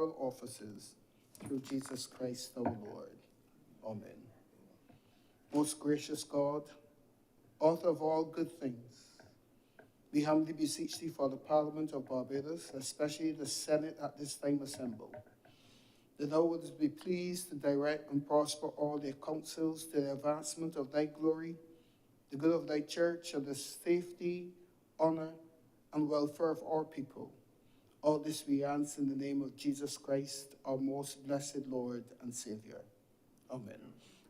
all offices, through Jesus Christ our Lord. Amen. Most gracious God, author of all good things, we humbly beseech thee for the Parliament of Barbados, especially the Senate at this time assembled, that thou wouldst be pleased to direct and prosper all their counsels to the advancement of thy glory, the good of thy church, and the safety, honor, and welfare of all people. All this we ask in the name of Jesus Christ, our most blessed Lord and Savior. Amen.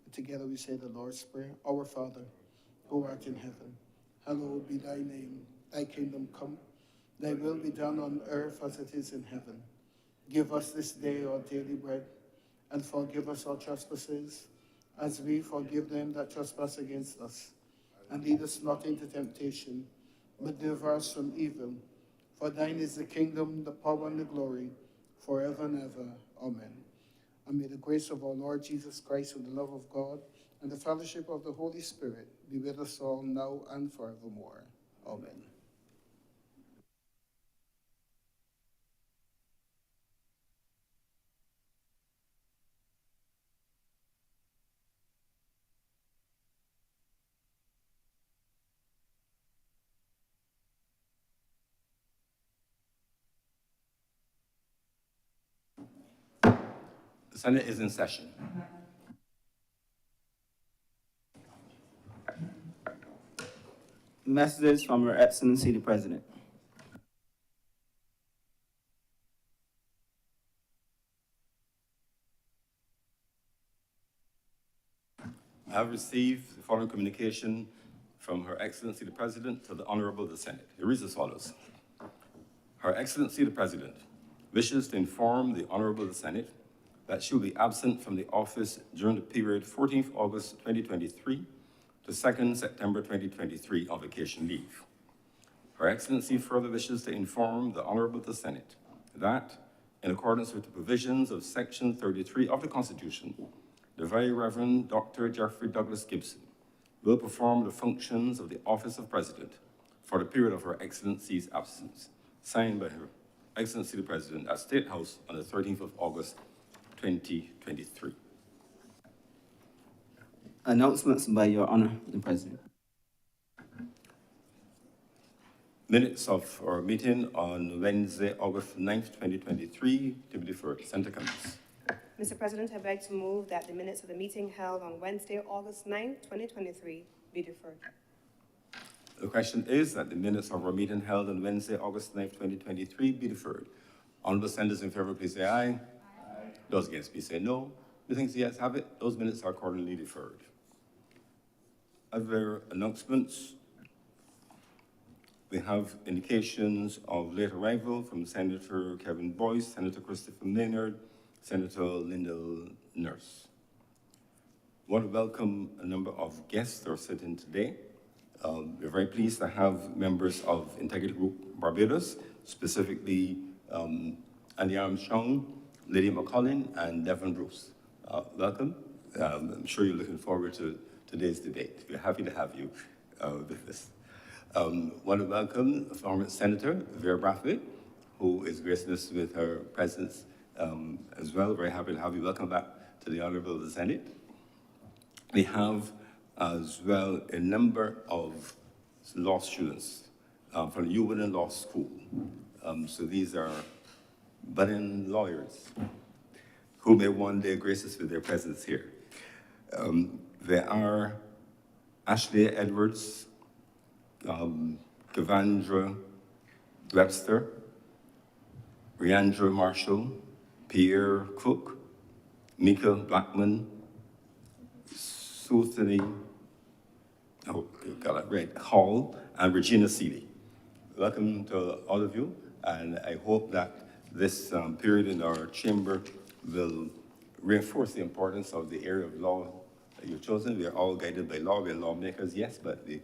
And together we say the Lord's Prayer. Our Father, who art in heaven, hallowed be thy name. Thy kingdom come, thy will be done on earth as it is in heaven. Give us this day our daily bread, and forgive us our trespasses, as we forgive them that trespass against us. And lead us not into temptation, but deliver us from evil. For thine is the kingdom, the power, and the glory, forever and ever. Amen. And may the grace of our Lord Jesus Christ, and the love of God, and the fellowship of the Holy Spirit be with us all now and forevermore. Amen. The Senate is in session. Messages from Her Excellency the President. I have received the following communication from Her Excellency the President to the Honorable the Senate. It reads as follows. Her Excellency the President wishes to inform the Honorable the Senate that she will be absent from the office during the period 14th August 2023 to 2nd September 2023 on vacation leave. Her Excellency further wishes to inform the Honorable the Senate that, in accordance with the provisions of Section 33 of the Constitution, the Very Reverend Dr. Jeffrey Douglas Gibson will perform the functions of the Office of President for the period of Her Excellency's absence, signed by Her Excellency the President at State House on the 13th of August, 2023. Announcements by Your Honor the President. Minutes of our meeting on Wednesday, August 9th, 2023, to be deferred. Senator Cummings. Mr. President, I beg to move that the minutes of the meeting held on Wednesday, August 9th, 2023 be deferred. The question is that the minutes of our meeting held on Wednesday, August 9th, 2023 be deferred. Honorable senators in favor, please say aye. Aye. Those against, please say no. The things the ayes have it, those minutes are accordingly deferred. Other announcements. We have indications of late arrival from Senator Kevin Boyce, Senator Christopher Maynard, Senator Lyndall Nurse. I want to welcome a number of guests that are sitting today. We're very pleased to have members of Integrity Group Barbados, specifically Andy Armstrong, Lydia McCollin, and Devon Bruce. Welcome. I'm sure you're looking forward to today's debate. We're happy to have you with us. Want to welcome former Senator Vera Brathwaite, who is gracing us with her presence as well. Very happy to have you. Welcome back to the Honorable the Senate. We have as well a number of law students from the UWinner Law School. So these are budding lawyers who may one day grace us with their presence here. There are Ashley Edwards, Kavandra Webster, Riandra Marshall, Pierre Cook, Mika Blackman, Suthani, Hall, and Regina Seeley. Welcome to all of you, and I hope that this period in our chamber will reinforce the importance of the area of law that you've chosen. We are all guided by law. We are lawmakers, yes, but we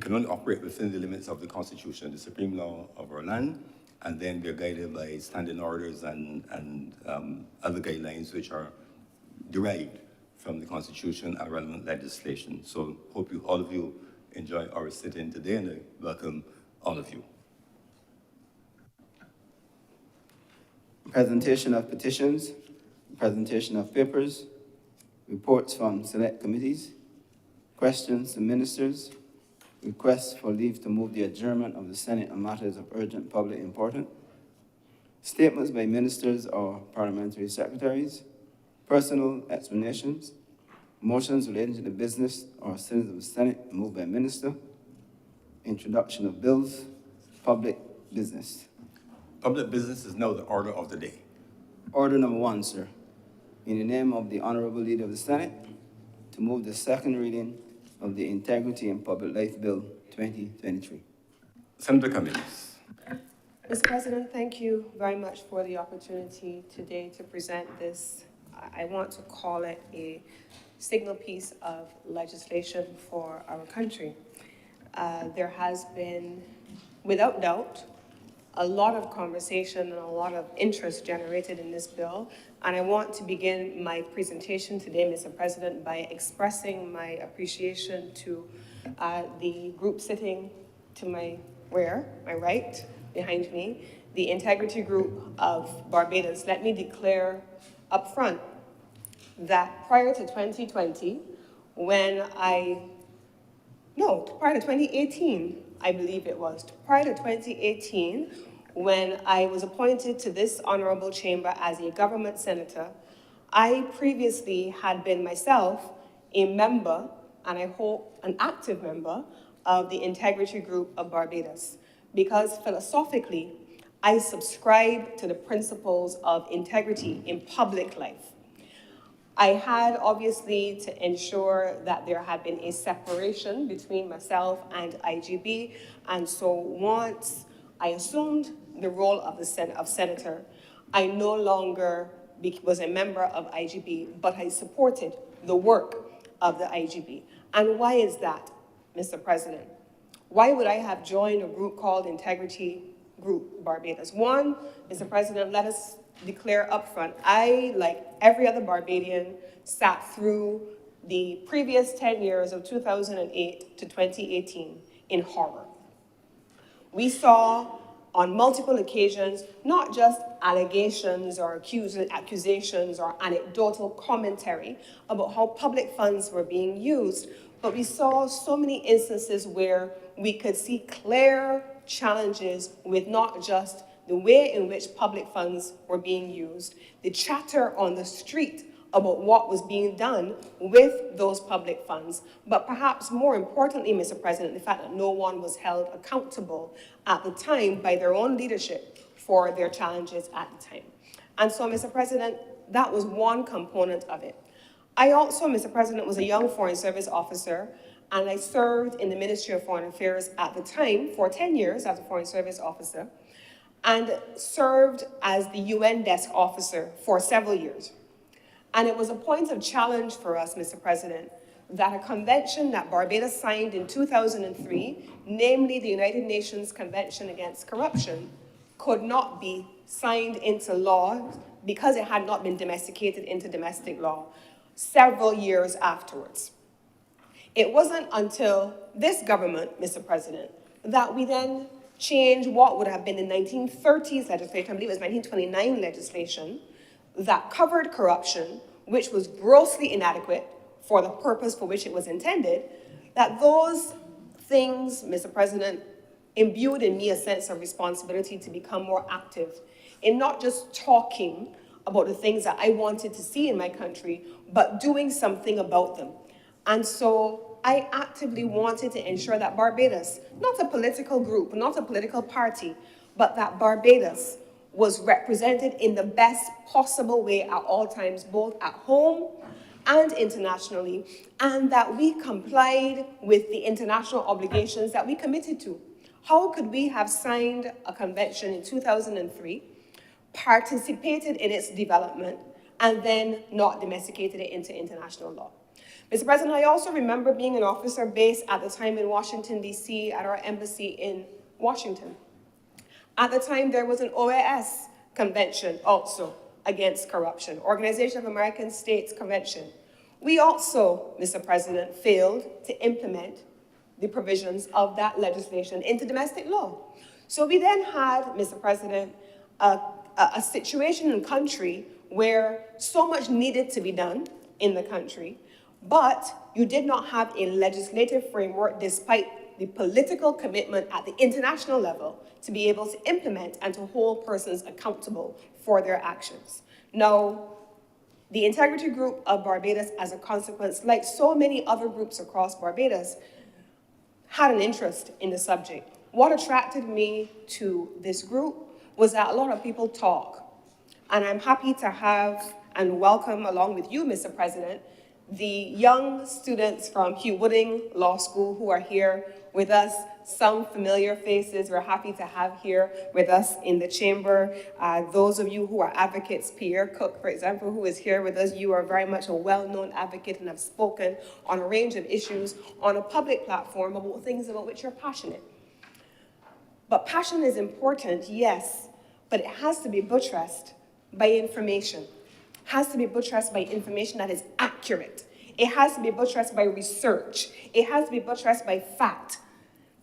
can only operate within the limits of the Constitution, the supreme law of our land, and then we are guided by standing orders and other guidelines which are derived from the Constitution and relevant legislation. So hope all of you enjoy our sit-in today, and I welcome all of you. Presentation of petitions, presentation of papers, reports from select committees, questions to ministers, requests for leave to move the adjournment of the Senate on matters of urgent public importance, statements by ministers or parliamentary secretaries, personal explanations, motions relating to the business or sins of the Senate moved by minister, introduction of bills, public business. Public business is now the order of the day. Order number 1, sir. In the name of the Honorable Leader of the Senate, to move the second reading of the Integrity in Public Life Bill 2023. Senator Cummings. Mr. President, thank you very much for the opportunity today to present this. I want to call it a signal piece of legislation for our country. There has been, without doubt, a lot of conversation and a lot of interest generated in this bill. And I want to begin my presentation today, Mr. President, by expressing my appreciation to the group sitting to my right, behind me, the Integrity Group of Barbados. Let me declare up front that prior to 2020, prior to 2018, I believe it was, prior to 2018, when I was appointed to this honorable chamber as a government senator, I previously had been myself a member, and I hope an active member, of the Integrity Group of Barbados, because philosophically, I subscribe to the principles of integrity in public life. I had obviously to ensure that there had been a separation between myself and IGB, and so once I assumed the role of senator, I no longer was a member of IGB, but I supported the work of the IGB. And why is that, Mr. President? Why would I have joined a group called Integrity Group Barbados? One, Mr. President, let us declare upfront, I, like every other Barbadian, sat through the previous 10 years of 2008 to 2018 in horror. We saw on multiple occasions, not just allegations or accusations or anecdotal commentary about how public funds were being used, but we saw so many instances where we could see clear challenges with not just the way in which public funds were being used, the chatter on the street about what was being done with those public funds, but perhaps more importantly, Mr. President, the fact that no one was held accountable at the time by their own leadership for their challenges at the time. And so, Mr. President, that was one component of it. I also, Mr. President, was a young Foreign Service officer, and I served in the Ministry of Foreign Affairs at the time for 10 years as a Foreign Service officer, and served as the UN desk officer for several years. And it was a point of challenge for us, Mr. President, that a convention that Barbados signed in 2003, namely the United Nations Convention Against Corruption, could not be signed into law because it had not been domesticated into domestic law several years afterwards. It wasn't until this government, Mr. President, that we then changed what would have been the 1930s legislation, I believe it was 1929 legislation, that covered corruption, which was grossly inadequate for the purpose for which it was intended, that those things, Mr. President, imbued in me a sense of responsibility to become more active in not just talking about the things that I wanted to see in my country, but doing something about them. And so I actively wanted to ensure that Barbados, not a political group, not a political party, but that Barbados was represented in the best possible way at all times, both at home and internationally, and that we complied with the international obligations that we committed to. How could we have signed a convention in 2003, participated in its development, and then not domesticated it into international law? Mr. President, I also remember being an officer based at the time in Washington, D.C., at our embassy in Washington. At the time, there was an OAS convention also against corruption, Organization of American States Convention. We also, Mr. President, failed to implement the provisions of that legislation into domestic law. So we then had, Mr. President, a a situation in the country where so much needed to be done in the country, but you did not have a legislative framework despite the political commitment at the international level to be able to implement and to hold persons accountable for their actions. Now, the Integrity Group of Barbados, as a consequence, like so many other groups across Barbados, had an interest in the subject. What attracted me to this group was that a lot of people talk. And I'm happy to have and welcome, along with you, Mr. President, the young students from Hugh Wooding Law School who are here with us. Some familiar faces we're happy to have here with us in the chamber. Those of you who are advocates, Pierre Cook, for example, who is here with us, you are very much a well-known advocate and have spoken on a range of issues on a public platform about things about which you're passionate. But passion is important, yes, but it has to be buttressed by information. It has to be buttressed by information that is accurate. It has to be buttressed by research. It has to be buttressed by fact.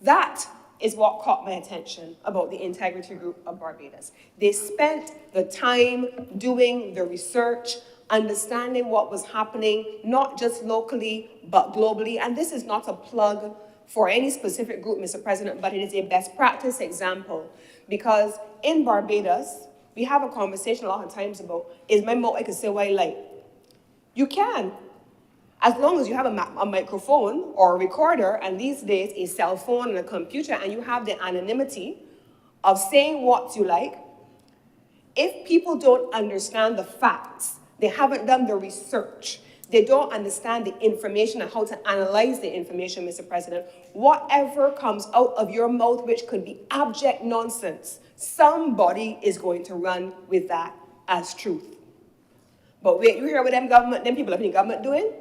That is what caught my attention about the Integrity Group of Barbados. They spent the time doing the research, understanding what was happening, not just locally, but globally. And this is not a plug for any specific group, Mr. President, but it is a best practice example. Because in Barbados, we have a conversation a lot of times about, is my mouth I can say what I like? You can, as long as you have a microphone or a recorder, and these days a cell phone and a computer, and you have the anonymity of saying what you like. If people don't understand the facts, they haven't done the research, they don't understand the information and how to analyze the information, Mr. President, whatever comes out of your mouth, which could be abject nonsense, somebody is going to run with that as truth. But wait, you hear what them people up in the government doing?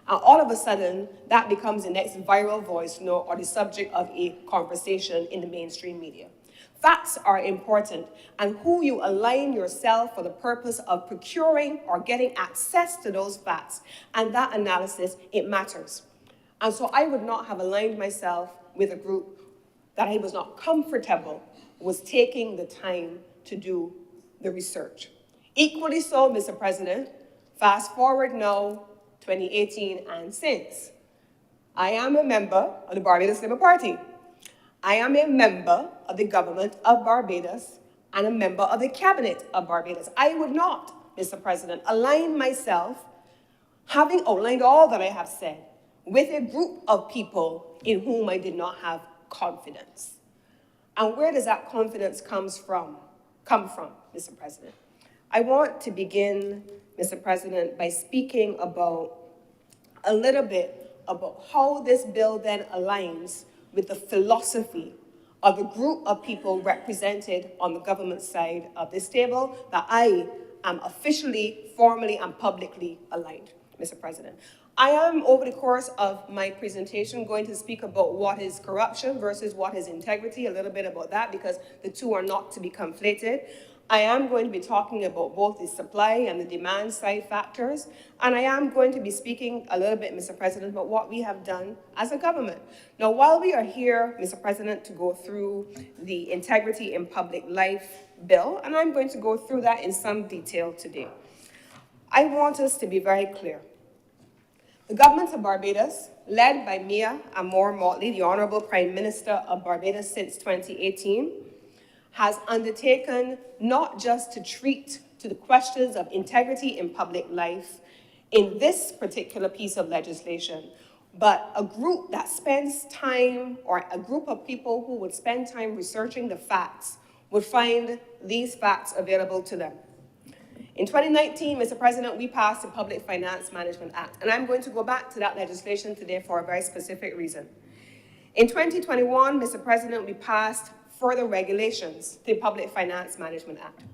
And all of a sudden, that becomes the next viral voice note or the subject of a conversation in the mainstream media. Facts are important, and who you align yourself for the purpose of procuring or getting access to those facts, and that analysis, it matters. And so I would not have aligned myself with a group that I was not comfortable was taking the time to do the research. Equally so, Mr. President, fast forward now, 2018 and since. I am a member of the Barbados Labour Party. I am a member of the government of Barbados and a member of the cabinet of Barbados. I would not, Mr. President, align myself, having outlined all that I have said, with a group of people in whom I did not have confidence. And where does that confidence come from, Mr. President? I want to begin, Mr. President, by speaking about a little bit about how this bill then aligns with the philosophy of a group of people represented on the government side of this table that I am officially, formally, and publicly aligned, Mr. President. I am, over the course of my presentation, going to speak about what is corruption versus what is integrity, a little bit about that, because the two are not to be conflated. I am going to be talking about both the supply and the demand side factors, and I am going to be speaking a little bit, Mr. President, about what we have done as a government. Now, while we are here, Mr. President, to go through the Integrity in Public Life bill, and I'm going to go through that in some detail today, I want us to be very clear. The government of Barbados, led by Mia Amor-Motley, the Honorable Prime Minister of Barbados since 2018, has undertaken not just to treat to the questions of integrity in public life in this particular piece of legislation, but a group that spends time, or a group of people who would spend time researching the facts, would find these facts available to them. In 2019, Mr. President, we passed the Public Finance Management Act, and I'm going to go back to that legislation today for a very specific reason. In 2021, Mr. President, we passed further regulations to the Public Finance Management Act.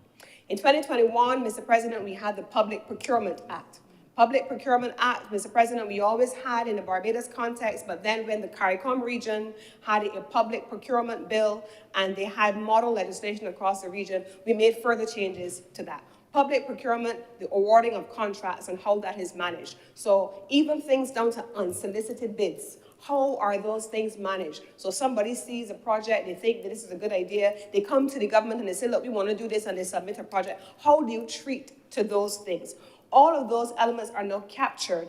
In 2021, Mr. President, we had the Public Procurement Act. Public Procurement Act, Mr. President, we always had in the Barbados context, but then when the CARICOM region had a public procurement bill and they had model legislation across the region, we made further changes to that. Public procurement, the awarding of contracts and how that is managed. So even things down to unsolicited bids, How are those things managed? So somebody sees a project, they think that this is a good idea, they come to the government and they say, look, we want to do this, and they submit a project. How do you treat to those things? All of those elements are now captured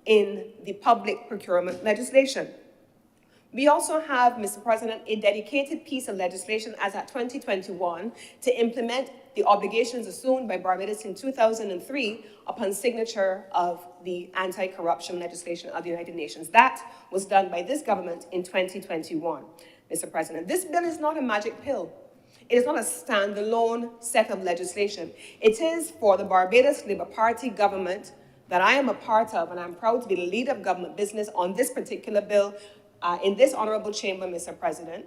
in the public procurement legislation. We also have, Mr. President, a dedicated piece of legislation as at 2021 to implement the obligations assumed by Barbados in 2003 upon signature of the anti-corruption legislation of the United Nations. That was done by this government in 2021, Mr. President. This bill is not a magic pill. It is not a standalone set of legislation. It is for the Barbados Labour Party government that I am a part of, and I'm proud to be the leader of government business on this particular bill in this honorable chamber, Mr. President.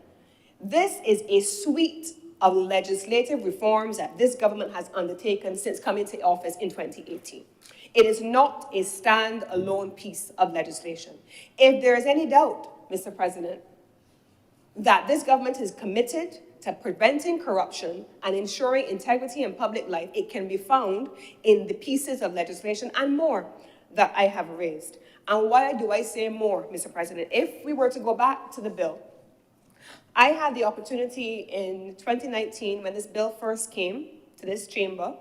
This is a suite of legislative reforms that this government has undertaken since coming to office in 2018. It is not a stand-alone piece of legislation. If there is any doubt, Mr. President, that this government is committed to preventing corruption and ensuring integrity in public life, it can be found in the pieces of legislation and more that I have raised. And why do I say more, Mr. President? If we were to go back to the bill, I had the opportunity in 2019, when this bill first came to this chamber,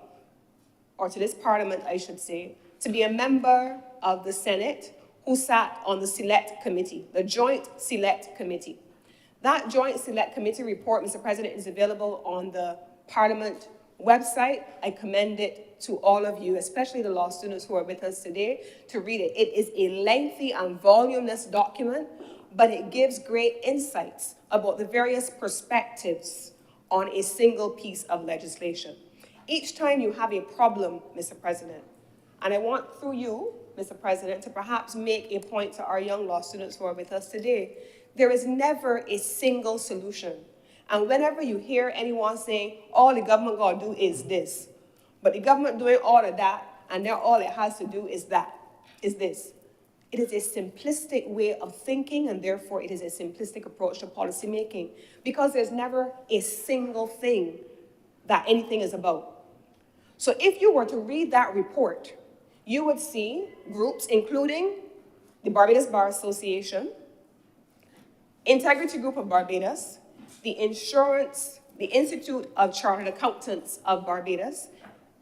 or to this parliament, I should say, to be a member of the Senate who sat on the Select Committee, the Joint Select Committee. That Joint Select Committee report, Mr. President, is available on the Parliament website. I commend it to all of you, especially the law students who are with us today, to read it. It is a lengthy and voluminous document, but it gives great insights about the various perspectives on a single piece of legislation. Each time you have a problem, Mr. President, and I want through you, Mr. President, to perhaps make a point to our young law students who are with us today, there is never a single solution. And whenever you hear anyone saying, all the government got to do is this, but the government doing all of that, and now all it has to do is that, is this. It is a simplistic way of thinking, and therefore it is a simplistic approach to policymaking, because there's never a single thing that anything is about. So if you were to read that report, you would see groups including the Barbados Bar Association, Integrity Group of Barbados, the Institute of Chartered Accountants of Barbados,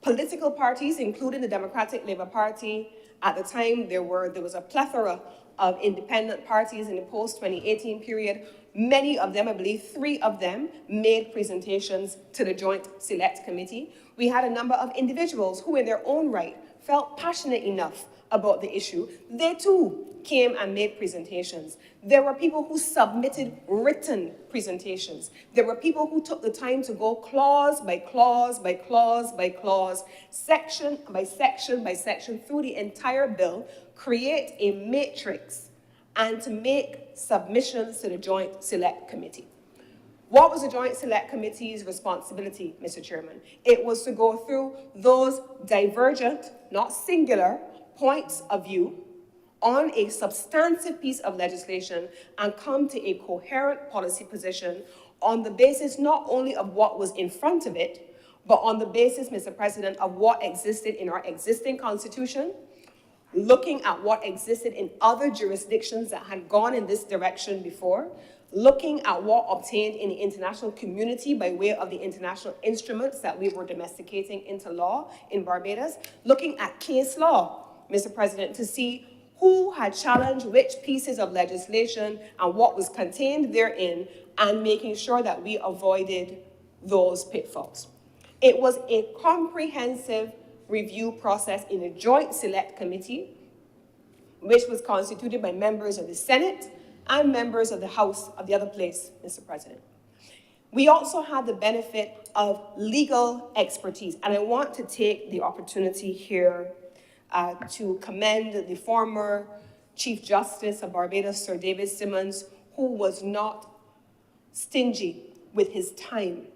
political parties, including the Democratic Labour Party. At the time, there was a plethora of independent parties in the post-2018 period. Many of them, I believe 3 of them, made presentations to the Joint Select Committee. We had a number of individuals who, in their own right, felt passionate enough about the issue. They too came and made presentations. There were people who submitted written presentations. There were people who took the time to go clause by clause by clause by clause, section by section by section through the entire bill, create a matrix, and to make submissions to the Joint Select Committee. What was the Joint Select Committee's responsibility, Mr. Chairman? It was to go through those divergent, not singular, points of view on a substantive piece of legislation and come to a coherent policy position on the basis not only of what was in front of it, but on the basis, Mr. President, of what existed in our existing constitution, looking at what existed in other jurisdictions that had gone in this direction before, looking at what obtained in the international community by way of the international instruments that we were domesticating into law in Barbados, looking at case law, Mr. President, to see who had challenged which pieces of legislation and what was contained therein, and making sure that we avoided those pitfalls. It was a comprehensive review process in a Joint Select Committee, which was constituted by members of the Senate and members of the House of the other place, Mr. President. We also had the benefit of legal expertise, and I want to take the opportunity here to commend the former Chief Justice of Barbados, Sir David Simmons, who was not stingy with his time.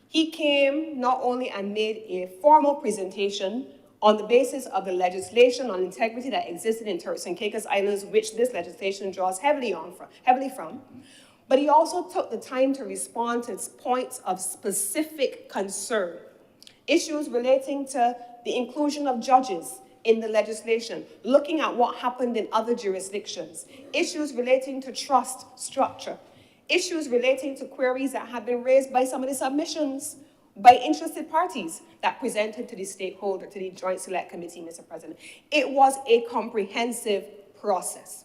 He came not only and made a formal presentation on the basis of the legislation on integrity that existed in Turks and Caicos Islands, which this legislation draws heavily from, but he also took the time to respond to points of specific concern, issues relating to the inclusion of judges, in the legislation, looking at what happened in other jurisdictions, issues relating to trust structure, issues relating to queries that have been raised by some of the submissions by interested parties that presented to the stakeholder, to the Joint Select Committee, Mr. President. It was a comprehensive process.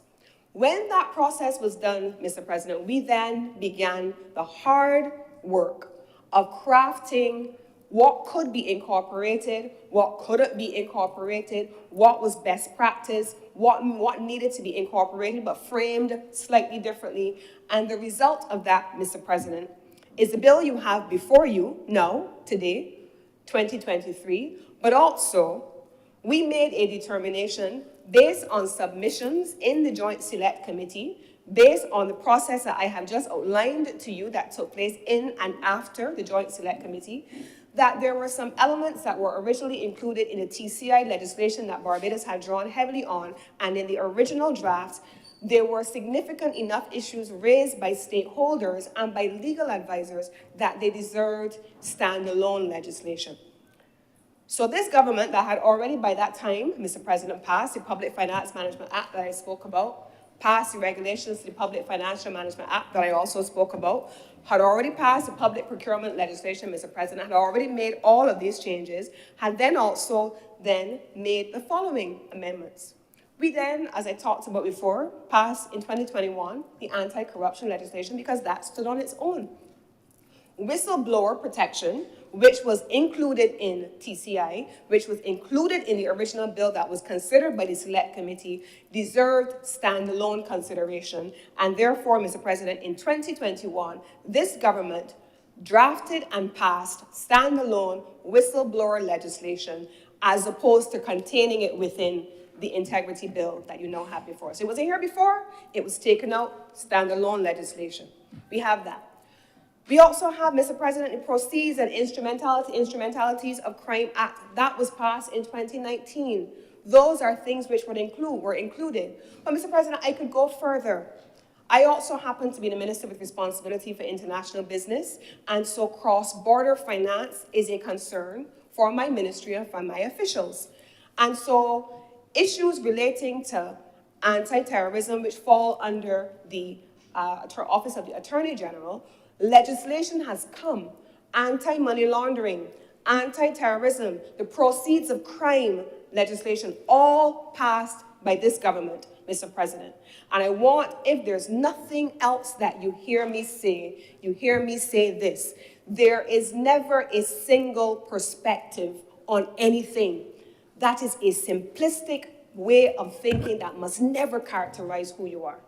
When that process was done, Mr. President, we then began the hard work of crafting what could be incorporated, what couldn't be incorporated, what was best practice, what needed to be incorporated but framed slightly differently. And the result of that, Mr. President, is the bill you have before you now, today, 2023, but also we made a determination based on submissions in the Joint Select Committee, based on the process that I have just outlined to you that took place in and after the Joint Select Committee, that there were some elements that were originally included in the TCI legislation that Barbados had drawn heavily on, and in the original draft, there were significant enough issues raised by stakeholders and by legal advisors that they deserved standalone legislation. So this government that had already by that time, Mr. President, passed the Public Finance Management Act that I spoke about, passed the regulations to the Public Financial Management Act that I also spoke about, had already passed the public procurement legislation, Mr. President, had already made all of these changes, had then also made the following amendments. We then, as I talked about before, passed in 2021 the anti-corruption legislation because that stood on its own. Whistleblower protection, which was included in TCI, which was included in the original bill that was considered by the Select Committee, deserved standalone consideration. And therefore, Mr. President, in 2021, this government drafted and passed standalone whistleblower legislation as opposed to containing it within the integrity bill that you now have before. So it wasn't here before, it was taken out, standalone legislation. We have that. We also have, Mr. President, the Proceeds and Instrumentalities of Crime Act. That was passed in 2019. Those are things which were included. But, Mr. President, I could go further. I also happen to be the Minister with responsibility for international business, and so cross-border finance is a concern for my ministry and for my officials. And so issues relating to anti-terrorism, which fall under the Office of the Attorney General, legislation has come. Anti-money laundering, anti-terrorism, the proceeds of crime legislation, all passed by this government, Mr. President. And I want, if there's nothing else that you hear me say this: there is never a single perspective on anything. That is a simplistic way of thinking that must never characterize who you are.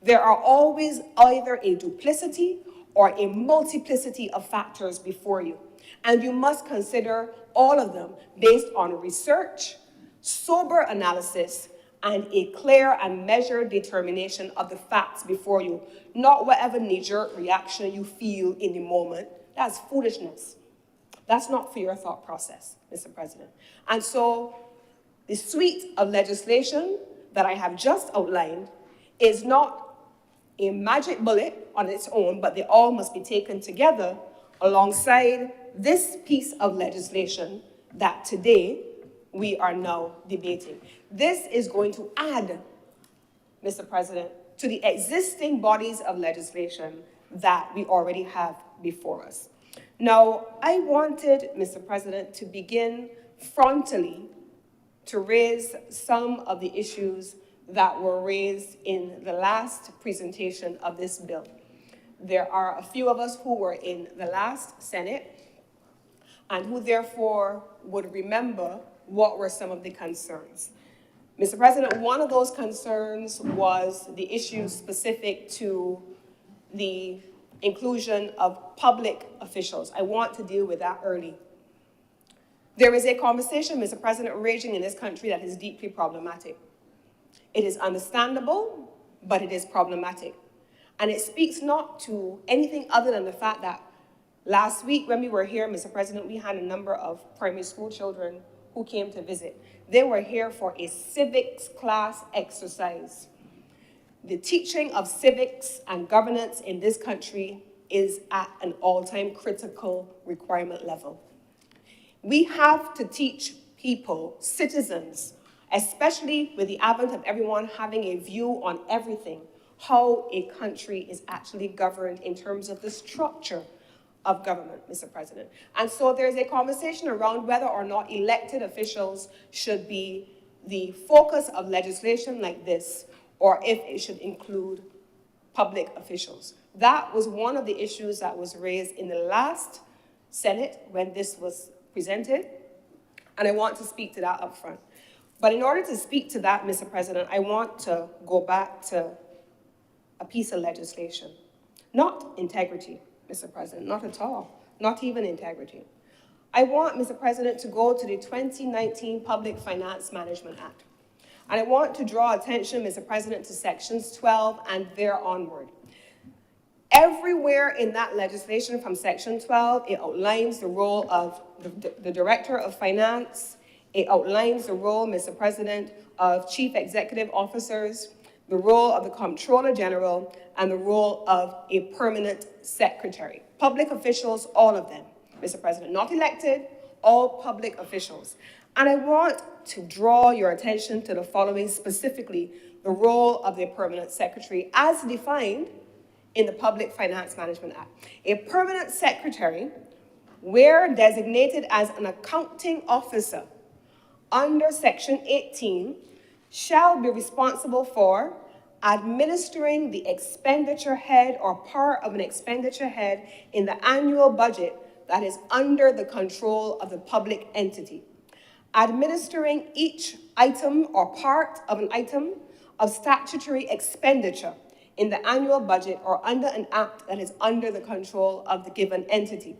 There are always either a duplicity or a multiplicity of factors before you. And you must consider all of them based on research, sober analysis, and a clear and measured determination of the facts before you, not whatever knee-jerk reaction you feel in the moment. That's foolishness. That's not for your thought process, Mr. President. And so the suite of legislation that I have just outlined is not a magic bullet on its own, but they all must be taken together alongside this piece of legislation that today we are now debating. This is going to add, Mr. President, to the existing bodies of legislation that we already have before us. Now, I wanted, Mr. President, to begin frontally to raise some of the issues that were raised in the last presentation of this bill. There are a few of us who were in the last Senate and who therefore would remember what were some of the concerns. Mr. President, one of those concerns was the issue specific to the inclusion of public officials. I want to deal with that early. There is a conversation, Mr. President, raging in this country that is deeply problematic. It is understandable, but it is problematic. And it speaks not to anything other than the fact that last week when we were here, Mr. President, we had a number of primary school children who came to visit. They were here for a civics class exercise. The teaching of civics and governance in this country is at an all-time critical requirement level. We have to teach people, citizens, especially with the advent of everyone having a view on everything, how a country is actually governed in terms of the structure of government, Mr. President. And so there's a conversation around whether or not elected officials should be the focus of legislation like this, or if it should include public officials. That was one of the issues that was raised in the last Senate when this was presented, and I want to speak to that up front. But in order to speak to that, Mr. President, I want to go back to a piece of legislation. Not integrity, Mr. President, not at all, not even integrity. I want, Mr. President, to go to the 2019 Public Finance Management Act. And I want to draw attention, Mr. President, to sections 12 and there onward. Everywhere in that legislation from section 12, it outlines the role of the Director of Finance. It outlines the role, Mr. President, of Chief Executive Officers, the role of the Comptroller General, and the role of a permanent secretary. Public officials, all of them, Mr. President, not elected, all public officials. And I want to draw your attention to the following specifically, the role of the permanent secretary as defined in the Public Finance Management Act. A permanent secretary, where designated as an accounting officer under Section 18, shall be responsible for administering the expenditure head or part of an expenditure head in the annual budget that is under the control of the public entity, administering each item or part of an item of statutory expenditure in the annual budget or under an act that is under the control of the given entity,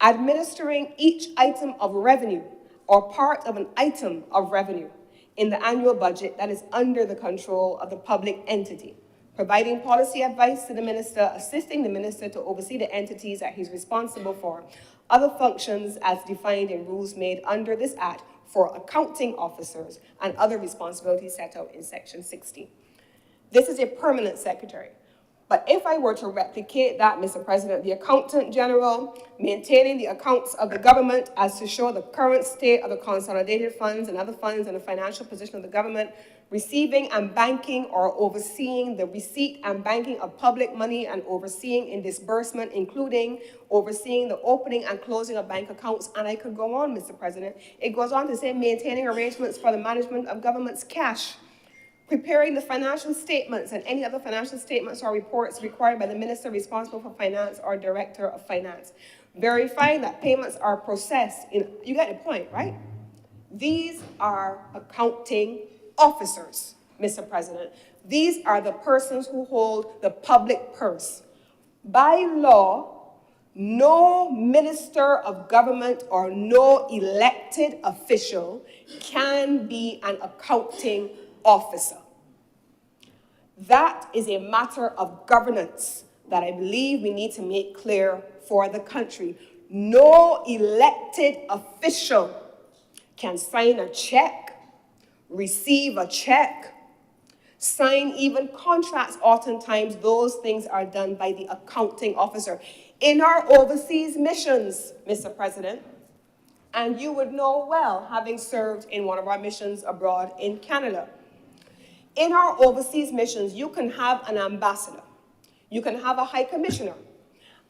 administering each item of revenue or part of an item of revenue in the annual budget that is under the control of the public entity, providing policy advice to the minister, assisting the minister to oversee the entities that he's responsible for, other functions as defined in rules made under this act for accounting officers, and other responsibilities set out in Section 60. This is a permanent secretary. But if I were to replicate that, Mr. President, the Accountant General maintaining the accounts of the government as to show the current state of the consolidated funds and other funds and the financial position of the government, receiving and banking or overseeing the receipt and banking of public money and overseeing in disbursement, including overseeing the opening and closing of bank accounts. And I could go on, Mr. President. It goes on to say maintaining arrangements for the management of government's cash, preparing the financial statements and any other financial statements or reports required by the minister responsible for finance or director of finance, verifying that payments are processed in, you get the point, right? These are accounting officers, Mr. President. These are the persons who hold the public purse. By law, no minister of government or no elected official can be an accounting officer. That is a matter of governance that I believe we need to make clear for the country. No elected official can sign a check, receive a check, sign even contracts. Oftentimes, those things are done by the accounting officer. In our overseas missions, Mr. President, and you would know well, having served in one of our missions abroad in Canada, in our overseas missions, you can have an ambassador, you can have a high commissioner,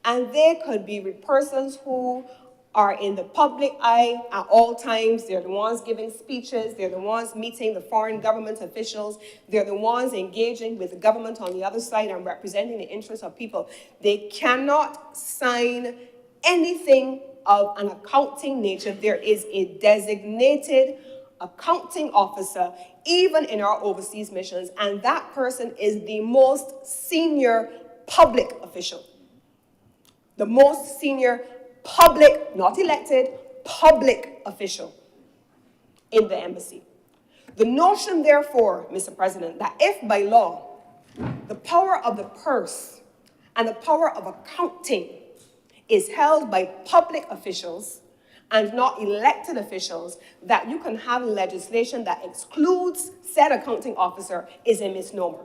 and they could be persons who are in the public eye at all times. They're the ones giving speeches, they're the ones meeting the foreign government officials, they're the ones engaging with the government on the other side and representing the interests of people. They cannot sign anything of an accounting nature. There is a designated accounting officer, even in our overseas missions, and that person is the most senior public official. The most senior public, not elected, public official in the embassy. The notion, therefore, Mr. President, that if by law, the power of the purse and the power of accounting is held by public officials and not elected officials, that you can have legislation that excludes said accounting officer is a misnomer.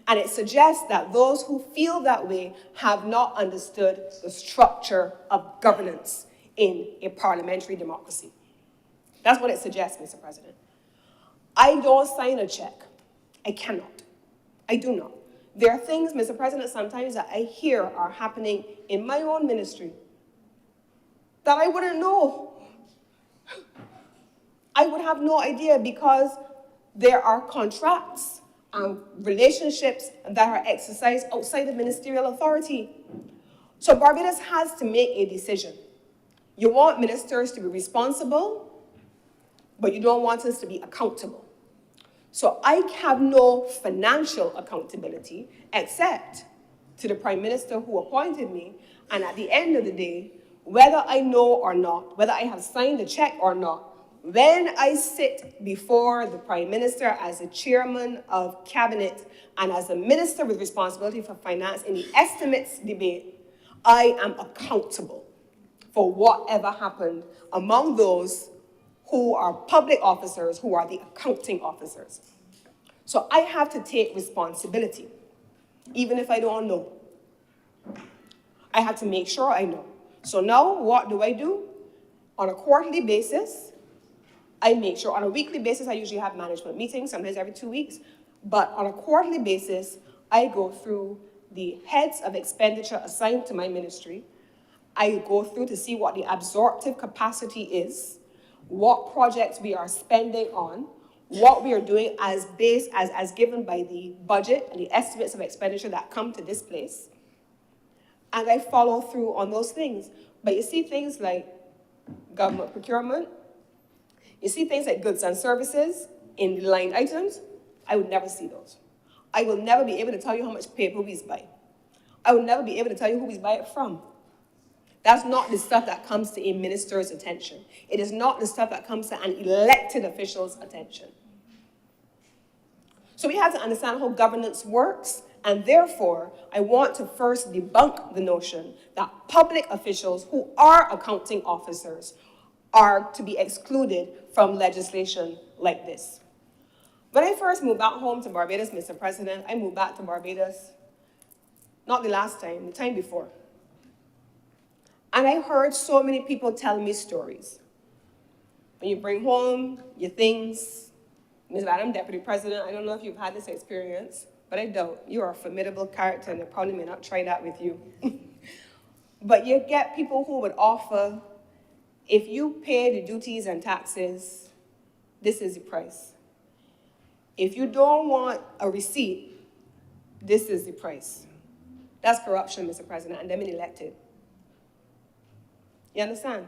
And it suggests that those who feel that way have not understood the structure of governance in a parliamentary democracy. That's what it suggests, Mr. President. I don't sign a check. I cannot. I do not. There are things, Mr. President, sometimes that I hear are happening in my own ministry that I wouldn't know. I would have no idea because there are contracts and relationships that are exercised outside of ministerial authority. So Barbados has to make a decision. You want ministers to be responsible, but you don't want us to be accountable. So I have no financial accountability except to the Prime Minister who appointed me. And at the end of the day, whether I know or not, whether I have signed the check or not, when I sit before the Prime Minister as the chairman of cabinet and as a minister with responsibility for finance in the estimates debate, I am accountable for whatever happened among those who are public officers, who are the accounting officers. So I have to take responsibility, even if I don't know. I have to make sure I know. So now what do? On a quarterly basis, I make sure, on a weekly basis, I usually have management meetings, sometimes every 2 weeks, but on a quarterly basis, I go through the heads of expenditure assigned to my ministry. I go through to see what the absorptive capacity is, what projects we are spending on, what we are doing as given by the budget and the estimates of expenditure that come to this place. And I follow through on those things. But you see things like government procurement, you see things like goods and services in the line items, I would never see those. I will never be able to tell you how much paper we buy. I will never be able to tell you who we buy it from. That's not the stuff that comes to a minister's attention. It is not the stuff that comes to an elected official's attention. So we have to understand how governance works, and therefore, I want to first debunk the notion that public officials who are accounting officers are to be excluded from legislation like this. When I first moved back home to Barbados, Mr. President, I moved back to Barbados, not the last time, the time before. And I heard so many people tell me stories. When you bring home your things, Ms. Madam Deputy President, I don't know if you've had this experience, but I doubt. You are a formidable character and they probably may not try that with you. But you get people who would offer, if you pay the duties and taxes, this is the price. If you don't want a receipt, this is the price. That's corruption, Mr. President, and they've been elected. You understand?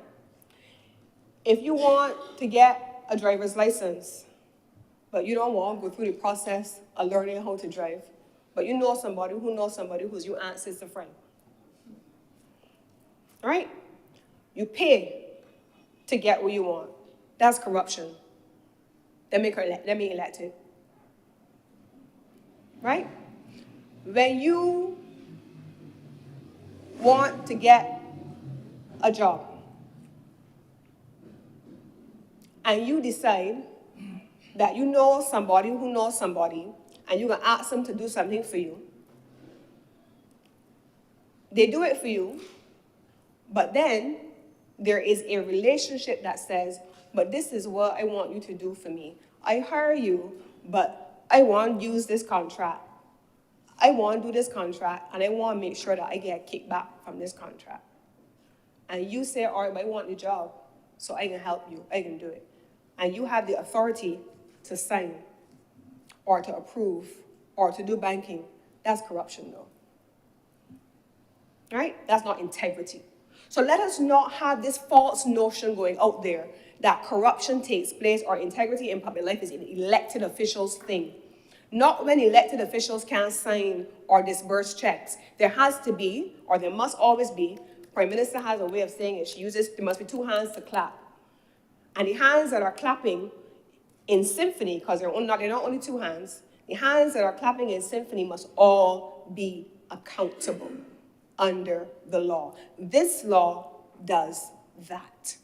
If you want to get a driver's license, but you don't want to go through the process of learning how to drive, but you know somebody who knows somebody who's your aunt, sister, friend. All right? You pay to get what you want. That's corruption. They make elected. Right? When you want to get a job and you decide that you know somebody who knows somebody and you're going to ask them to do something for you, they do it for you, but then there is a relationship that says, but this is what I want you to do for me. I hire you, but I want to use this contract. I want to do this contract, and I want to make sure that I get a kickback from this contract. And you say, all right, but I want the job, so I can help you. I can do it. And you have the authority to sign or to approve or to do banking. That's corruption, though. Right? That's not integrity. So let us not have this false notion going out there that corruption takes place or integrity in public life is an elected official's thing. Not when elected officials can't sign or disburse checks. There has to be, or there must always be, Prime Minister has a way of saying it. There must be two hands to clap. And the hands that are clapping in symphony, because they're not only two hands, the hands that are clapping in symphony must all be accountable under the law. This law does that.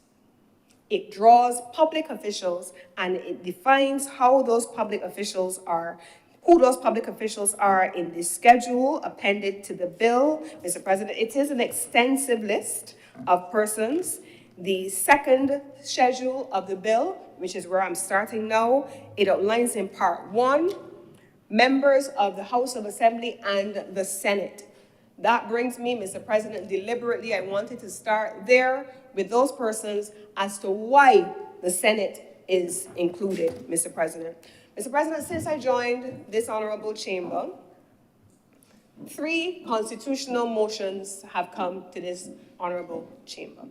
It draws public officials and it defines how those public officials are, who those public officials are in the schedule appended to the bill. Mr. President, it is an extensive list of persons. The second schedule of the bill, which is where I'm starting now, it outlines in part 1, members of the House of Assembly and the Senate. That brings me, Mr. President, deliberately, I wanted to start there with those persons as to why the Senate is included, Mr. President. Mr. President, since I joined this honorable chamber, 3 constitutional motions have come to this honorable chamber.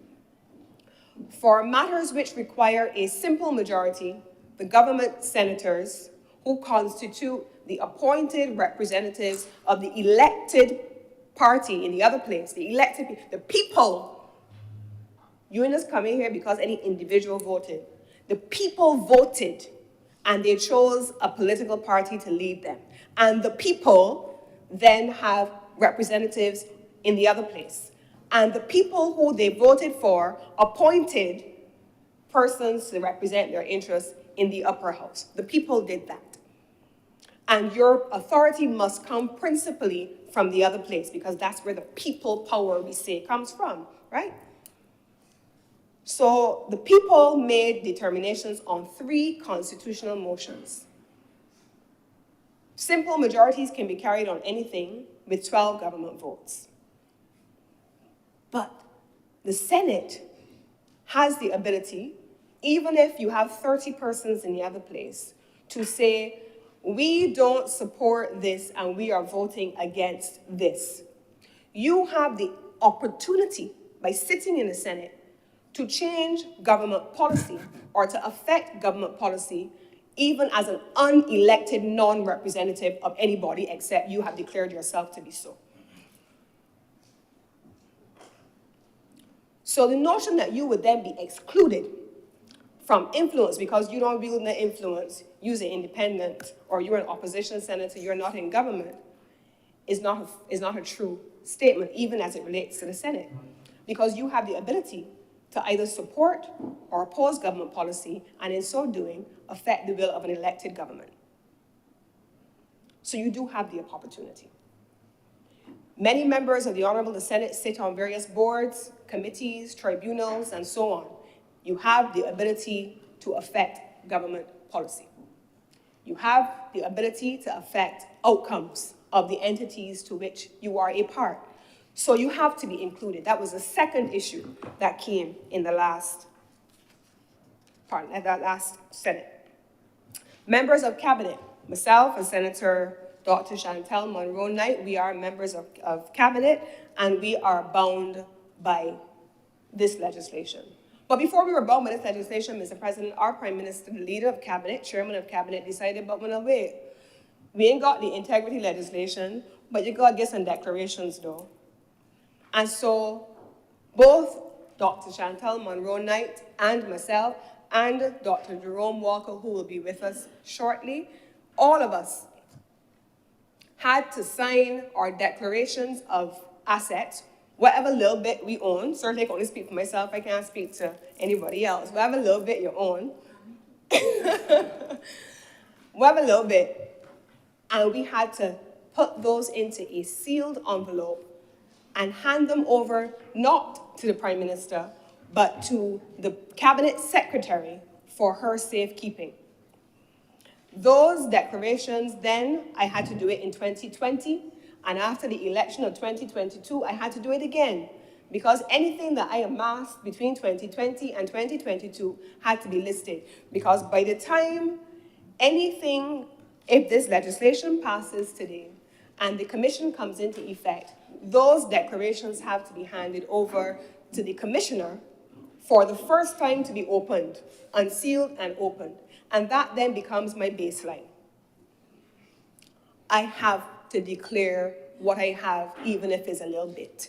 For matters which require a simple majority, the government senators, who constitute the appointed representatives of the elected party in the other place, the people, you ain't just coming here because any individual voted. The people voted, and they chose a political party to lead them. And the people then have representatives in the other place. And the people who they voted for appointed persons to represent their interests in the upper house. The people did that. And your authority must come principally from the other place, because that's where the people power, we say, comes from, right? So the people made determinations on 3 constitutional motions. Simple majorities can be carried on anything with 12 government votes. But the Senate has the ability, even if you have 30 persons in the other place, to say, we don't support this and we are voting against this. You have the opportunity, by sitting in the Senate, to change government policy or to affect government policy, even as an unelected non-representative of anybody except you have declared yourself to be so. So the notion that you would then be excluded from influence because you don't wield the influence, you're independent, or you're an opposition senator, you're not in government, is not a true statement, even as it relates to the Senate. Because you have the ability to either support or oppose government policy, and in so doing, affect the will of an elected government. So you do have the opportunity. Many members of the Honorable Senate sit on various boards, committees, tribunals, and so on. You have the ability to affect government policy. You have the ability to affect outcomes of the entities to which you are a part. So you have to be included. That was the second issue that came in the last Senate. Members of Cabinet, myself and Senator Dr. Chantel Monroe-Knight, we are members of Cabinet, and we are bound by this legislation. But before we were bound by this legislation, Mr. President, our Prime Minister, the leader of Cabinet, chairman of Cabinet, decided, but we're not wait. We ain't got the integrity legislation, but you got to get some declarations, though. And so both Dr. Chantel Monroe-Knight and myself and Dr. Jerome Walker, who will be with us shortly, all of us had to sign our declarations of assets, whatever little bit we own. Certainly I can only speak for myself, I can't speak to anybody else. Whatever little bit you own, whatever little bit, and we had to put those into a sealed envelope and hand them over, not to the Prime Minister, but to the Cabinet Secretary for her safekeeping. Those declarations then, I had to do it in 2020, and after the election of 2022, I had to do it again, because anything that I amassed between 2020 and 2022 had to be listed, because by the time anything, if this legislation passes today and the commission comes into effect, those declarations have to be handed over to the commissioner for the first time to be opened, unsealed and opened. And that then becomes my baseline. I have to declare what I have, even if it's a little bit.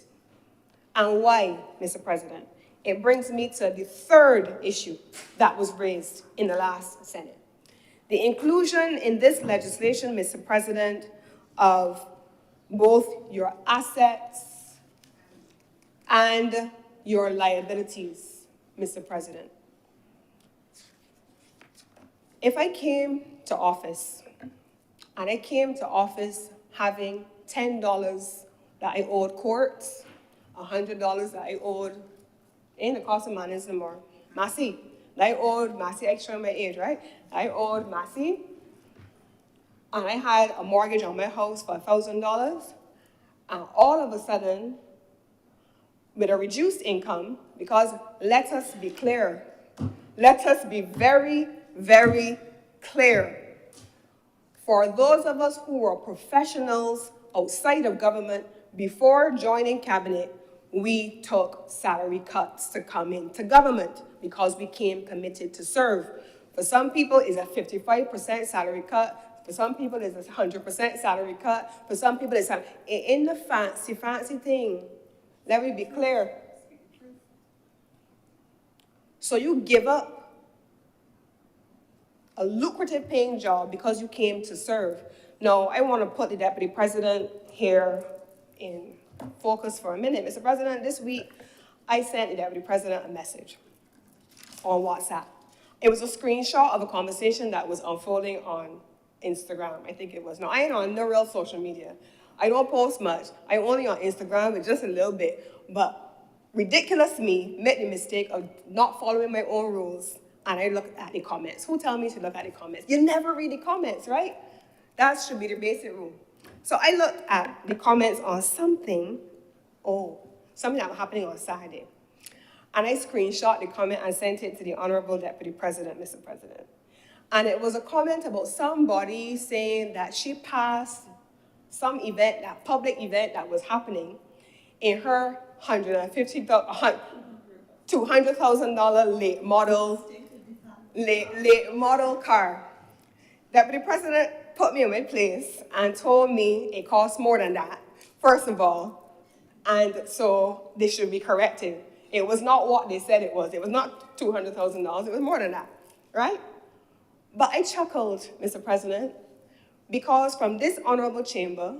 And why, Mr. President? It brings me to the third issue that was raised in the last Senate. The inclusion in this legislation, Mr. President, of both your assets and your liabilities, Mr. President. If I came to office, and I came to office having $10 that I owed courts, $100 that I owed Ain't the cost of man is no more. Massey, I owed Massey, I show my age, right? I owed Massey, and I had a mortgage on my house for $1,000, and all of a sudden, with a reduced income, because let us be clear, let us be very, very clear. For those of us who were professionals outside of government, before joining cabinet, we took salary cuts to come into government because we came committed to serve. For some people, it's a 55% salary cut. For some people, it's a 100% salary cut. For some people, it's in the fancy thing. Let me be clear. So you give up a lucrative paying job because you came to serve. Now, I want to put the Deputy President here in focus for a minute. Mr. President, this week, I sent the Deputy President a message on WhatsApp. It was a screenshot of a conversation that was unfolding on Instagram, I think it was. Now, I ain't on no real social media. I don't post much. I'm only on Instagram, but just a little bit. But ridiculous me made the mistake of not following my own rules, and I looked at the comments. Who tell me to look at the comments? You never read the comments, right? That should be the basic rule. So I looked at the comments on something that was happening on Saturday. And I screenshot the comment and sent it to the Honorable Deputy President, Mr. President. And it was a comment about somebody saying that she passed some event, that public event that was happening in her $200,000 late model car. Deputy President put me in my place and told me it costs more than that, first of all, and so they should be corrected. It was not what they said it was. It was not $200,000. It was more than that, right? But I chuckled, Mr. President, because from this honorable chamber,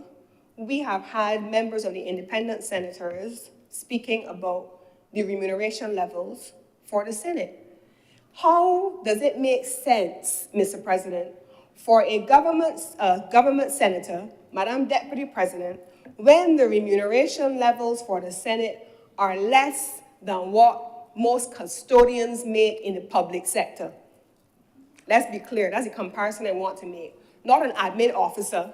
we have had members of the independent senators speaking about the remuneration levels for the Senate. How does it make sense, Mr. President, for a government senator, Madam Deputy President, when the remuneration levels for the Senate are less than what most custodians make in the public sector? Let's be clear, that's the comparison I want to make. Not an admin officer,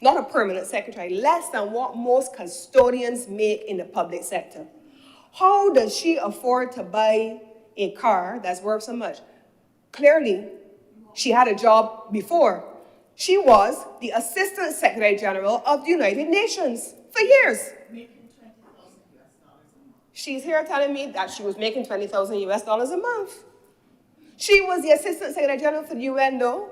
not a permanent secretary, less than what most custodians make in the public sector. How does she afford to buy a car that's worth so much? Clearly, she had a job before. She was the Assistant Secretary General of the United Nations for years. She's here telling me that she was making $20,000 a month. She was the Assistant Secretary General for the UN, though.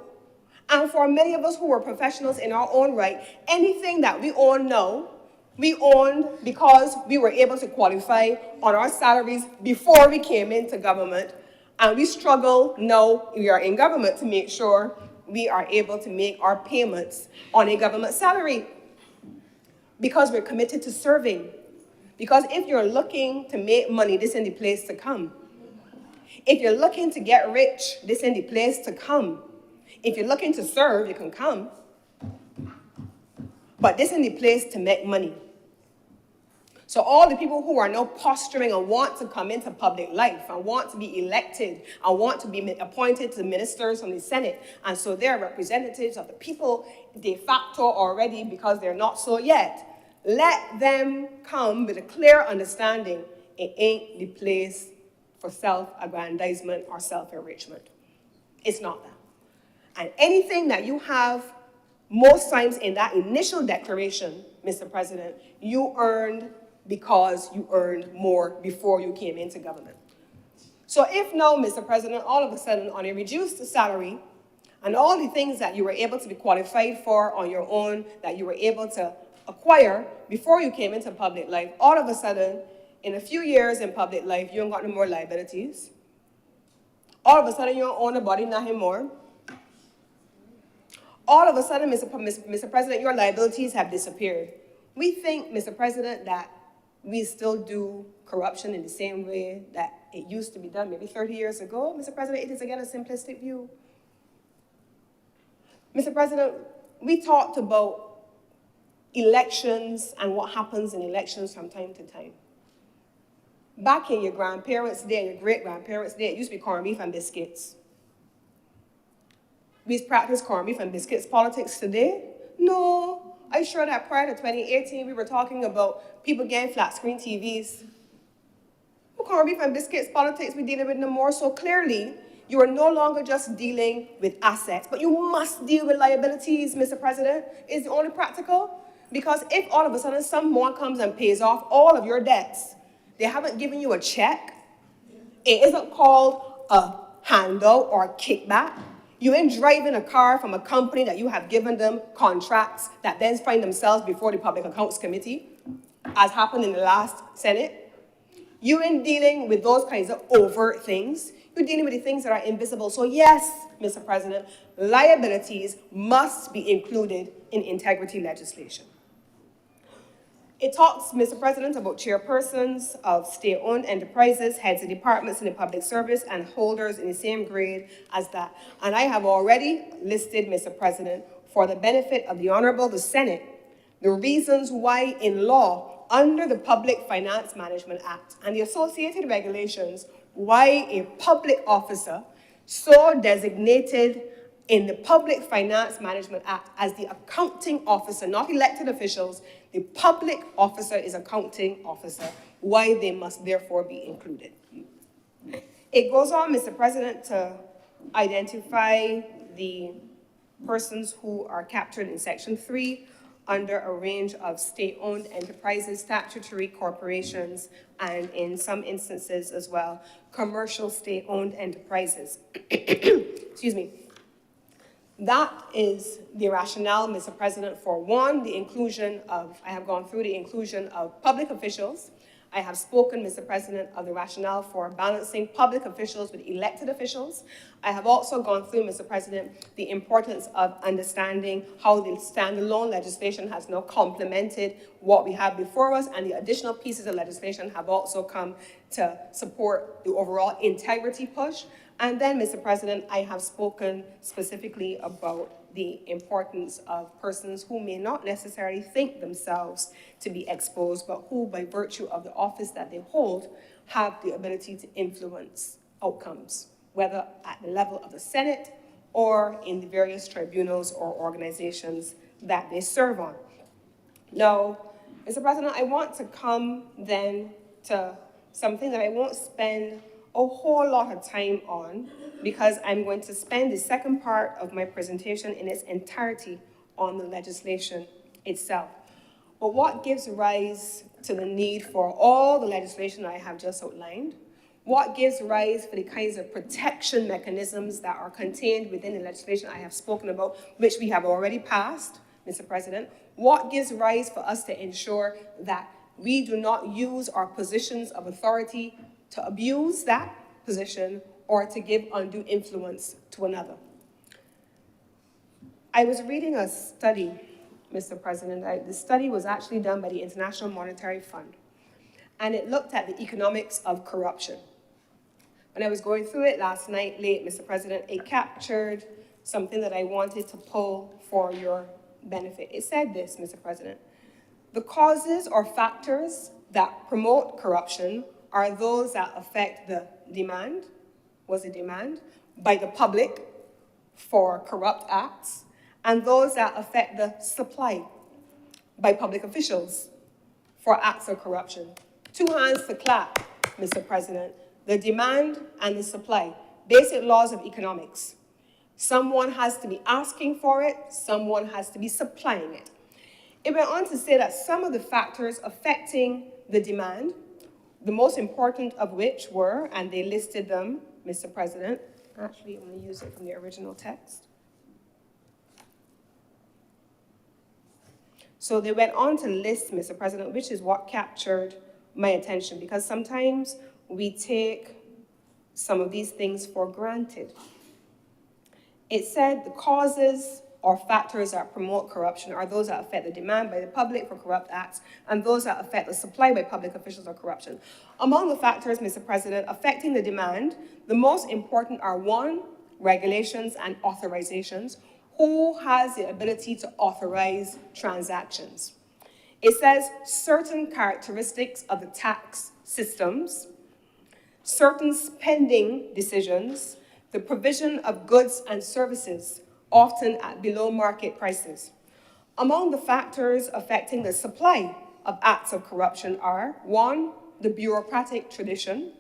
And for many of us who were professionals in our own right, anything that we own now, we owned because we were able to qualify on our salaries before we came into government. And we struggle now we are in government to make sure we are able to make our payments on a government salary because we're committed to serving. Because if you're looking to make money, this ain't the place to come. If you're looking to get rich, this ain't the place to come. If you're looking to serve, you can come. But this ain't the place to make money. So all the people who are now posturing and want to come into public life and want to be elected and want to be appointed to ministers from the Senate, and so they're representatives of the people de facto already because they're not so yet, let them come with a clear understanding it ain't the place for self-aggrandizement or self-enrichment. It's not that. And anything that you have most times in that initial declaration, Mr. President, you earned because you earned more before you came into government. So if now, Mr. President, all of a sudden on a reduced salary and all the things that you were able to be qualified for on your own, that you were able to acquire before you came into public life, all of a sudden, in a few years in public life, you don't got no more liabilities. All of a sudden, you don't own a body nothing more. All of a sudden, Mr. President, your liabilities have disappeared. We think, Mr. President, that we still do corruption in the same way that it used to be done maybe 30 years ago. Mr. President, it is again a simplistic view. Mr. President, we talked about elections and what happens in elections from time to time. Back in your grandparents' day, your great-grandparents' day, it used to be corned beef and biscuits. We practice corned beef and biscuits politics today? No. I'm sure that prior to 2018, we were talking about people getting flat-screen TVs. Corned beef and biscuits politics, we're dealing with no more. So clearly, you are no longer just dealing with assets, but you must deal with liabilities, Mr. President. Is the only practical? Because if all of a sudden someone comes and pays off all of your debts, they haven't given you a check, it isn't called a handout or a kickback. You ain't driving a car from a company that you have given them contracts that then find themselves before the Public Accounts Committee, as happened in the last Senate. You ain't dealing with those kinds of overt things. You're dealing with the things that are invisible. So yes, Mr. President, liabilities must be included in integrity legislation. It talks, Mr. President, about chairpersons of state-owned enterprises, heads of departments in the public service, and holders in the same grade as that. And I have already listed, Mr. President, for the benefit of the Honorable the Senate, the reasons why in law, under the Public Finance Management Act and the associated regulations, why a public officer so designated in the Public Finance Management Act as the accounting officer, not elected officials, the public officer is accounting officer, why they must therefore be included. It goes on, Mr. President, to identify the persons who are captured in Section 3 under a range of state-owned enterprises, statutory corporations, and in some instances as well, commercial state-owned enterprises. Excuse me. That is the rationale, Mr. President, for one, the inclusion of, I have gone through the inclusion of public officials. I have spoken, Mr. President, of the rationale for balancing public officials with elected officials. I have also gone through, Mr. President, the importance of understanding how the standalone legislation has now complemented what we have before us, and the additional pieces of legislation have also come to support the overall integrity push. And then, Mr. President, I have spoken specifically about the importance of persons who may not necessarily think themselves to be exposed, but who, by virtue of the office that they hold, have the ability to influence outcomes, whether at the level of the Senate or in the various tribunals or organizations that they serve on. Now, Mr. President, I want to come then to something that I won't spend a whole lot of time on, because I'm going to spend the second part of my presentation in its entirety on the legislation itself. But what gives rise to the need for all the legislation I have just outlined? What gives rise for the kinds of protection mechanisms that are contained within the legislation I have spoken about, which we have already passed, Mr. President? What gives rise for us to ensure that we do not use our positions of authority to abuse that position or to give undue influence to another? I was reading a study, Mr. President. The study was actually done by the International Monetary Fund, and it looked at the economics of corruption. When I was going through it last night late, Mr. President, it captured something that I wanted to pull for your benefit. It said this, Mr. President: the causes or factors that promote corruption are those that affect the demand, by the public for corrupt acts, and those that affect the supply by public officials for acts of corruption. Two hands to clap, Mr. President. The demand and the supply, basic laws of economics. Someone has to be asking for it, someone has to be supplying it. It went on to say that some of the factors affecting the demand, the most important of which were, and they listed them, Mr. President. Actually, I'm going to use it from the original text. So they went on to list, Mr. President, which is what captured my attention, because sometimes we take some of these things for granted. It said the causes or factors that promote corruption are those that affect the demand by the public for corrupt acts and those that affect the supply by public officials of corruption. Among the factors, Mr. President, affecting the demand, the most important are one, regulations and authorizations. Who has the ability to authorize transactions? It says certain characteristics of the tax systems, certain spending decisions, the provision of goods and services, often at below market prices. Among the factors affecting the supply of acts of corruption are 1, the bureaucratic tradition,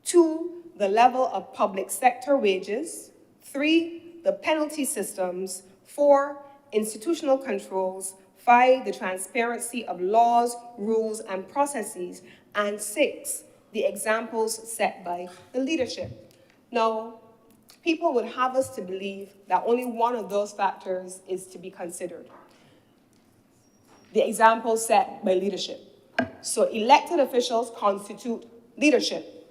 2, the level of public sector wages, 3, the penalty systems, 4, institutional controls, 5, the transparency of laws, rules, and processes, and 6, the examples set by the leadership. Now, people would have us to believe that only one of those factors is to be considered. The example set by leadership. So elected officials constitute leadership,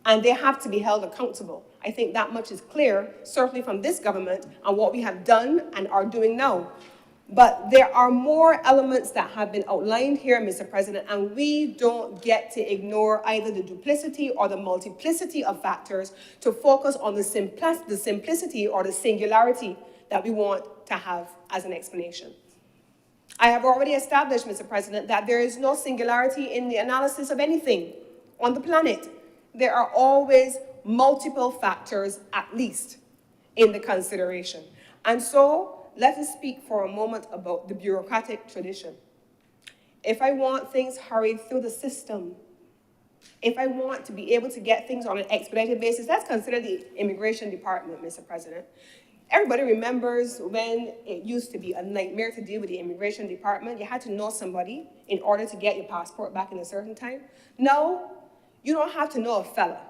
and they have to be held accountable. I think that much is clear, certainly from this government and what we have done and are doing now. But there are more elements that have been outlined here, Mr. President, and we don't get to ignore either the duplicity or the multiplicity of factors to focus on the simplicity or the singularity that we want to have as an explanation. I have already established, Mr. President, that there is no singularity in the analysis of anything on the planet. There are always multiple factors, at least, in the consideration. And so, let us speak for a moment about the bureaucratic tradition. If I want things hurried through the system, if I want to be able to get things on an expedited basis, let's consider the Immigration Department, Mr. President. Everybody remembers when it used to be a nightmare to deal with the Immigration Department. You had to know somebody in order to get your passport back in a certain time. Now, you don't have to know a fella.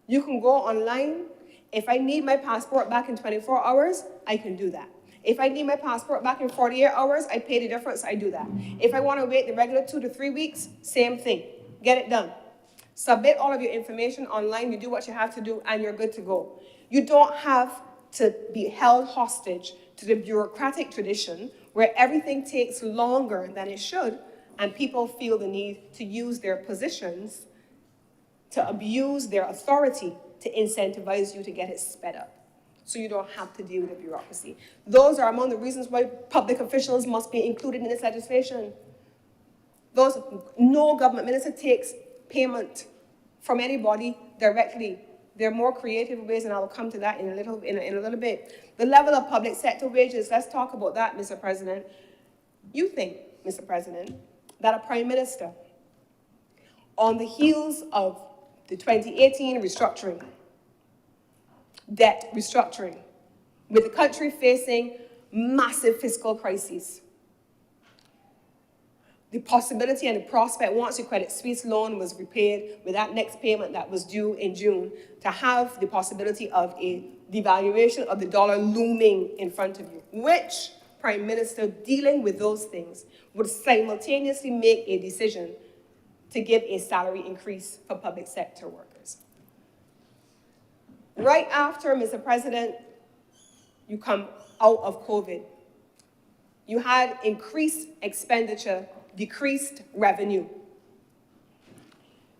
You can go online. If I need my passport back in 24 hours, I can do that. If I need my passport back in 48 hours, I pay the difference, I do that. If I want to wait the regular 2 to 3 weeks, same thing. Get it done. Submit all of your information online, you do what you have to do, and you're good to go. You don't have to be held hostage to the bureaucratic tradition where everything takes longer than it should, and people feel the need to use their positions, to abuse their authority to incentivize you to get it sped up. So you don't have to deal with the bureaucracy. Those are among the reasons why public officials must be included in this legislation. No government minister takes payment from anybody directly. There are more creative ways, and I will come to that in a little bit. The level of public sector wages, let's talk about that, Mr. President. You think, Mr. President, that a prime minister, on the heels of the 2018 restructuring, debt restructuring, with the country facing massive fiscal crises, the possibility and the prospect, once the Credit Suisse loan was repaid with that next payment that was due in June, to have the possibility of a devaluation of the dollar looming in front of you. Which prime minister dealing with those things would simultaneously make a decision to give a salary increase for public sector workers? Right after, Mr. President, you come out of COVID, you had increased expenditure, decreased revenue.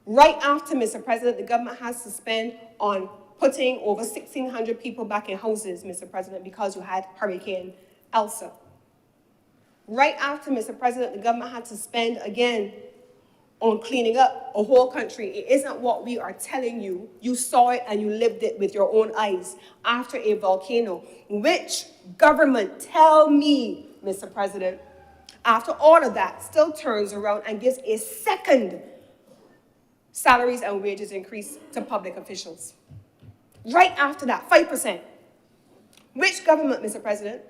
Right after, Mr. President, the government has to spend on putting over 1,600 people back in houses, Mr. President, because you had Hurricane Elsa. Right after, Mr. President, the government had to spend again on cleaning up a whole country. It isn't what we are telling you. You saw it and you lived it with your own eyes after a volcano. Which government, tell me, Mr. President, after all of that, still turns around and gives a second salaries and wages increase to public officials? Right after that, 5%. Which government, Mr. President?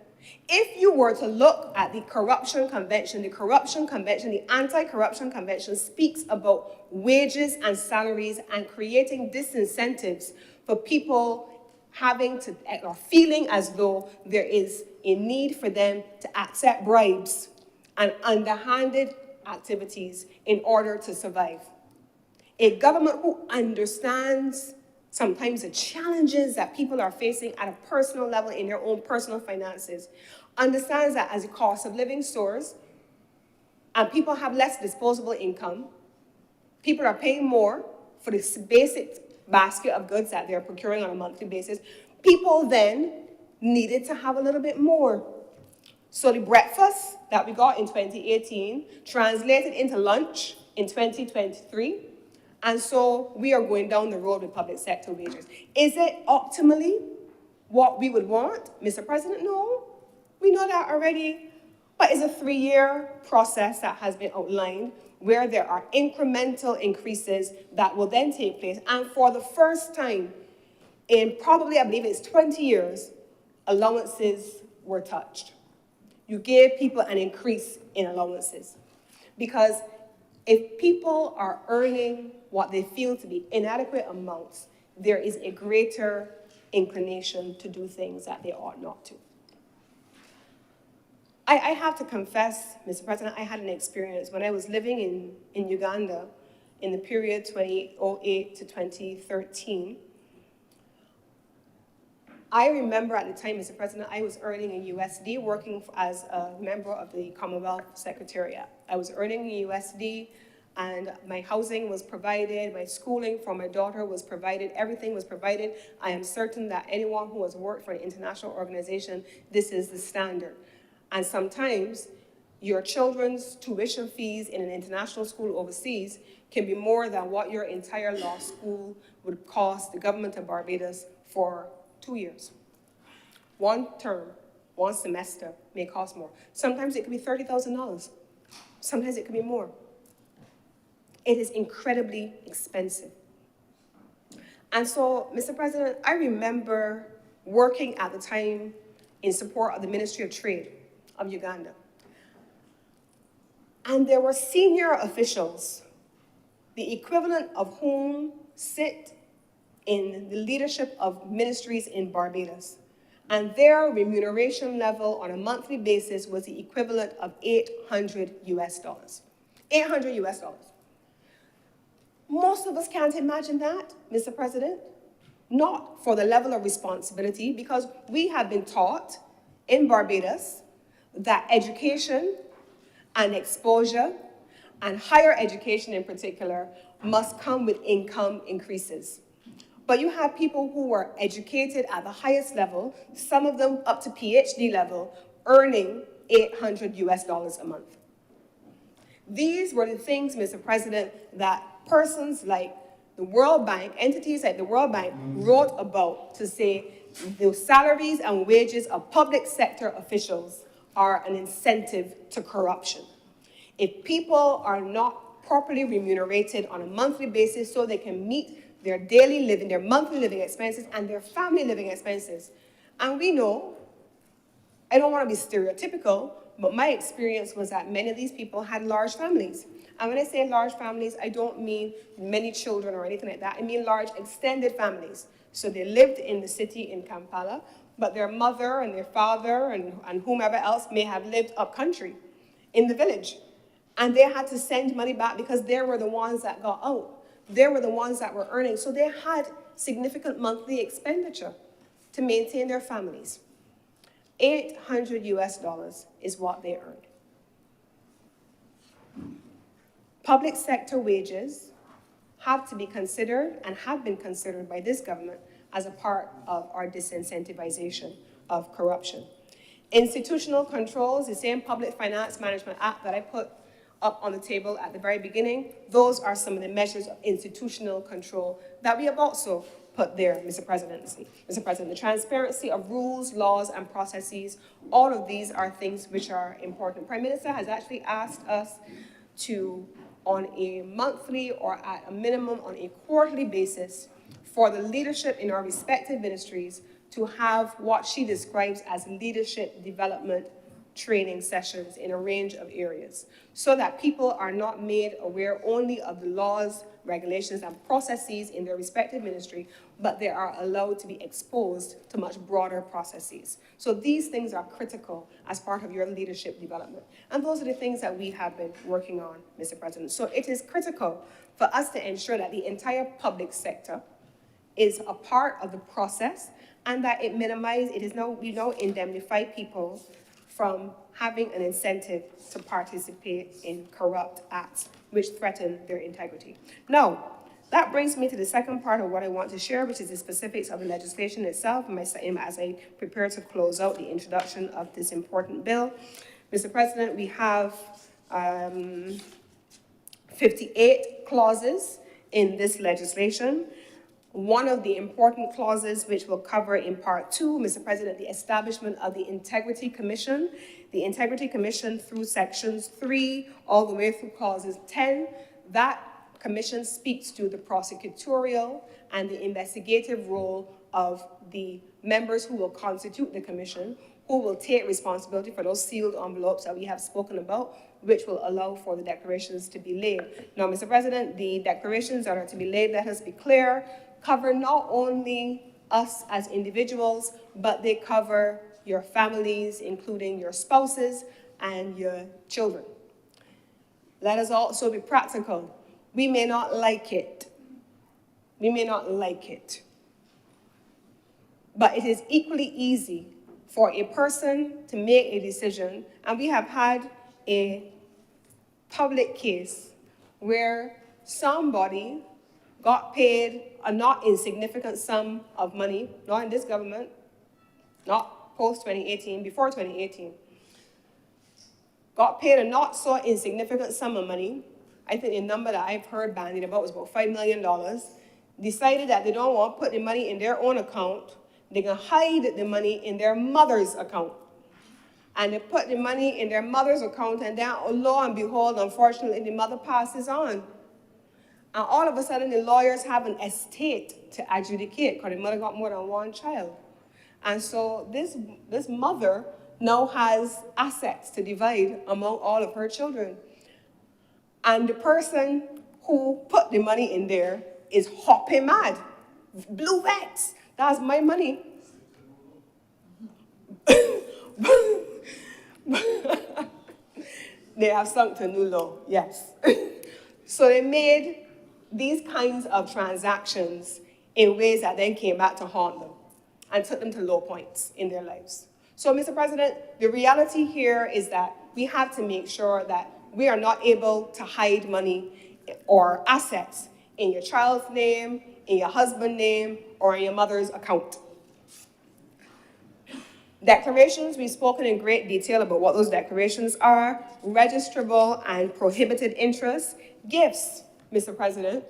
If you were to look at the Corruption Convention, the Anti-Corruption Convention speaks about wages and salaries and creating disincentives for people having to, or feeling as though there is a need for them to accept bribes and underhanded activities in order to survive. A government who understands sometimes the challenges that people are facing at a personal level in their own personal finances, understands that as the cost of living soars and people have less disposable income, people are paying more for this basic basket of goods that they're procuring on a monthly basis. People then needed to have a little bit more. So the breakfast that we got in 2018 translated into lunch in 2023, And so we are going down the road with public sector wages. Is it optimally what we would want, Mr. President? No, we know that already. But it's a 3-year process that has been outlined where there are incremental increases that will then take place. And for the first time in probably, I believe it's 20 years, allowances were touched. You gave people an increase in allowances. Because if people are earning what they feel to be inadequate amounts, there is a greater inclination to do things that they ought not to. I have to confess, Mr. President, I had an experience when I was living in Uganda in the period 2008 to 2013. I remember at the time, Mr. President, I was earning in USD, working as a member of the Commonwealth Secretariat. I was earning in USD, and my housing was provided, my schooling for my daughter was provided, everything was provided. I am certain that anyone who has worked for an international organization, this is the standard. And sometimes your children's tuition fees in an international school overseas can be more than what your entire law school would cost the government of Barbados for 2 years. One term, one semester may cost more. Sometimes it could be $30,000. Sometimes it could be more. It is incredibly expensive. And so, Mr. President, I remember working at the time in support of the Ministry of Trade of Uganda. And there were senior officials, the equivalent of whom sit in the leadership of ministries in Barbados. And their remuneration level on a monthly basis was the equivalent of $800 US. $800 US. Most of us can't imagine that, Mr. President. Not for the level of responsibility, because we have been taught in Barbados that education and exposure, and higher education in particular, must come with income increases. But you have people who are educated at the highest level, some of them up to PhD level, earning $800 US a month. These were the things, Mr. President, that persons like the World Bank, entities like the World Bank, wrote about to say the salaries and wages of public sector officials are an incentive to corruption. If people are not properly remunerated on a monthly basis so they can meet their daily living, their monthly living expenses, and their family living expenses. And we know, I don't want to be stereotypical, but my experience was that many of these people had large families. And when I say large families, I don't mean many children or anything like that. I mean large extended families. So they lived in the city in Kampala, but their mother and their father and whomever else may have lived up country in the village. And they had to send money back because they were the ones that got out. They were the ones that were earning. So they had significant monthly expenditure to maintain their families. $800 US is what they earned. Public sector wages have to be considered and have been considered by this government as a part of our disincentivization of corruption. Institutional controls, the same Public Finance Management Act that I put up on the table at the very beginning, those are some of the measures of institutional control that we have also put there, Mr. President. Mr. President, the transparency of rules, laws, and processes, all of these are things which are important. Prime Minister has actually asked us to, on a monthly or at a minimum on a quarterly basis, for the leadership in our respective ministries to have what she describes as leadership development training sessions in a range of areas, so that people are not made aware only of the laws, regulations, and processes in their respective ministry, but they are allowed to be exposed to much broader processes. So these things are critical as part of your leadership development. And those are the things that we have been working on, Mr. President. So it is critical for us to ensure that the entire public sector is a part of the process, and that it we now indemnify people from having an incentive to participate in corrupt acts which threaten their integrity. Now, that brings me to the second part of what I want to share, which is the specifics of the legislation itself, as I prepare to close out the introduction of this important bill. Mr. President, we have 58 clauses in this legislation. One of the important clauses which will cover in Part 2, Mr. President, the establishment of the Integrity Commission. The Integrity Commission through Sections 3 all the way through clauses 10, that commission speaks to the prosecutorial and the investigative role of the members who will constitute the commission, who will take responsibility for those sealed envelopes that we have spoken about, which will allow for the declarations to be laid. Now, Mr. President, the declarations that are to be laid, let us be clear, cover not only us as individuals, but they cover your families, including your spouses and your children. Let us also be practical. We may not like it. We may not like it. But it is equally easy for a person to make a decision, and we have had a public case where somebody got paid a not insignificant sum of money, not in this government, not post-2018, before 2018, got paid a not so insignificant sum of money. I think the number that I've heard bandied about was about $5 million, decided that they don't want to put the money in their own account, they can hide the money in their mother's account. And they put the money in their mother's account, and then, oh, lo and behold, unfortunately, the mother passes on. And all of a sudden, the lawyers have an estate to adjudicate because the mother got more than one child. And so this mother now has assets to divide among all of her children. And the person who put the money in there is hopping mad. Blue vets, that's my money. They have sunk to new low, yes. So they made these kinds of transactions in ways that then came back to haunt them and took them to low points in their lives. So, Mr. President, the reality here is that we have to make sure that we are not able to hide money or assets in your child's name, in your husband's name, or in your mother's account. Declarations, we've spoken in great detail about what those declarations are. Registrable and prohibited interests. Gifts, Mr. President.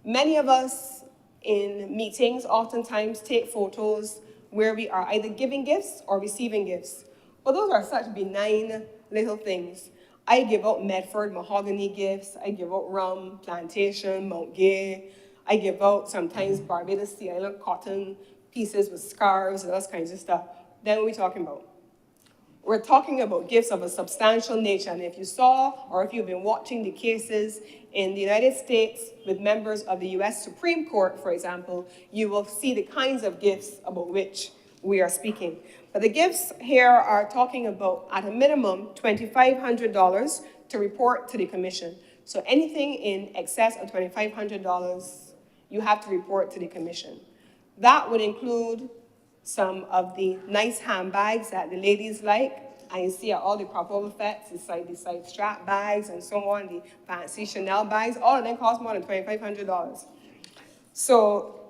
Many of us in meetings oftentimes take photos where we are either giving gifts or receiving gifts. But those are such benign little things. I give out Medford mahogany gifts. I give out rum, plantation, Mount Gay. I give out sometimes Barbados Sea Island cotton pieces with scarves and those kinds of stuff. Then what are we talking about? We're talking about gifts of a substantial nature. And if you saw, or if you've been watching the cases in the United States with members of the US Supreme Court, for example, you will see the kinds of gifts about which we are speaking. But the gifts here are talking about, at a minimum, $2,500 to report to the commission. So anything in excess of $2,500, you have to report to the commission. That would include some of the nice handbags that the ladies like. And you see all the proper effects, the side strap bags and so on, the fancy Chanel bags, all of them cost more than $2,500. So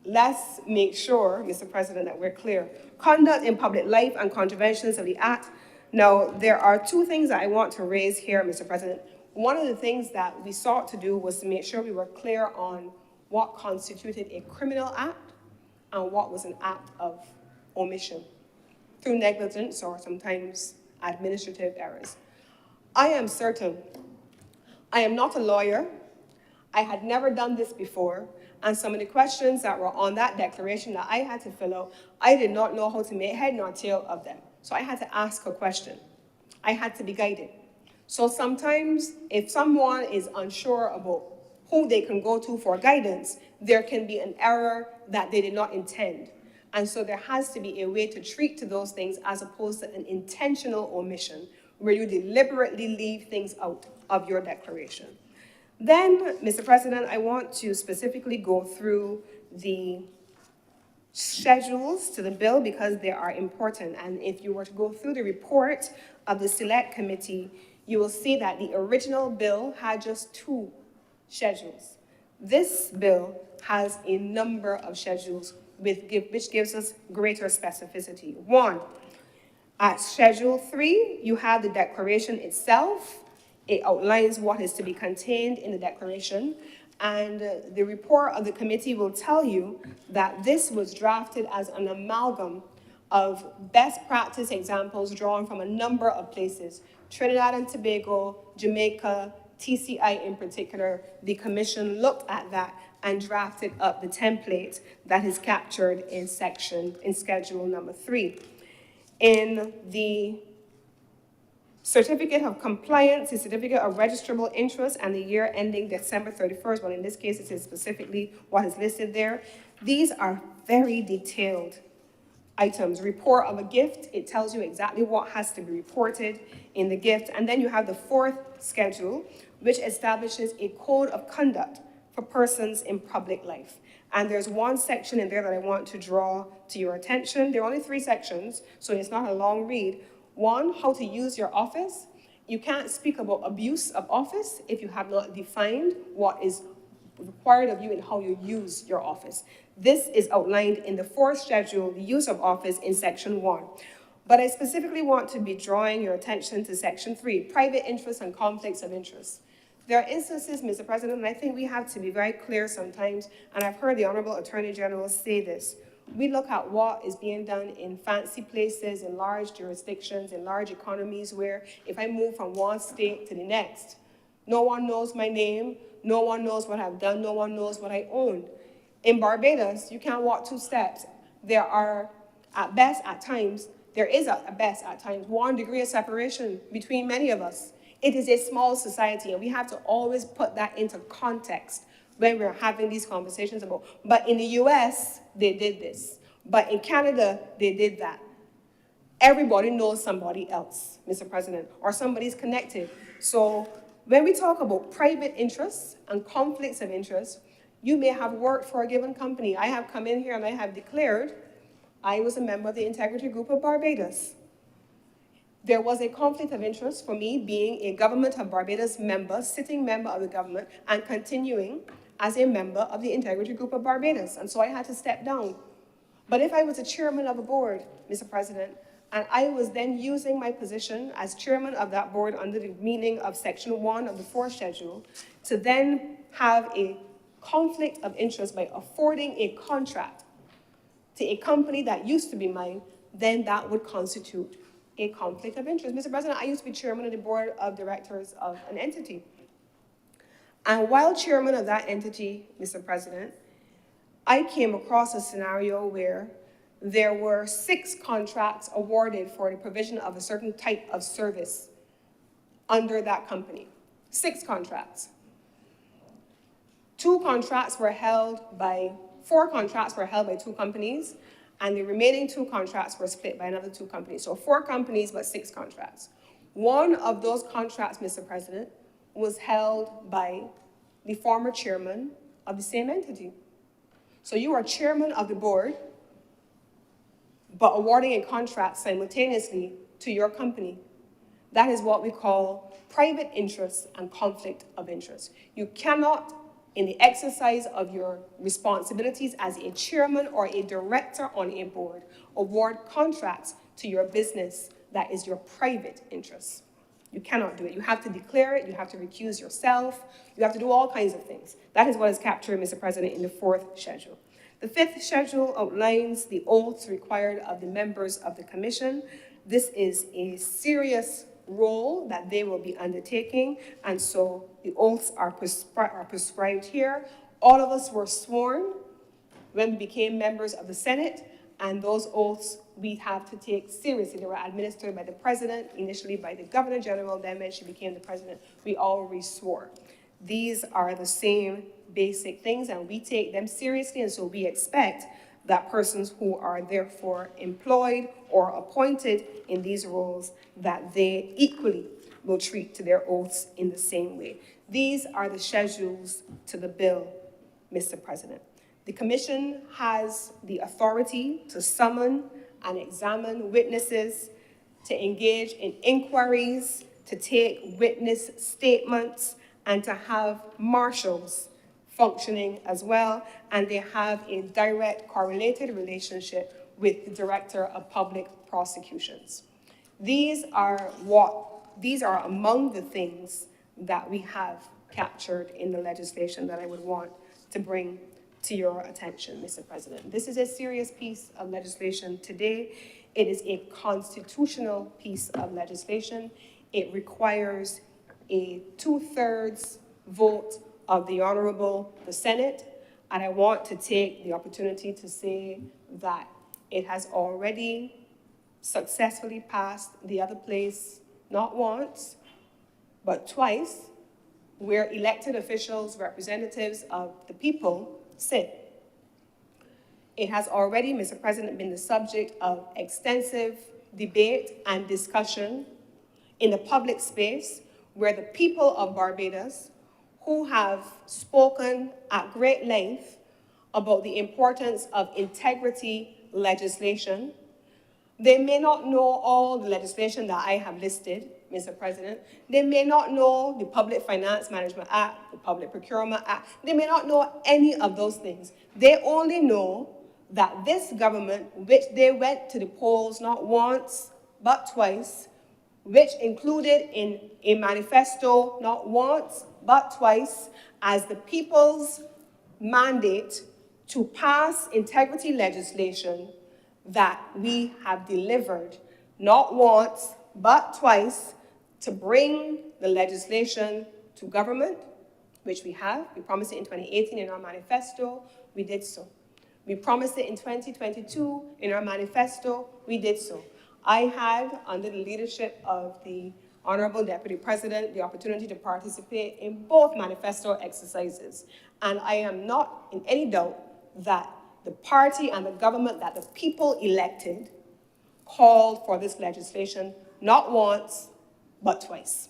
let's make sure, Mr. President, that we're clear. Conduct in public life and contraventions of the Act. Now, there are two things that I want to raise here, Mr. President. One of the things that we sought to do was to make sure we were clear on what constituted a criminal act and what was an act of omission through negligence or sometimes administrative errors. I am certain, I am not a lawyer, I had never done this before, and some of the questions that were on that declaration that I had to fill out, I did not know how to make head nor tail of them. So I had to ask a question. I had to be guided. So sometimes if someone is unsure about who they can go to for guidance, there can be an error that they did not intend. And so there has to be a way to treat to those things as opposed to an intentional omission where you deliberately leave things out of your declaration. Then, Mr. President, I want to specifically go through the schedules to the bill because they are important. And if you were to go through the report of the Select Committee, you will see that the original bill had just 2 schedules. This bill has a number of schedules which gives us greater specificity. 1, at Schedule 3, you have the declaration itself. It outlines what is to be contained in the declaration. And the report of the committee will tell you that this was drafted as an amalgam of best practice examples drawn from a number of places, Trinidad and Tobago, Jamaica, TCI in particular. The commission looked at that and drafted up the template that is captured in schedule number 3. In the certificate of compliance, the certificate of registrable interest, and the year ending December 31st, well, in this case, it is specifically what is listed there. These are very detailed items. Report of a gift, it tells you exactly what has to be reported in the gift. And then you have the 4th schedule, which establishes a code of conduct for persons in public life. And there's one section in there that I want to draw to your attention. There are only 3 sections, so it's not a long read. 1, how to use your office. You can't speak about abuse of office if you have not defined what is required of you and how you use your office. This is outlined in the 4th schedule, the use of office, in section 1. But I specifically want to be drawing your attention to section 3, private interests and conflicts of interest. There are instances, Mr. President, and I think we have to be very clear sometimes, and I've heard the Honorable Attorney General say this. We look at what is being done in fancy places, in large jurisdictions, in large economies, where if I move from one state to the next, no one knows my name, no one knows what I've done, no one knows what I own. In Barbados, you can't walk 2 steps. There are, at best at times, 1 degree of separation between many of us. It is a small society, and we have to always put that into context when we're having these conversations about, but in the US, they did this. But in Canada, they did that. Everybody knows somebody else, Mr. President, or somebody's connected. So when we talk about private interests and conflicts of interest, you may have worked for a given company. I have come in here and I have declared I was a member of the Integrity Group of Barbados. There was a conflict of interest for me being a Government of Barbados member, sitting member of the government, and continuing as a member of the Integrity Group of Barbados, and so I had to step down. But if I was a chairman of a board, Mr. President, and I was then using my position as chairman of that board under the meaning of section 1 of the 4th schedule to then have a conflict of interest by affording a contract to a company that used to be mine, then that would constitute a conflict of interest. Mr. President, I used to be chairman of the board of directors of an entity. And while chairman of that entity, Mr. President, I came across a scenario where there were 6 contracts awarded for the provision of a certain type of service under that company. 6 contracts. 4 contracts were held by 2 companies, and the remaining 2 contracts were split by another 2 companies. So 4 companies, but 6 contracts. One of those contracts, Mr. President, was held by the former chairman of the same entity. So you are chairman of the board, but awarding a contract simultaneously to your company. That is what we call private interest and conflict of interest. You cannot, in the exercise of your responsibilities as a chairman or a director on a board, award contracts to your business that is your private interest. You cannot do it. You have to declare it. You have to recuse yourself. You have to do all kinds of things. That is what is captured, Mr. President, in the 4th schedule. The 5th schedule outlines the oaths required of the members of the commission. This is a serious role that they will be undertaking, and so the oaths are prescribed here. All of us were sworn when we became members of the Senate, and those oaths we have to take seriously. They were administered by the president, initially by the governor general, then when she became the president, we all re-swore. These are the same basic things, and we take them seriously, and so we expect that persons who are therefore employed or appointed in these roles, that they equally will treat to their oaths in the same way. These are the schedules to the bill, Mr. President. The commission has the authority to summon and examine witnesses, to engage in inquiries, to take witness statements, and to have marshals functioning as well, and they have a direct correlated relationship with the Director of Public Prosecutions. These are among the things that we have captured in the legislation that I would want to bring to your attention, Mr. President. This is a serious piece of legislation today. It is a constitutional piece of legislation. It requires a 2/3 vote of the Senate, and I want to take the opportunity to say that it has already successfully passed the other place, not once, but twice, where elected officials, representatives of the people, sit. It has already, Mr. President, been the subject of extensive debate and discussion in the public space, where the people of Barbados, who have spoken at great length about the importance of integrity legislation. They may not know all the legislation that I have listed, Mr. President. They may not know the Public Finance Management Act, the Public Procurement Act. They may not know any of those things. They only know that this government, which they went to the polls not once, but twice, which included in a manifesto not once, but twice, as the people's mandate to pass integrity legislation, that we have delivered not once, but twice, to bring the legislation to government, which we have. We promised it in 2018 in our manifesto, we did so. We promised it in 2022 in our manifesto, we did so. I had, under the leadership of the Honorable Deputy President, the opportunity to participate in both manifesto exercises. And I am not in any doubt that the party and the government that the people elected called for this legislation not once, but twice.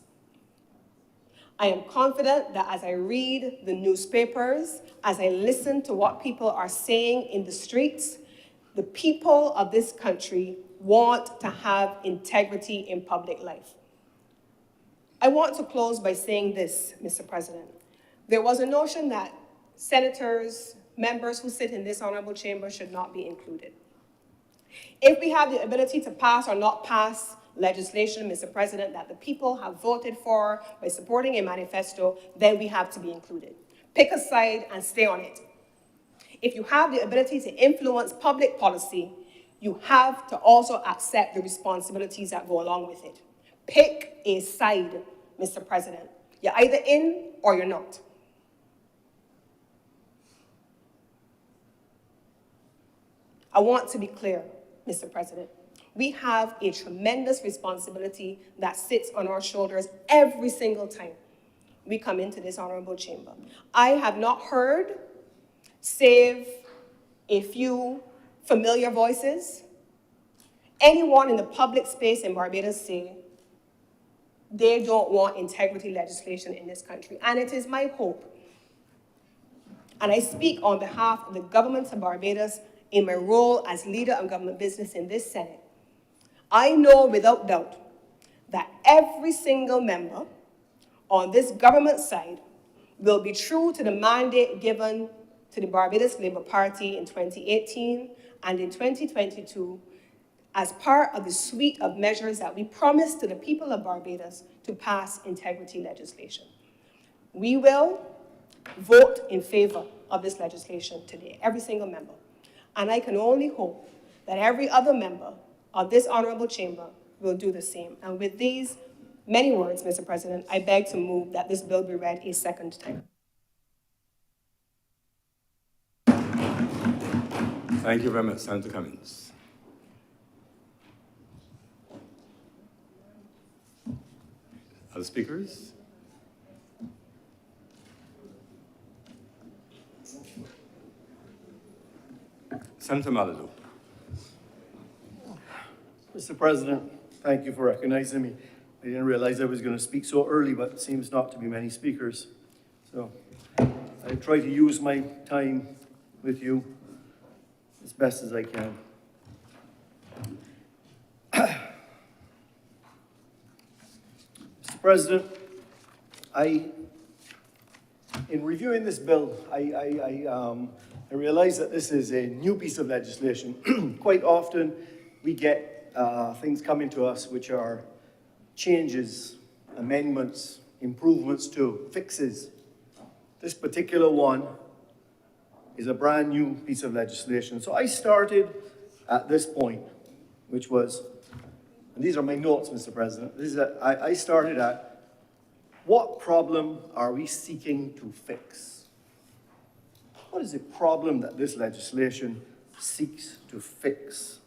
I am confident that as I read the newspapers, as I listen to what people are saying in the streets, the people of this country want to have integrity in public life. I want to close by saying this, Mr. President. There was a notion that senators, members who sit in this honorable chamber should not be included. If we have the ability to pass or not pass legislation, Mr. President, that the people have voted for by supporting a manifesto, then we have to be included. Pick a side and stay on it. If you have the ability to influence public policy, you have to also accept the responsibilities that go along with it. Pick a side, Mr. President. You're either in or you're not. I want to be clear, Mr. President. We have a tremendous responsibility that sits on our shoulders every single time we come into this honorable chamber. I have not heard, save a few familiar voices, anyone in the public space in Barbados say they don't want integrity legislation in this country. And it is my hope, and I speak on behalf of the government of Barbados in my role as leader of government business in this Senate, I know without doubt that every single member on this government side will be true to the mandate given to the Barbados Labour Party in 2018 and in 2022 as part of the suite of measures that we promised to the people of Barbados to pass integrity legislation. We will vote in favor of this legislation today, every single member. And I can only hope that every other member of this honorable chamber will do the same. And with these many words, Mr. President, I beg to move that this bill be read a second time. Thank you very much, Senator Cummings. Other speakers? Senator Malibu. Mr. President, thank you for recognizing me. I didn't realize I was going to speak so early, but it seems not to be many speakers. So I try to use my time with you as best as I can. Mr. President, in reviewing this bill, I realize that this is a new piece of legislation. Quite often, we get things coming to us which are changes, amendments, improvements to fixes This particular one is a brand new piece of legislation. So I started at this point, which was, and these are my notes, Mr. President. I started at, what problem are we seeking to fix? What is the problem that this legislation seeks to fix?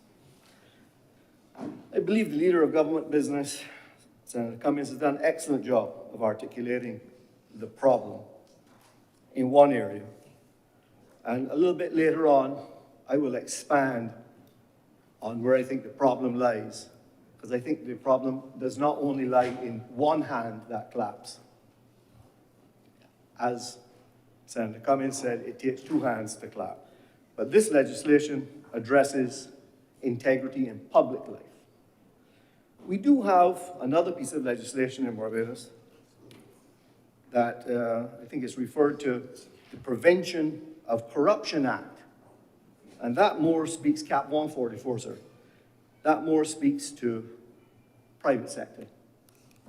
I believe the leader of government business, Senator Cummings, has done an excellent job of articulating the problem in one area. And a little bit later on, I will expand on where I think the problem lies, because I think the problem does not only lie in one hand that claps. As Senator Cummings said, it takes two hands to clap. But this legislation addresses integrity in public life. We do have another piece of legislation in Barbados that I think is referred to the Prevention of Corruption Act. And that more speaks, Cap 144, sir. That more speaks to private sector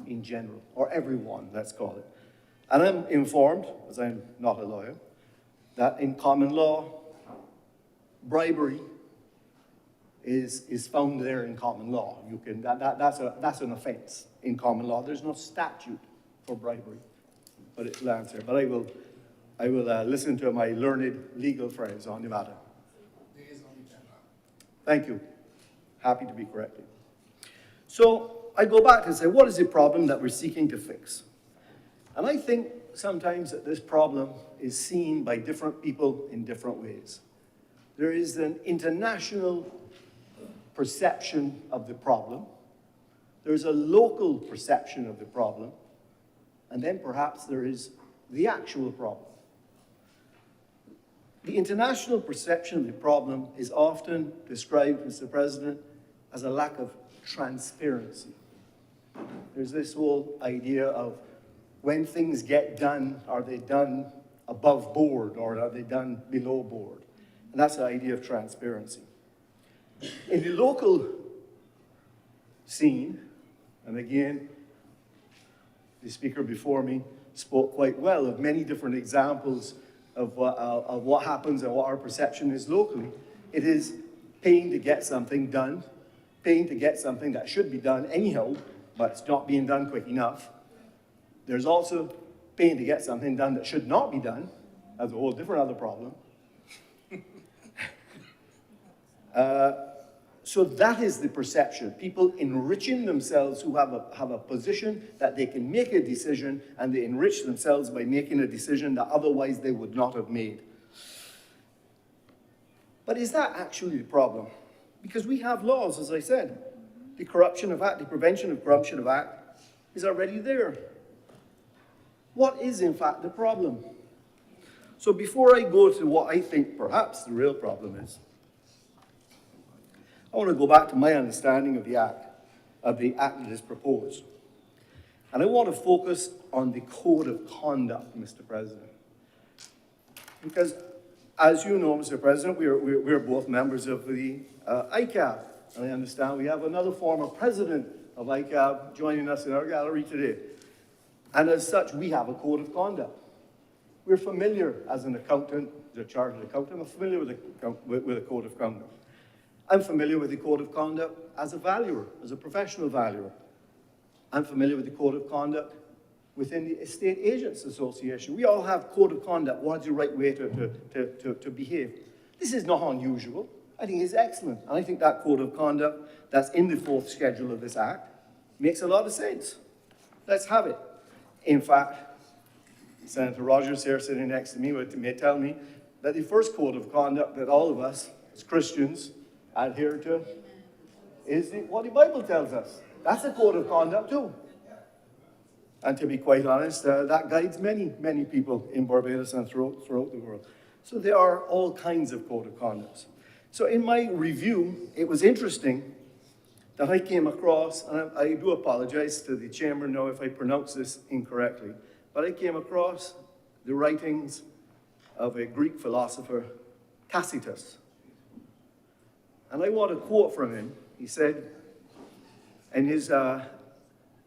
in general, or everyone, let's call it. And I'm informed, as I'm not a lawyer, that in common law, bribery is found there in common law. You can, that's an offense in common law. There's no statute for bribery, but it lands there. But I will listen to my learned legal friends on the matter. Thank you. Happy to be corrected. So I go back and say, what is the problem that we're seeking to fix? And I think sometimes that this problem is seen by different people in different ways. There is an international perception of the problem. There's a local perception of the problem. And then perhaps there is the actual problem. The international perception of the problem is often described, Mr. President, as a lack of transparency. There's this whole idea of when things get done, are they done above board or are they done below board? And that's the idea of transparency. In the local scene, and again, the speaker before me spoke quite well of many different examples of what happens and what our perception is locally. It is paying to get something done, paying to get something that should be done anyhow, but it's not being done quick enough. There's also paying to get something done that should not be done. That's a whole different other problem. So that is the perception. People enriching themselves who have a position that they can make a decision, and they enrich themselves by making a decision that otherwise they would not have made. But is that actually the problem? Because we have laws, as I said. The Corruption of Act, the Prevention of Corruption of Act is already there. What is, in fact, the problem? So before I go to what I think perhaps the real problem is, I want to go back to my understanding of the act that is proposed. And I want to focus on the code of conduct, Mr. President. Because, as you know, Mr. President, we're both members of the ICAB. And I understand we have another former president of ICAB joining us in our gallery today. And as such, we have a code of conduct. We're familiar, as an accountant, as a chartered accountant, I'm familiar with a code of conduct. I'm familiar with the code of conduct as a valuer, as a professional valuer. I'm familiar with the code of conduct within the Estate Agents Association. We all have code of conduct, what is the right way to behave. This is not unusual. I think it's excellent. And I think that code of conduct that's in the 4th schedule of this act makes a lot of sense. Let's have it. In fact, Senator Rogers here sitting next to me may tell me that the first code of conduct that all of us as Christians adhere to is what the Bible tells us. That's a code of conduct too. And to be quite honest, that guides many, many people in Barbados and throughout the world. So there are all kinds of code of conducts. So in my review, it was interesting that I came across, and I do apologize to the chamber now if I pronounce this incorrectly, but I came across the writings of a Greek philosopher, Tacitus. And I want to quote from him. He said, in his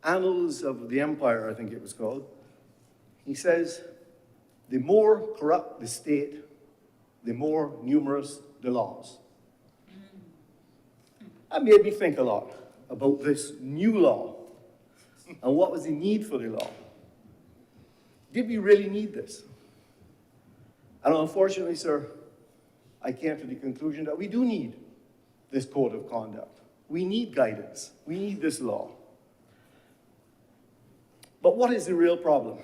Annals of the Empire, I think it was called, he says, the more corrupt the state, the more numerous the laws. That made me think a lot about this new law and what was the need for the law. Did we really need this? And unfortunately, sir, I came to the conclusion that we do need this code of conduct. We need guidance. We need this law. But what is the real problem?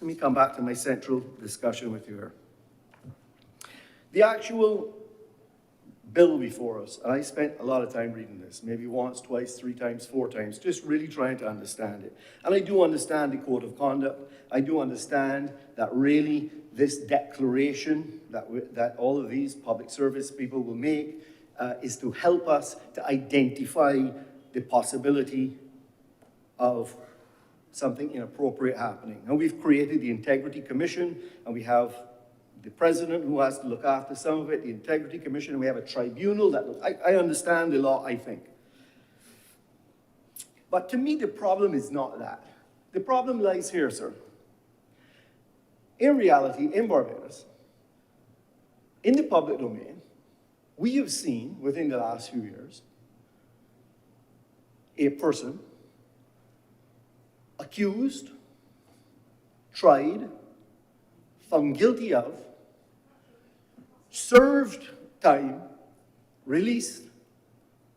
Let me come back to my central discussion with you here. The actual bill before us, and I spent a lot of time reading this, maybe once, twice, 3 times, 4 times, just really trying to understand it. And I do understand the code of conduct. I do understand that really this declaration that all of these public service people will make is to help us to identify the possibility of something inappropriate happening. And we've created the Integrity Commission, and we have the president who has to look after some of it, the Integrity Commission, and we have a tribunal that, I understand the law, I think. But to me, the problem is not that. The problem lies here, sir. In reality, in Barbados, in the public domain, we have seen within the last few years a person accused, tried, found guilty of, served time, released,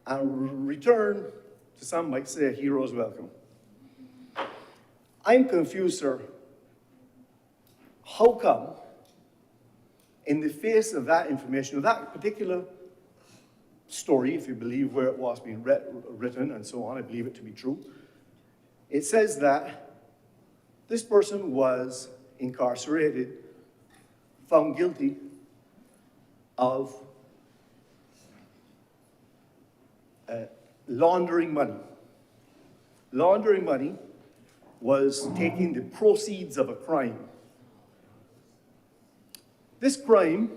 and returned to, some might say, a hero's welcome. I'm confused, sir. How come, in the face of that information, of that particular story, if you believe where it was being written and so on, I believe it to be true, it says that this person was incarcerated, found guilty of laundering money. Laundering money was taking the proceeds of a crime. This crime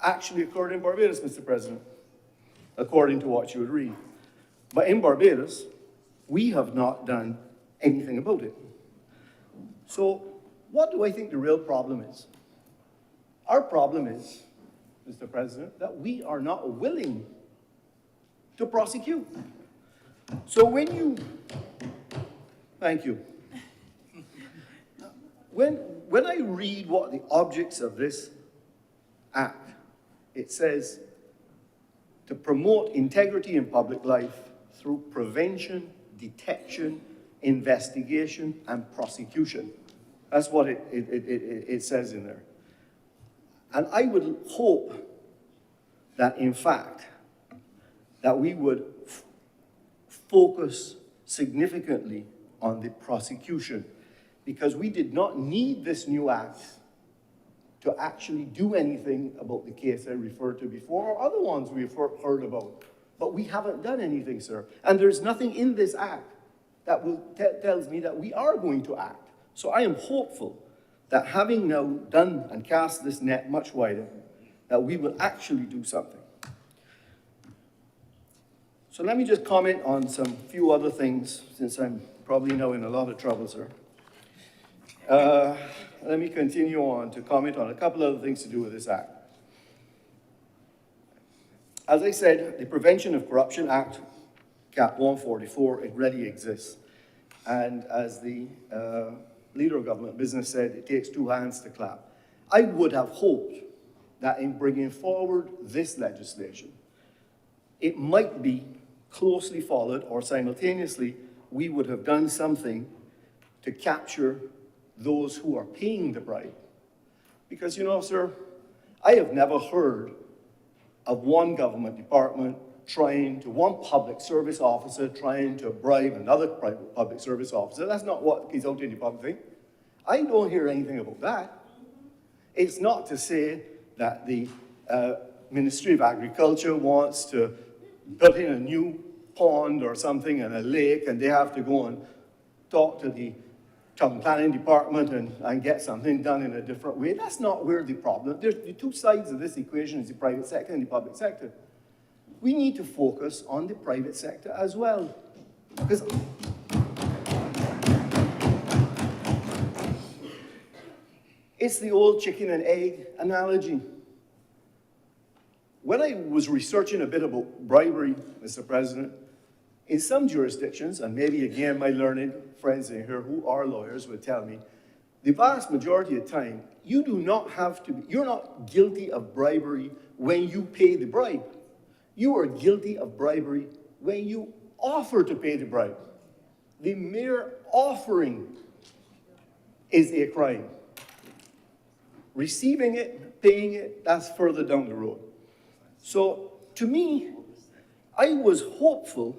actually occurred in Barbados, Mr. President, according to what you would read. But in Barbados, we have not done anything about it. So what do I think the real problem is? Our problem is, Mr. President, that we are not willing to prosecute. So when you, thank you. When I read what the objects of this act, it says to promote integrity in public life through prevention, detection, investigation, and prosecution. That's what it says in there. And I would hope that, in fact, that we would focus significantly on the prosecution, because we did not need this new act to actually do anything about the case I referred to before, or other ones we've heard about. But we haven't done anything, sir. And there's nothing in this act that tells me that we are going to act. So I am hopeful that, having now done and cast this net much wider, that we will actually do something. So let me just comment on some few other things, since I'm probably now in a lot of trouble, sir. Let me continue on to comment on a couple other things to do with this act. As I said, the Prevention of Corruption Act, Cap 144, it already exists. And as the Leader of Government Business said, it takes 2 hands to clap. I would have hoped that in bringing forward this legislation, it might be closely followed, or simultaneously, we would have done something to capture those who are paying the bribe. Because, you know, sir, I have never heard of one government department one public service officer trying to bribe another private public service officer. That's not what is out in the public thing. I don't hear anything about that. It's not to say that the Ministry of Agriculture wants to build in a new pond or something and a lake, and they have to go and talk to the town planning department and get something done in a different way. That's not where the problem. There's the 2 sides of this equation is the private sector and the public sector. We need to focus on the private sector as well. Because It's the old chicken and egg analogy. When I was researching a bit about bribery, Mr. President, in some jurisdictions, and maybe again my learned friends in here who are lawyers would tell me, the vast majority of the time, you're not guilty of bribery when you pay the bribe. You are guilty of bribery when you offer to pay the bribe. The mere offering is a crime. Receiving it, paying it, that's further down the road. So, to me, I was hopeful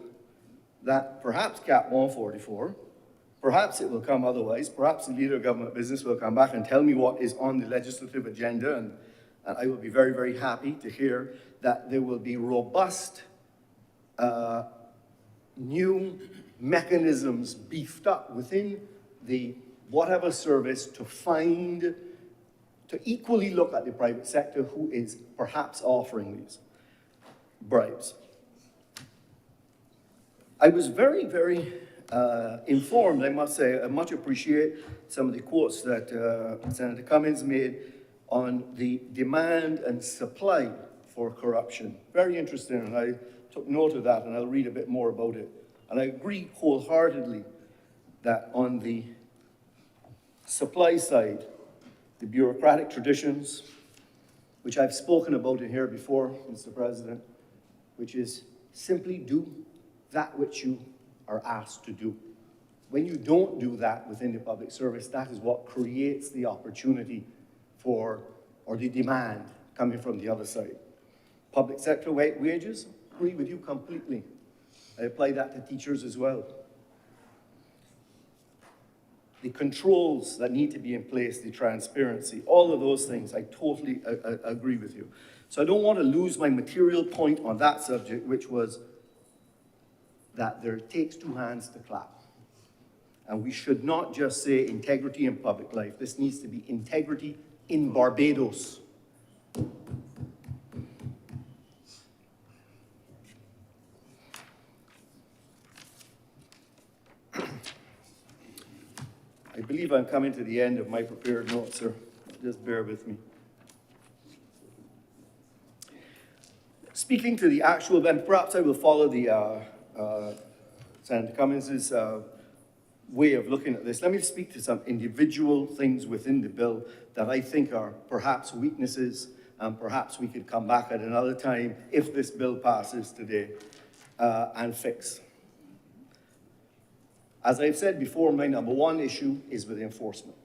that perhaps Cap 144, perhaps it will come otherwise, perhaps the Leader of Government Business will come back and tell me what is on the legislative agenda, and I will be very, very happy to hear that there will be robust new mechanisms beefed up within the whatever service to equally look at the private sector who is perhaps offering these bribes. I was very, very informed, I must say. I much appreciate some of the quotes that Senator Cummings made on the demand and supply for corruption. Very interesting, and I took note of that, and I'll read a bit more about it. And I agree wholeheartedly that on the supply side, the bureaucratic traditions, which I've spoken about in here before, Mr. President, which is simply do that which you are asked to do. When you don't do that within the public service, that is what creates the opportunity for, or the demand coming from the other side. Public sector wages, agree with you completely. I apply that to teachers as well. The controls that need to be in place, the transparency, all of those things, I totally agree with you. So I don't want to lose my material point on that subject, which was that there takes two hands to clap. And we should not just say integrity in public life. This needs to be integrity in Barbados. I believe I'm coming to the end of my prepared notes, sir. Just bear with me. Speaking to the actual, and perhaps I will follow the Senator Cummings' way of looking at this. Let me speak to some individual things within the bill that I think are perhaps weaknesses, and perhaps we could come back at another time if this bill passes today and fix. As I've said before, my number one issue is with enforcement.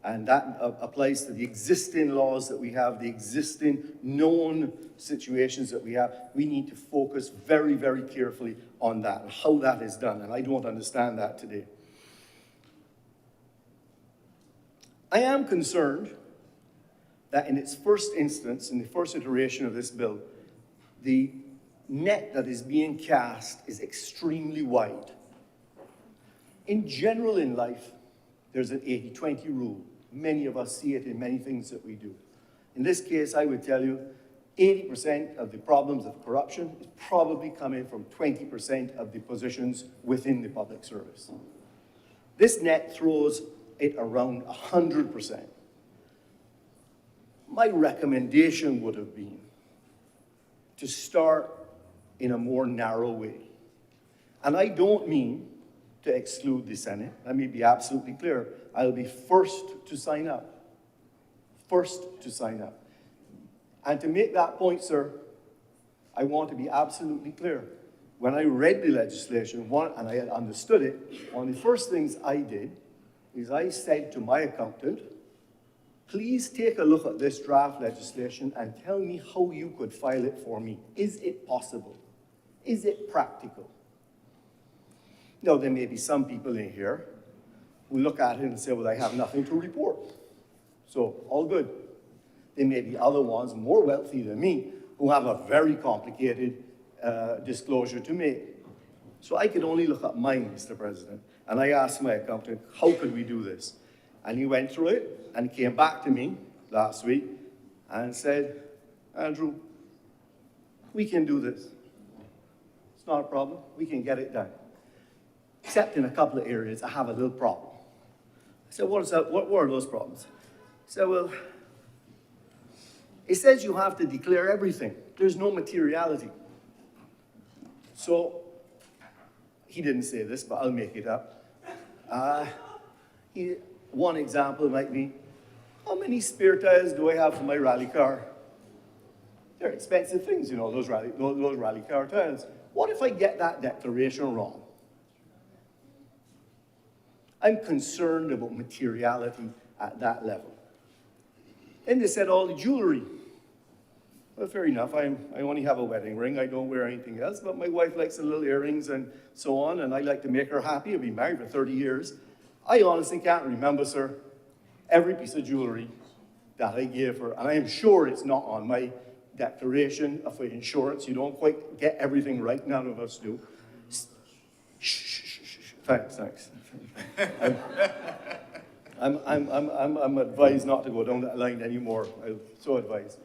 And that applies to the existing laws that we have, the existing known situations that we have. We need to focus very, very carefully on that and how that is done. And I don't understand that today. I am concerned that in its first instance, in the first iteration of this bill, the net that is being cast is extremely wide. In general in life, there's an 80-20 rule. Many of us see it in many things that we do. In this case, I would tell you, 80% of the problems of corruption is probably coming from 20% of the positions within the public service. This net throws it around 100%. My recommendation would have been to start in a more narrow way. And I don't mean to exclude the Senate. Let me be absolutely clear. I'll be first to sign up. First to sign up. And to make that point, sir, I want to be absolutely clear. When I read the legislation, and I had understood it, one of the first things I did is I said to my accountant, please take a look at this draft legislation and tell me how you could file it for me. Is it possible? Is it practical? Now, there may be some people in here who look at it and say, well, I have nothing to report. So, all good. There may be other ones more wealthy than me who have a very complicated disclosure to make. So I could only look at mine, Mr. President. And I asked my accountant, how could we do this? And he went through it and came back to me last week and said, Andrew, we can do this. It's not a problem. We can get it done. Except in a couple of areas, I have a little problem. I said, what are those problems? He So, well, it says you have to declare everything. There's no materiality. So, he didn't say this, but I'll make it up. One example might be, how many spare tires do I have for my rally car? They're expensive things, you know, those rally car tires. What if I get that declaration wrong? I'm concerned about materiality at that level. And they said all the jewelry. Well, fair enough, I only have a wedding ring, I don't wear anything else, but my wife likes the little earrings and so on, and I like to make her happy. I've been married for 30 years. I honestly can't remember, sir, every piece of jewelry that I gave her, and I am sure it's not on my declaration of insurance. You don't quite get everything right, none of us do. Shh. Thanks. I'm advised not to go down that line anymore. I'm so advised.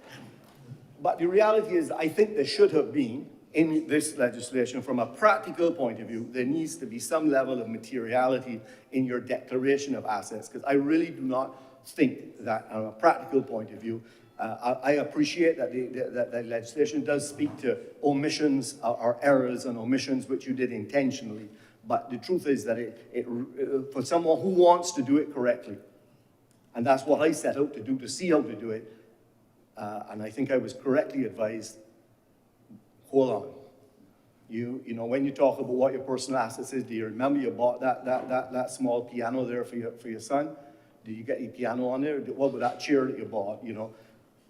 But the reality is, I think there should have been, in this legislation, from a practical point of view, there needs to be some level of materiality in your declaration of assets, because I really do not think that, on a practical point of view, I appreciate that the legislation does speak to omissions or errors and omissions which you did intentionally, but the truth is that for someone who wants to do it correctly, and that's what I set out to do, to see how to do it, and I think I was correctly advised, hold on. You know, when you talk about what your personal assets is, do you remember you bought that small piano there for your son? Do you get your piano on there? What about that chair that you bought, you know?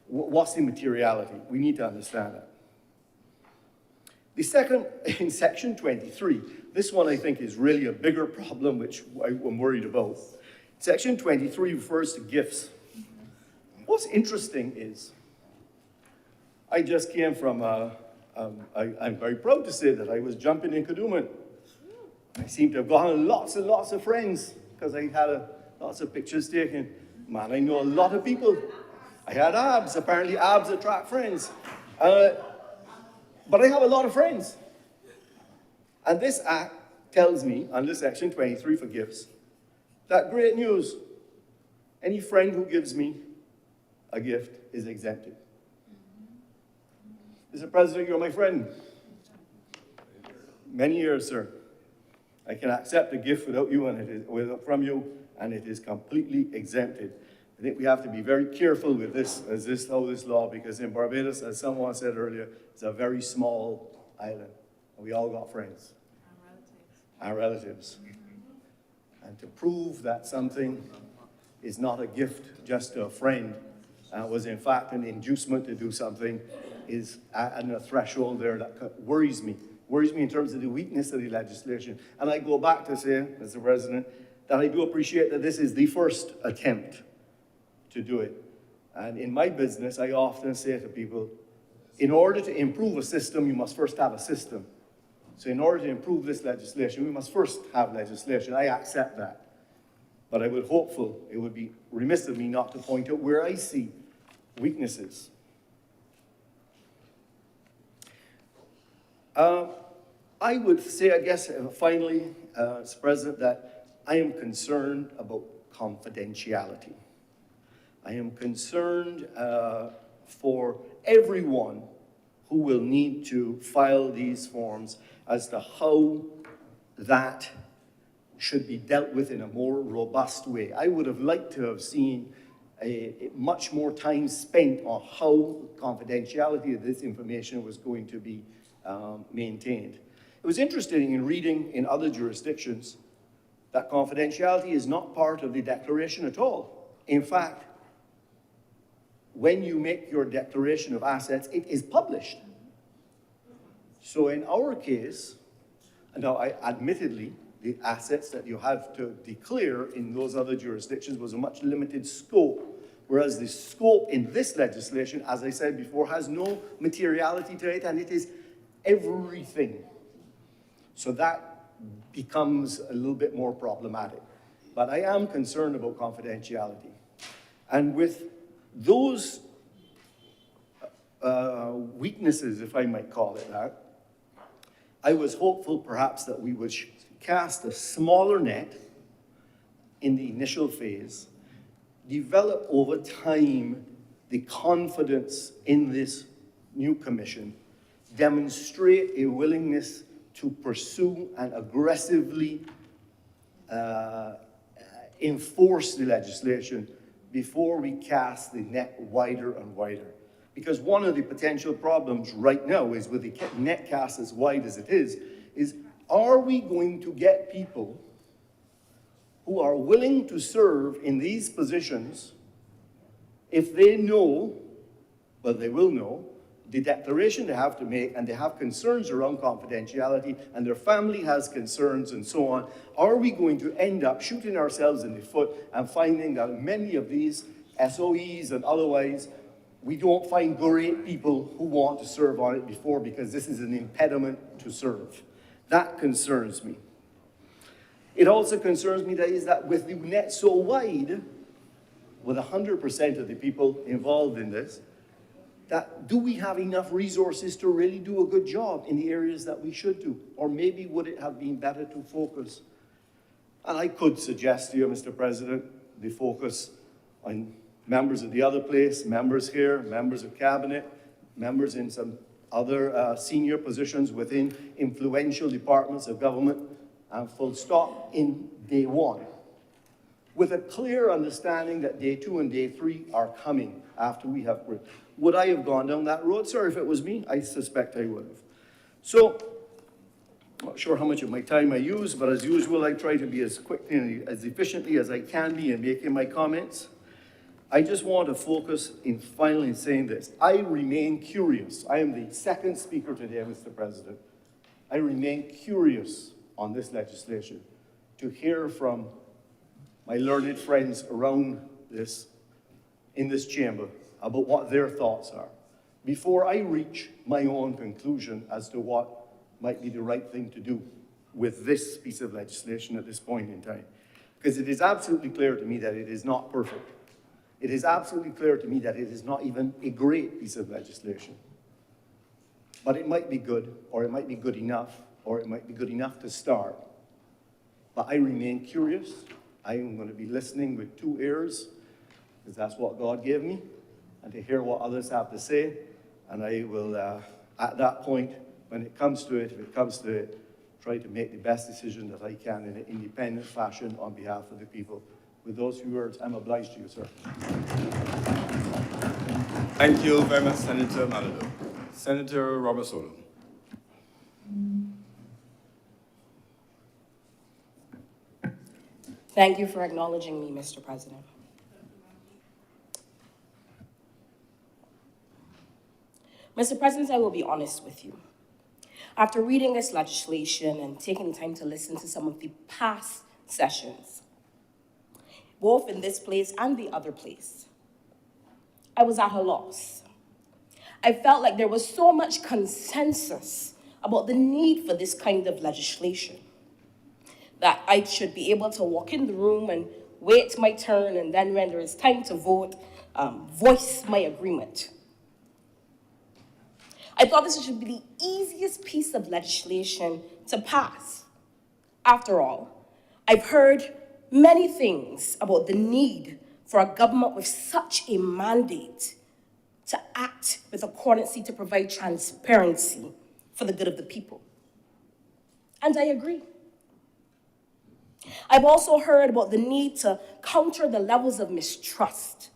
What's the materiality? We need to understand that. The second, in section 23, this one I think is really a bigger problem, which I'm worried about. Section 23 refers to gifts. What's interesting is, I just came from, I'm very proud to say that I was jumping in Kadooman. I seem to have gotten lots and lots of friends because I had lots of pictures taken. Man, I know a lot of people. I had abs. Apparently abs attract friends. But I have a lot of friends. And this act tells me, under section 23 for gifts, that great news. Any friend who gives me a gift is exempted. Mr. President, you're my friend. Many years, sir. I can accept a gift without you from you, and it is completely exempted. I think we have to be very careful with this, how this law, because in Barbados, as someone said earlier, it's a very small island, and we all got friends. Our relatives. And to prove that something is not a gift just to a friend, was in fact an inducement to do something, is at a threshold there that worries me in terms of the weakness of the legislation. And I go back to say, Mr. President, that I do appreciate that this is the first attempt to do it. And in my business, I often say to people, in order to improve a system, you must first have a system. So in order to improve this legislation, we must first have legislation. I accept that. But I would hopeful, it would be remiss of me not to point out where I see weaknesses. I would say, I guess, finally, Mr. President, that I am concerned about confidentiality. I am concerned for everyone who will need to file these forms as to how that should be dealt with in a more robust way. I would have liked to have seen a much more time spent on how confidentiality of this information was going to be maintained. It was interesting in reading in other jurisdictions that confidentiality is not part of the declaration at all. In fact, when you make your declaration of assets, it is published. So in our case, now admittedly, the assets that you have to declare in those other jurisdictions was a much limited scope, whereas the scope in this legislation, as I said before, has no materiality to it, and it is everything. So that becomes a little bit more problematic. But I am concerned about confidentiality. And with those weaknesses, if I might call it that, I was hopeful perhaps that we would cast a smaller net in the initial phase develop over time the confidence in this new commission, demonstrate a willingness to pursue and aggressively enforce the legislation before we cast the net wider and wider. Because one of the potential problems right now is with the net cast as wide as it is are we going to get people who are willing to serve in these positions if they know, well, they will know, the declaration they have to make, and they have concerns around confidentiality, and their family has concerns and so on, are we going to end up shooting ourselves in the foot and finding that many of these SOEs and otherwise, we don't find great people who want to serve on it before because this is an impediment to serve? That concerns me. It also concerns me that with the net so wide, with 100% of the people involved in this, that do we have enough resources to really do a good job in the areas that we should do? Or maybe would it have been better to focus? And I could suggest to you, Mr. President, the focus on members of the other place, members here, members of cabinet, members in some other senior positions within influential departments of government, and full stop in day one, with a clear understanding that day 2 and day 3 are coming after we have. Would I have gone down that road, sir, if it was me? I suspect I would have. So, not sure how much of my time I use, but as usual, I try to be as quickly and as efficiently as I can be in making my comments. I just want to focus in finally saying this. I remain curious. I am the second speaker today, Mr. President. I remain curious on this legislation to hear from my learned friends around this, in this chamber, about what their thoughts are, before I reach my own conclusion as to what might be the right thing to do with this piece of legislation at this point in time. Because it is absolutely clear to me that it is not perfect. It is absolutely clear to me that it is not even a great piece of legislation. But it might be good, or it might be good enough, or it might be good enough to start. But I remain curious. I am going to be listening with 2 ears, because that's what God gave me, and to hear what others have to say. And I will, at that point, when it comes to it, if it comes to it, try to make the best decision that I can in an independent fashion on behalf of the people. With those few words, I'm obliged to you, sir. Thank you very much, Senator Malado. Senator Robert Solo. Thank you for acknowledging me, Mr. President. Mr. President, I will be honest with you. After reading this legislation and taking the time to listen to some of the past sessions, both in this place and the other place, I was at a loss. I felt like there was so much consensus about the need for this kind of legislation that I should be able to walk in the room and wait my turn, and then when there is time to vote, voice my agreement. I thought this should be the easiest piece of legislation to pass. After all, I've heard many things about the need for a government with such a mandate to act with accordancy to provide transparency for the good of the people. And I agree. I've also heard about the need to counter the levels of mistrust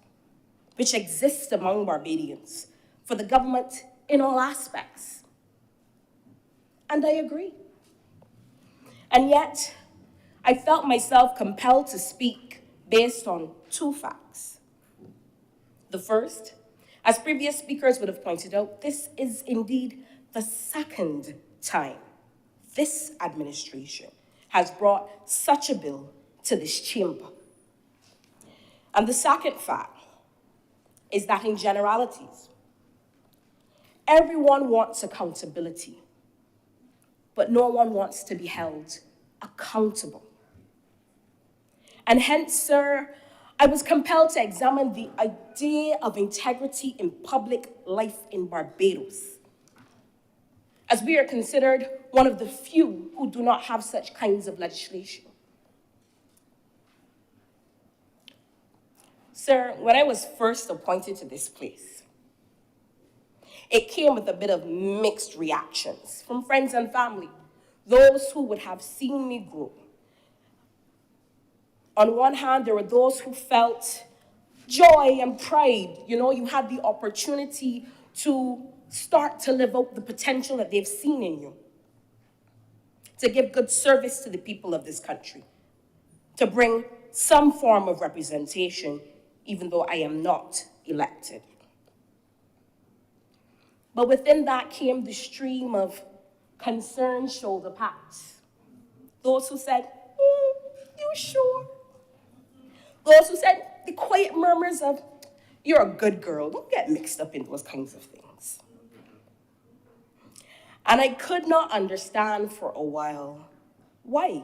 which exist among Barbadians for the government in all aspects. And I agree. And yet, I felt myself compelled to speak based on 2 facts. The first, as previous speakers would have pointed out, this is indeed the second time this administration has brought such a bill to this chamber. And the second fact is that in generalities, everyone wants accountability, but no one wants to be held accountable. And hence, sir, I was compelled to examine the idea of integrity in public life in Barbados, as we are considered one of the few who do not have such kinds of legislation. Sir, when I was first appointed to this place, it came with a bit of mixed reactions from friends and family, those who would have seen me grow. On one hand, there were those who felt joy and pride. You know, you had the opportunity to start to live out the potential that they've seen in you, to give good service to the people of this country, to bring some form of representation, even though I am not elected. But within that came the stream of concerned shoulder pats. Those who said, you sure? Those who said the quiet murmurs of, you're a good girl, don't get mixed up in those kinds of things. And I could not understand for a while why.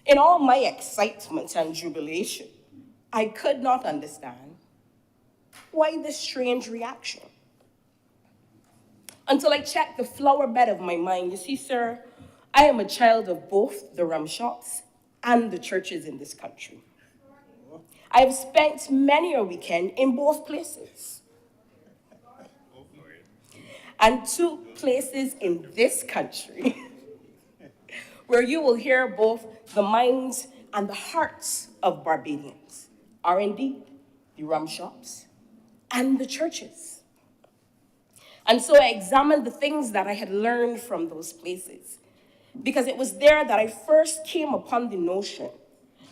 In all my excitement and jubilation, I could not understand why this strange reaction. Until I checked the flower bed of my mind. You see, sir, I am a child of both the rum shops and the churches in this country. I have spent many a weekend in both places. And two places in this country where you will hear both the minds and the hearts of Barbadians are indeed the rum shops and the churches. And so I examined the things that I had learned from those places, because it was there that I first came upon the notion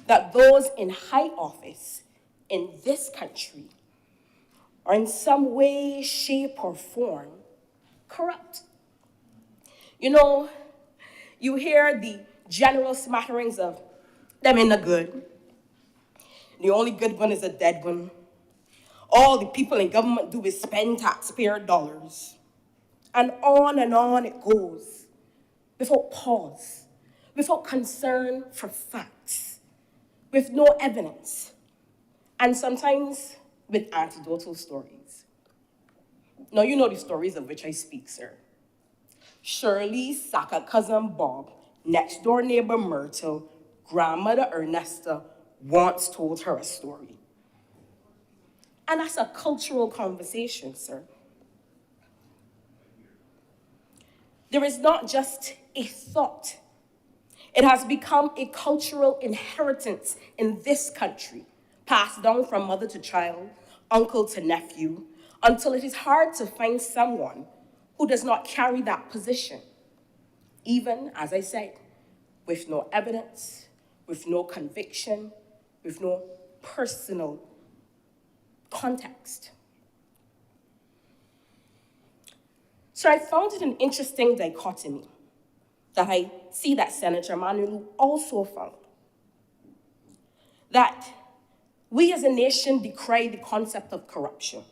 that those in high office in this country are in some way, shape, or form corrupt. You know, you hear the general smatterings of them in the good. The only good one is a dead one. All the people in government do is spend taxpayer dollars. And on it goes, without pause, without concern for facts, with no evidence, and sometimes with anecdotal stories. Now, you know the stories of which I speak, sir. Shirley, Saka cousin Bob, next door neighbor Myrtle, grandmother Ernesta once told her a story. And that's a cultural conversation, sir. There is not just a thought. It has become a cultural inheritance in this country, passed down from mother to child, uncle to nephew, until it is hard to find someone who does not carry that position, even, as I said, with no evidence, with no conviction, with no personal context. So I found it an interesting dichotomy that I see that Senator Manu also found. That we as a nation decry the concept of corruption.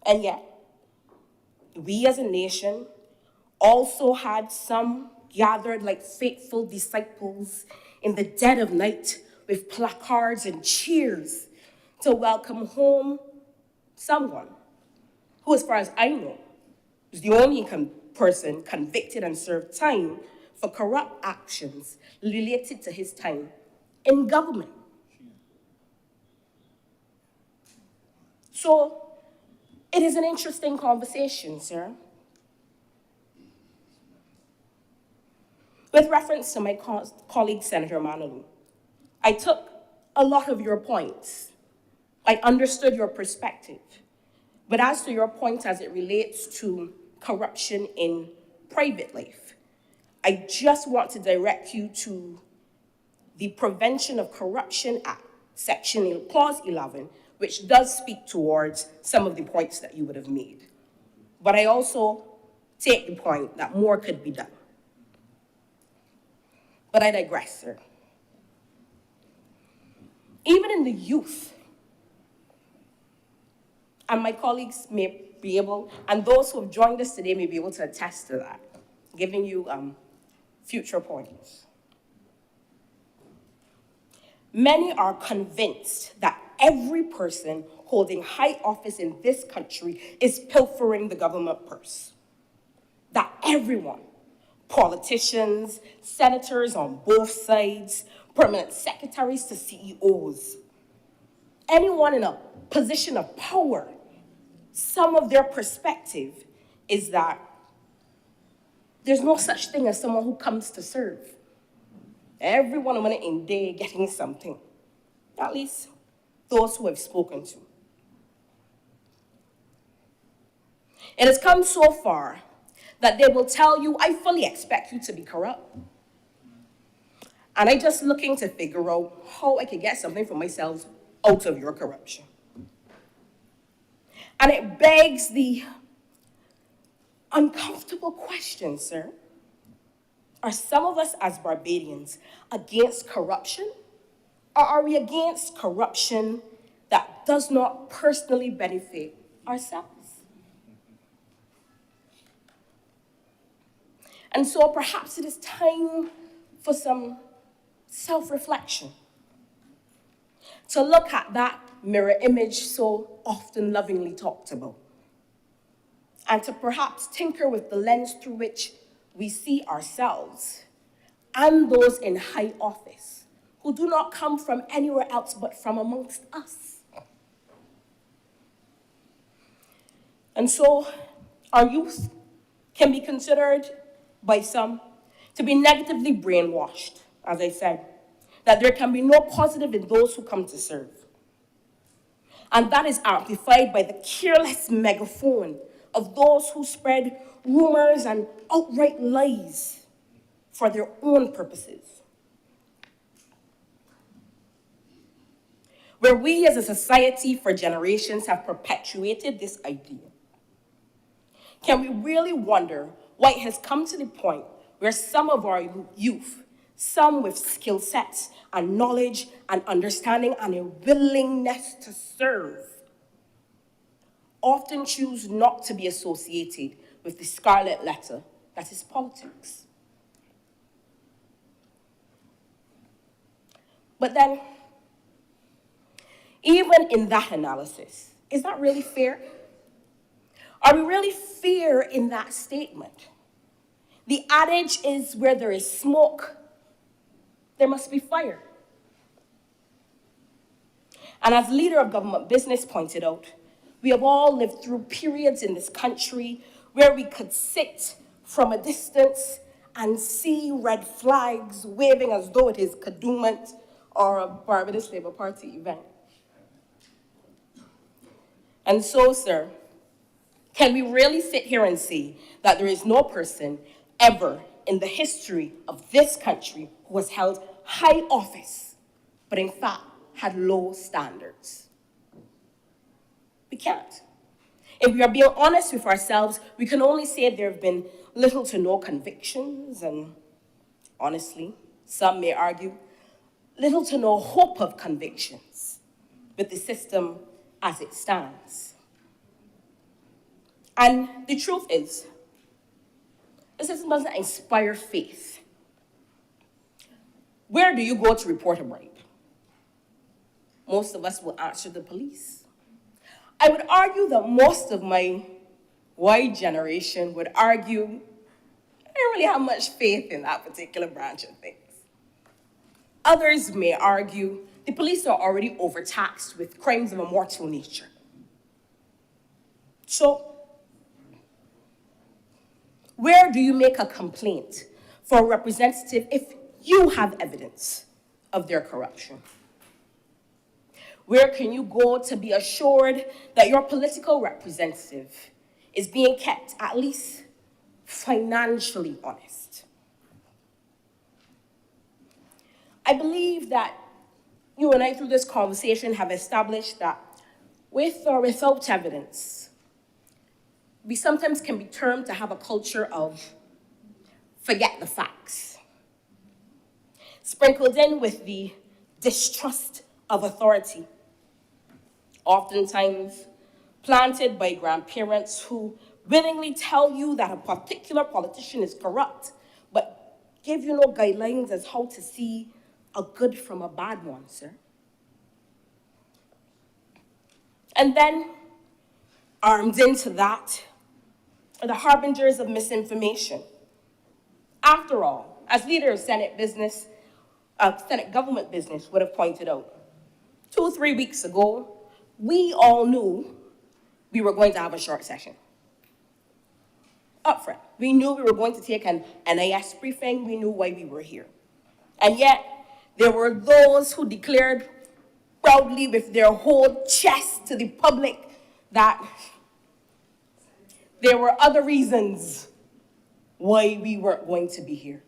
And yet, we as a nation also had some gathered like faithful disciples in the dead of night with placards and cheers to welcome home someone who, as far as I know, was the only person convicted and served time for corrupt actions related to his time in government. So, it is an interesting conversation, sir. With reference to my colleague, Senator Manalu, I took a lot of your points. I understood your perspective. But as to your point as it relates to corruption in private life, I just want to direct you to the Prevention of Corruption Act, Clause 11, which does speak towards some of the points that you would have made. But I also take the point that more could be done. But I digress, sir. Even in the youth, and my colleagues may be able, and those who have joined us today may be able to attest to that, giving you future points. Many are convinced that every person holding high office in this country is pilfering the government purse. That everyone, politicians, senators on both sides, permanent secretaries to CEOs, anyone in a position of power, some of their perspective is that there's no such thing as someone who comes to serve. Everyone in day getting something, at least those who have spoken to. It has come so far that they will tell you, I fully expect you to be corrupt. And I'm just looking to figure out how I can get something for myself out of your corruption. And it begs the uncomfortable question, sir. Are some of us as Barbadians against corruption? Or are we against corruption that does not personally benefit ourselves? And so perhaps it is time for some self-reflection, to look at that mirror image so often lovingly talked about, and to perhaps tinker with the lens through which we see ourselves and those in high office who do not come from anywhere else but from amongst us. And so our youth can be considered by some to be negatively brainwashed, as I said, that there can be no positive in those who come to serve. And that is amplified by the careless megaphone of those who spread rumors and outright lies for their own purposes. Where we as a society for generations have perpetuated this idea, can we really wonder why it has come to the point where some of our youth, some with skill sets and knowledge and understanding and a willingness to serve, often choose not to be associated with the scarlet letter that is politics? But then, even in that analysis, is that really fair? Are we really fair in that statement? The adage is, where there is smoke, there must be fire. And as leader of government business pointed out, we have all lived through periods in this country where we could sit from a distance and see red flags waving as though it is Kadooment or a Barbados Labour Party event. And so, sir, can we really sit here and say that there is no person ever in the history of this country who has held high office, but in fact had low standards? We can't. If we are being honest with ourselves, we can only say there have been little to no convictions, and honestly, some may argue, little to no hope of convictions with the system as it stands. And the truth is, the system doesn't inspire faith. Where do you go to report a bribe? Most of us will answer the police. I would argue that most of my Y generation would argue I don't really have much faith in that particular branch of things. Others may argue the police are already overtaxed with crimes of a mortal nature. So, where do you make a complaint for a representative if you have evidence of their corruption? Where can you go to be assured that your political representative is being kept at least financially honest? I believe that you and I, through this conversation, have established that with or without evidence, we sometimes can be termed to have a culture of forget the facts, sprinkled in with the distrust of authority, oftentimes planted by grandparents who willingly tell you that a particular politician is corrupt, but give you no guidelines as how to see a good from a bad one, sir. And then, armed into that, are the harbingers of misinformation. After all, as leader of Senate government business would have pointed out, 2-3 weeks ago, we all knew we were going to have a short session. Up front, we knew we were going to take an NIS briefing. We knew why we were here. And yet, there were those who declared proudly with their whole chest to the public that there were other reasons why we weren't going to be here.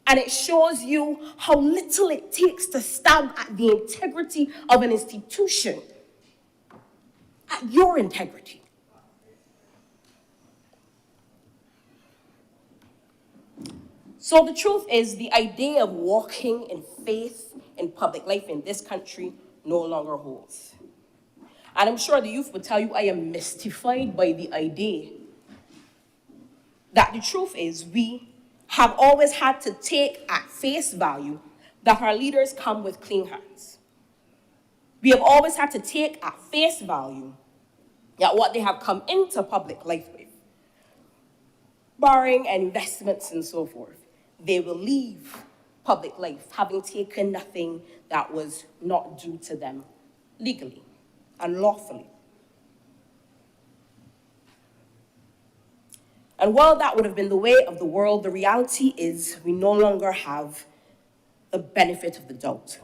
And it shows you how little it takes to stab at the integrity of an institution, at your integrity. So the truth is, the idea of walking in faith in public life in this country no longer holds. And I'm sure the youth would tell you I am mystified by the idea that the truth is we have always had to take at face value that our leaders come with clean hands. We have always had to take at face value that what they have come into public life with, barring investments and so forth, they will leave public life having taken nothing that was not due to them legally and lawfully. And while that would have been the way of the world, the reality is we no longer have the benefit of the doubt.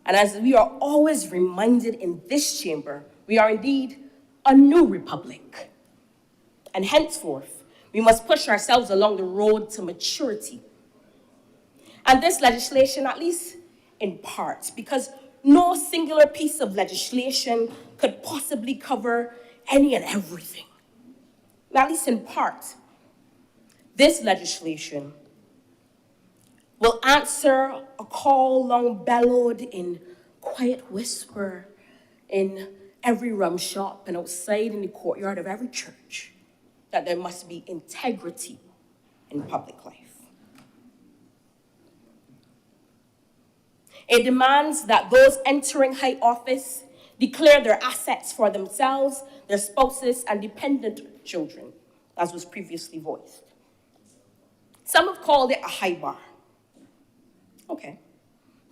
And as we are always reminded in this chamber, we are indeed a new republic. And henceforth, we must push ourselves along the road to maturity. And this legislation, at least in part, because no singular piece of legislation could possibly cover any and everything. At least in part, this legislation will answer a call long bellowed in quiet whisper in every rum shop and outside in the courtyard of every church, that there must be integrity in public life. It demands that those entering high office declare their assets for themselves, their spouses, and dependent children, as was previously voiced. Some have called it a high bar. Okay.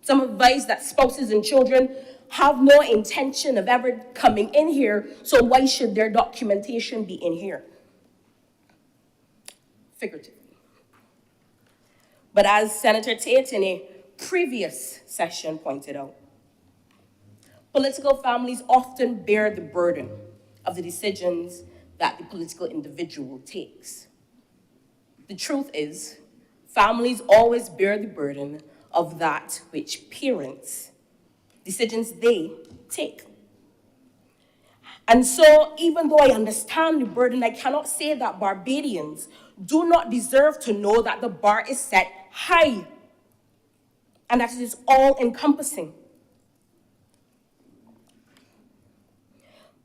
Some advise that spouses and children have no intention of ever coming in here, so why should their documentation be in here? Figuratively. But as Senator Tate in a previous session pointed out, political families often bear the burden of the decisions that the political individual takes. The truth is, families always bear the burden of that which parents, decisions they take. And so, even though I understand the burden, I cannot say that Barbadians do not deserve to know that the bar is set high and that it is all-encompassing.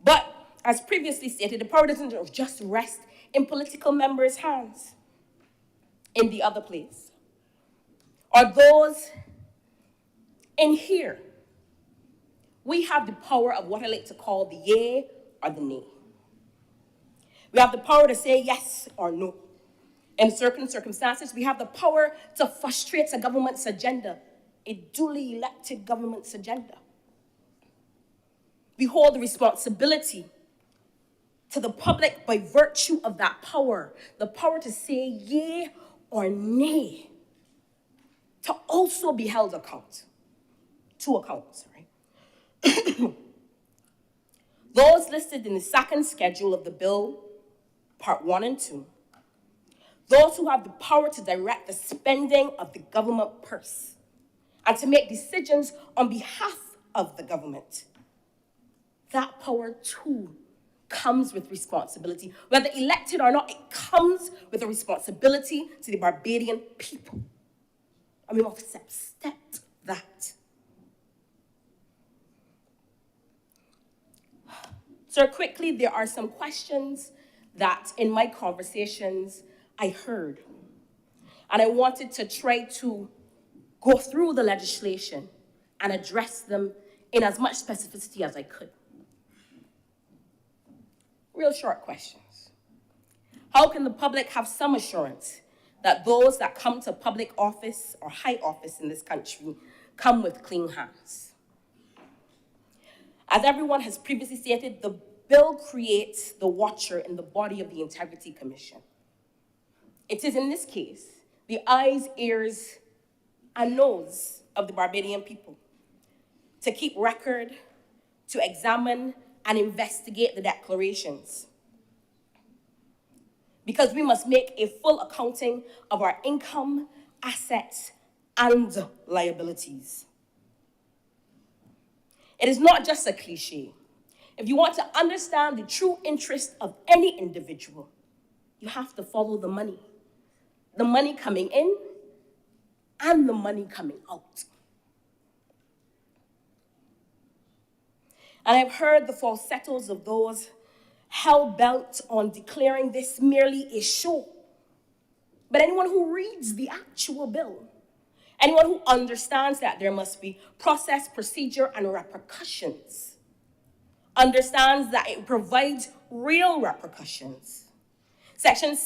But, as previously stated, the power doesn't just rest in political members' hands in the other place, or those in here. We have the power of what I like to call the yay or the nay. We have the power to say yes or no. In certain circumstances, we have the power to frustrate a government's agenda, a duly elected government's agenda. We hold the responsibility to the public by virtue of that power, the power to say yay or nay, to also be held account, to account, right? Those listed in the second schedule of the bill, part 1 and 2, those who have the power to direct the spending of the government purse and to make decisions on behalf of the government. That power too comes with responsibility. Whether elected or not, it comes with a responsibility to the Barbadian people. And we must accept that. So quickly, there are some questions that in my conversations I heard. And I wanted to try to go through the legislation and address them in as much specificity as I could. Real short questions. How can the public have some assurance that those that come to public office or high office in this country come with clean hands? As everyone has previously stated, the bill creates the watcher in the body of the Integrity Commission. It is in this case the eyes, ears, and nose of the Barbadian people to keep record, to examine and investigate the declarations. Because we must make a full accounting of our income, assets, and liabilities. It is not just a cliche. If you want to understand the true interest of any individual, you have to follow the money coming in and the money coming out. And I've heard the falsettos of those hell-bent on declaring this merely a show. But anyone who reads the actual bill, anyone who understands that there must be process, procedure, and repercussions, understands that it provides real repercussions. Clause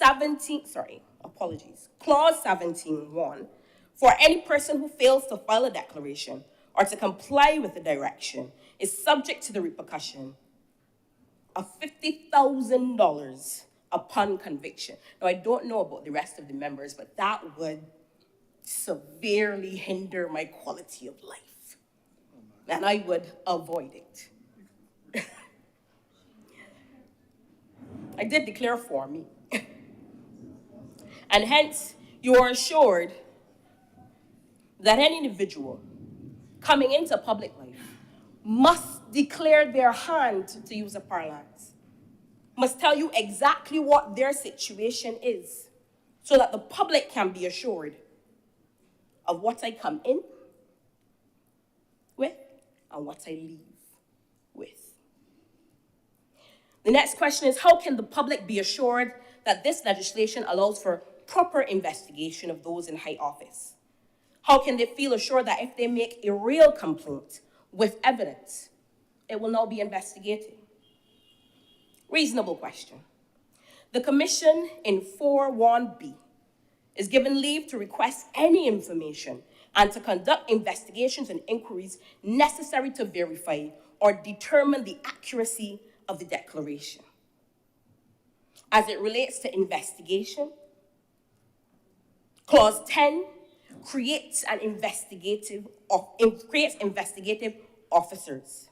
17(1), for any person who fails to file a declaration or to comply with the direction is subject to the repercussion of $50,000 upon conviction. Now, I don't know about the rest of the members, but that would severely hinder my quality of life. And I would avoid it. I did declare for me. And hence, you are assured that any individual coming into public life must declare their hand, to use a parlance, must tell you exactly what their situation is, so that the public can be assured of what I come in with and what I leave with. The next question is, how can the public be assured that this legislation allows for proper investigation of those in high office? How can they feel assured that if they make a real complaint with evidence, it will now be investigated? Reasonable question. The Commission in 4(1)(b) is given leave to request any information and to conduct investigations and inquiries necessary to verify or determine the accuracy of the declaration. As it relates to investigation, Clause 10 creates investigative officers.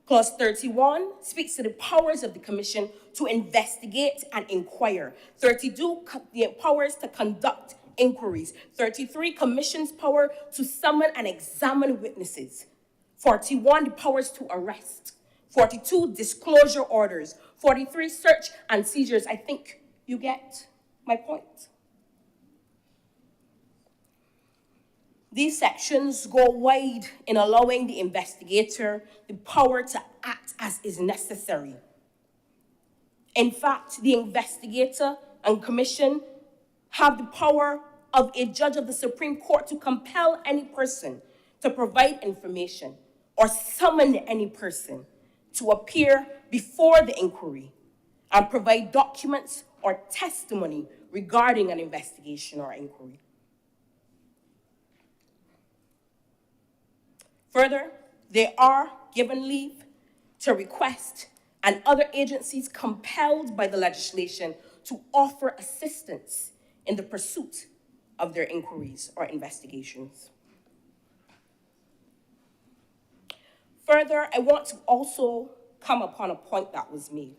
Clause 31 speaks to the powers of the Commission to investigate and inquire. 32, the powers to conduct inquiries. 33, Commission's power to summon and examine witnesses. 41, the powers to arrest. 42, disclosure orders. 43, search and seizures. I think you get my point. These sections go wide in allowing the investigator the power to act as is necessary. In fact, the investigator and commission have the power of a judge of the Supreme Court to compel any person to provide information or summon any person to appear before the inquiry and provide documents or testimony regarding an investigation or inquiry. Further, they are given leave to request and other agencies compelled by the legislation to offer assistance in the pursuit of their inquiries or investigations. Further, I want to also come upon a point that was made.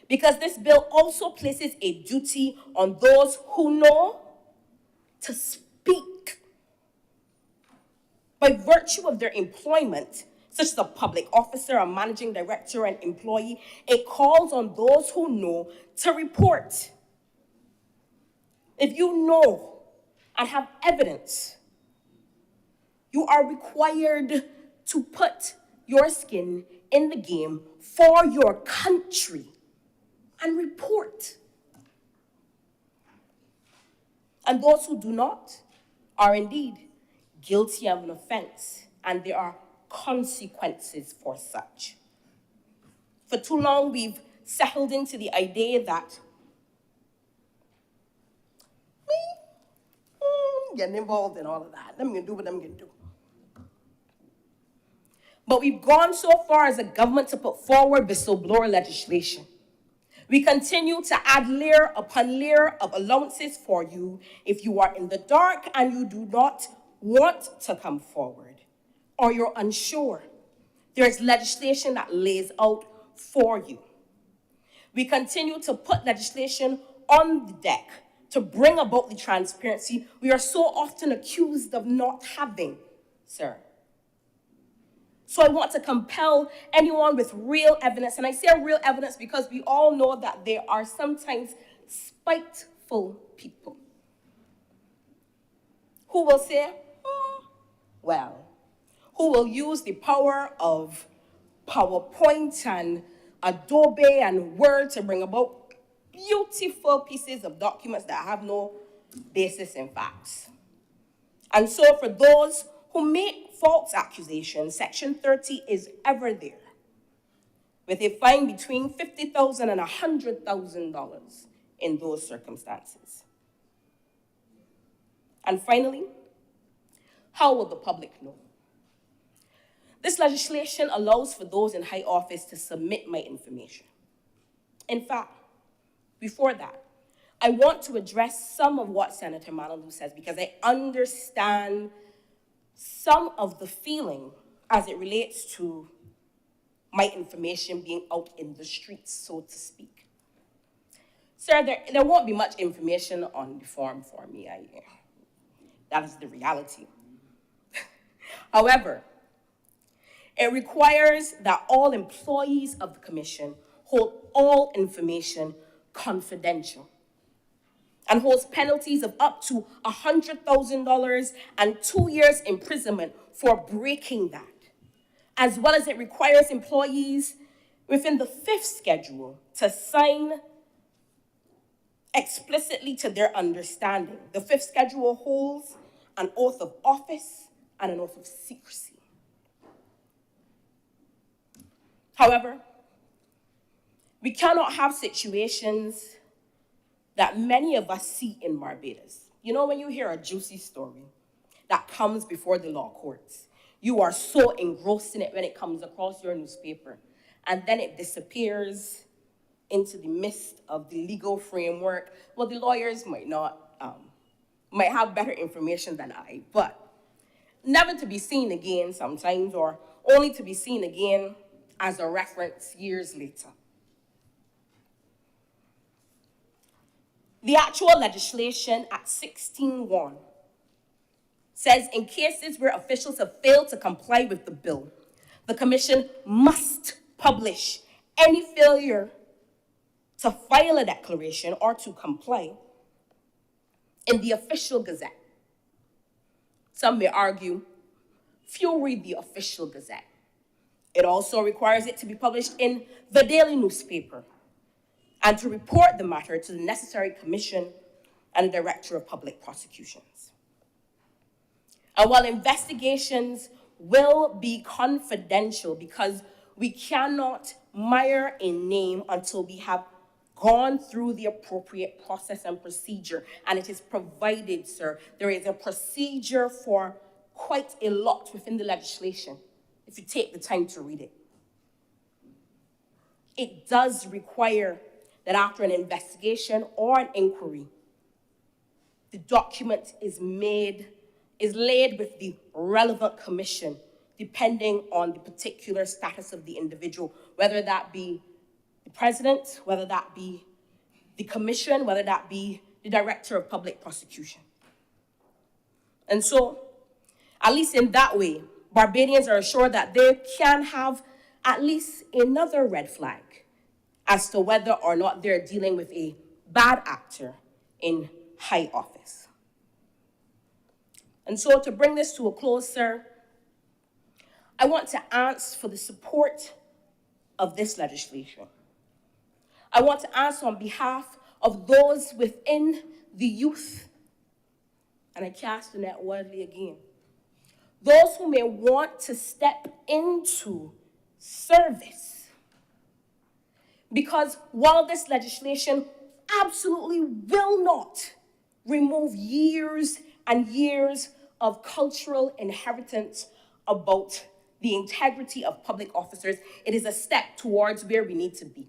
Because this bill also places a duty on those who know to speak. By virtue of their employment, such as a public officer, a managing director, an employee, it calls on those who know to report. If you know and have evidence, you are required to put your skin in the game for your country and report. And those who do not are indeed guilty of an offense, and there are consequences for such. For too long, we've settled into the idea that getting involved in all of that. I'm going to do what I'm going to do. But we've gone so far as a government to put forward whistleblower legislation. We continue to add layer upon layer of allowances for you if you are in the dark and you do not want to come forward, or you're unsure. There is legislation that lays out for you. We continue to put legislation on the deck to bring about the transparency we are so often accused of not having, sir. So I want to compel anyone with real evidence, and I say real evidence because we all know that there are sometimes spiteful people who will say, who will use the power of PowerPoint and Adobe and Word to bring about beautiful pieces of documents that have no basis in facts. And so for those who make false accusations, Section 30 is ever there, with a fine between $50,000 and $100,000 in those circumstances. And finally, how will the public know? This legislation allows for those in high office to submit my information. In fact, before that, I want to address some of what Senator Manalu says because I understand some of the feeling as it relates to my information being out in the streets, so to speak. Sir, there won't be much information on the form for me. That is the reality. However, it requires that all employees of the commission hold all information confidential and holds penalties of up to $100,000 and 2 years imprisonment for breaking that, as well as it requires employees within the 5th schedule to sign explicitly to their understanding. The 5th schedule holds an oath of office and an oath of secrecy. However, we cannot have situations that many of us see in Barbados. You know, when you hear a juicy story that comes before the law courts, you are so engrossed in it when it comes across your newspaper, and then it disappears into the midst of the legal framework. Well, the lawyers might have better information than I, but never to be seen again sometimes, or only to be seen again as a reference years later. The actual legislation at 16.1 says in cases where officials have failed to comply with the bill, the commission must publish any failure to file a declaration or to comply in the official gazette. Some may argue, few read the official gazette. It also requires it to be published in the daily newspaper and to report the matter to the necessary commission and the Director of Public Prosecutions. And while investigations will be confidential because we cannot mire a name until we have gone through the appropriate process and procedure, and it is provided, sir, there is a procedure for quite a lot within the legislation, if you take the time to read it. It does require that after an investigation or an inquiry, the document is laid with the relevant commission, depending on the particular status of the individual, whether that be the president, whether that be the commission, whether that be the Director of Public Prosecution. And so, at least in that way, Barbadians are assured that they can have at least another red flag as to whether or not they're dealing with a bad actor in high office. And so to bring this to a close, sir, I want to ask for the support of this legislation. I want to ask on behalf of those within the youth, and I cast the net wildly again, those who may want to step into service. Because while this legislation absolutely will not remove years and years of cultural inheritance about the integrity of public officers, it is a step towards where we need to be.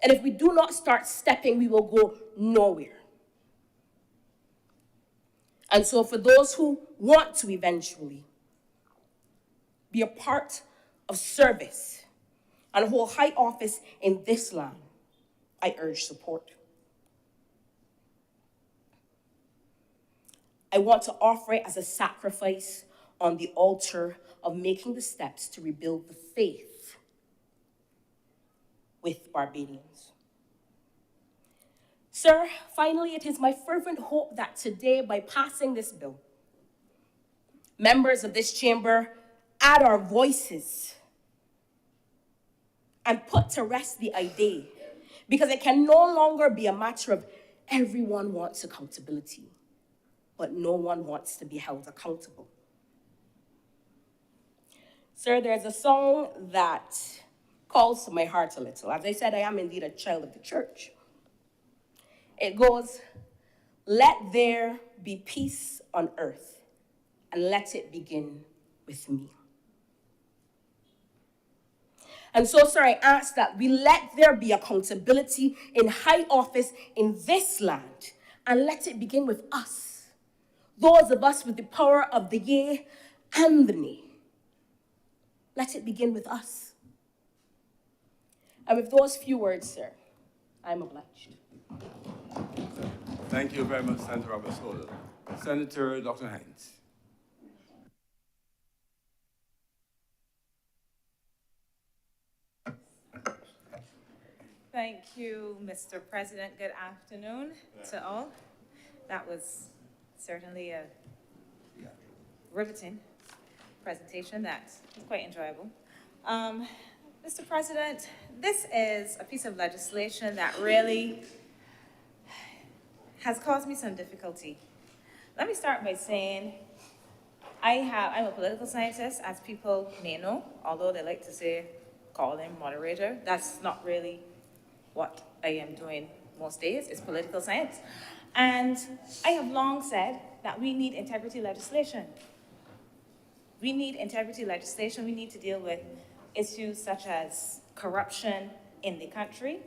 And if we do not start stepping, we will go nowhere. And so for those who want to eventually be a part of service and hold high office in this land, I urge support. I want to offer it as a sacrifice on the altar of making the steps to rebuild the faith with Barbadians. Sir, finally, it is my fervent hope that today, by passing this bill, members of this chamber add our voices and put to rest the idea, because it can no longer be a matter of everyone wants accountability, but no one wants to be held accountable. Sir, there's a song that calls to my heart a little. As I said, I am indeed a child of the church. It goes, "Let there be peace on earth, and let it begin with me." And so, sir, I ask that we let there be accountability in high office in this land, and let it begin with us, those of us with the power of the yea and the nay. Let it begin with us. And with those few words, sir, I'm obliged. Thank you very much, Senator Roberts-Hodel. Senator Dr. Hines. Thank you, Mr. President. Good afternoon to all. That was certainly a riveting presentation that was quite enjoyable. Mr. President, this is a piece of legislation that really has caused me some difficulty. Let me start by saying I'm a political scientist, as people may know, although they like to say, call him moderator. That's not really what I am doing most days, is political science. And I have long said that we need integrity legislation. We need integrity legislation. We need to deal with issues such as corruption in the country,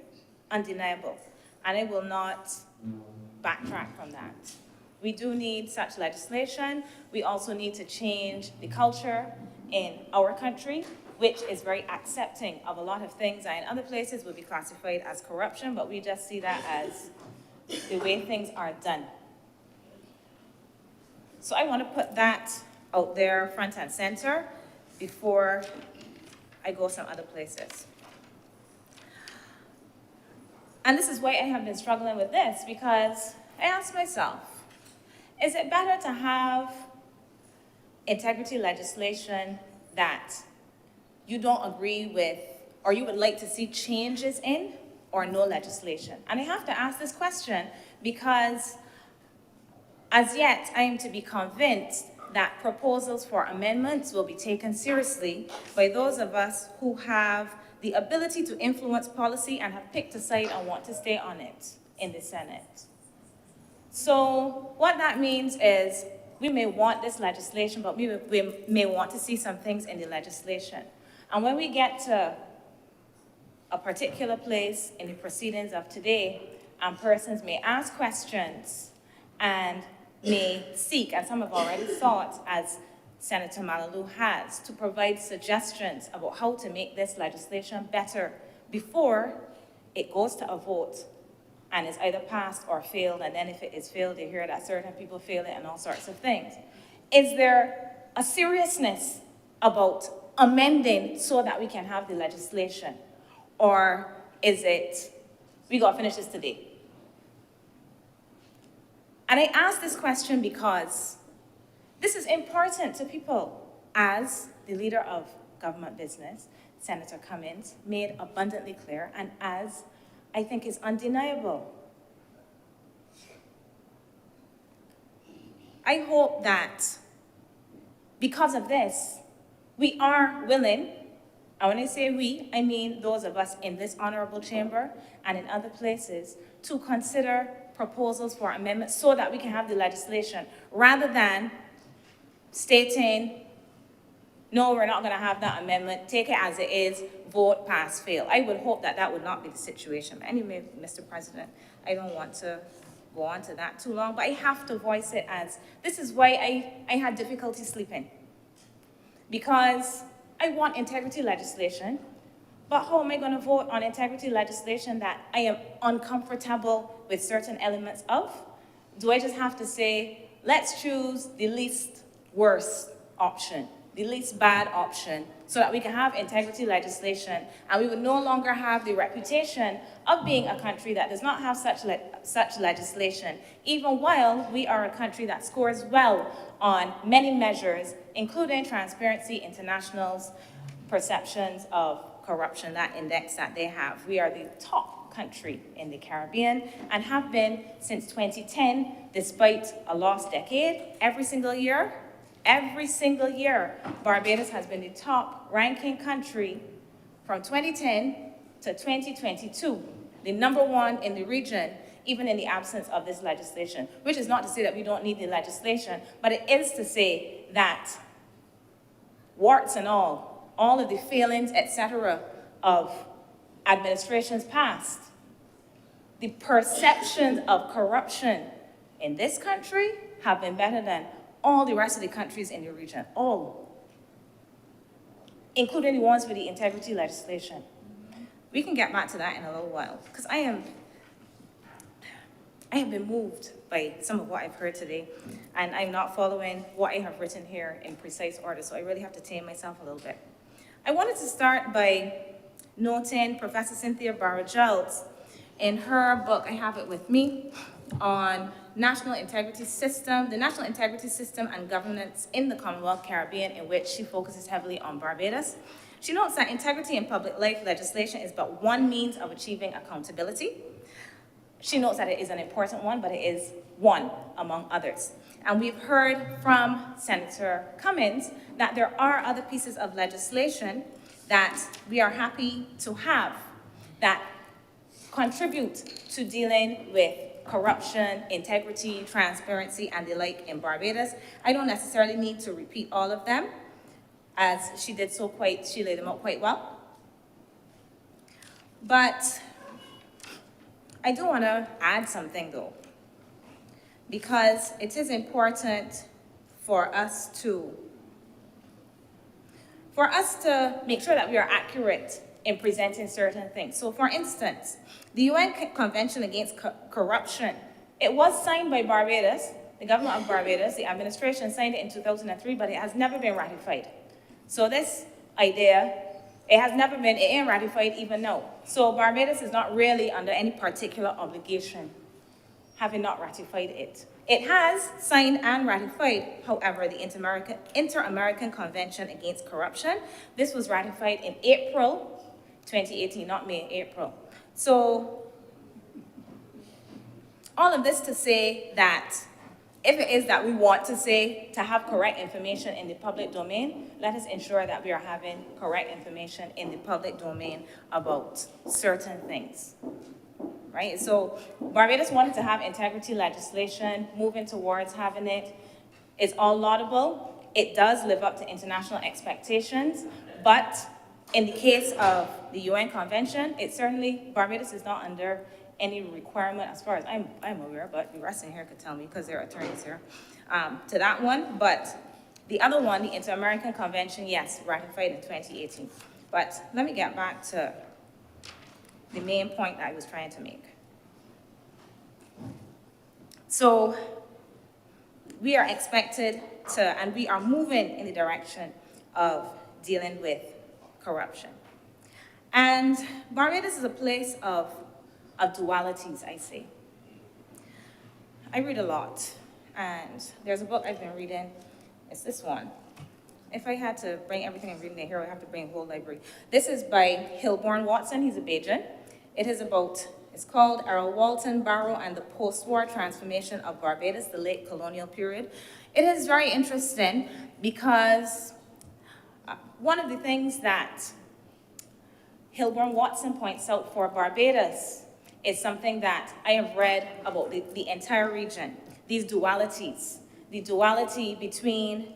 undeniable. And I will not backtrack from that. We do need such legislation. We also need to change the culture in our country, which is very accepting of a lot of things that in other places would be classified as corruption, but we just see that as the way things are done. So I want to put that out there front and center before I go some other places. And this is why I have been struggling with this, because I asked myself, is it better to have integrity legislation that you don't agree with, or you would like to see changes in, or no legislation? And I have to ask this question because as yet I am to be convinced that proposals for amendments will be taken seriously by those of us who have the ability to influence policy and have picked a side and want to stay on it in the Senate. So what that means is we may want this legislation, but we may want to see some things in the legislation. And when we get to a particular place in the proceedings of today, and persons may ask questions and may seek, and some have already sought, as Senator Malalou has, to provide suggestions about how to make this legislation better before it goes to a vote and is either passed or failed, and then if it is failed, you hear that certain people fail it and all sorts of things. Is there a seriousness about amending so that we can have the legislation? Or is it, we gotta finish this today? And I ask this question because this is important to people, as the leader of government business, Senator Cummins, made abundantly clear, and as I think is undeniable. I hope that because of this, we are willing, and when I say we, I mean those of us in this honorable chamber and in other places, to consider proposals for amendments so that we can have the legislation, rather than stating no, we're not going to have that amendment, take it as it is, vote, pass, fail. I would hope that that would not be the situation. But anyway, Mr. President, I don't want to go on to that too long, but I have to voice it as, this is why I had difficulty sleeping. Because I want integrity legislation, but how am I going to vote on integrity legislation that I am uncomfortable with certain elements of? Do I just have to say, let's choose the least worst option, the least bad option, so that we can have integrity legislation, and we would no longer have the reputation of being a country that does not have such legislation, even while we are a country that scores well on many measures, including Transparency International's perceptions of corruption, that index that they have. We are the top country in the Caribbean and have been since 2010, despite a lost decade. Every single year, Barbados has been the top ranking country from 2010 to 2022, the number one in the region, even in the absence of this legislation, which is not to say that we don't need the legislation, but it is to say that warts and all of the failings, etc., of administrations past, the perceptions of corruption in this country have been better than all the rest of the countries in the region, all, including the ones with the integrity legislation. We can get back to that in a little while, because I have been moved by some of what I've heard today, and I'm not following what I have written here in precise order, so I really have to tame myself a little bit. I wanted to start by noting Professor Cynthia Barra-Giles in her book, I have it with me, on National Integrity System, the National Integrity System and Governance in the Commonwealth Caribbean, in which she focuses heavily on Barbados. She notes that integrity in public life legislation is but one means of achieving accountability. She notes that it is an important one, but it is one among others. And we've heard from Senator Cummins that there are other pieces of legislation that we are happy to have that contribute to dealing with corruption, integrity, transparency, and the like in Barbados. I don't necessarily need to repeat all of them, as she laid them out quite well. But I do want to add something though, because it is important for us to make sure that we are accurate in presenting certain things. So for instance, the UN Convention Against Corruption, it was signed by Barbados, the government of Barbados, the administration signed it in 2003, but it has never been ratified. So this idea, it ain't ratified even now. So Barbados is not really under any particular obligation, having not ratified it. It has signed and ratified, however, the Inter-American Convention Against Corruption. This was ratified in April 2018, not May, April. So all of this to say that if it is that we want to say to have correct information in the public domain, let us ensure that we are having correct information in the public domain about certain things, right? So Barbados wanted to have integrity legislation, moving towards having it is all laudable. It does live up to international expectations, but in the case of the UN Convention, Barbados is not under any requirement, as far as I'm aware, but the rest in here could tell me because there are attorneys here, to that one. But the other one, the Inter-American Convention, yes, ratified in 2018. But let me get back to the main point that I was trying to make. So we are expected to, and we are moving in the direction of dealing with corruption. And Barbados is a place of dualities, I say. I read a lot, and there's a book I've been reading. It's this one. If I had to bring everything I'm reading in here, I have to bring a whole library. This is by Hilborn Watson. He's a Bajan. It's called Errol Walton Barrow and the Post-War Transformation of Barbados, the Late Colonial Period. It is very interesting because one of the things that Hilborn Watson points out for Barbados is something that I have read about the entire region, these dualities, the duality between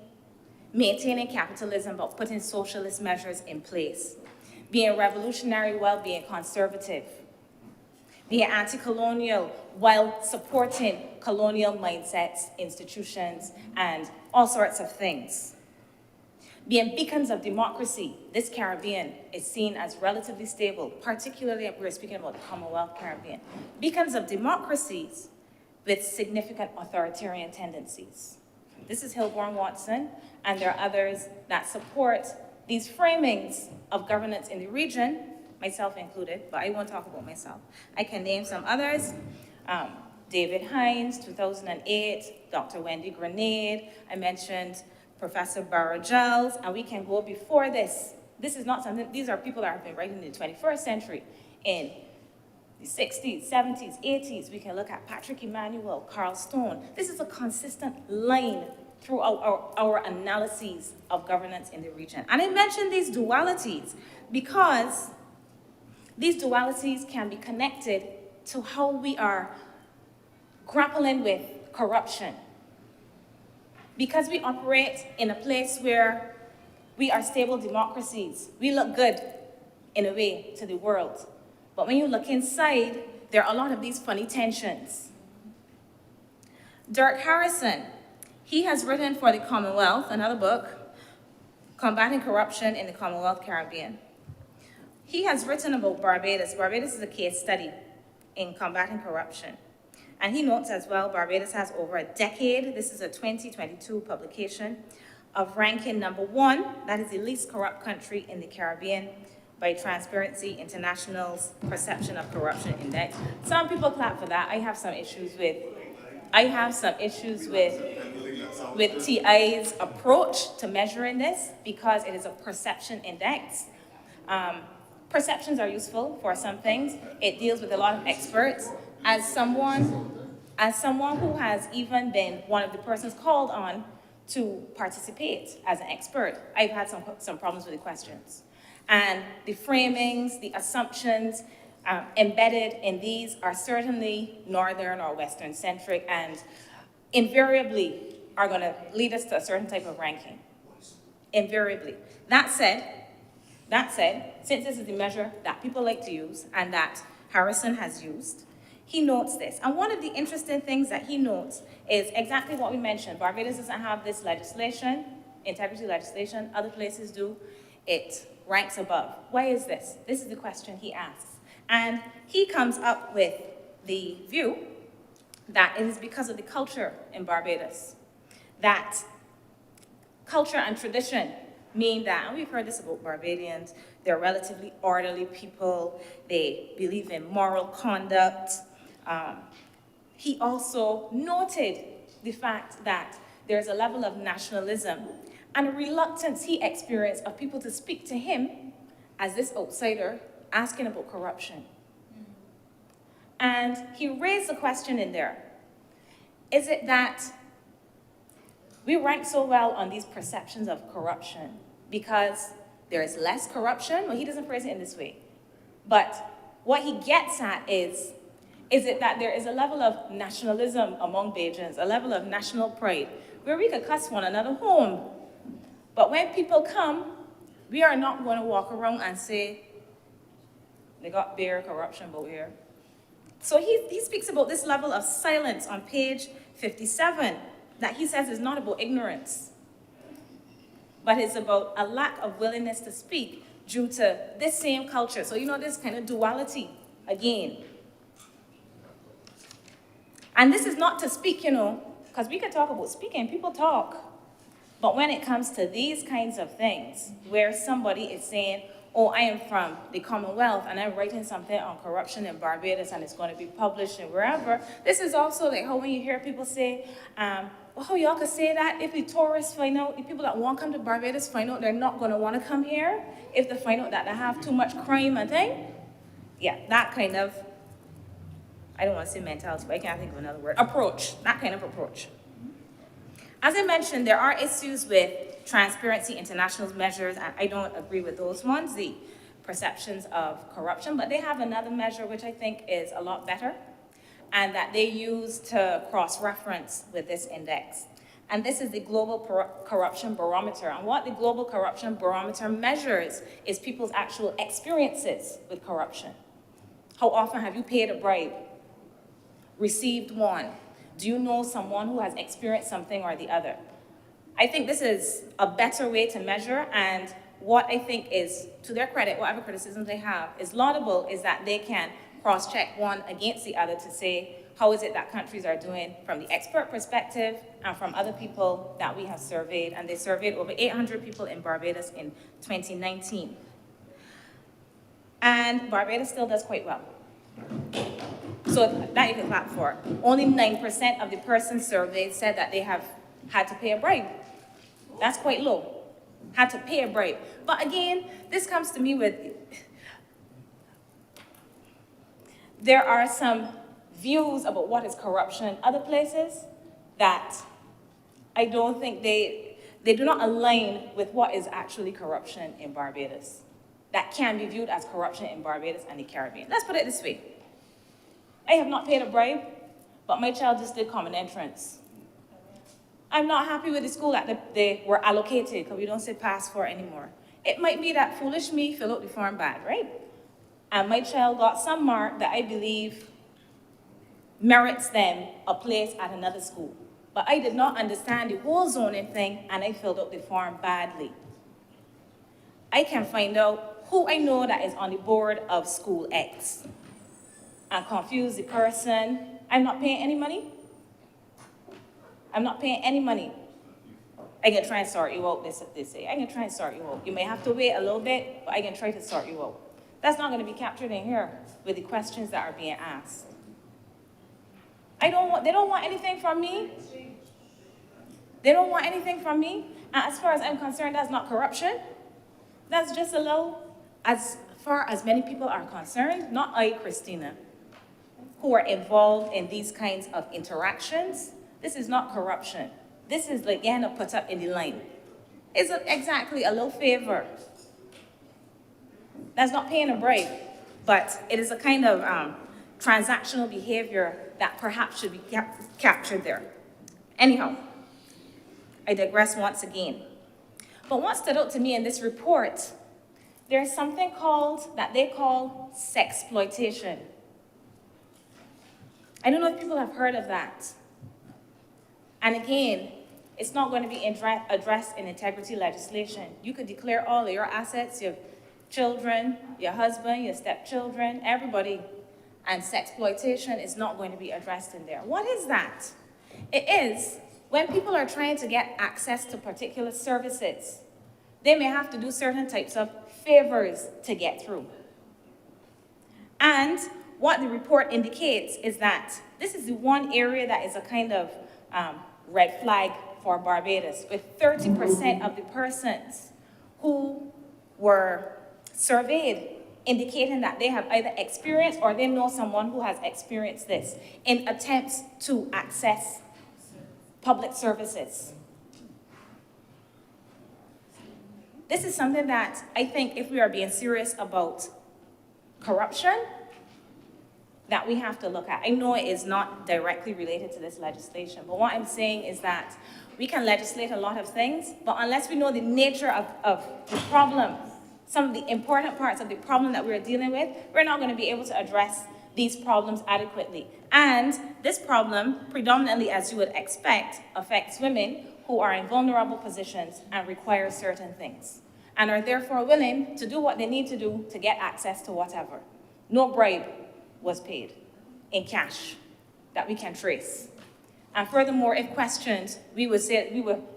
maintaining capitalism but putting socialist measures in place, being revolutionary while being conservative, being anti-colonial while supporting colonial mindsets, institutions, and all sorts of things. Being beacons of democracy, this Caribbean is seen as relatively stable, particularly if we're speaking about the Commonwealth Caribbean. Beacons of democracies with significant authoritarian tendencies. This is Hilborn Watson, and there are others that support these framings of governance in the region, myself included, but I won't talk about myself. I can name some others. David Hines, 2008, Dr. Wendy Grenade, I mentioned Professor Bara Giles, and we can go before this. This is not something, these are people that have been writing in the 21st century, in the 60s, 70s, 80s. We can look at Patrick Emanuel, Carl Stone. This is a consistent line throughout our analyses of governance in the region. And I mention these dualities because these dualities can be connected to how we are grappling with corruption. Because we operate in a place where we are stable democracies, we look good in a way to the world. But when you look inside, there are a lot of these funny tensions. Dirk Harrison, he has written for the Commonwealth, another book, Combating Corruption in the Commonwealth Caribbean. He has written about Barbados. Barbados is a case study in combating corruption. And he notes as well, Barbados has over a decade, this is a 2022 publication, of ranking #1, that is the least corrupt country in the Caribbean, by Transparency International's Perception of Corruption Index. Some people clap for that. I have some issues with TI's approach to measuring this because it is a perception index. Perceptions are useful for some things. It deals with a lot of experts. As someone who has even been one of the persons called on to participate as an expert, I've had some problems with the questions. And the framings, the assumptions embedded in these are certainly Northern or Western centric and invariably are going to lead us to a certain type of ranking. Invariably. That said, since this is the measure that people like to use and that Harrison has used, he notes this. And one of the interesting things that he notes is exactly what we mentioned. Barbados doesn't have this legislation, integrity legislation. Other places do. It ranks above. Why is this? This is the question he asks. And he comes up with the view that it is because of the culture in Barbados. That culture and tradition mean that, and we've heard this about Barbadians, they're relatively orderly people, they believe in moral conduct. He also noted the fact that there's a level of nationalism and a reluctance he experienced of people to speak to him as this outsider asking about corruption. And he raised the question in there, is it that we rank so well on these perceptions of corruption because there is less corruption? Well, he doesn't phrase it in this way. But what he gets at is it that there is a level of nationalism among Bajans, a level of national pride, where we could cuss one another home. But when people come, we are not going to walk around and say, they got bare corruption over here. So he speaks about this level of silence on page 57 that he says is not about ignorance, but it's about a lack of willingness to speak due to this same culture. So this kind of duality again. And this is not to speak, because we could talk about speaking, people talk. But when it comes to these kinds of things, where somebody is saying, oh, I am from the Commonwealth and I'm writing something on corruption in Barbados and it's going to be published and wherever, this is also like how when you hear people say, well, how y'all could say that if the tourists find out, the people that want to come to Barbados find out they're not going to want to come here, if they find out that they have too much crime and thing. Yeah, that kind of, I don't want to say mentality, but I can't think of another word, approach, that kind of approach. As I mentioned, there are issues with Transparency International's measures, and I don't agree with those ones, the perceptions of corruption, but they have another measure which I think is a lot better, and that they use to cross-reference with this index. And this is the Global Corruption Barometer. And what the Global Corruption Barometer measures is people's actual experiences with corruption. How often have you paid a bribe? Received one? Do you know someone who has experienced something or the other? I think this is a better way to measure, and what I think is, to their credit, whatever criticisms they have, is laudable, is that they can cross-check one against the other to say, how is it that countries are doing from the expert perspective and from other people that we have surveyed? And they surveyed over 800 people in Barbados in 2019. And Barbados still does quite well. So that you can clap for. Only 9% of the persons surveyed said that they have had to pay a bribe. That's quite low. Had to pay a bribe. But again, this comes to me with, there are some views about what is corruption in other places that I don't think they do not align with what is actually corruption in Barbados. That can be viewed as corruption in Barbados and the Caribbean. Let's put it this way. I have not paid a bribe, but my child just did common entrance. I'm not happy with the school that they were allocated, because we don't say pass for anymore. It might be that foolish me fill out the form bad, right? And my child got some mark that I believe merits them a place at another school. But I did not understand the whole zoning thing, and I filled out the form badly. I can find out who I know that is on the board of school X and confuse the person. I'm not paying any money. I'm not paying any money. I can try and sort you out, they say. I can try and sort you out. You may have to wait a little bit, but I can try to sort you out. That's not going to be captured in here with the questions that are being asked. They don't want anything from me. They don't want anything from me. And as far as I'm concerned, that's not corruption. That's just a little, as far as many people are concerned, not I, Christina, who are involved in these kinds of interactions. This is not corruption. This is like getting put up in the line. It's exactly a little favor. That's not paying a bribe, but it is a kind of transactional behavior that perhaps should be captured there. Anyhow, I digress once again. But what stood out to me in this report, there's something that they call sexploitation. I don't know if people have heard of that. And again, it's not going to be addressed in integrity legislation. You could declare all of your assets, your children, your husband, your stepchildren, everybody, and sexploitation is not going to be addressed in there. What is that? It is when people are trying to get access to particular services, they may have to do certain types of favors to get through. And what the report indicates is that this is the one area that is a kind of red flag for Barbados, with 30% of the persons who were surveyed indicating that they have either experienced or they know someone who has experienced this in attempts to access public services. This is something that I think, if we are being serious about corruption, that we have to look at. I know it is not directly related to this legislation, but what I'm saying is that we can legislate a lot of things, but unless we know the nature of the problem, some of the important parts of the problem that we're dealing with, we're not going to be able to address these problems adequately. And this problem, predominantly as you would expect, affects women who are in vulnerable positions and require certain things, and are therefore willing to do what they need to do to get access to whatever. No bribe was paid in cash that we can trace. And furthermore, if questioned, we would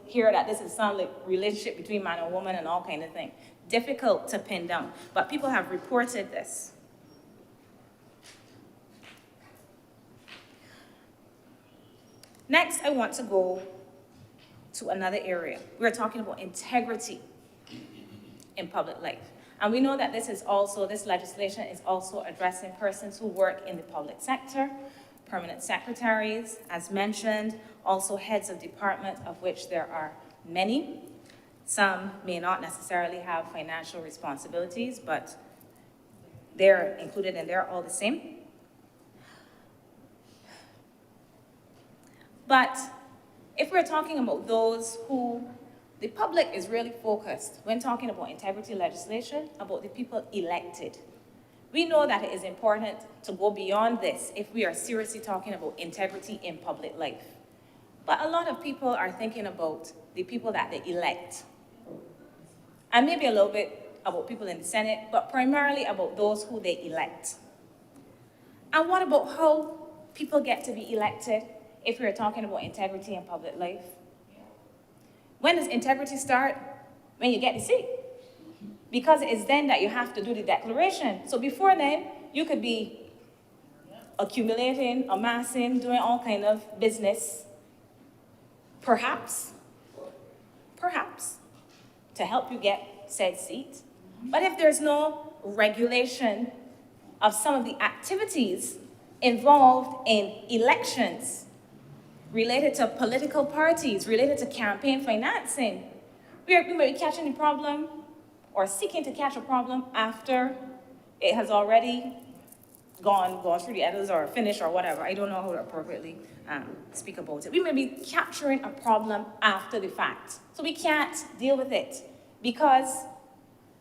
hear that this is some like relationship between man and woman and all kind of thing. Difficult to pin down, but people have reported this. Next, I want to go to another area. We're talking about integrity in public life. And we know that this legislation is also addressing persons who work in the public sector, permanent secretaries, as mentioned, also heads of department, of which there are many. Some may not necessarily have financial responsibilities, but they're included in there all the same. But if we're talking about those who the public is really focused when talking about integrity legislation, about the people elected. We know that it is important to go beyond this if we are seriously talking about integrity in public life. But a lot of people are thinking about the people that they elect. And maybe a little bit about people in the Senate, but primarily about those who they elect. And what about how people get to be elected if we're talking about integrity in public life? When does integrity start? When you get the seat. Because it's then that you have to do the declaration. So before then, you could be accumulating, amassing, doing all kind of business. Perhaps, to help you get said seat. But if there's no regulation of some of the activities involved in elections, related to political parties, related to campaign financing, we may be catching the problem or seeking to catch a problem after it has already gone through the editors or finished or whatever. I don't know how to appropriately speak about it. We may be capturing a problem after the fact. So we can't deal with it because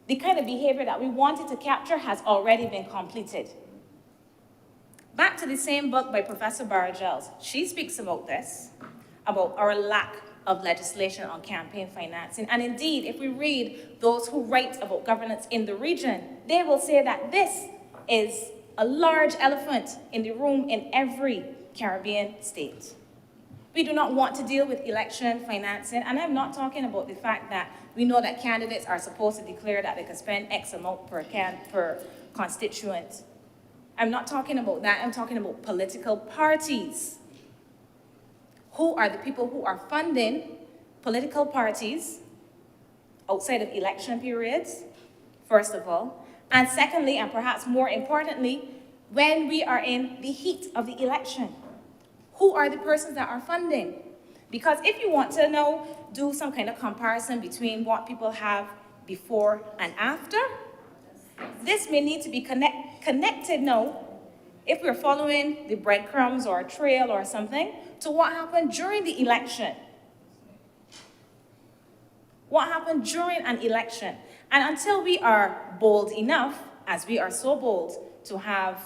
the kind of behavior that we wanted to capture has already been completed. Back to the same book by Professor Baragels. She speaks about this, about our lack of legislation on campaign financing. And indeed, if we read those who write about governance in the region, they will say that this is a large elephant in the room in every Caribbean state. We do not want to deal with election financing, and I'm not talking about the fact that we know that candidates are supposed to declare that they can spend X amount per constituent. I'm not talking about that, I'm talking about political parties. Who are the people who are funding political parties outside of election periods, first of all? And secondly, and perhaps more importantly, when we are in the heat of the election, who are the persons that are funding? Because if you want to know, do some kind of comparison between what people have before and after, this may need to be connected now, if we're following the breadcrumbs or a trail or something, to what happened during the election. What happened during an election. And until we are bold enough, as we are so bold to have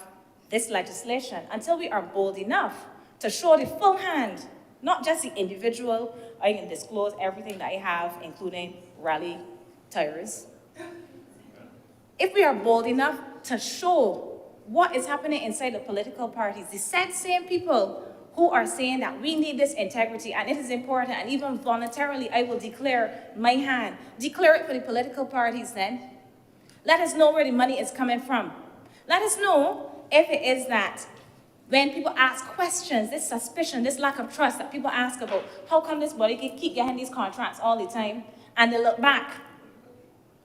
this legislation, until we are bold enough to show the full hand, not just the individual, I can disclose everything that I have, including rally tires. If we are bold enough to show what is happening inside the political parties, the same people who are saying that we need this integrity and it is important, and even voluntarily I will declare my hand. Declare it for the political parties then. Let us know where the money is coming from. Let us know if it is that when people ask questions, this suspicion, this lack of trust that people ask about, how come this body can keep getting these contracts all the time, and they look back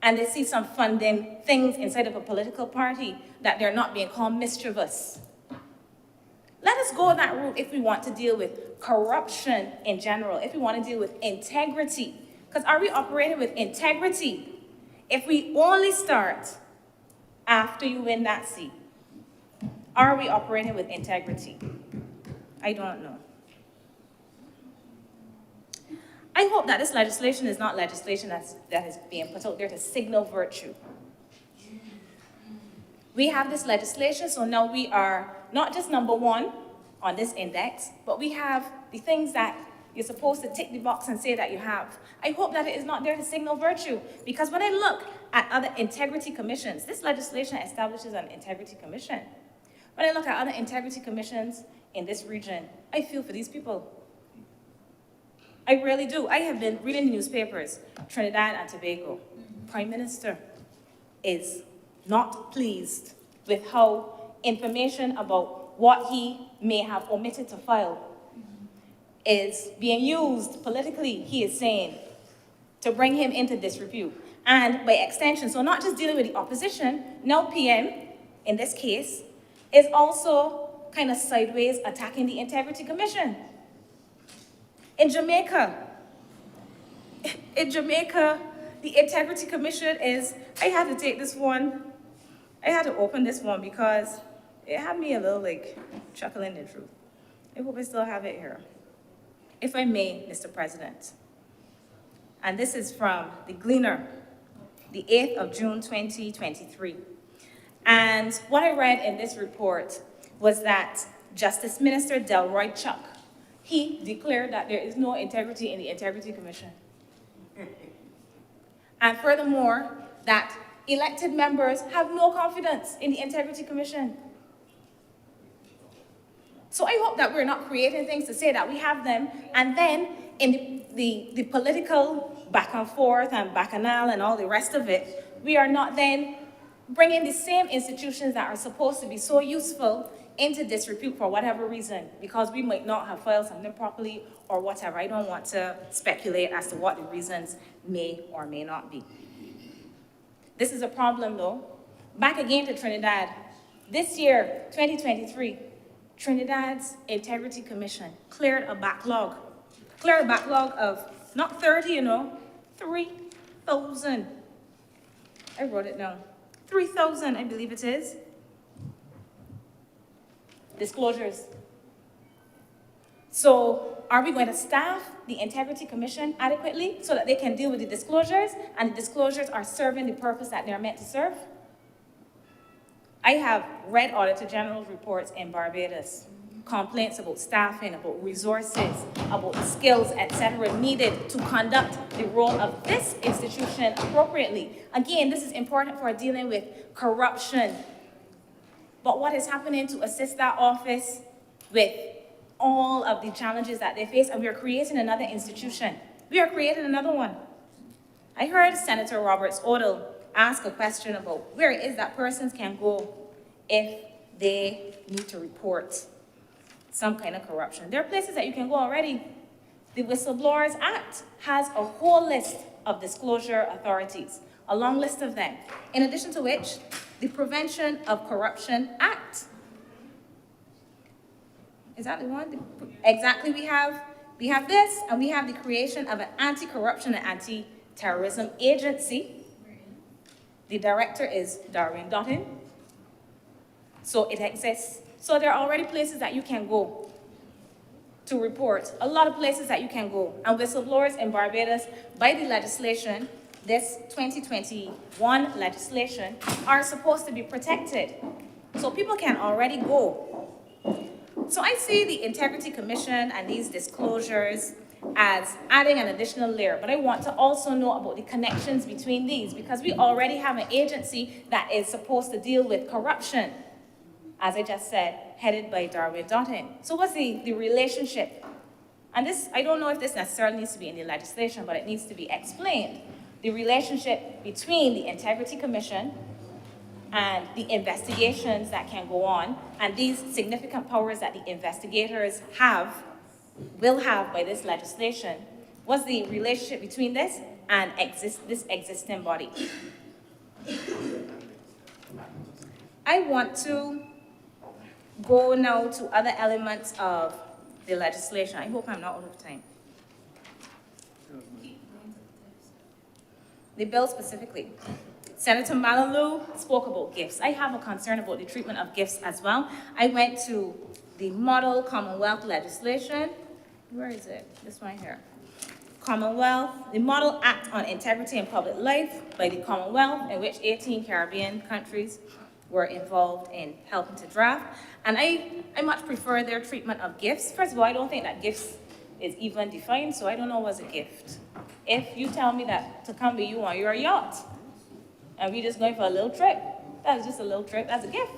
and they see some funding things inside of a political party that they're not being called mischievous. Let us go that route if we want to deal with corruption in general, if we want to deal with integrity. Because are we operating with integrity if we only start after you win that seat? Are we operating with integrity? I don't know. I hope that this legislation is not legislation that is being put out there to signal virtue. We have this legislation, so now we are not just number one on this index, but we have the things that you're supposed to tick the box and say that you have. I hope that it is not there to signal virtue, because when I look at other integrity commissions, this legislation establishes an integrity commission. When I look at other integrity commissions in this region, I feel for these people. I really do. I have been reading the newspapers, Trinidad and Tobago. Prime Minister is not pleased with how information about what he may have omitted to file is being used politically, he is saying, to bring him into disrepute. And by extension, so not just dealing with the opposition, now PM, in this case, is also kind of sideways attacking the Integrity Commission. In Jamaica, the Integrity Commission is, I had to take this one, I had to open this one because it had me a little like chuckling the truth. I hope I still have it here. if I may, Mr. President. And this is from the Gleaner, the 8th of June, 2023. And what I read in this report was that Justice Minister Delroy Chuck, he declared that there is no integrity in the Integrity Commission. And furthermore, that elected members have no confidence in the Integrity Commission. So I hope that we're not creating things to say that we have them, and then in the political back and forth and bacchanal and all the rest of it, we are not then bringing the same institutions that are supposed to be so useful into disrepute for whatever reason, because we might not have filed something properly or whatever. I don't want to speculate as to what the reasons may or may not be. This is a problem though. Back again to Trinidad. This year, 2023, Trinidad's Integrity Commission cleared a backlog of not 30, 3,000. I wrote it down. 3,000, I believe it is. Disclosures. So are we going to staff the Integrity Commission adequately so that they can deal with the disclosures and the disclosures are serving the purpose that they're meant to serve? I have read Auditor General's reports in Barbados, complaints about staffing, about resources, about the skills, etc. needed to conduct the role of this institution appropriately. Again, this is important for dealing with corruption. But what is happening to assist that office with all of the challenges that they face, and we are creating another institution. We are creating another one. I heard Senator Roberts Odell ask a question about where it is that persons can go if they need to report some kind of corruption. There are places that you can go already. The Whistleblowers Act has a whole list of disclosure authorities, a long list of them. In addition to which, the Prevention of Corruption Act. Is that the one? Exactly, we have this, and we have the creation of an anti-corruption and anti-terrorism agency. The director is Darwin Dottin. So it exists. So there are already places that you can go to report, a lot of places that you can go. And whistleblowers in Barbados, by the legislation, this 2021 legislation, are supposed to be protected. So people can already go. So I see the Integrity Commission and these disclosures as adding an additional layer, but I want to also know about the connections between these, because we already have an agency that is supposed to deal with corruption, as I just said, headed by Darwin Dottin. So what's the relationship? And this, I don't know if this necessarily needs to be in the legislation, but it needs to be explained. The relationship between the Integrity Commission and the investigations that can go on, and these significant powers that the investigators will have by this legislation. What's the relationship between this and this existing body? I want to go now to other elements of the legislation. I hope I'm not out of time. The bill specifically. Senator Malalu spoke about gifts. I have a concern about the treatment of gifts as well. I went to the model Commonwealth legislation. Where is it? This one here. Commonwealth, the Model Act on Integrity in Public Life by the Commonwealth, in which 18 Caribbean countries were involved in helping to draft. And I much prefer their treatment of gifts. First of all, I don't think that gifts is even defined, so I don't know what's a gift. If you tell me that to come with you on your yacht, and we're just going for a little trip, that's just a little trip, that's a gift.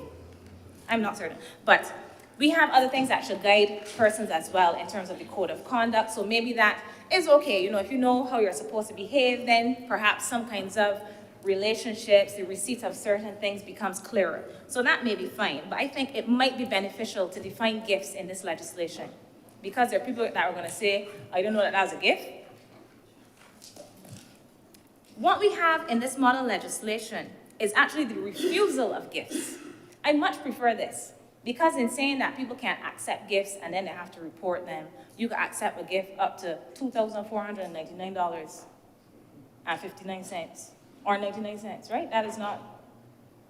I'm not certain. But we have other things that should guide persons as well in terms of the code of conduct, so maybe that is okay. If you know how you're supposed to behave, then perhaps some kinds of relationships, the receipt of certain things becomes clearer. So that may be fine, but I think it might be beneficial to define gifts in this legislation, because there are people that are going to say, I don't know that that's a gift. What we have in this model legislation is actually the refusal of gifts. I much prefer this, because in saying that people can't accept gifts and then they have to report them, you can accept a gift up to $2,499.59, or 99 cents, right? That is not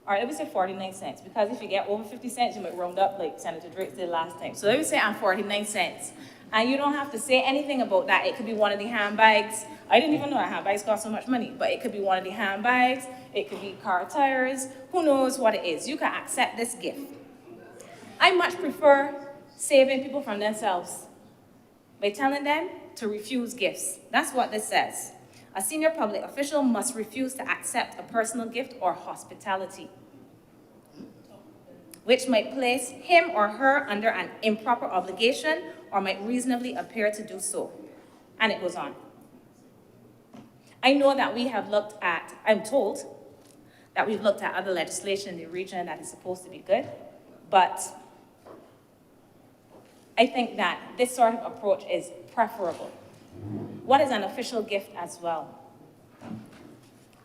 or let me say 49 cents, because if you get over 50 cents, you might round up like Senator Drake did last time. So let me say I'm 49 cents. And you don't have to say anything about that. It could be one of the handbags. I didn't even know that handbags cost so much money, but it could be one of the handbags. It could be car tires. Who knows what it is? You can accept this gift. I much prefer saving people from themselves by telling them to refuse gifts. That's what this says. A senior public official must refuse to accept a personal gift or hospitality, which might place him or her under an improper obligation or might reasonably appear to do so. And it goes on. I know that we have looked at, I'm told that we've looked at other legislation in the region that is supposed to be good, but I think that this sort of approach is preferable. What is an official gift as well?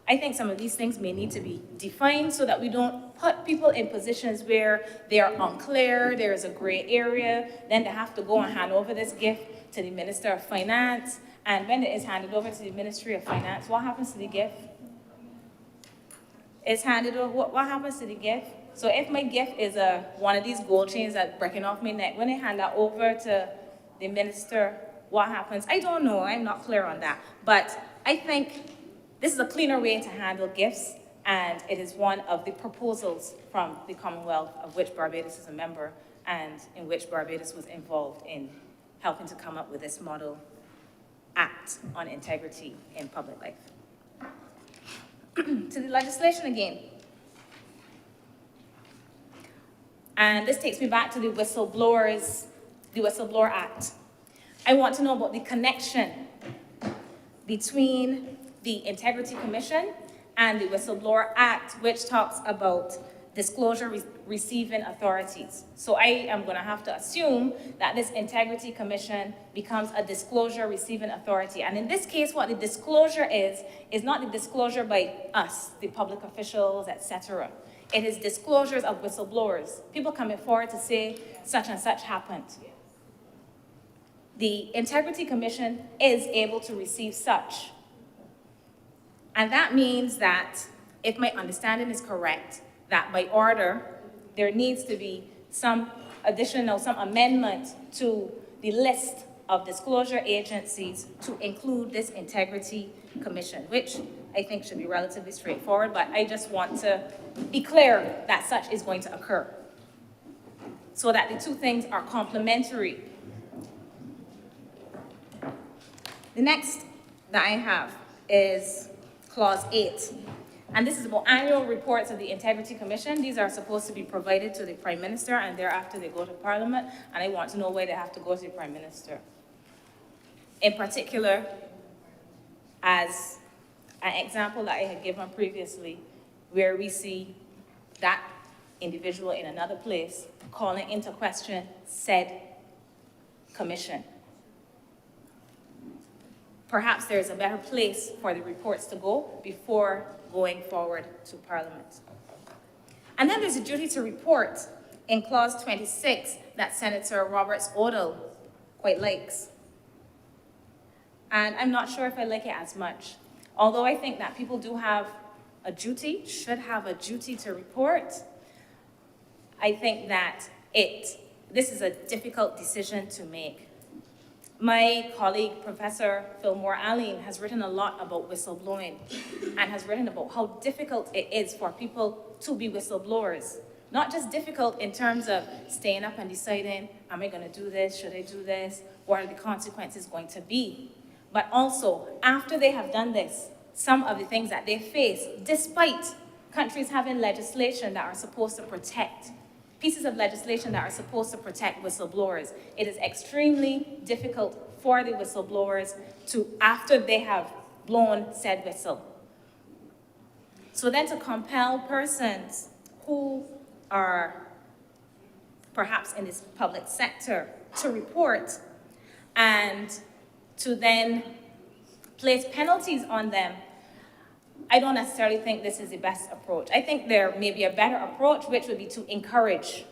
I think some of these things may need to be defined so that we don't put people in positions where they are unclear, there is a gray area, then they have to go and hand over this gift to the Minister of Finance, and when it is handed over to the Ministry of Finance, what happens to the gift? It's handed over, what happens to the gift? So if my gift is one of these gold chains that's breaking off my neck, when I hand that over to the minister, what happens? I don't know, I'm not clear on that. But I think this is a cleaner way to handle gifts, and it is one of the proposals from the Commonwealth of which Barbados is a member and in which Barbados was involved in helping to come up with this model act on integrity in public life. To the legislation again. And this takes me back to the Whistleblower Act. I want to know about the connection between the Integrity Commission and the Whistleblower Act, which talks about disclosure receiving authorities. So I am going to have to assume that this Integrity Commission becomes a disclosure receiving authority. And in this case, what the disclosure is not the disclosure by us, the public officials, etc. It is disclosures of whistleblowers, people coming forward to say such and such happened. The Integrity Commission is able to receive such. And that means that, if my understanding is correct, that by order, there needs to be some amendment to the list of disclosure agencies to include this Integrity Commission, which I think should be relatively straightforward, but I just want to be clear that such is going to occur so that the two things are complementary. The next that I have is Clause 8. And this is about annual reports of the Integrity Commission. These are supposed to be provided to the Prime Minister, and thereafter they go to Parliament, and I want to know why they have to go to the Prime Minister. In particular, as an example that I had given previously, where we see that individual in another place calling into question said commission. Perhaps there's a better place for the reports to go before going forward to Parliament. And then there's a duty to report in Clause 26 that Senator Roberts-Odell quite likes. And I'm not sure if I like it as much. Although I think that people do have a duty, should have a duty to report, I think that this is a difficult decision to make. My colleague, Professor Fillmore Allen, has written a lot about whistleblowing and has written about how difficult it is for people to be whistleblowers. Not just difficult in terms of staying up and deciding, am I going to do this? Should I do this? What are the consequences going to be? But also, after they have done this, some of the things that they face, despite countries having legislation that are supposed to protect, pieces of legislation that are supposed to protect whistleblowers, it is extremely difficult for the whistleblowers to, after they have blown said whistle. So then to compel persons who are perhaps in this public sector to report and to then place penalties on them, I don't necessarily think this is the best approach. I think there may be a better approach, which would be to encourage.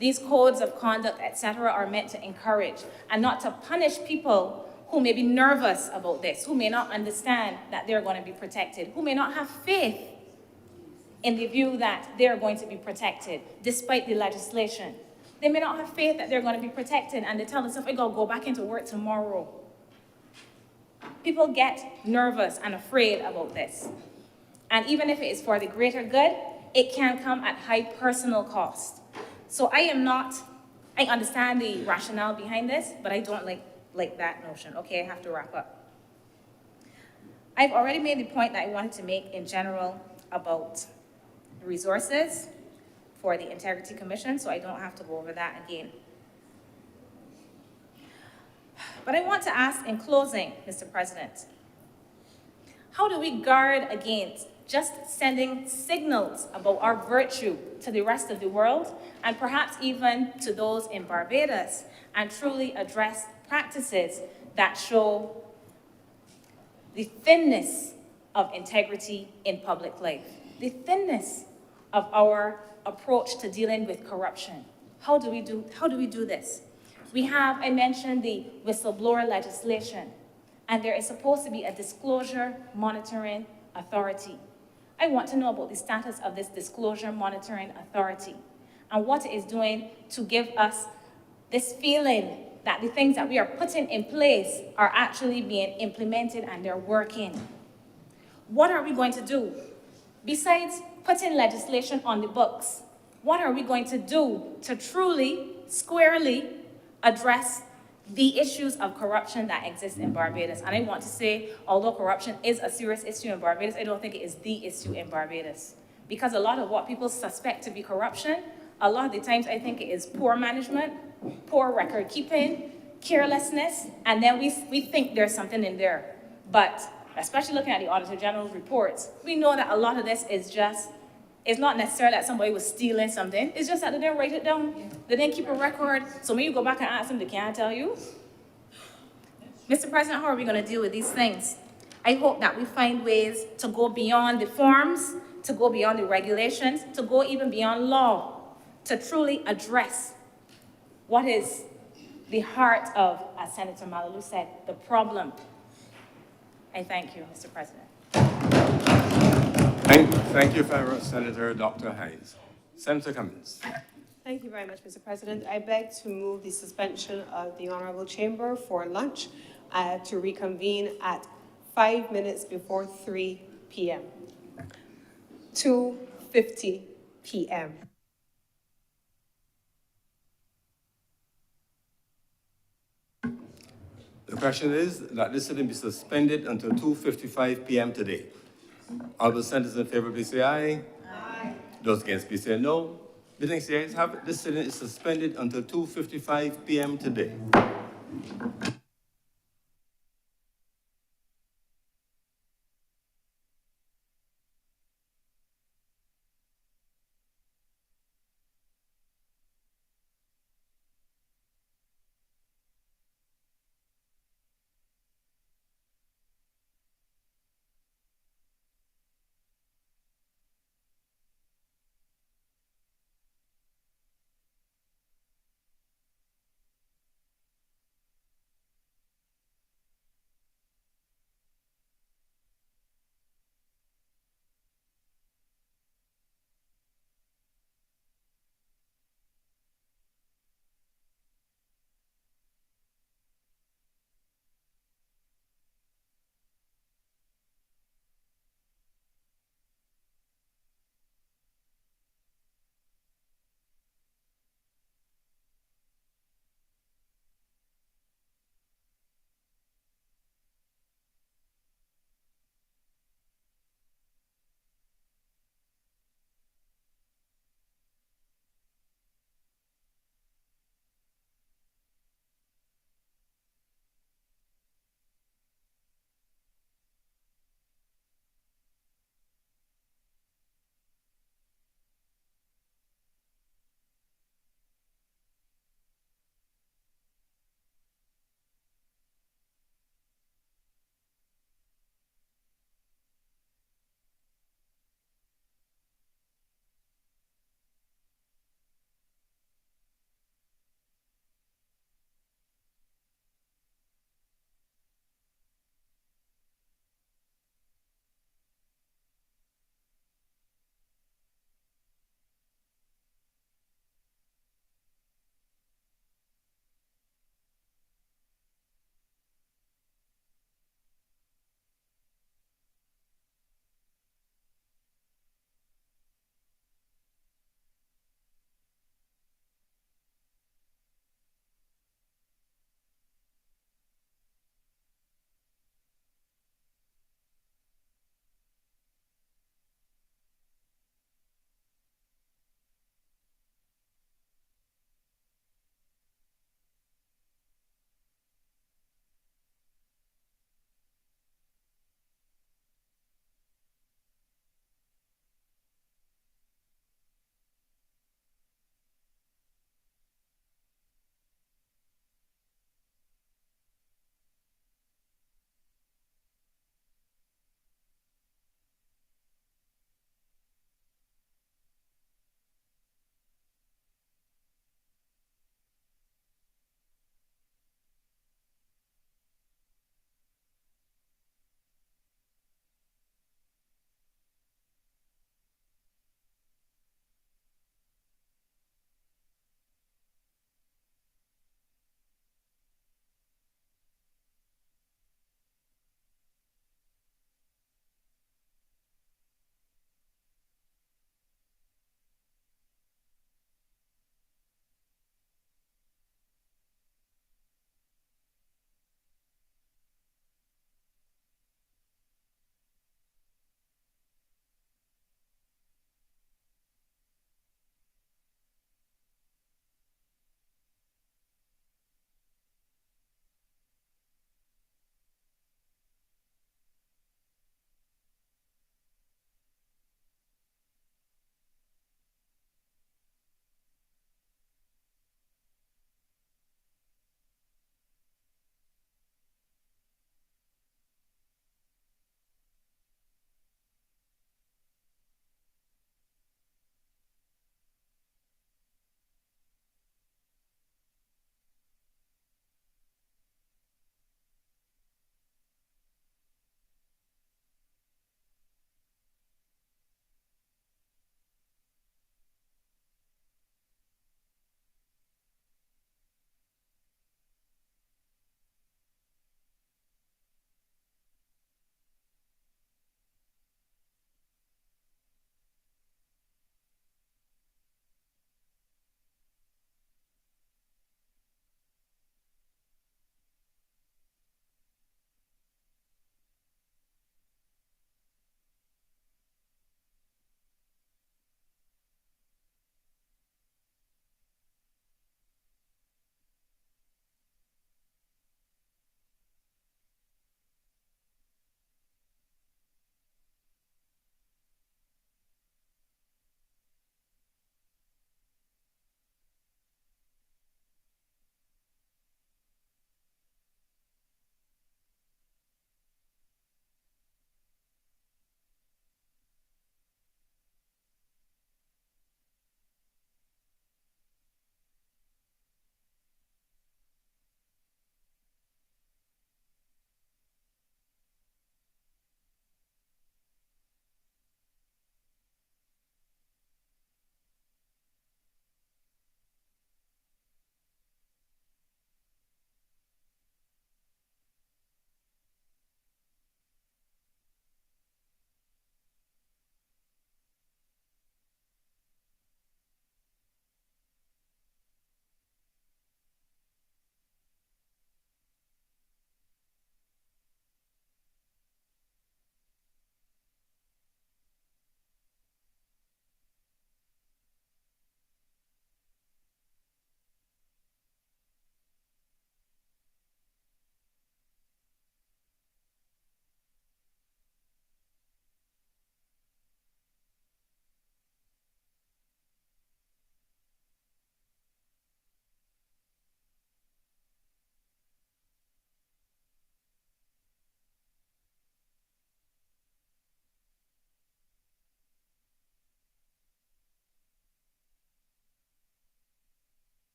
These codes of conduct, etc., are meant to encourage and not to punish people who may be nervous about this, who may not understand that they're going to be protected, who may not have faith in the view that they're going to be protected despite the legislation. They may not have faith that they're going to be protected, and they tell themselves, I gotta go back into work tomorrow. People get nervous and afraid about this. And even if it is for the greater good, it can come at high personal cost. So I understand the rationale behind this, but I don't like that notion. Okay, I have to wrap up. I've already made the point that I wanted to make in general about resources for the Integrity Commission, so I don't have to go over that again. But I want to ask in closing, Mr. President, how do we guard against just sending signals about our virtue to the rest of the world, and perhaps even to those in Barbados, and truly address practices that show the thinness of integrity in public life, the thinness of our approach to dealing with corruption? How do we do this? We have, I mentioned the whistleblower legislation, and there is supposed to be a disclosure monitoring authority. I want to know about the status of this disclosure monitoring authority and what it is doing to give us this feeling that the things that we are putting in place are actually being implemented and they're working. What are we going to do? Besides putting legislation on the books, what are we going to do to truly, squarely address the issues of corruption that exist in Barbados? And I want to say, although corruption is a serious issue in Barbados, I don't think it is the issue in Barbados. Because a lot of what people suspect to be corruption, a lot of the times I think it is poor management, poor record keeping, carelessness, and then we think there's something in there. But especially looking at the Auditor General's reports, we know that a lot of this is just, it's not necessarily that somebody was stealing something, it's just that they didn't write it down. They didn't keep a record, so when you go back and ask them, they can't tell you. Mr. President, how are we gonna deal with these things? I hope that we find ways to go beyond the forms, to go beyond the regulations, to go even beyond law, to truly address what is the heart of, as Senator Malalu said, the problem. I thank you, Mr. President. Thank you, Senator Dr. Hayes. Senator Cummins. Thank you very much, Mr. President. I beg to move the suspension of the Honorable Chamber for lunch to reconvene at 5 minutes before 3 p.m. 2:50 p.m. The question is that this sitting be suspended until 2:55 p.m. today. All the senators in favor, please say aye. Aye. Those against, please say no. The next ayes have it. This sitting is suspended until 2:55 p.m. today.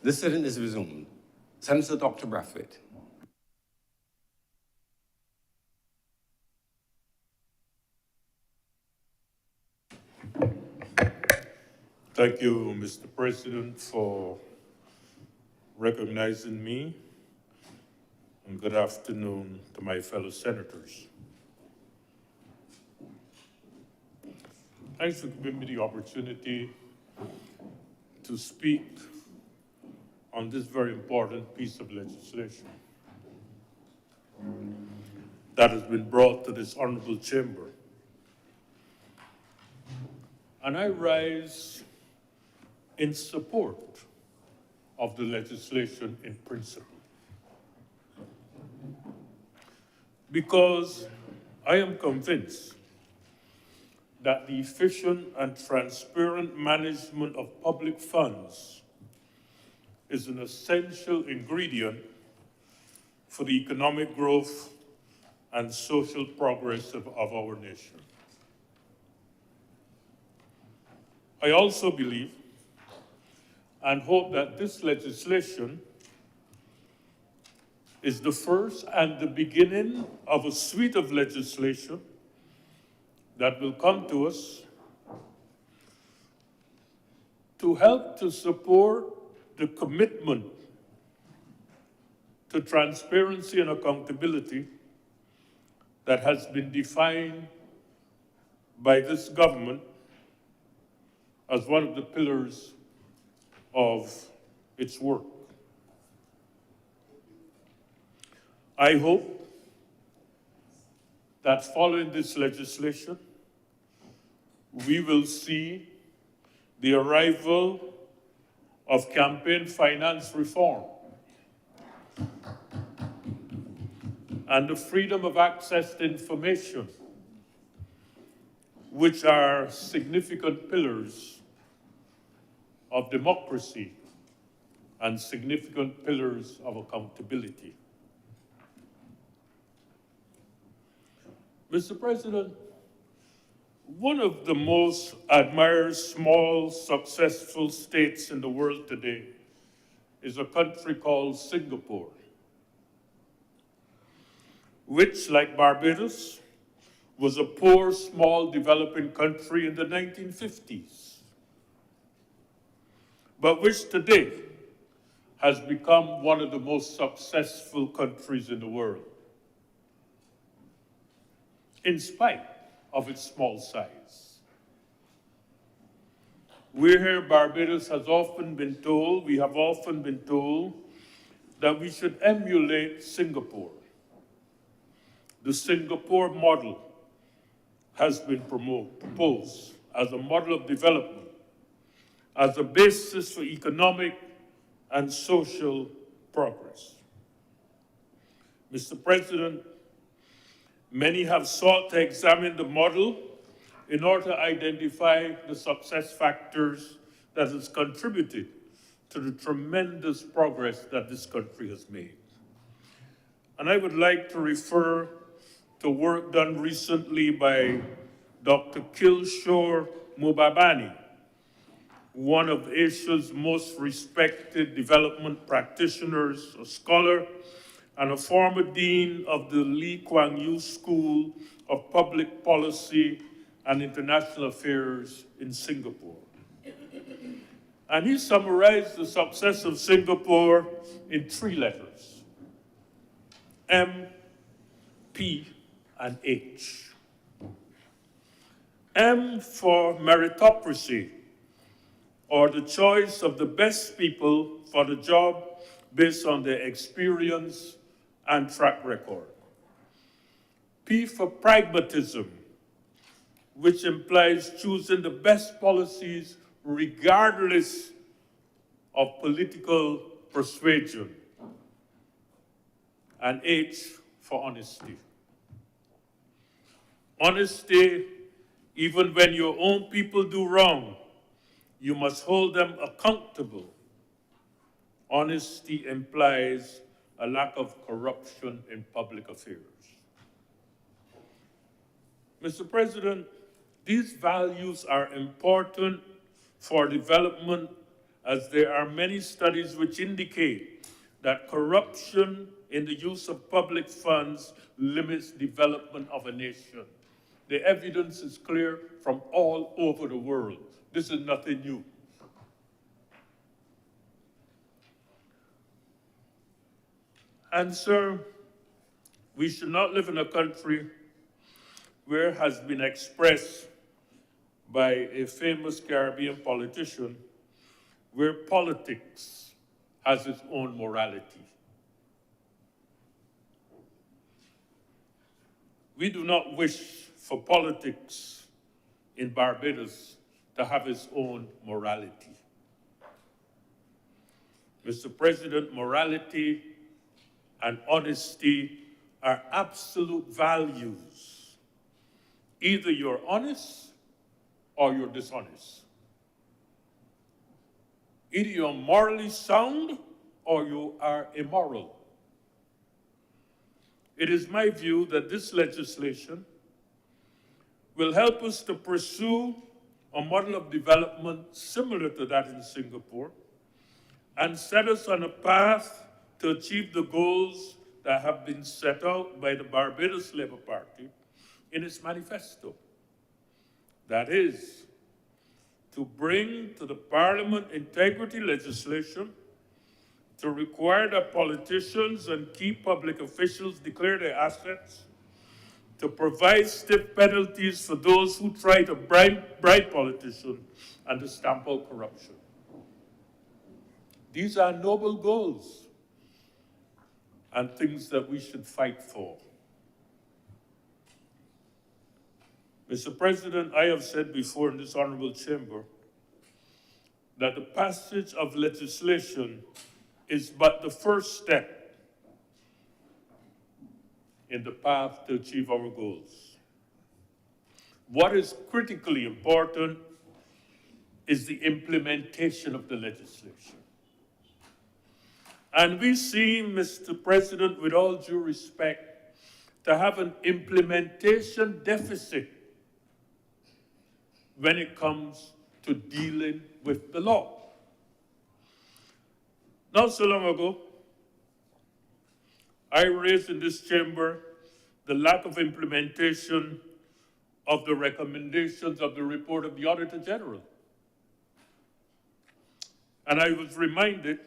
The sitting is resumed. Senator Dr. Brathwaite. Thank you, Mr. President, for recognizing me, and good afternoon to my fellow senators. Thanks for giving me the opportunity to speak on this very important piece of legislation that has been brought to this honorable chamber. And I rise in support of the legislation in principle, because I am convinced that the efficient and transparent management of public funds is an essential ingredient for the economic growth and social progress of our nation. I also believe and hope that this legislation is the first and the beginning of a suite of legislation that will come to us to help to support the commitment to transparency and accountability that has been defined by this government as one of the pillars of its work. I hope that following this legislation, we will see the arrival of campaign finance reform and the freedom of access to information, which are significant pillars of democracy and significant pillars of accountability. Mr. President, one of the most admired small, successful states in the world today is a country called Singapore, which, like Barbados, was a poor, small, developing country in the 1950s, but which today has become one of the most successful countries in the world, in spite of its small size. We here, Barbados we have often been told that we should emulate Singapore. The Singapore model has been proposed as a model of development, as a basis for economic and social progress. Mr. President, many have sought to examine the model in order to identify the success factors that has contributed to the tremendous progress that this country has made. And I would like to refer to work done recently by Dr. Kishore Mahbubani, one of Asia's most respected development practitioners, a scholar, and a former dean of the Lee Kuan Yew School of Public Policy and International Affairs in Singapore. And he summarized the success of Singapore in 3 letters: M, P, and H. M for meritocracy, or the choice of the best people for the job based on their experience and track record. P for pragmatism, which implies choosing the best policies regardless of political persuasion. And H for honesty. Honesty, even when your own people do wrong, you must hold them accountable. Honesty implies a lack of corruption in public affairs. Mr. President, these values are important for development as there are many studies which indicate that corruption in the use of public funds limits development of a nation. The evidence is clear from all over the world. This is nothing new. And sir, we should not live in a country where it has been expressed by a famous Caribbean politician, where politics has its own morality. We do not wish for politics in Barbados to have its own morality. Mr. President, morality and honesty are absolute values. Either you're honest or you're dishonest. Either you're morally sound or you are immoral. It is my view that this legislation will help us to pursue a model of development similar to that in Singapore and set us on a path to achieve the goals that have been set out by the Barbados Labour Party in its manifesto. That is, to bring to the Parliament integrity legislation to require that politicians and key public officials declare their assets, to provide stiff penalties for those who try to bribe politicians, and to stamp out corruption. These are noble goals and things that we should fight for. Mr. President, I have said before in this honorable chamber that the passage of legislation is but the first step in the path to achieve our goals. What is critically important is the implementation of the legislation. And we seem, Mr. President, with all due respect, to have an implementation deficit when it comes to dealing with the law. Not so long ago, I raised in this chamber the lack of implementation of the recommendations of the report of the Auditor General. And I was reminded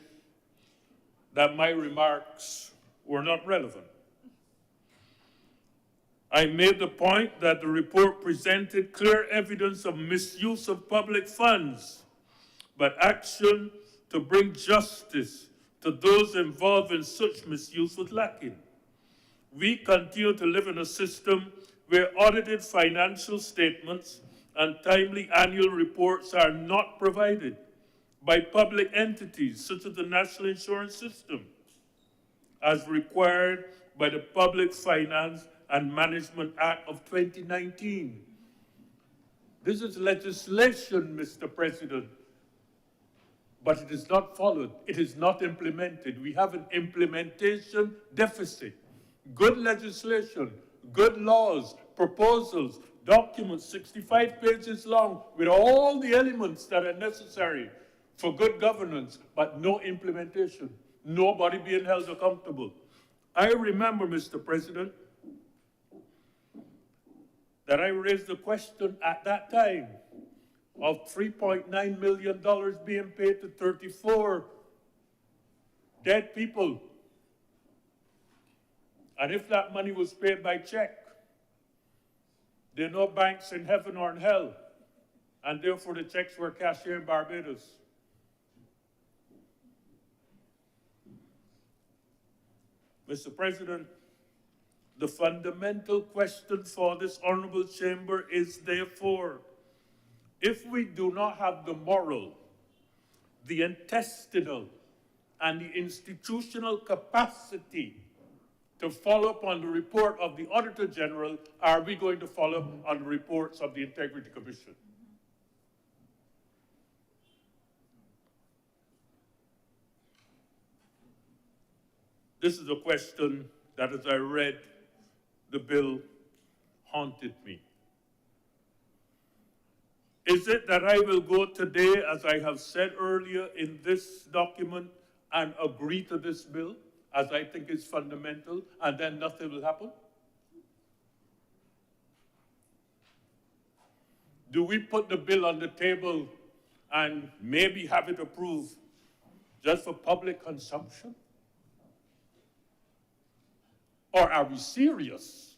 that my remarks were not relevant. I made the point that the report presented clear evidence of misuse of public funds, but action to bring justice to those involved in such misuse was lacking. We continue to live in a system where audited financial statements and timely annual reports are not provided by public entities such as the National Insurance System, as required by the Public Finance and Management Act of 2019. This is legislation, Mr. President, but it is not followed. It is not implemented. We have an implementation deficit. Good legislation, good laws, proposals, documents, 65 pages long, with all the elements that are necessary for good governance, but no implementation. Nobody being held accountable. I remember, Mr. President, that I raised the question at that time of $3.9 million being paid to 34 dead people. And if that money was paid by check, there are no banks in heaven or in hell, and therefore the checks were cashed here in Barbados. Mr. President, the fundamental question for this honorable chamber is therefore, if we do not have the moral, the intestinal, and the institutional capacity to follow up on the report of the Auditor General, are we going to follow up on the reports of the Integrity Commission? This is a question that, as I read the bill, haunted me. Is it that I will go today, as I have said earlier in this document, and agree to this bill, as I think is fundamental, and then nothing will happen? Do we put the bill on the table and maybe have it approved just for public consumption? Or are we serious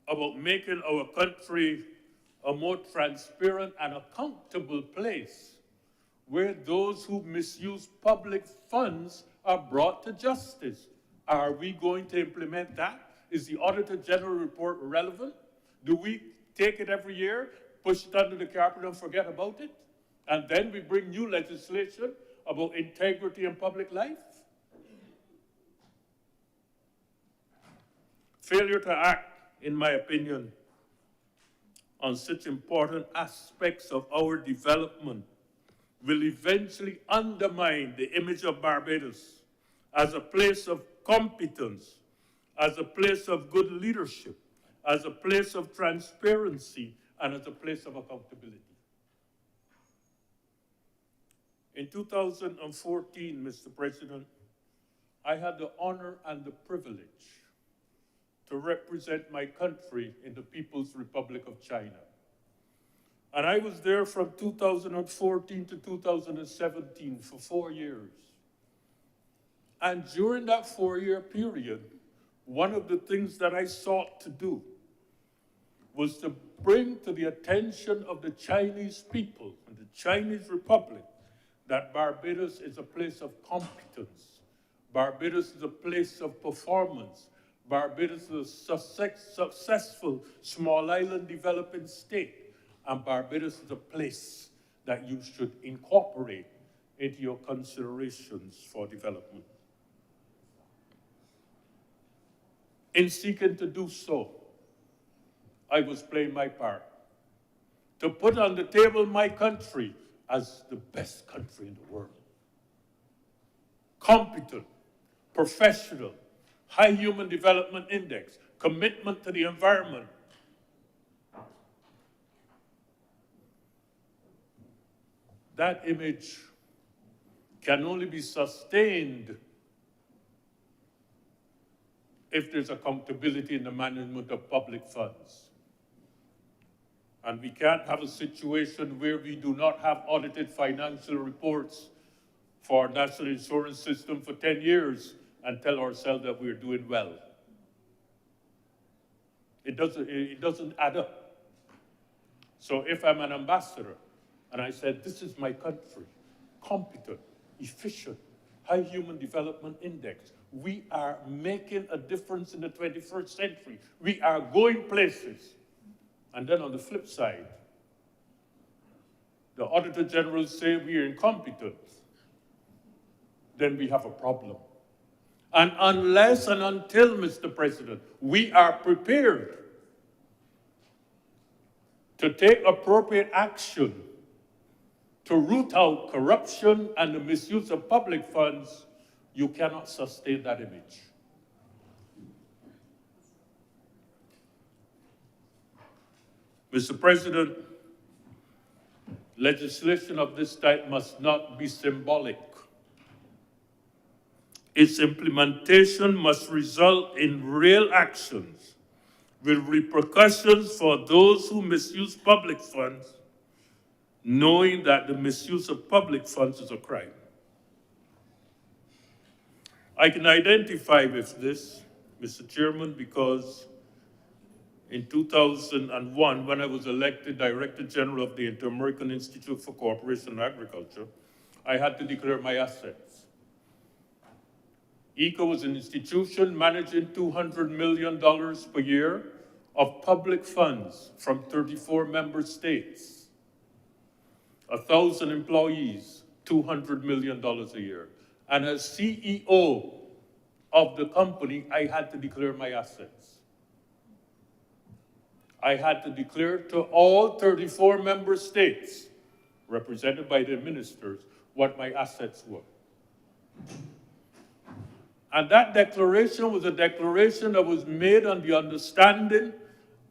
about making our country a more transparent and accountable place where those who misuse public funds are brought to justice? Are we going to implement that? Is the Auditor General report relevant? Do we take it every year, push it under the carpet and forget about it? And then we bring new legislation about integrity in public life? Failure to act, in my opinion, on such important aspects of our development will eventually undermine the image of Barbados as a place of competence, as a place of good leadership, as a place of transparency, and as a place of accountability. In 2014, Mr. President, I had the honor and the privilege to represent my country in the People's Republic of China. And I was there from 2014 to 2017 for 4 years. And during that 4-year period, one of the things that I sought to do was to bring to the attention of the Chinese people and the Chinese Republic that Barbados is a place of competence. Barbados is a place of performance. Barbados is a successful small island developing state. And Barbados is a place that you should incorporate into your considerations for development. In seeking to do so, I was playing my part to put on the table my country as the best country in the world. Competent, professional, high human development index, commitment to the environment. That image can only be sustained if there's accountability in the management of public funds. And we can't have a situation where we do not have audited financial reports for our national insurance system for 10 years and tell ourselves that we're doing well. It doesn't add up. So if I'm an ambassador and I said, this is my country, competent, efficient, high human development index, we are making a difference in the 21st century. We are going places. And then on the flip side, the Auditor General say we are incompetent. Then we have a problem. And unless and until, Mr. President, we are prepared to take appropriate action to root out corruption and the misuse of public funds, you cannot sustain that image. Mr. President, legislation of this type must not be symbolic. Its implementation must result in real actions with repercussions for those who misuse public funds, knowing that the misuse of public funds is a crime. I can identify with this, Mr. Chairman, because in 2001, when I was elected Director General of the Inter-American Institute for Cooperation and Agriculture, I had to declare my assets. ICA was an institution managing $200 million per year of public funds from 34 member states. 1,000 employees, $200 million a year. And as CEO of the company, I had to declare my assets. I had to declare to all 34 member states, represented by the ministers, what my assets were. And that declaration was a declaration that was made on the understanding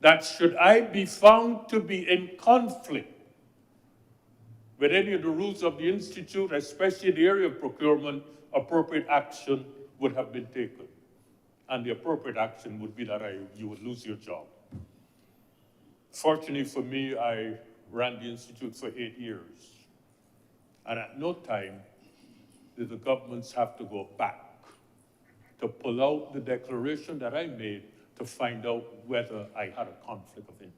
that should I be found to be in conflict with any of the rules of the Institute, especially in the area of procurement, appropriate action would have been taken. And the appropriate action would be that you would lose your job. Fortunately for me, I ran the Institute for 8 years. And at no time did the governments have to go back to pull out the declaration that I made to find out whether I had a conflict of interest.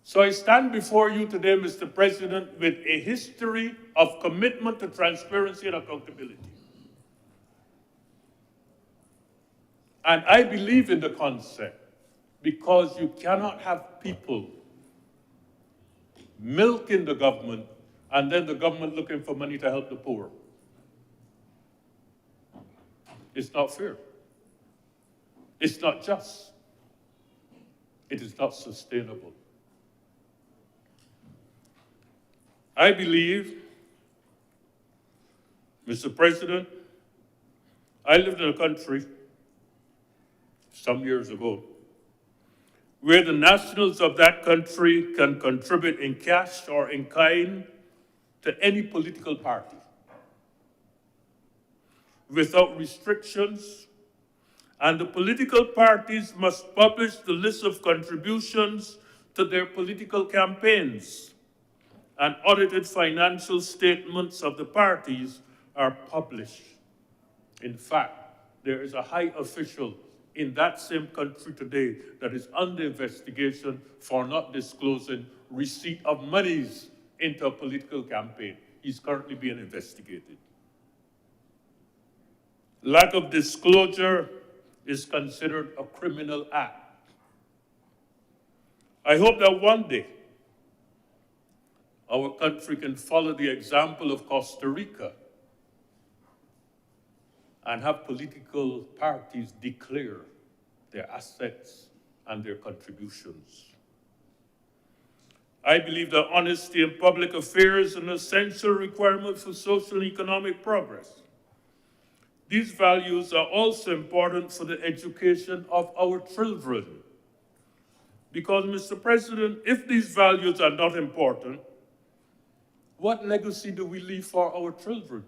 So I stand before you today, Mr. President, with a history of commitment to transparency and accountability. And I believe in the concept because you cannot have people milking the government and then the government looking for money to help the poor. It's not fair. It's not just. It is not sustainable. I believe, Mr. President, I lived in a country some years ago where the nationals of that country can contribute in cash or in kind to any political party without restrictions, and the political parties must publish the list of contributions to their political campaigns, and audited financial statements of the parties are published. In fact, there is a high official in that same country today that is under investigation for not disclosing receipt of monies into a political campaign. He's currently being investigated. Lack of disclosure is considered a criminal act. I hope that one day our country can follow the example of Costa Rica and have political parties declare their assets and their contributions. I believe that honesty in public affairs is an essential requirement for social and economic progress. These values are also important for the education of our children. Because, Mr. President, if these values are not important, what legacy do we leave for our children?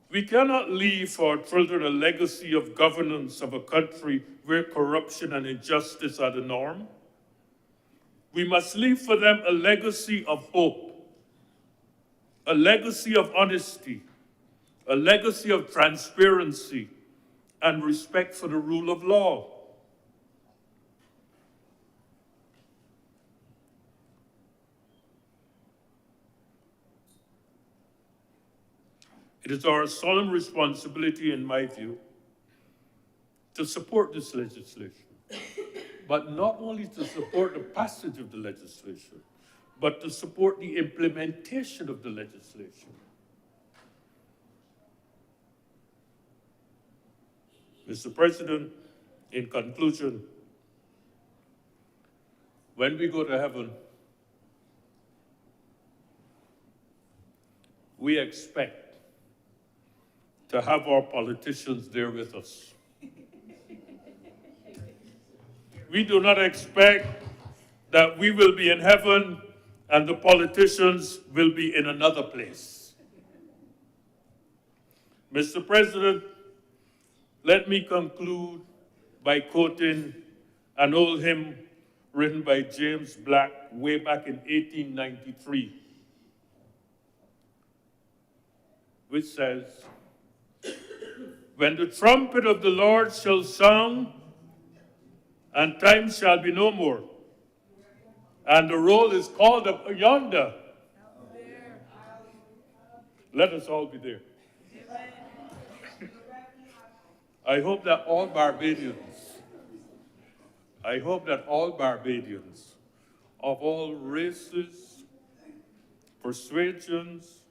We cannot leave for our children a legacy of governance of a country where corruption and injustice are the norm. We must leave for them a legacy of hope, a legacy of honesty, a legacy of transparency and respect for the rule of law. It is our solemn responsibility, in my view, to support this legislation, but not only to support the passage of the legislation, but to support the implementation of the legislation. Mr. President, in conclusion, when we go to heaven, we expect to have our politicians there with us. We do not expect that we will be in heaven and the politicians will be in another place. Mr. President, let me conclude by quoting an old hymn written by James Black way back in 1893, which says, "When the trumpet of the Lord shall sound, and time shall be no more, and the roll is called up yonder, let us all be there." I hope that all Barbadians of all races, persuasions,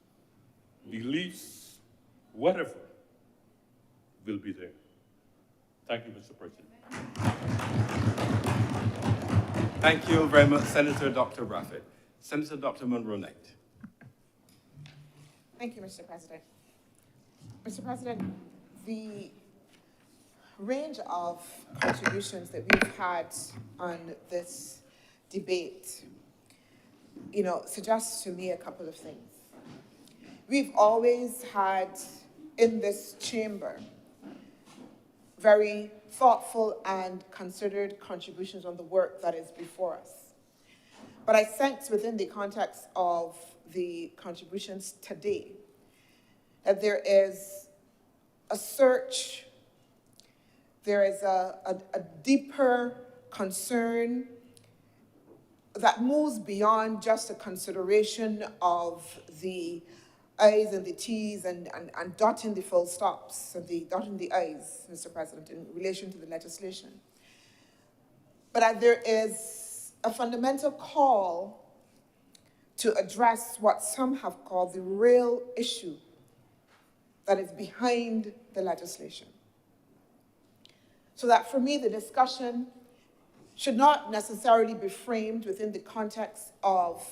beliefs, whatever, will be there. Thank you, Mr. President. Thank you very much, Senator Dr. Braffett. Senator Dr. Monroe-Knight. Thank you, Mr. President. Mr. President, the range of contributions that we've had on this debate, suggests to me a couple of things. We've always had in this chamber very thoughtful and considered contributions on the work that is before us. But I sense within the context of the contributions today that there is a search, there is a deeper concern that moves beyond just a consideration of the I's and the T's and dotting the full stops, and dotting the I's, Mr. President, in relation to the legislation. But there is a fundamental call to address what some have called the real issue that is behind the legislation. So that for me, the discussion should not necessarily be framed within the context of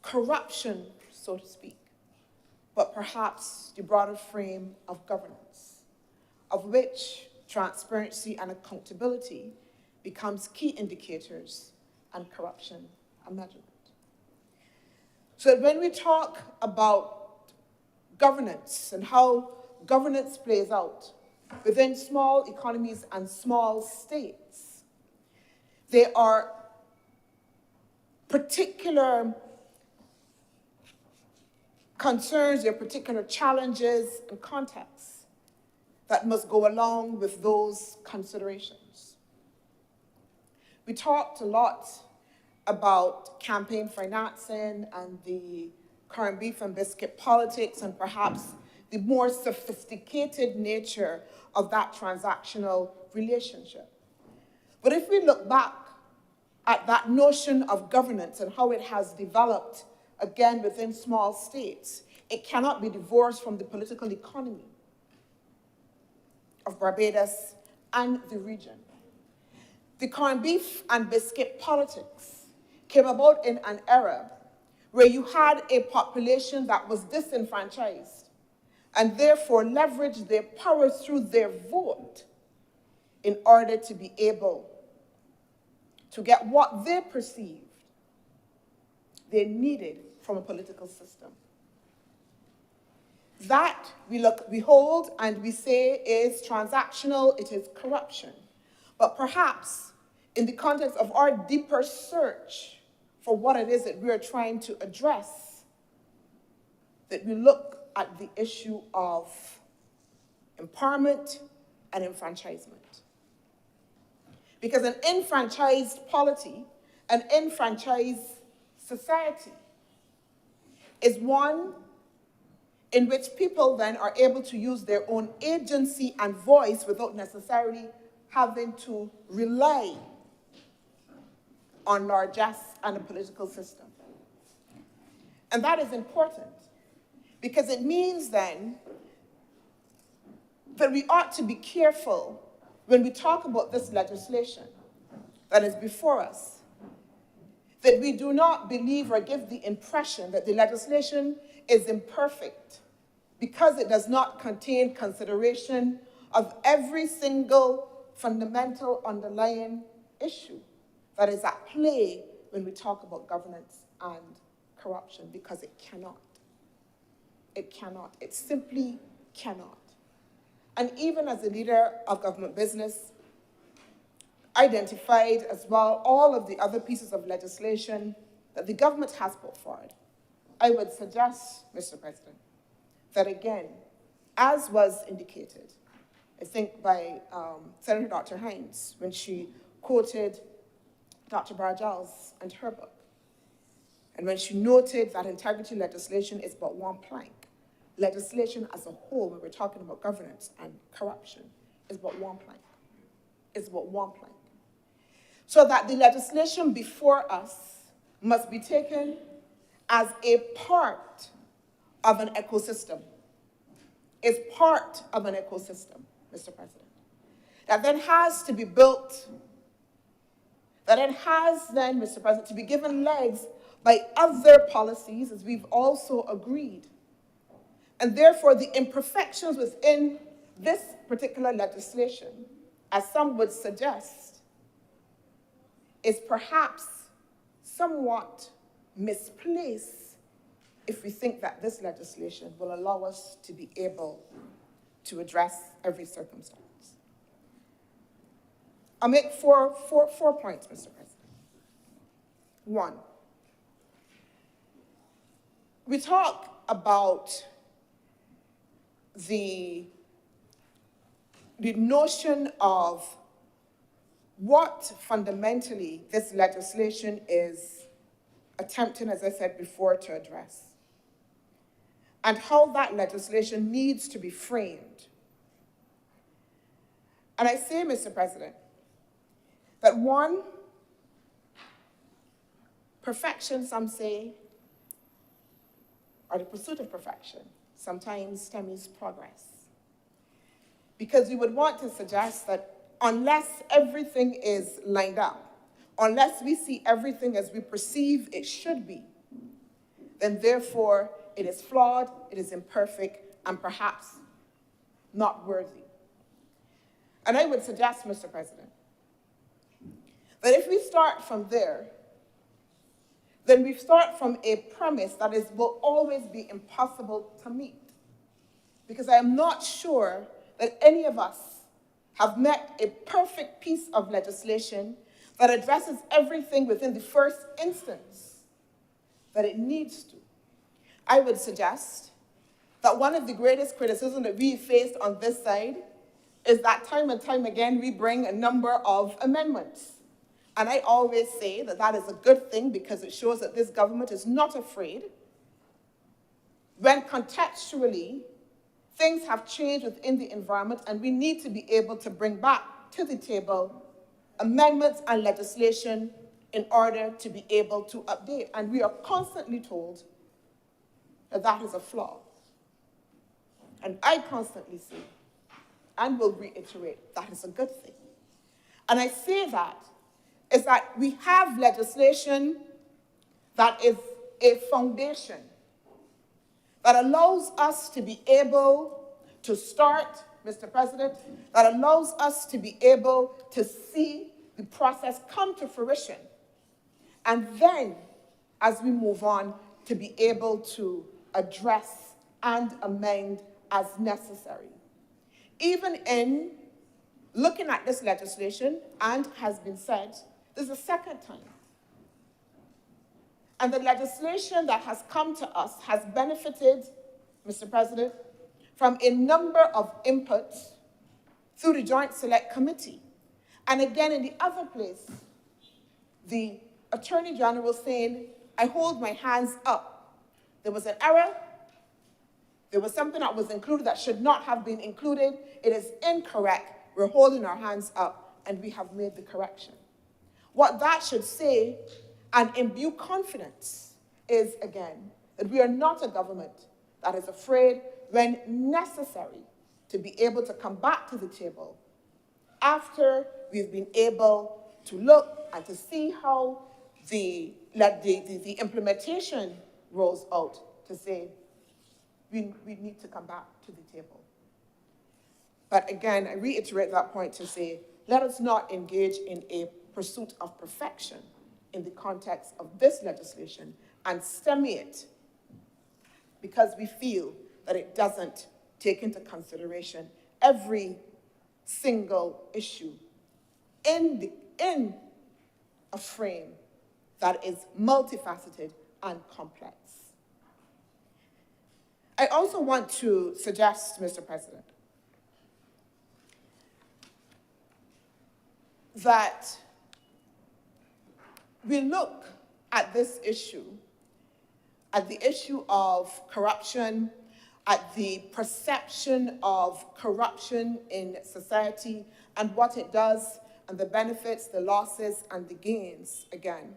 corruption, so to speak, but perhaps the broader frame of governance, of which transparency and accountability becomes key indicators and corruption a measurement. So that when we talk about governance and how governance plays out within small economies and small states, there are particular concerns, there are particular challenges and contexts that must go along with those considerations. We talked a lot about campaign financing and the current beef and biscuit politics and perhaps the more sophisticated nature of that transactional relationship. But if we look back at that notion of governance and how it has developed, again, within small states, it cannot be divorced from the political economy of Barbados and the region. The corned beef and biscuit politics came about in an era where you had a population that was disenfranchised and therefore leveraged their power through their vote in order to be able to get what they perceived they needed from a political system. That we hold and we say is transactional, it is corruption. But perhaps in the context of our deeper search for what it is that we are trying to address, that we look at the issue of empowerment and enfranchisement. Because an enfranchised polity, an enfranchised society, is one in which people then are able to use their own agency and voice without necessarily having to rely on largesse and a political system. And that is important because it means then that we ought to be careful when we talk about this legislation that is before us, that we do not believe or give the impression that the legislation is imperfect because it does not contain consideration of every single fundamental underlying issue that is at play when we talk about governance and corruption, because it cannot. It cannot. It simply cannot. And even as a leader of government business, identified as well all of the other pieces of legislation that the government has put forward, I would suggest, Mr. President, that again, as was indicated, I think by Senator Dr. Hines, when she quoted Dr. Barjals and her book, and when she noted that integrity legislation is but one plank, legislation as a whole, when we're talking about governance and corruption, is but one plank. It's but one plank. So that the legislation before us must be taken as a part of an ecosystem. It's part of an ecosystem, Mr. President, that then has to be built, that then has then, Mr. President, to be given legs by other policies, as we've also agreed. And therefore, the imperfections within this particular legislation as some would suggest, is perhaps somewhat misplaced if we think that this legislation will allow us to be able to address every circumstance. I'll make four points, Mr. President. One, we talk about the notion of what fundamentally this legislation is attempting, as I said before, to address, and how that legislation needs to be framed. And I say, Mr. President, that one, perfection, some say, or the pursuit of perfection, sometimes stymies progress. Because we would want to suggest that unless everything is lined up, unless we see everything as we perceive it should be, then therefore it is flawed, it is imperfect, and perhaps not worthy. And I would suggest, Mr. President, that if we start from there, then we start from a premise that will always be impossible to meet. Because I am not sure that any of us have met a perfect piece of legislation that addresses everything within the first instance that it needs to. I would suggest that one of the greatest criticisms that we faced on this side is that time and time again we bring a number of amendments. And I always say that that is a good thing because it shows that this government is not afraid when contextually things have changed within the environment and we need to be able to bring back to the table amendments and legislation in order to be able to update. And we are constantly told that that is a flaw. And I constantly say, and will reiterate, that is a good thing. And I say that is that we have legislation that is a foundation that allows us to be able to start, Mr. President, that allows us to be able to see the process come to fruition. And then, as we move on, to be able to address and amend as necessary. Even in looking at this legislation, and has been said, this is the second time. And the legislation that has come to us has benefited, Mr. President, from a number of inputs through the Joint Select Committee. And again, in the other place, the Attorney General saying, I hold my hands up. There was an error. There was something that was included that should not have been included. It is incorrect. We're holding our hands up, and we have made the correction. What that should say and imbue confidence is, again, that we are not a government that is afraid when necessary to be able to come back to the table after we've been able to look and to see how the implementation rolls out, to say we need to come back to the table. But again, I reiterate that point to say, let us not engage in a pursuit of perfection in the context of this legislation and stymie it because we feel that it doesn't take into consideration every single issue in a frame that is multifaceted and complex. I also want to suggest, Mr. President, that we look at this issue, at the issue of corruption, at the perception of corruption in society and what it does and the benefits, the losses, and the gains, again,